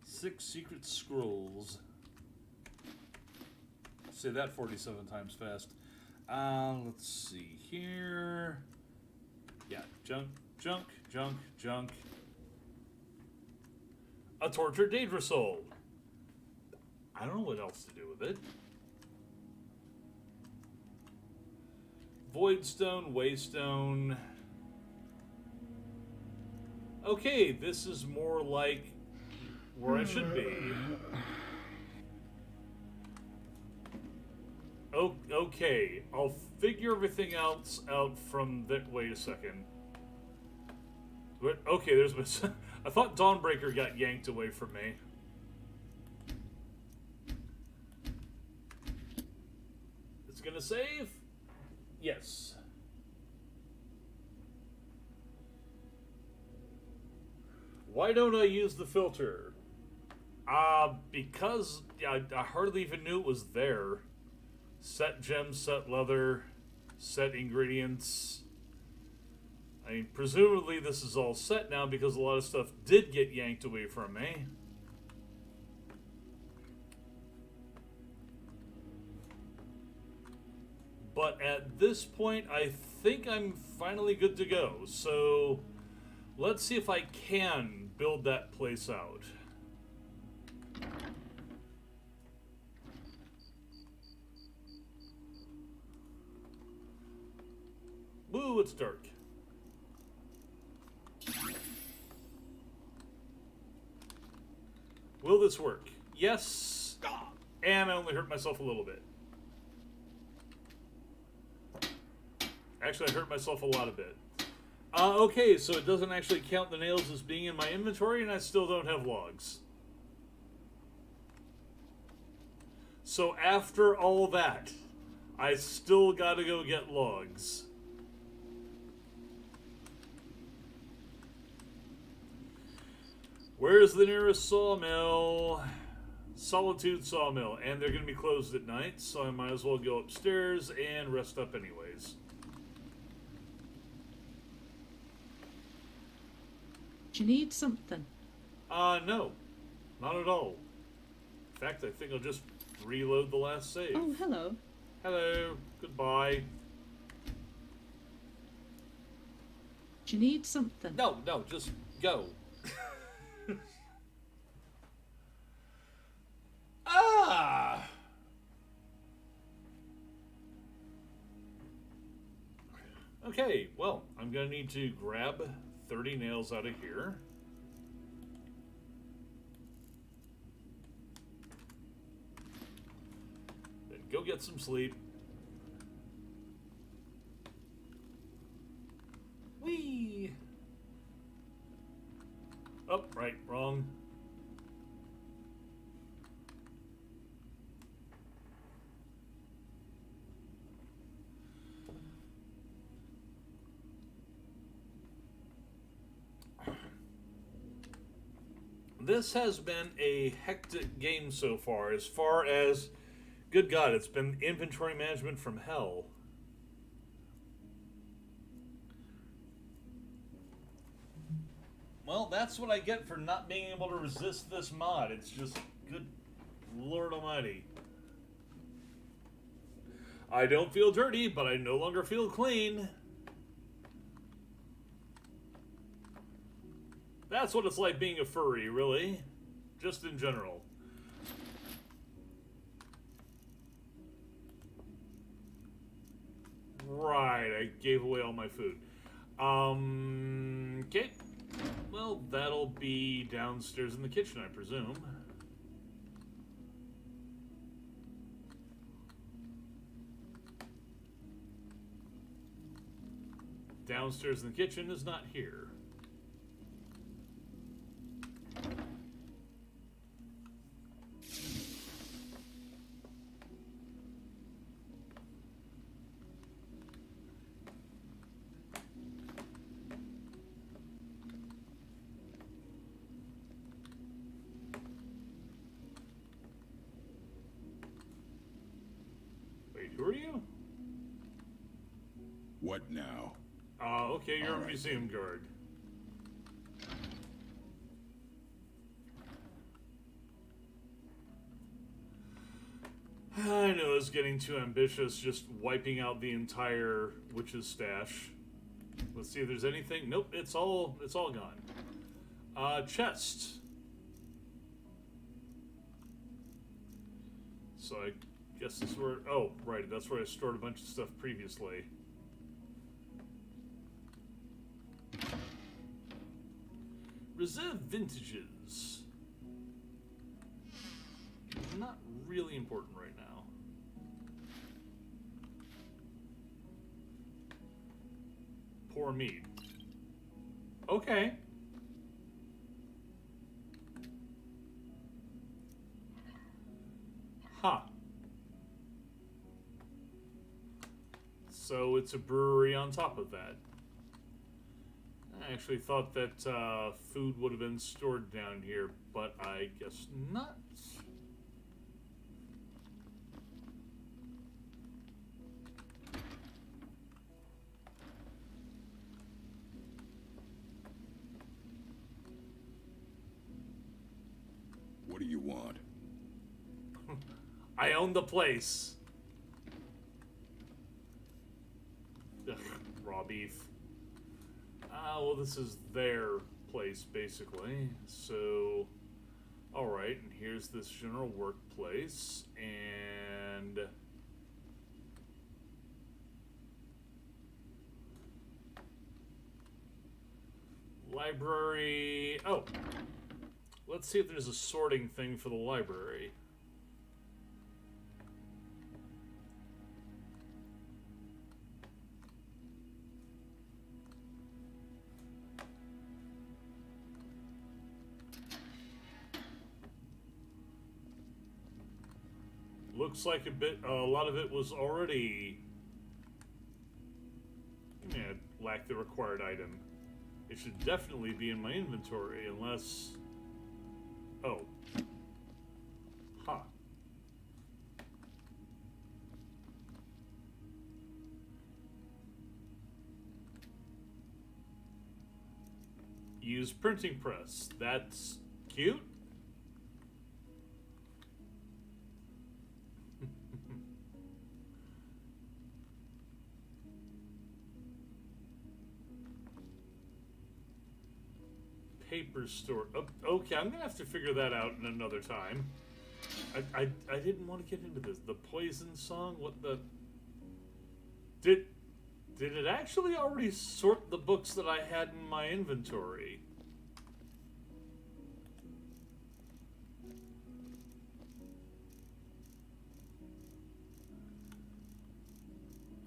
S1: Six secret scrolls. Say that 47 times fast. Let's see here. Yeah, junk, junk, junk, junk. A tortured Daedra soul. I don't know what else to do with it. Voidstone, Waystone. Okay, this is more like where I should be. Oh, okay, I'll figure everything else out from that. Wait a second. Okay, there's my. I thought Dawnbreaker got yanked away from me. It's gonna save? Yes. Why don't I use the filter? Because I hardly even knew it was there. Set gems, set leather, set ingredients. I mean, presumably this is all set now because a lot of stuff did get yanked away from me. But at this point, I think I'm finally good to go. So let's see if I can build that place out. Ooh, it's dark. Will this work? Yes. And I only hurt myself a little bit. Actually, I hurt myself a lot of bit. Okay, so it doesn't actually count the nails as being in my inventory, and I still don't have logs. So after all that, I still gotta go get logs. Where's the nearest sawmill? Solitude Sawmill, and they're going to be closed at night, so I might as well go upstairs and rest up anyways.
S8: Do you need something?
S1: No. Not at all. In fact, I think I'll just reload the last save.
S8: Oh, hello.
S1: Hello. Goodbye.
S8: Do you need something?
S1: No, just go. Okay, well, I'm going to need to grab 30 nails out of here. Then go get some sleep. Whee! Oh, right, wrong. This has been a hectic game so far as, good God, it's been inventory management from hell. Well, that's what I get for not being able to resist this mod. It's just, good Lord Almighty. I don't feel dirty, but I no longer feel clean. That's what it's like being a furry, really. Just in general. Right, I gave away all my food. Okay. Well, that'll be downstairs in the kitchen, I presume. Downstairs in the kitchen is not here. Who are you?
S20: What now?
S1: Okay, you're a museum guard. I know it's getting too ambitious, just wiping out the entire witch's stash. Let's see if there's anything. Nope, it's all gone. Chest. So I guess this is where, oh, right, that's where I stored a bunch of stuff previously. Reserve vintages. Not really important right now. Pour mead. Okay. Huh. So it's a brewery on top of that. I actually thought that food would have been stored down here, but I guess not.
S20: What do you want?
S1: I own the place. Ugh, raw beef. Well, this is their place, basically. So, alright, and here's this general workplace, and Library. Oh. Let's see if there's a sorting thing for the library. Looks like a lot of it was already lacked the required item. It should definitely be in my inventory, unless... Oh. Huh. Use printing press. That's cute. Paper store. Oh, okay, I'm gonna have to figure that out in another time. I didn't want to get into this. The poison song. What the? Did it actually already sort the books that I had in my inventory?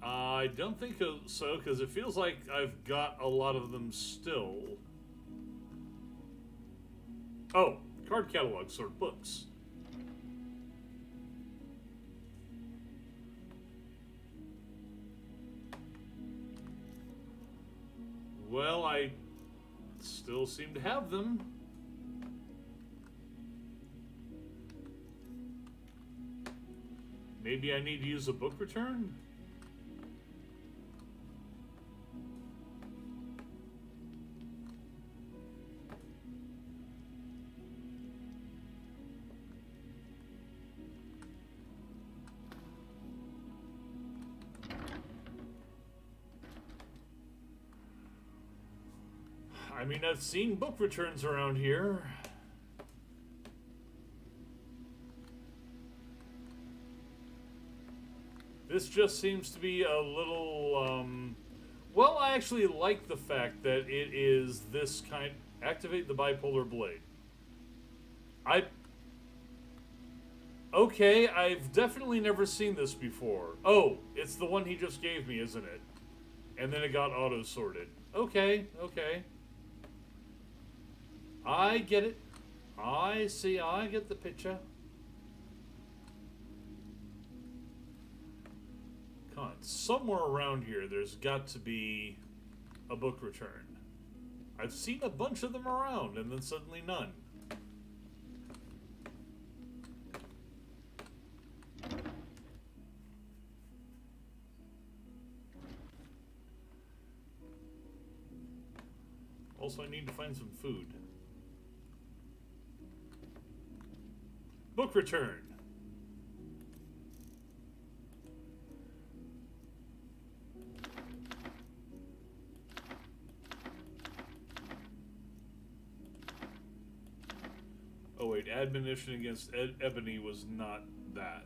S1: I don't think so, because it feels like I've got a lot of them still. Oh, card catalog, sort books. Well, I still seem to have them. Maybe I need to use a book return? I mean, I've seen book returns around here. This just seems to be a little, well, I actually like the fact that it is this kind. Activate the bipolar blade. Okay, I've definitely never seen this before. Oh, it's the one he just gave me, isn't it? And then it got auto-sorted. Okay, okay. I get it. I see, I get the picture. Come on, somewhere around here there's got to be a book return. I've seen a bunch of them around and then suddenly none. Also, I need to find some food. Book return. Oh wait, admonition against Ebony was not that.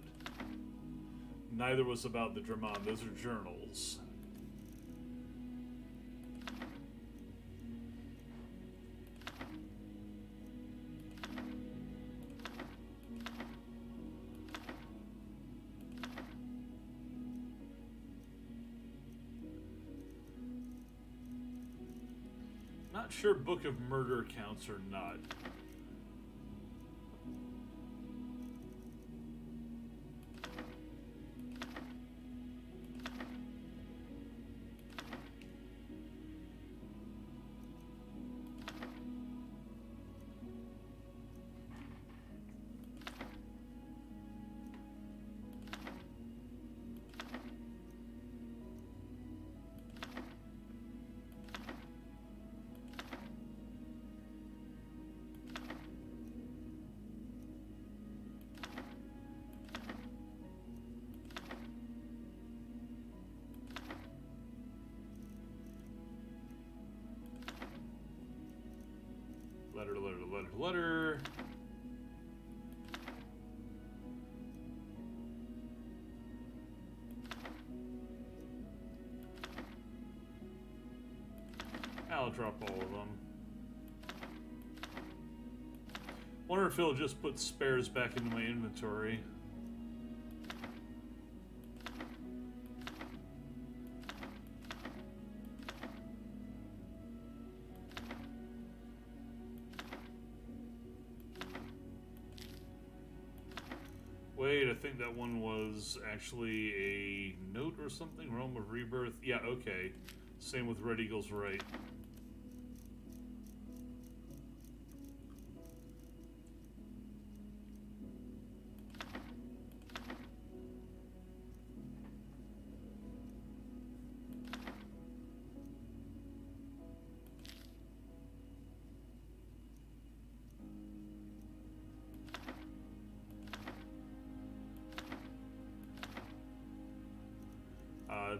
S1: Neither was about the Dramon. Those are journals. Not sure Book of Murder counts or not. Letter. I'll drop all of them. Wonder if it'll just put spares back into my inventory. Wait, I think that one was actually a note or something? Realm of Rebirth? Yeah, okay. Same with Red Eagle's Right.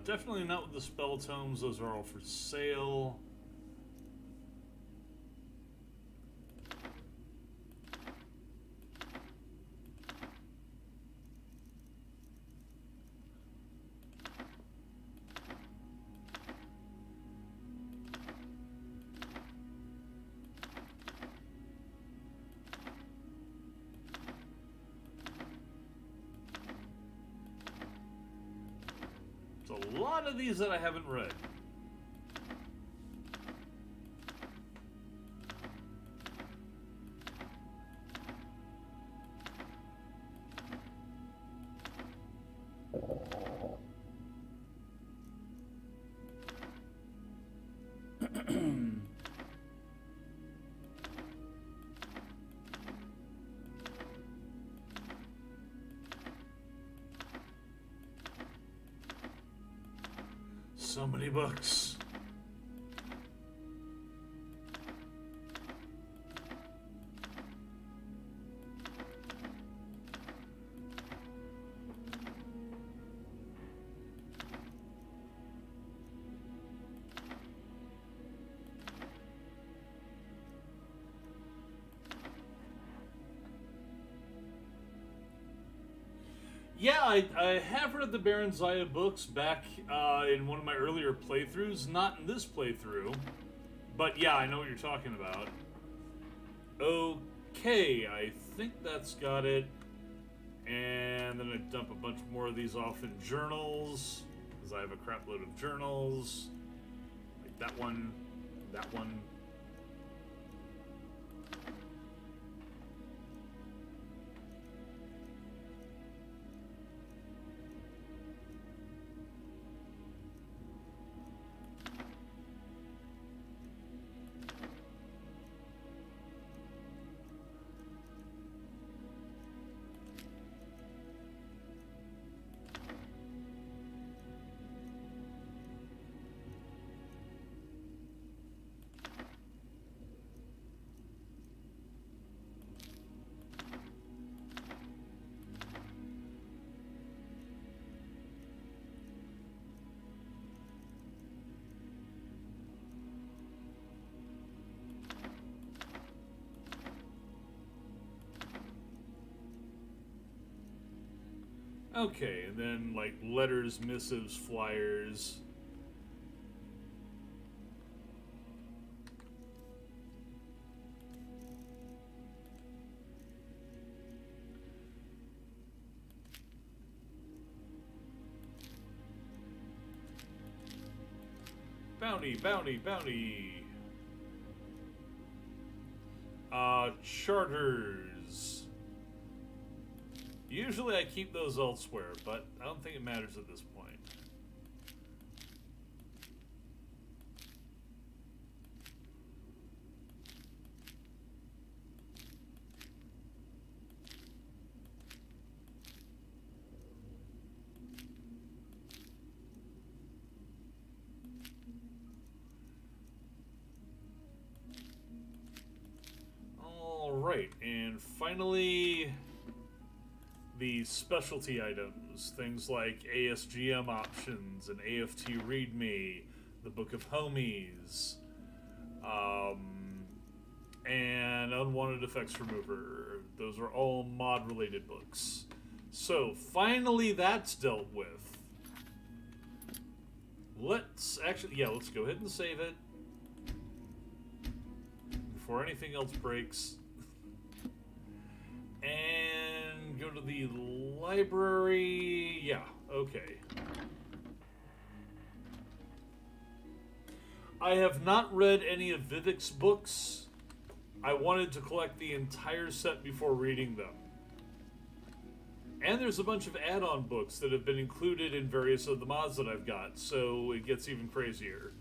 S1: Definitely not with the spell tomes. Those are all for sale. A lot of these that I haven't read. So many books. Yeah, I have read the Baron Zaya books back in one of my earlier playthroughs, not in this playthrough, but yeah, I know what you're talking about. Okay, I think that's got it, and then I dump a bunch more of these off in journals, because I have a crap load of journals, like that one, that one. Okay, and then like letters, missives, flyers. Bounty, bounty, bounty. Charters. Usually I keep those elsewhere, but I don't think it matters at this point. Alright, and finally, the specialty items, things like ASGM options and AFT README, the Book of Homies, and Unwanted Effects Remover. Those are all mod-related books. So, finally that's dealt with. Let's go ahead and save it before anything else breaks. the library... Yeah, okay. I have not read any of Vivek's books. I wanted to collect the entire set before reading them. And there's a bunch of add-on books that have been included in various of the mods that I've got, so it gets even crazier.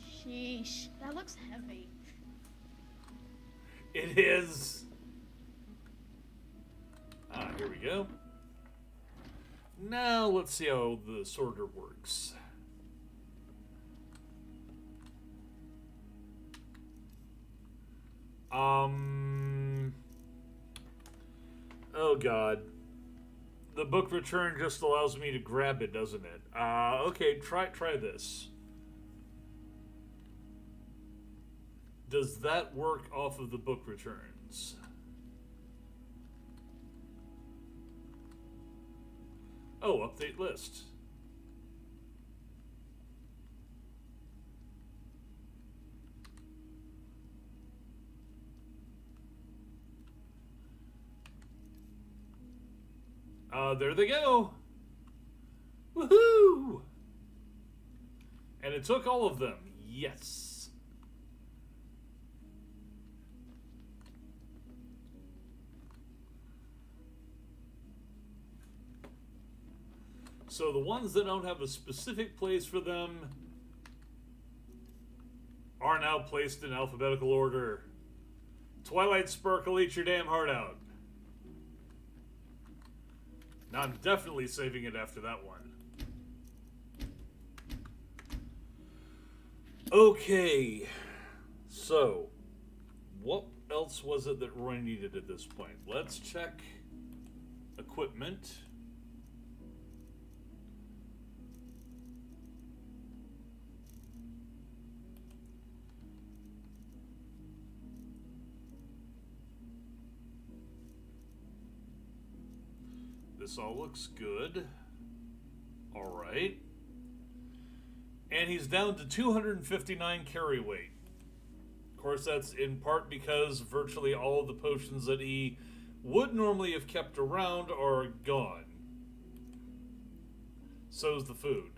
S9: Sheesh, that looks heavy.
S1: It is. Ah, here we go. Now let's see how the sorter works. Oh god. The book return just allows me to grab it, doesn't it? Okay, try this. Does that work off of the book returns? Oh, update list. There they go. Woohoo! And it took all of them. Yes. So the ones that don't have a specific place for them are now placed in alphabetical order. Twilight Sparkle, eat your damn heart out. Now I'm definitely saving it after that one. Okay, so what else was it that Roy needed at this point? Let's check equipment. This all looks good. All right. And he's down to 259 carry weight. Of course, that's in part because virtually all of the potions that he would normally have kept around are gone. So's the food.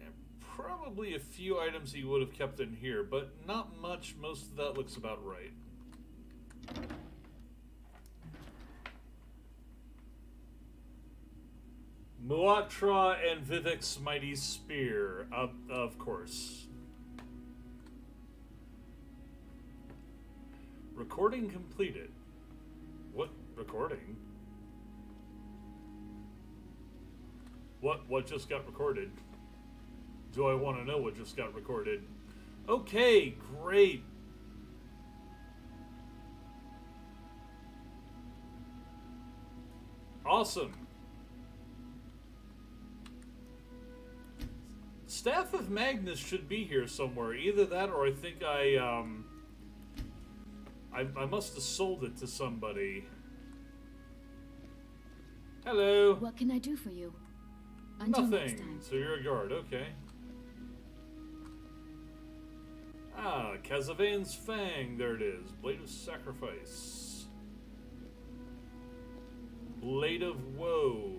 S1: And probably a few items he would have kept in here, but not much. Most of that looks about right. Muatra and Vivek's mighty spear, of course. Recording completed. What recording? What just got recorded? Do I want to know what just got recorded? Okay, great. Awesome. Staff of Magnus should be here somewhere. Either that or I think I must have sold it to somebody. Hello.
S3: What can I do for you? Until
S1: Nothing.
S3: next time.
S1: So you're a guard, okay. Ah, Kazavan's Fang. There it is. Blade of Sacrifice. Blade of Woe.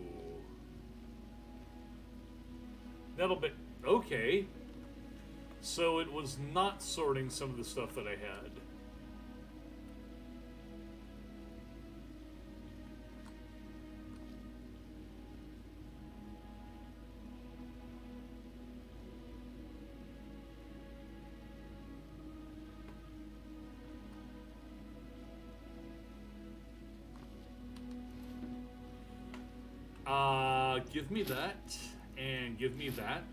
S1: That'll be... Okay. So it was not sorting some of the stuff that I had. Give me that, and give me that.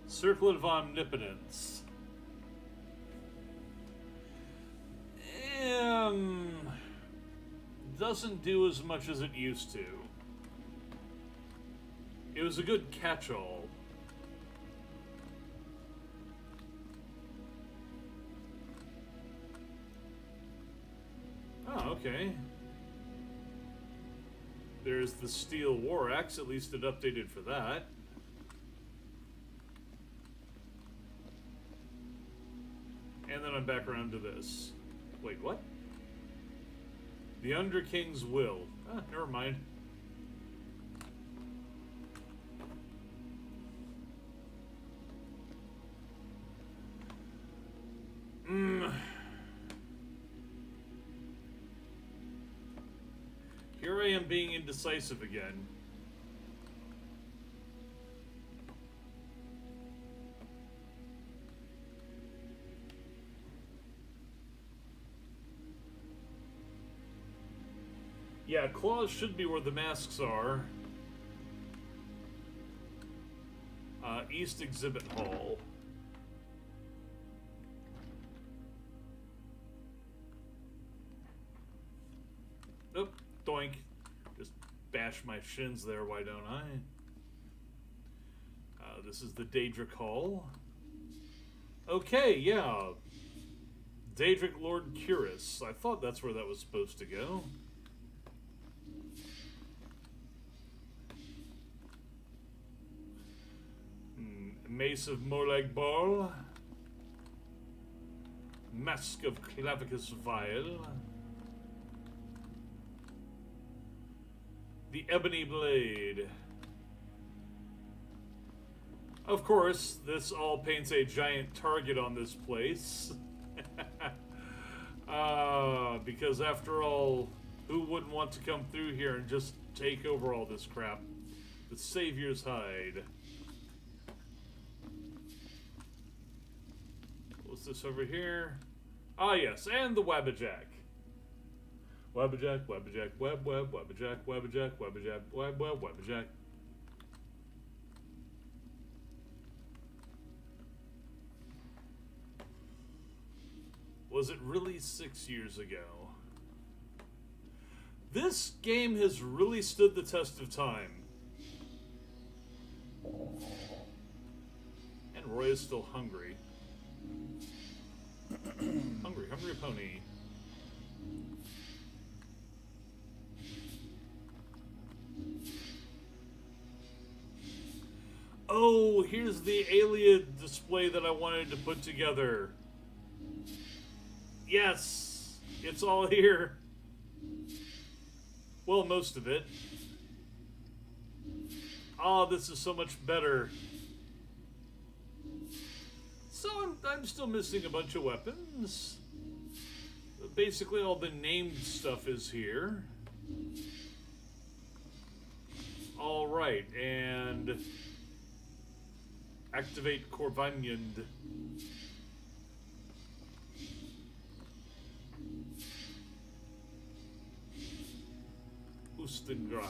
S1: Circlet of Omnipotence. Doesn't do as much as it used to. It was a good catch-all. Oh, okay. There's the Steel War Axe, at least it updated for that. And then I'm back around to this. Wait, what? The Underking's Will. Ah, never mind. Here I am being indecisive again. Yeah, claws should be where the masks are. East Exhibit Hall. Oop, doink. Just bash my shins there, why don't I? This is the Daedric Hall. Okay, yeah. Daedric Lord Curus. I thought that's where that was supposed to go. Mace of Morlag Ball. Mask of Clavicus Vile. The Ebony Blade. Of course, this all paints a giant target on this place. Because after all, who wouldn't want to come through here and just take over all this crap? The Savior's Hide. What's this over here? Ah, yes, and the Wabbajack. Wabbajack, Wabbajack, Web, Wabbajack, Wabbajack, Wabbajack, Web, Wabbajack. Was it really 6 years ago? This game has really stood the test of time. And Roy is still hungry. Hungry pony. Oh, here's the alien display that I wanted to put together. Yes, it's all here. Well, most of it. Oh, this is so much better. So I'm still missing a bunch of weapons. Basically all the named stuff is here. Alright, and activate Corvaniand. Ustengrav.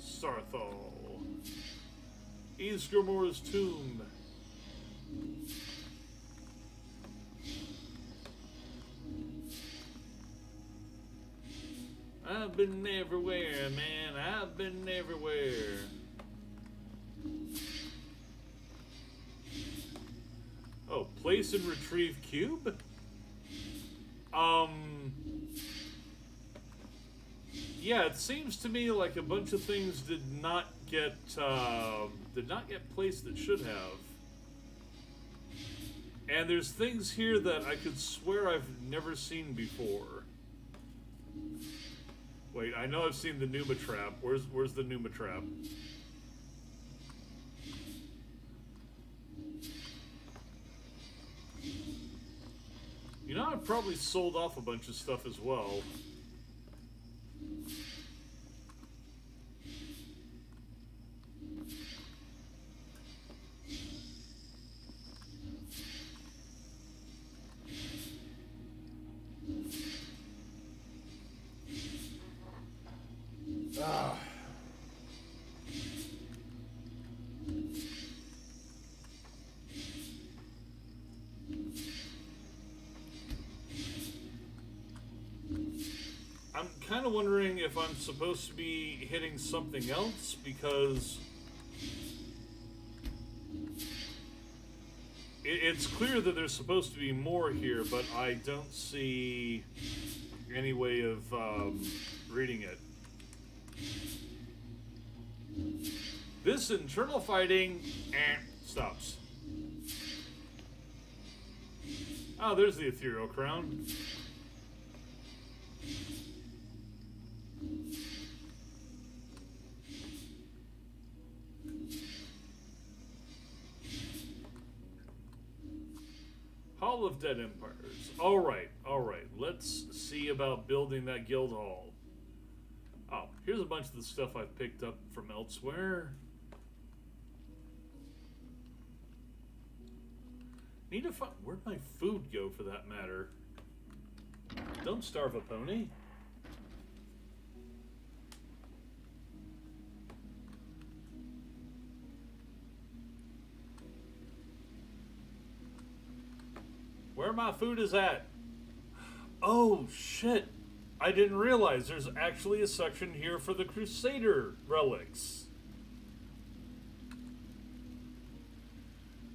S1: Sarthal. Ysgramor's tomb. I've been everywhere, man. I've been everywhere. Oh, place and retrieve cube? Yeah, it seems to me like a bunch of things did not get placed that should have. And there's things here that I could swear I've never seen before. Wait, I know I've seen the Numa Trap. Where's the Numa Trap? You know, I've probably sold off a bunch of stuff as well. I'm kind of wondering if I'm supposed to be hitting something else, because it's clear that there's supposed to be more here, but I don't see any way of reading it. This internal fighting stops. Oh, there's the ethereal crown. Hall of Dead Empires. Alright, alright. Let's see about building that guild hall. Oh, here's a bunch of the stuff I've picked up from elsewhere. Need to find... Where'd my food go, for that matter? Don't starve a pony. Where my food is at. Oh, shit. I didn't realize there's actually a section here for the Crusader relics.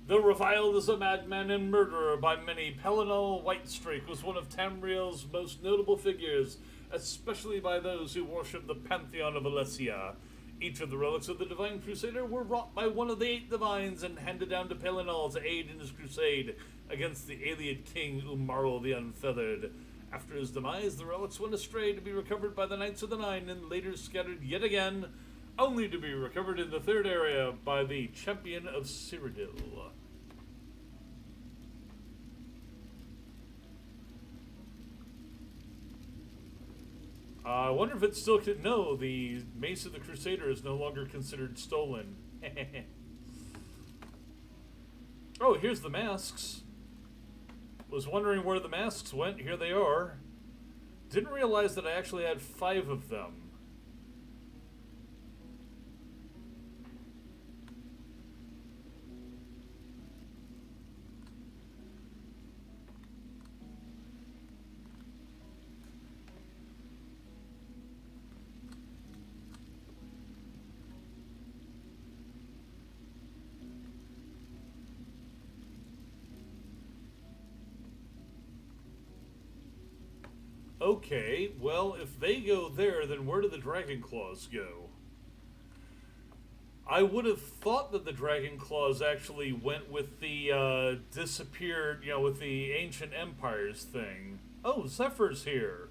S1: Though reviled as a madman and murderer by many, Pellinal Whitestrake was one of Tamriel's most notable figures, especially by those who worship the pantheon of Alessia. Each of the relics of the Divine Crusader were wrought by one of the 8 divines and handed down to Pellinal to aid in his crusade against the Aeliad king Umarl the Unfeathered. After his demise, the relics went astray to be recovered by the Knights of the Nine and later scattered yet again, only to be recovered in the 3rd area by the Champion of Cyrodiil. I wonder if it's still... No, the Mace of the Crusader is no longer considered stolen. Oh, here's the masks. Was wondering where the masks went. Here they are. Didn't realize that I actually had 5 of them. Okay, well, if they go there, then where do the Dragon Claws go? I would have thought that the Dragon Claws actually went with the disappeared, with the Ancient Empires thing. Oh, Zephyr's here.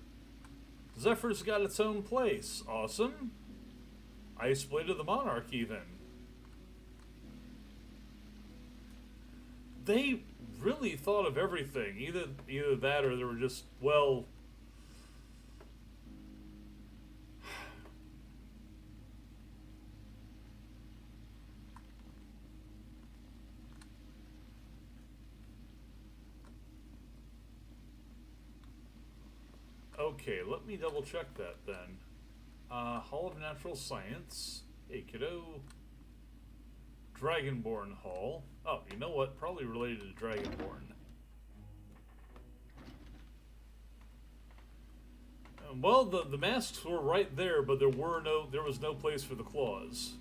S1: Zephyr's got its own place. Awesome. Iceblade of the Monarch, even. They really thought of everything. Either that or they were just, well... Okay, let me double check that then. Hall of Natural Science. Hey, kiddo. Dragonborn Hall. Oh, you know what? Probably related to Dragonborn. Well, the masks were right there, but there was no place for the claws.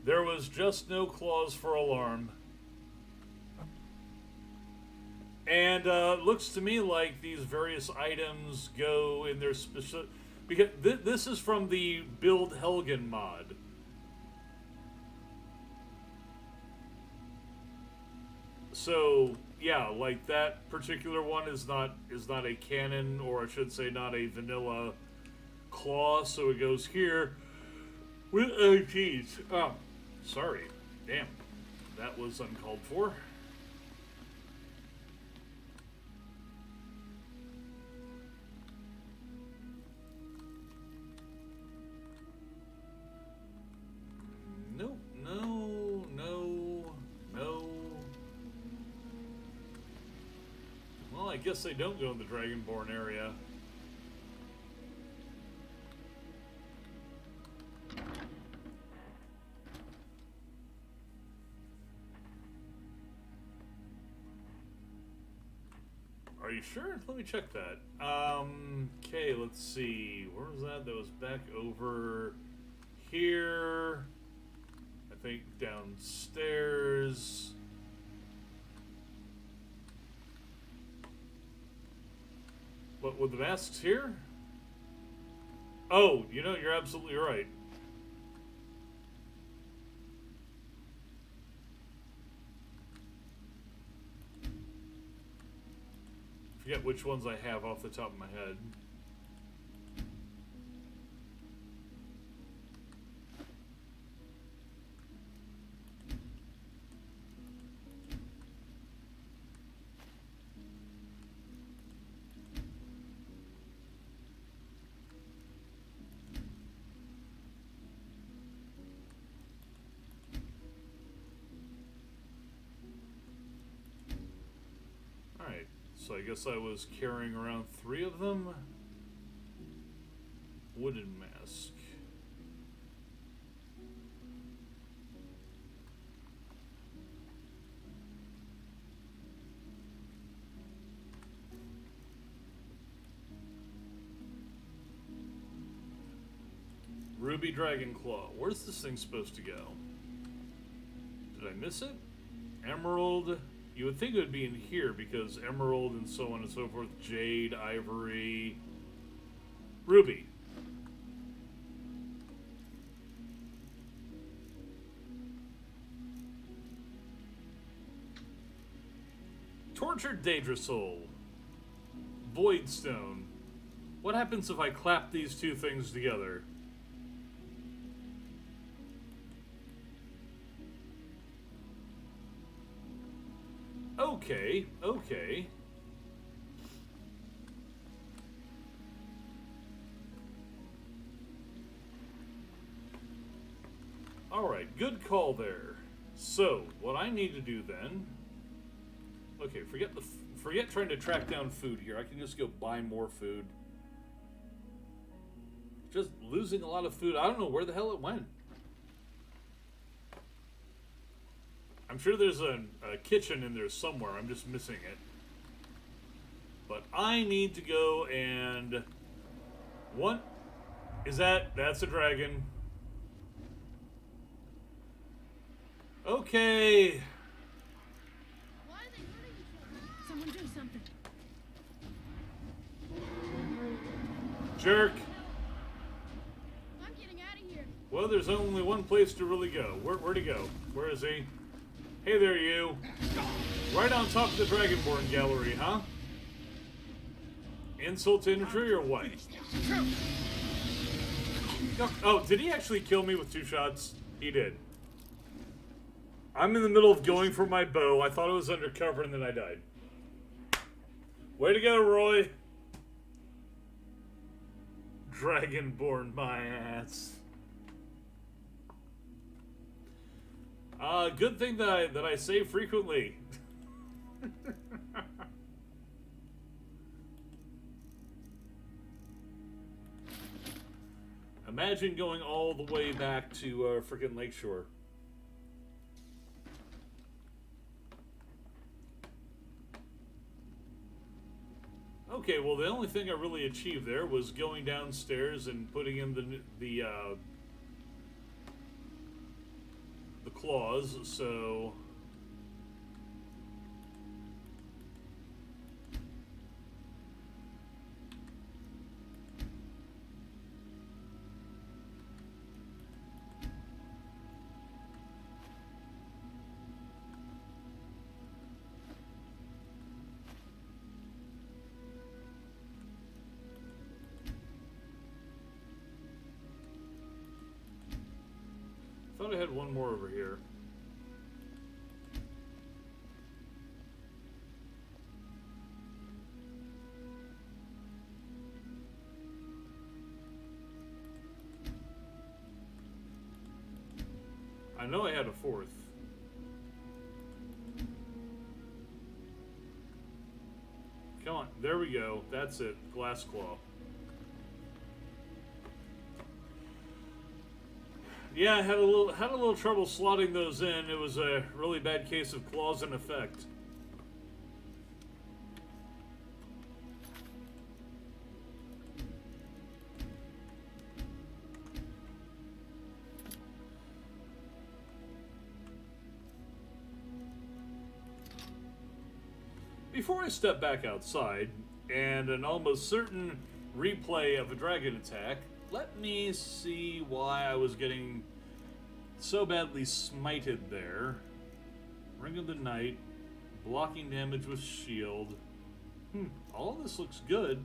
S1: There was just no claws for alarm. And looks to me like these various items go in their specific... Because this is from the Build Helgen mod. So, yeah, like that particular one is not a canon, or I should say not a vanilla claw, so it goes here with... Oh, geez. Oh, sorry. Damn. That was uncalled for. Well, I guess they don't go in the Dragonborn area. Are you sure? Let me check that. Okay, let's see. Where was that? That was back over here. I think downstairs. What, with the masks here? Oh, you're absolutely right. forget which ones I have off the top of my head. So I guess I was carrying around 3 of them. Wooden mask. Ruby Dragon Claw. Where's this thing supposed to go? Did I miss it? Emerald. You would think it would be in here because emerald and so on and so forth. Jade, ivory, ruby. Tortured Daedra Soul. Voidstone. What happens if I clap these two things together? Okay, okay. Alright, good call there. So, what I need to do then... Okay, forget trying to track down food here. I can just go buy more food. Just losing a lot of food. I don't know where the hell it went. I'm sure there's a kitchen in there somewhere. I'm just missing it. But I need to go and... What is that? That's a dragon. Okay.
S19: Someone do something.
S1: Jerk.
S19: I'm getting out of here.
S1: Well, there's only one place to really go. Where'd he go? Where is he? Hey there, you. Right on top of the Dragonborn gallery, huh? Insult to injury or what? Oh, did he actually kill me with 2 shots? He did. I'm in the middle of going for my bow. I thought it was undercover and then I died. Way to go, Roy. Dragonborn my ass. Good thing that I save frequently. Imagine going all the way back to frickin' Lakeshore. Okay, well the only thing I really achieved there was going downstairs and putting in the claws, so... Thought I had one more over here. I know I had a 4th. Come on, there we go. That's it. Glass claw. Yeah, I had a little trouble slotting those in. It was a really bad case of claws in effect. Before I step back outside, and an almost certain replay of a dragon attack, let me see why I was getting so badly smited there. Ring of the Night, blocking damage with shield. All of this looks good.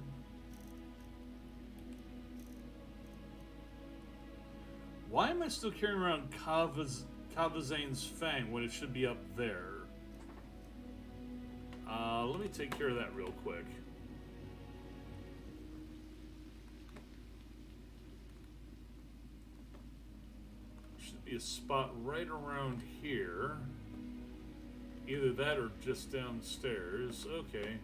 S1: Why am I still carrying around Kavazane's Fang when it should be up there? Let me take care of that real quick. Should be a spot right around here. Either that or just downstairs. Okay.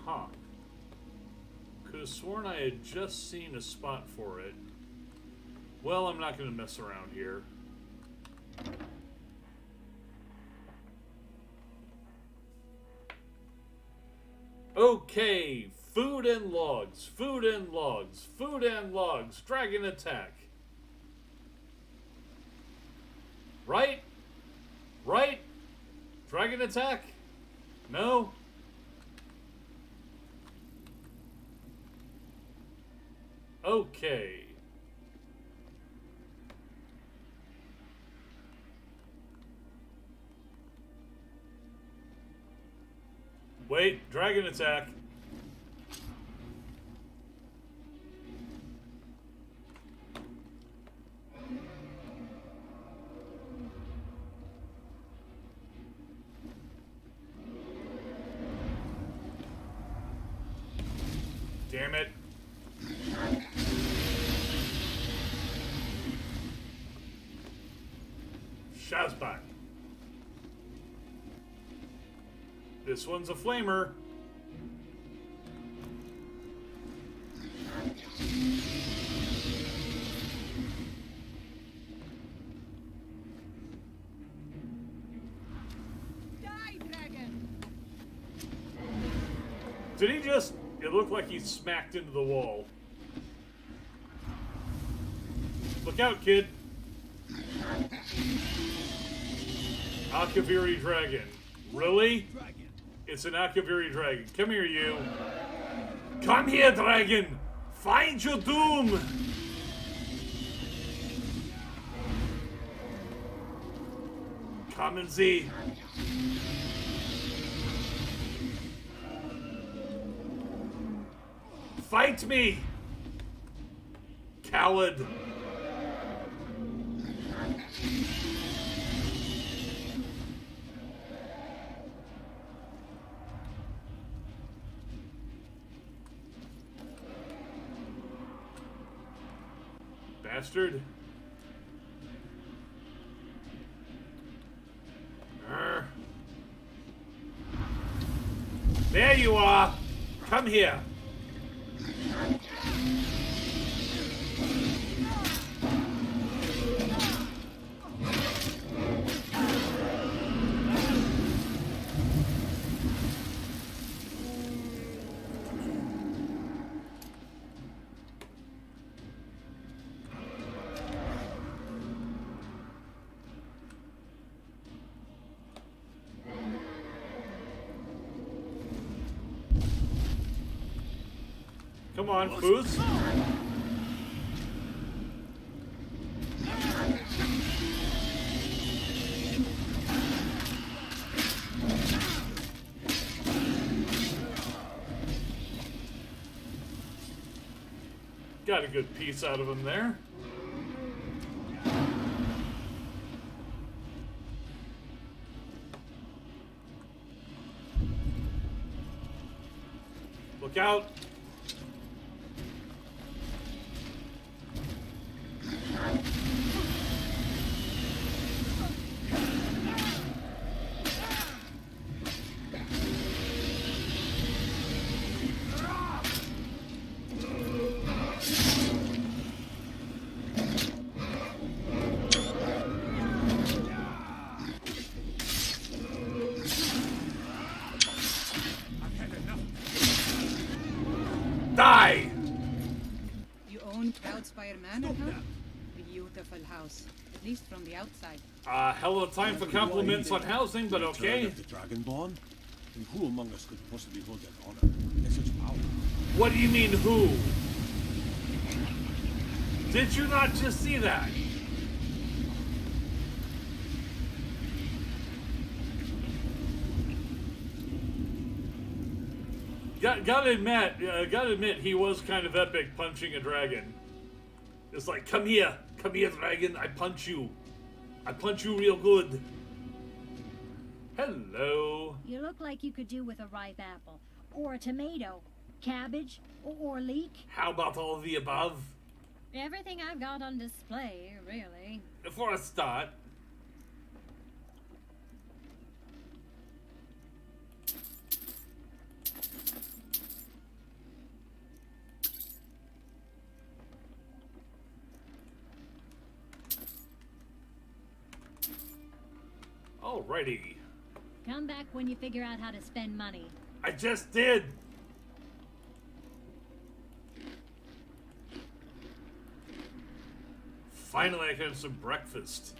S1: Huh. Could have sworn I had just seen a spot for it. Well, I'm not going to mess around here. Okay, food and logs, food and logs, food and logs, dragon attack. Right? Right? Dragon attack? No? Okay. Wait, dragon attack. Damn it. Shazbot. This one's a flamer.
S2: Die, dragon!
S1: Did he just... It looked like he smacked into the wall. Look out, kid. Akaviri dragon. Really? It's an Akaviri dragon. Come here, you. Come here, dragon! Find your doom! Come and see. Fight me! Coward! Bastard. There you are! Come here! Come on, Foos. Got a good piece out of him there. Look out. Die!
S2: You own Cloudspire Manor, huh? Beautiful house, at least from the outside.
S1: Hell of a time for compliments on housing, but okay.
S11: The Dragonborn? And who among us could possibly hold that honor? There's such power.
S1: What do you mean, who? Did you not just see that? Gotta admit, he was kind of epic punching a dragon. It's like, come here, dragon, I punch you real good. Hello.
S15: You look like you could do with a ripe apple, or a tomato, cabbage, or leek.
S1: How about all of the above?
S17: Everything I've got on display, really.
S1: For a start. Alrighty.
S17: Come back when you figure out how to spend money.
S1: I just did. Finally, I can have some breakfast.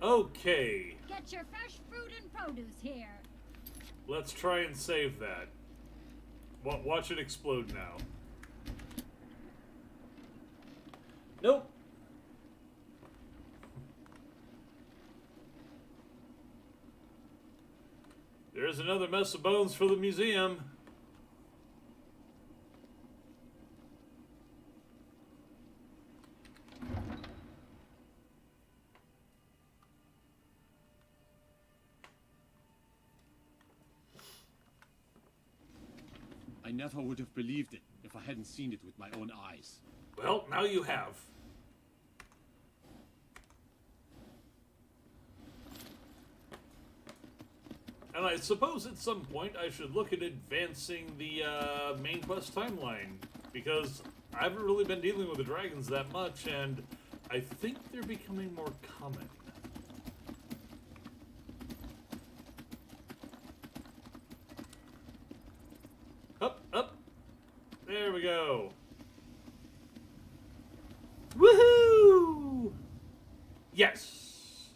S1: Okay.
S15: Get your fresh fruit and produce here.
S1: Let's try and save that. Watch it explode now. Nope. There's another mess of bones for the museum.
S11: I never would have believed it if I hadn't seen it with my own eyes.
S1: Well, now you have. And I suppose at some point I should look at advancing the main quest timeline, because I haven't really been dealing with the dragons that much, and I think they're becoming more common. Up, up. There we go. Woohoo! Yes!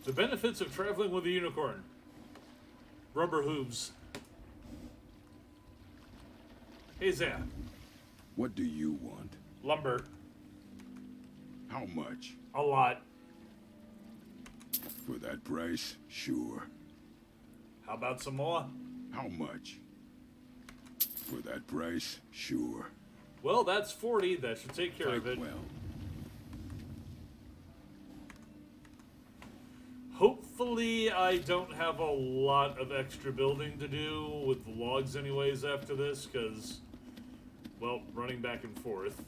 S1: The benefits of traveling with a unicorn. Rubber hooves. Hey, Zan.
S21: What do you want?
S1: Lumber.
S21: How much?
S1: A lot.
S21: For that price, sure.
S1: How about some more?
S21: How much? For that price, sure.
S1: Well, that's 40. That should take care of it.
S21: Well.
S1: Hopefully I don't have a lot of extra building to do with the logs anyways after this, because, well, running back and forth.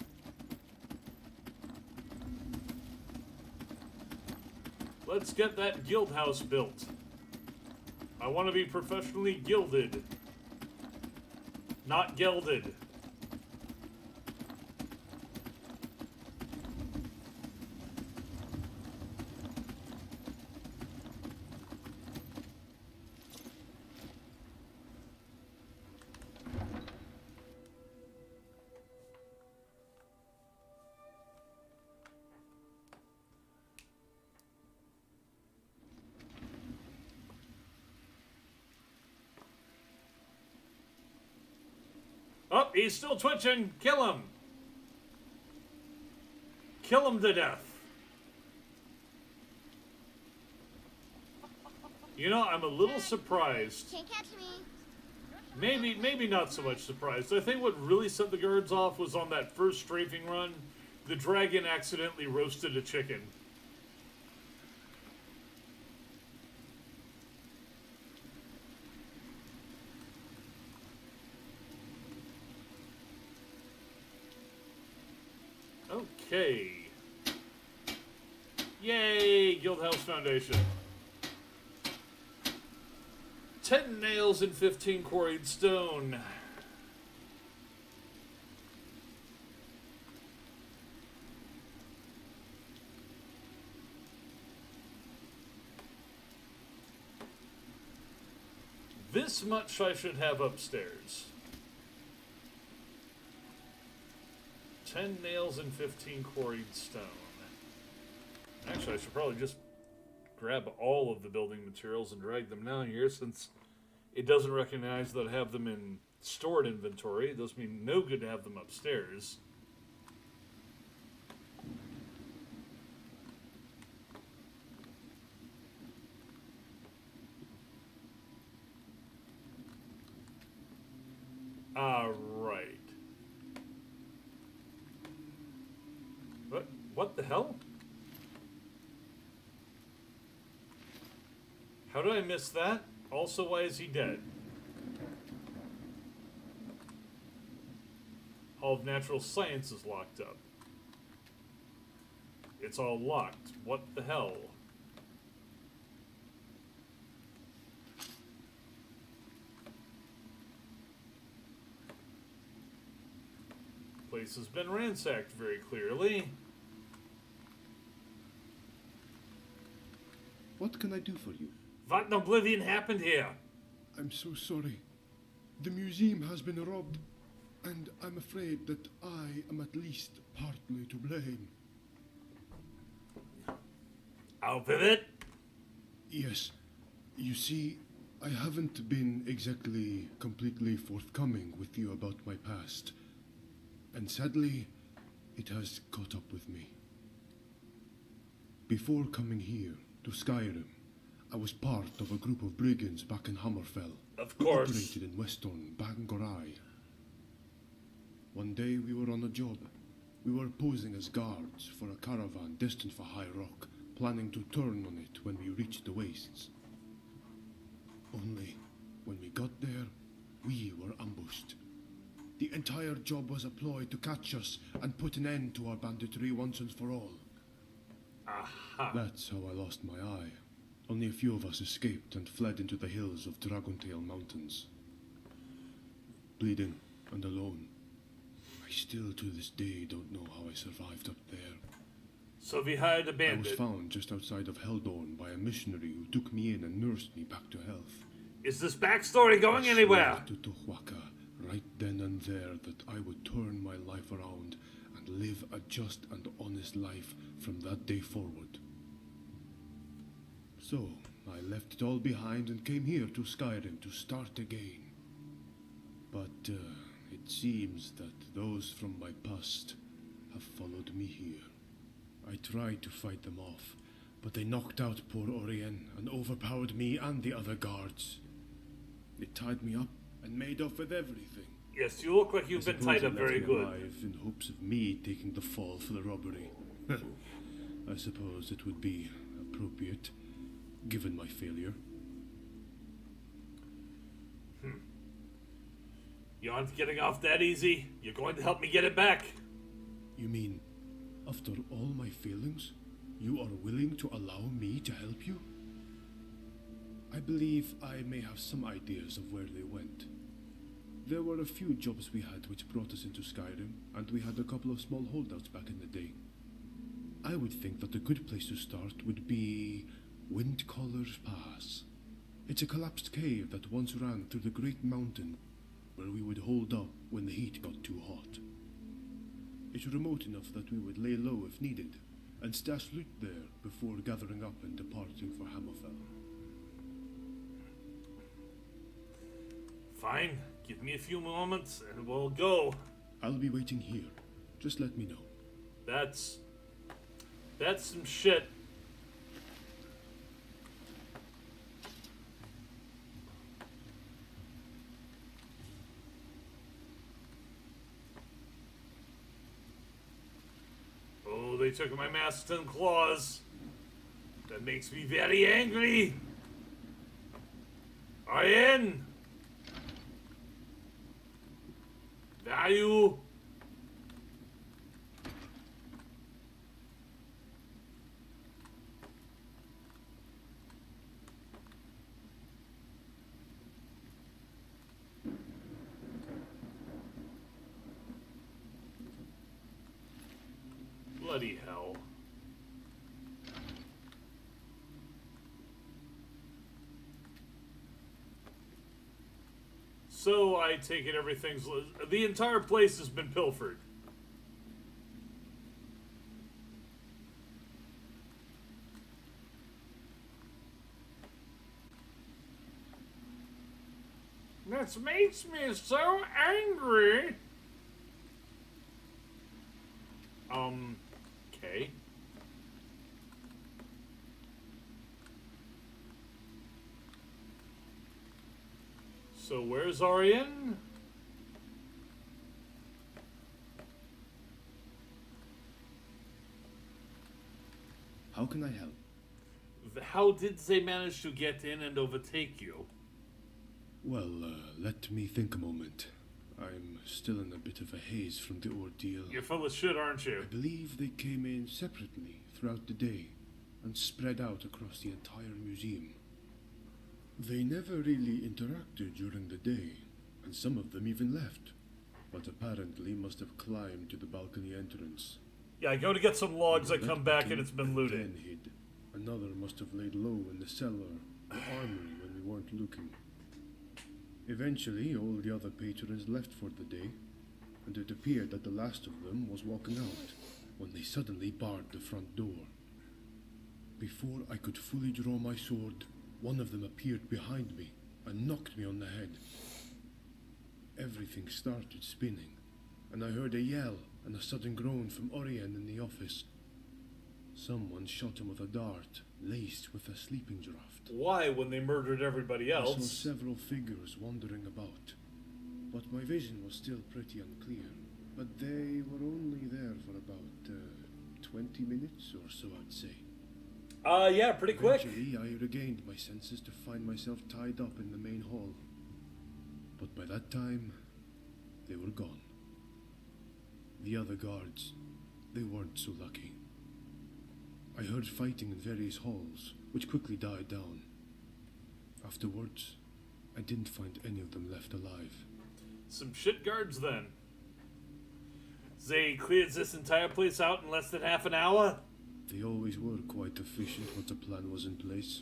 S1: Let's get that guild house built. I want to be professionally gilded. Not gelded. Oh, he's still twitching. Kill him. Kill him to death. You know, I'm a little surprised.
S9: Can't catch me.
S1: Maybe not so much surprised. I think what really set the guards off was on that first strafing run, the dragon accidentally roasted a chicken. Okay. Yay, Guildhouse Foundation. 10 nails and 15 quarried stone. This much I should have upstairs. 10 nails and 15 quarried stone. Actually, I should probably just grab all of the building materials and drag them down here, since It doesn't recognize that I have them in stored inventory. It does me no good to have them upstairs. Right. What the hell? How did I miss that? Also, why is he dead? Hall of Natural Science is locked up. It's all locked. What the hell? Place has been ransacked very clearly.
S4: What can I do for you?
S1: What in oblivion happened here?
S4: I'm so sorry. The museum has been robbed, and I'm afraid that I am at least partly to blame.
S1: Out with it?
S4: Yes. You see, I haven't been exactly completely forthcoming with you about my past. And sadly, it has caught up with me. Before coming here to Skyrim, I was part of a group of brigands back in Hammerfell.
S1: Of course.
S4: Who operated in western Bangorai. One day we were on a job. We were posing as guards for a caravan destined for High Rock, planning to turn on it when we reached the wastes. Only, when we got there, we were ambushed. The entire job was a ploy to catch us and put an end to our banditry once and for all.
S1: Aha.
S4: That's how I lost my eye. Only a few of us escaped and fled into the hills of Dragontail Mountains. Bleeding and alone. I still to this day don't know how I survived up there.
S1: So we hired a
S4: I
S1: bandit.
S4: was found just outside of Heldorn by a missionary who took me in and nursed me back to health.
S1: Is this backstory going anywhere?
S4: I swore to Tohuaca right then and there that I would turn my life around and live a just and honest life from that day forward. So, I left it all behind and came here to Skyrim to start again. But it seems that those from my past have followed me here. I tried to fight them off, but they knocked out poor Orien and overpowered me and the other guards. They tied me up and made off with everything.
S1: Yes, you look like you've been tied up very good.
S4: Alive in hopes of me taking the fall for the robbery. I suppose it would be appropriate, given my failure.
S1: You aren't getting off that easy. You're going to help me get it back.
S4: You mean, after all my failings, you are willing to allow me to help you? I believe I may have some ideas of where they went. There were a few jobs we had which brought us into Skyrim, and we had a couple of small holdouts back in the day. I would think that a good place to start would be Windcaller's Pass. It's a collapsed cave that once ran through the great mountain where we would hold up when the heat got too hot. It's remote enough that we would lay low if needed, and stash loot there before gathering up and departing for Hammerfell.
S1: Fine. Give me a few moments and we'll go.
S4: I'll be waiting here. Just let me know.
S1: That's some shit. Oh, they took my masks and claws. That makes me very angry. I in. Value. Bloody hell. So I take it everything's... The entire place has been pilfered. This makes me so angry. Okay. So where's Arian?
S4: How can I help?
S1: How did they manage to get in and overtake you?
S4: Well, let me think a moment. I'm still in a bit of a haze from the ordeal.
S1: You're full of shit, aren't you?
S4: I believe they came in separately throughout the day and spread out across the entire museum. They never really interacted during the day, and some of them even left, but apparently must have climbed to the balcony entrance.
S1: Yeah, I go to get some logs, I come back and it's been looted.
S4: Then hid. Another must have laid low in the cellar or armory when we weren't looking. Eventually, all the other patrons left for the day, and it appeared that the last of them was walking out when they suddenly barred the front door. Before I could fully draw my sword, one of them appeared behind me and knocked me on the head. Everything started spinning, and I heard a yell and a sudden groan from Orion in the office. Someone shot him with a dart, laced with a sleeping draught.
S1: Why, when they murdered everybody else?
S4: I saw several figures wandering about, but my vision was still pretty unclear. But they were only there for about 20 minutes or so, I'd say.
S1: Yeah, pretty quick.
S4: Eventually, I regained my senses to find myself tied up in the main hall. But by that time, they were gone. The other guards, they weren't so lucky. I heard fighting in various halls, which quickly died down. Afterwards, I didn't find any of them left alive.
S1: Some shit guards, then. They cleared this entire place out in less than half an hour?
S4: They always were quite efficient once a plan was in place.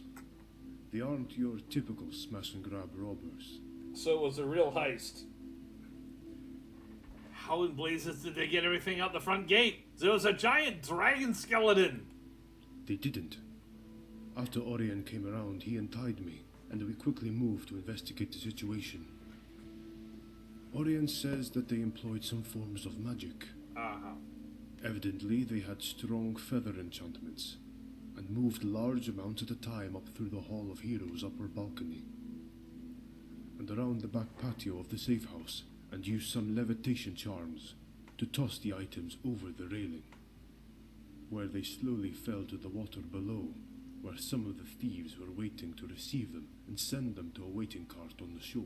S4: They aren't your typical smash-and-grab robbers.
S1: So it was a real heist. How in blazes did they get everything out the front gate? There was a giant dragon skeleton!
S4: They didn't. After Orion came around, he untied me, and we quickly moved to investigate the situation. Orion says that they employed some forms of magic. Evidently, they had strong feather enchantments, and moved large amounts at a time up through the Hall of Heroes' upper balcony, and around the back patio of the safe house, and used some levitation charms to toss the items over the railing, where they slowly fell to the water below, where some of the thieves were waiting to receive them and send them to a waiting cart on the shore.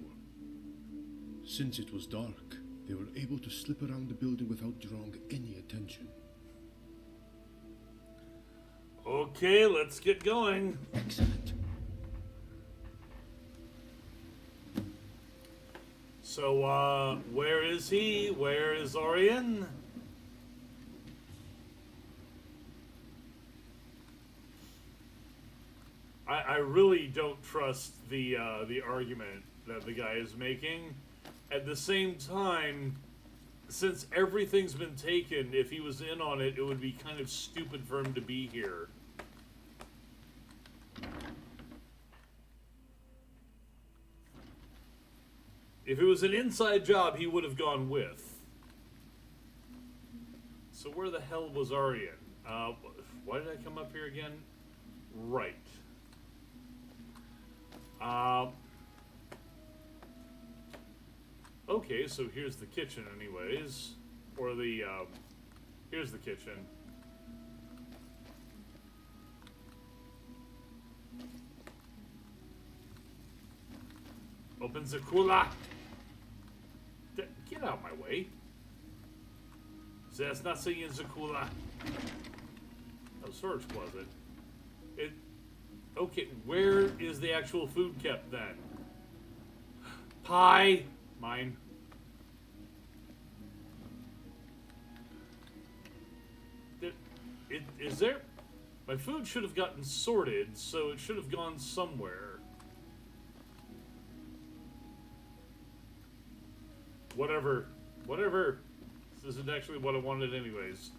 S4: Since it was dark, they were able to slip around the building without drawing any attention.
S1: Okay, let's get going.
S4: Excellent.
S1: So, where is he? Where is Orion? I really don't trust the argument that the guy is making. At the same time, since everything's been taken, if he was in on it, it would be kind of stupid for him to be here. If it was an inside job, he would have gone with. So where the hell was Arian? Why did I come up here again? Right. Okay, so here's the kitchen anyways. Or the, here's the kitchen. Open the cooler. Get out of my way. There's nothing in the cooler. Oh, storage closet. Okay, where is the actual food kept then? Pie. Mine. Is there... My food should have gotten sorted, so it should have gone somewhere. Whatever. Whatever. This isn't actually what I wanted anyways.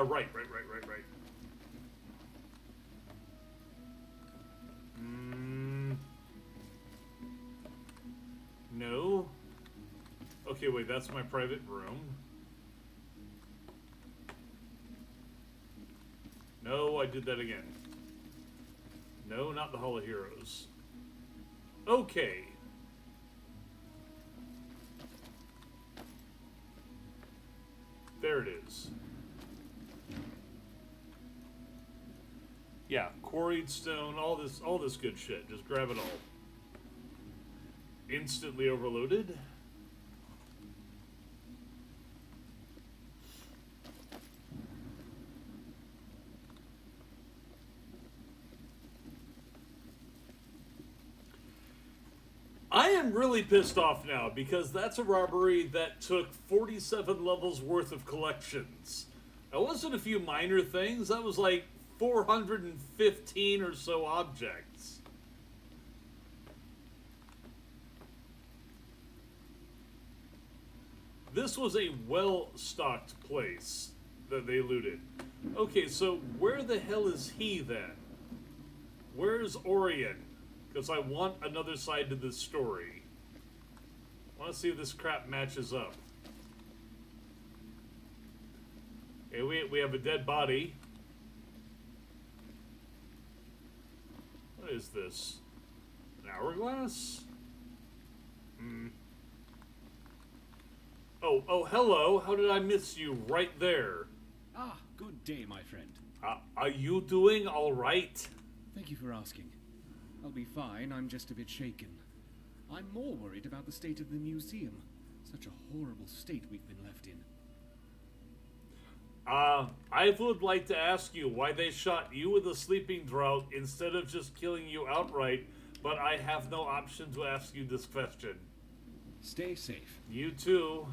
S1: Right. wait, that's my private room. No, I did that again. No, not the Hall of Heroes. Okay. There it is. Yeah, quarried stone, all this good shit. Just grab it all. Instantly overloaded. I am really pissed off now because that's a robbery that took 47 levels worth of collections. That wasn't a few minor things, that was like 415 or so objects. This was a well-stocked place that they looted. Okay, so where the hell is he then? Where's Orion? Because I want another side to this story. I want to see if this crap matches up. Okay, we have a dead body. What is this? An hourglass? Hmm. Oh, hello. How did I miss you right there?
S5: Ah, good day, my friend.
S1: Are you doing all right?
S5: Thank you for asking. I'll be fine, I'm just a bit shaken. I'm more worried about the state of the museum. Such a horrible state we've been left in.
S1: I would like to ask you why they shot you with a sleeping draught instead of just killing you outright, but I have no option to ask you this question.
S5: Stay safe.
S1: You too.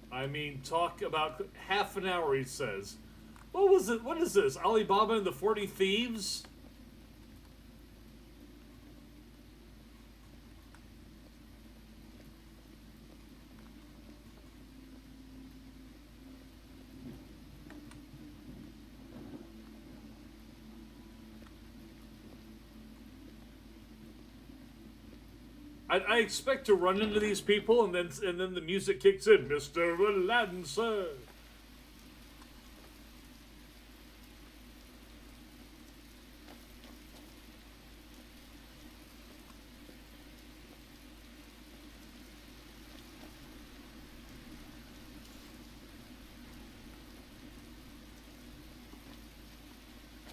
S1: I mean, talk about half an hour, he says. What was it? What is this? Alibaba and the 40 Thieves? I expect to run into these people, and then the music kicks in. Mr. Aladdin, sir.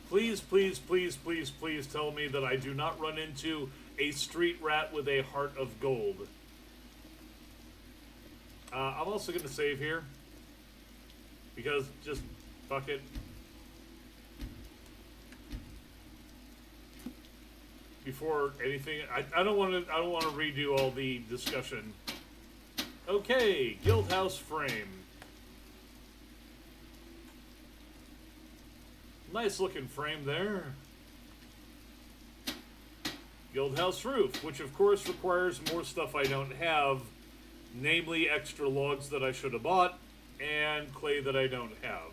S1: Please, please, please, please, please tell me that I do not run into a street rat with a heart of gold. I'm also going to save here. Because just fuck it. Before anything, I don't want to redo all the discussion. Okay, Guildhouse frame. Nice looking frame there. Guildhouse roof, which of course requires more stuff I don't have, namely extra logs that I should have bought, and clay that I don't have.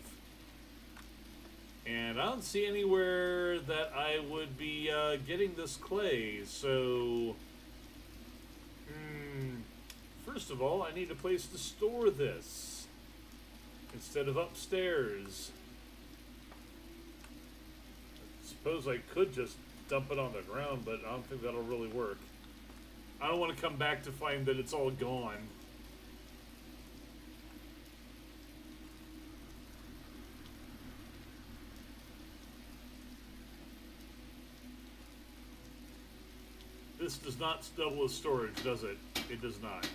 S1: And I don't see anywhere that I would be getting this clay, so... First of all, I need a place to store this, instead of upstairs. I suppose I could just dump it on the ground, but I don't think that'll really work. I don't want to come back to find that it's all gone. This does not double as storage, does it? It does not.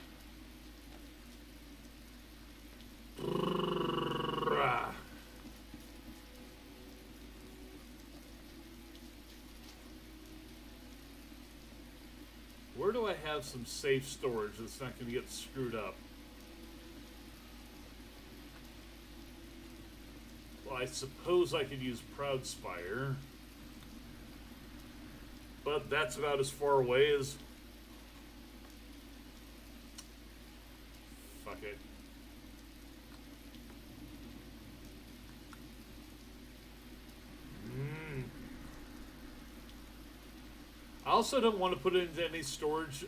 S1: Where do I have some safe storage that's not going to get screwed up? Well, I suppose I could use Proudspire. But that's about as far away as... Fuck it. I also don't want to put into any storage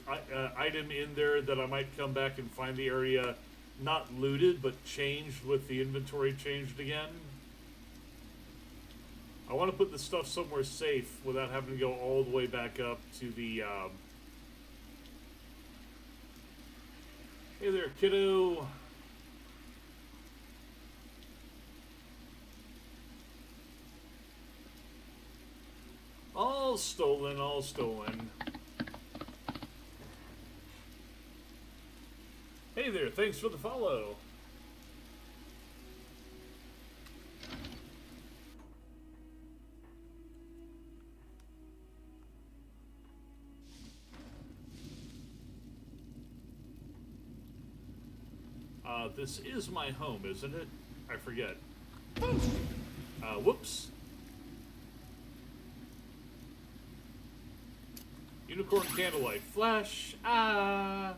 S1: item in there that I might come back and find the area not looted, but changed with the inventory changed again. I want to put the stuff somewhere safe without having to go all the way back up to the... Hey there, kiddo. All stolen, all stolen. Hey there, thanks for the follow. This is my home, isn't it? I forget. Whoops. Unicorn candlelight flash. Ah.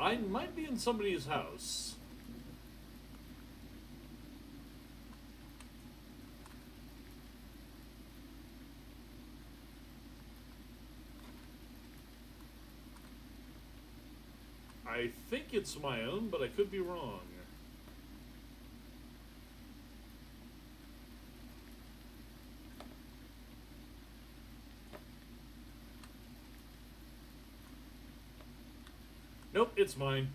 S1: I might be in somebody's house. I think it's my own, but I could be wrong. Nope, it's mine.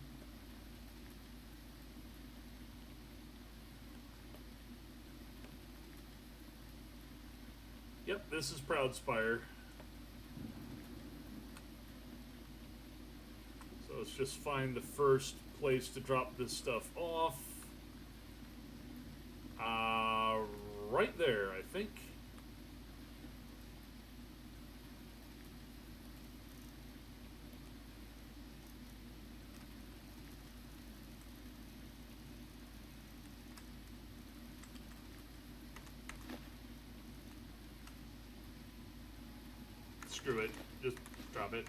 S1: Yep, this is Proudspire. So let's just find the first place to drop this stuff off. Right there, I think. Screw it. Just drop it.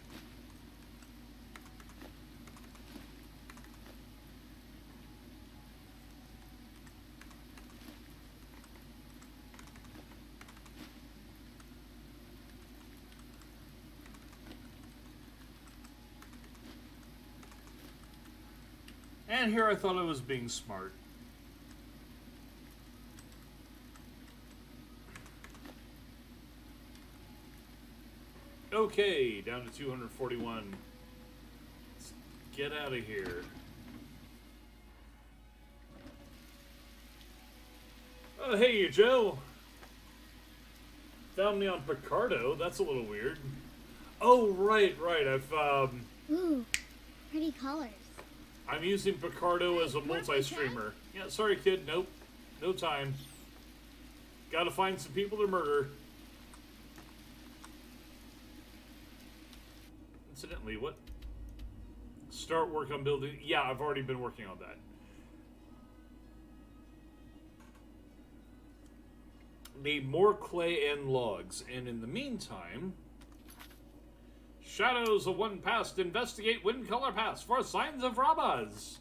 S1: And here I thought I was being smart. Okay, down to 241. Let's get out of here. Oh, hey, you Joe. Found me on Picardo. That's a little weird. Oh, right. I've,
S9: Ooh, pretty colors.
S1: I'm using Picardo as a multi-streamer. Yeah, sorry, kid. Nope. No time. Gotta find some people to murder. Incidentally, what? Start work on building. Yeah, I've already been working on that. Need more clay and logs. And in the meantime, Shadows of One Past investigate Wind Color Pass for signs of robbers.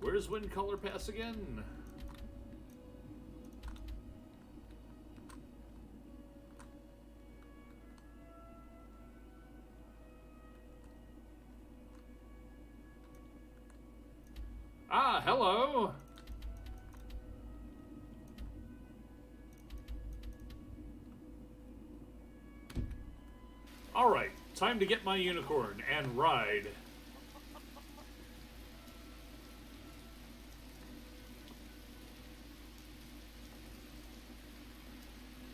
S1: Where's Wind Color Pass again? Ah, hello. All right, time to get my unicorn and ride.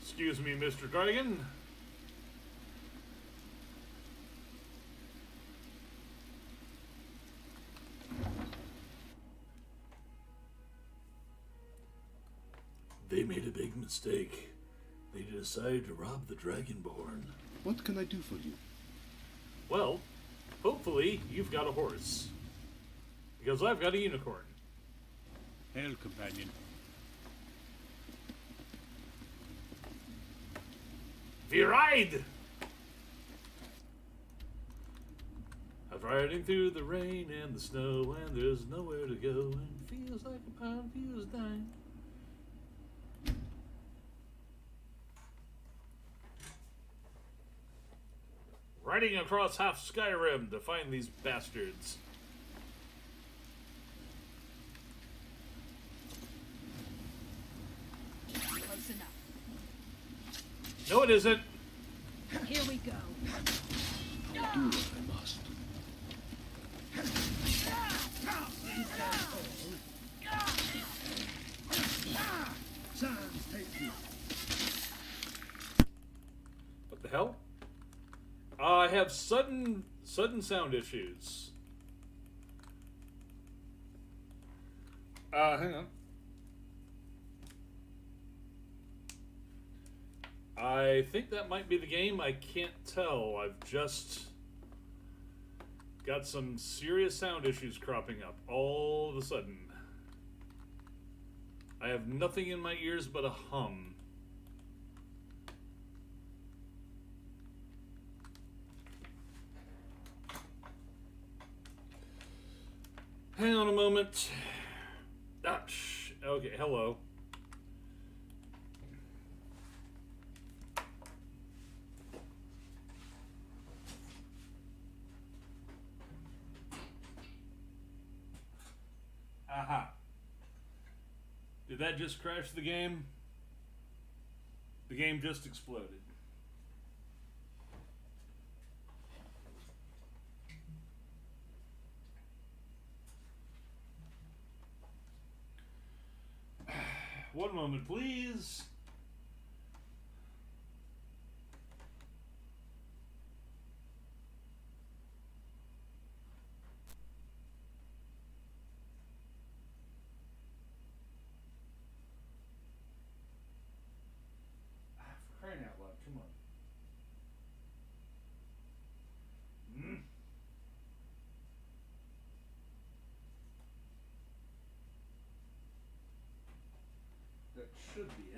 S1: Excuse me, Mr. Dragon. They made a big mistake. They decided to rob the Dragonborn.
S4: What can I do for you?
S1: Well, hopefully you've got a horse. Because I've got a unicorn.
S11: Hail, companion.
S1: We ride! I'm riding through the rain and the snow, and there's nowhere to go, and it feels like a pound feels dying. riding across half Skyrim to find these bastards.
S15: Close enough.
S1: No, it isn't.
S15: Here we go.
S4: I'll do what I must.
S14: Sans, take you.
S1: What the hell? I have sudden sound issues. Hang on. I think that might be the game. I can't tell. I've just got some serious sound issues cropping up all of a sudden. I have nothing in my ears but a hum. Hang on a moment. Okay, hello. Aha. Did that just crash the game? The game just exploded. One moment, please. For crying out loud, come on. That should be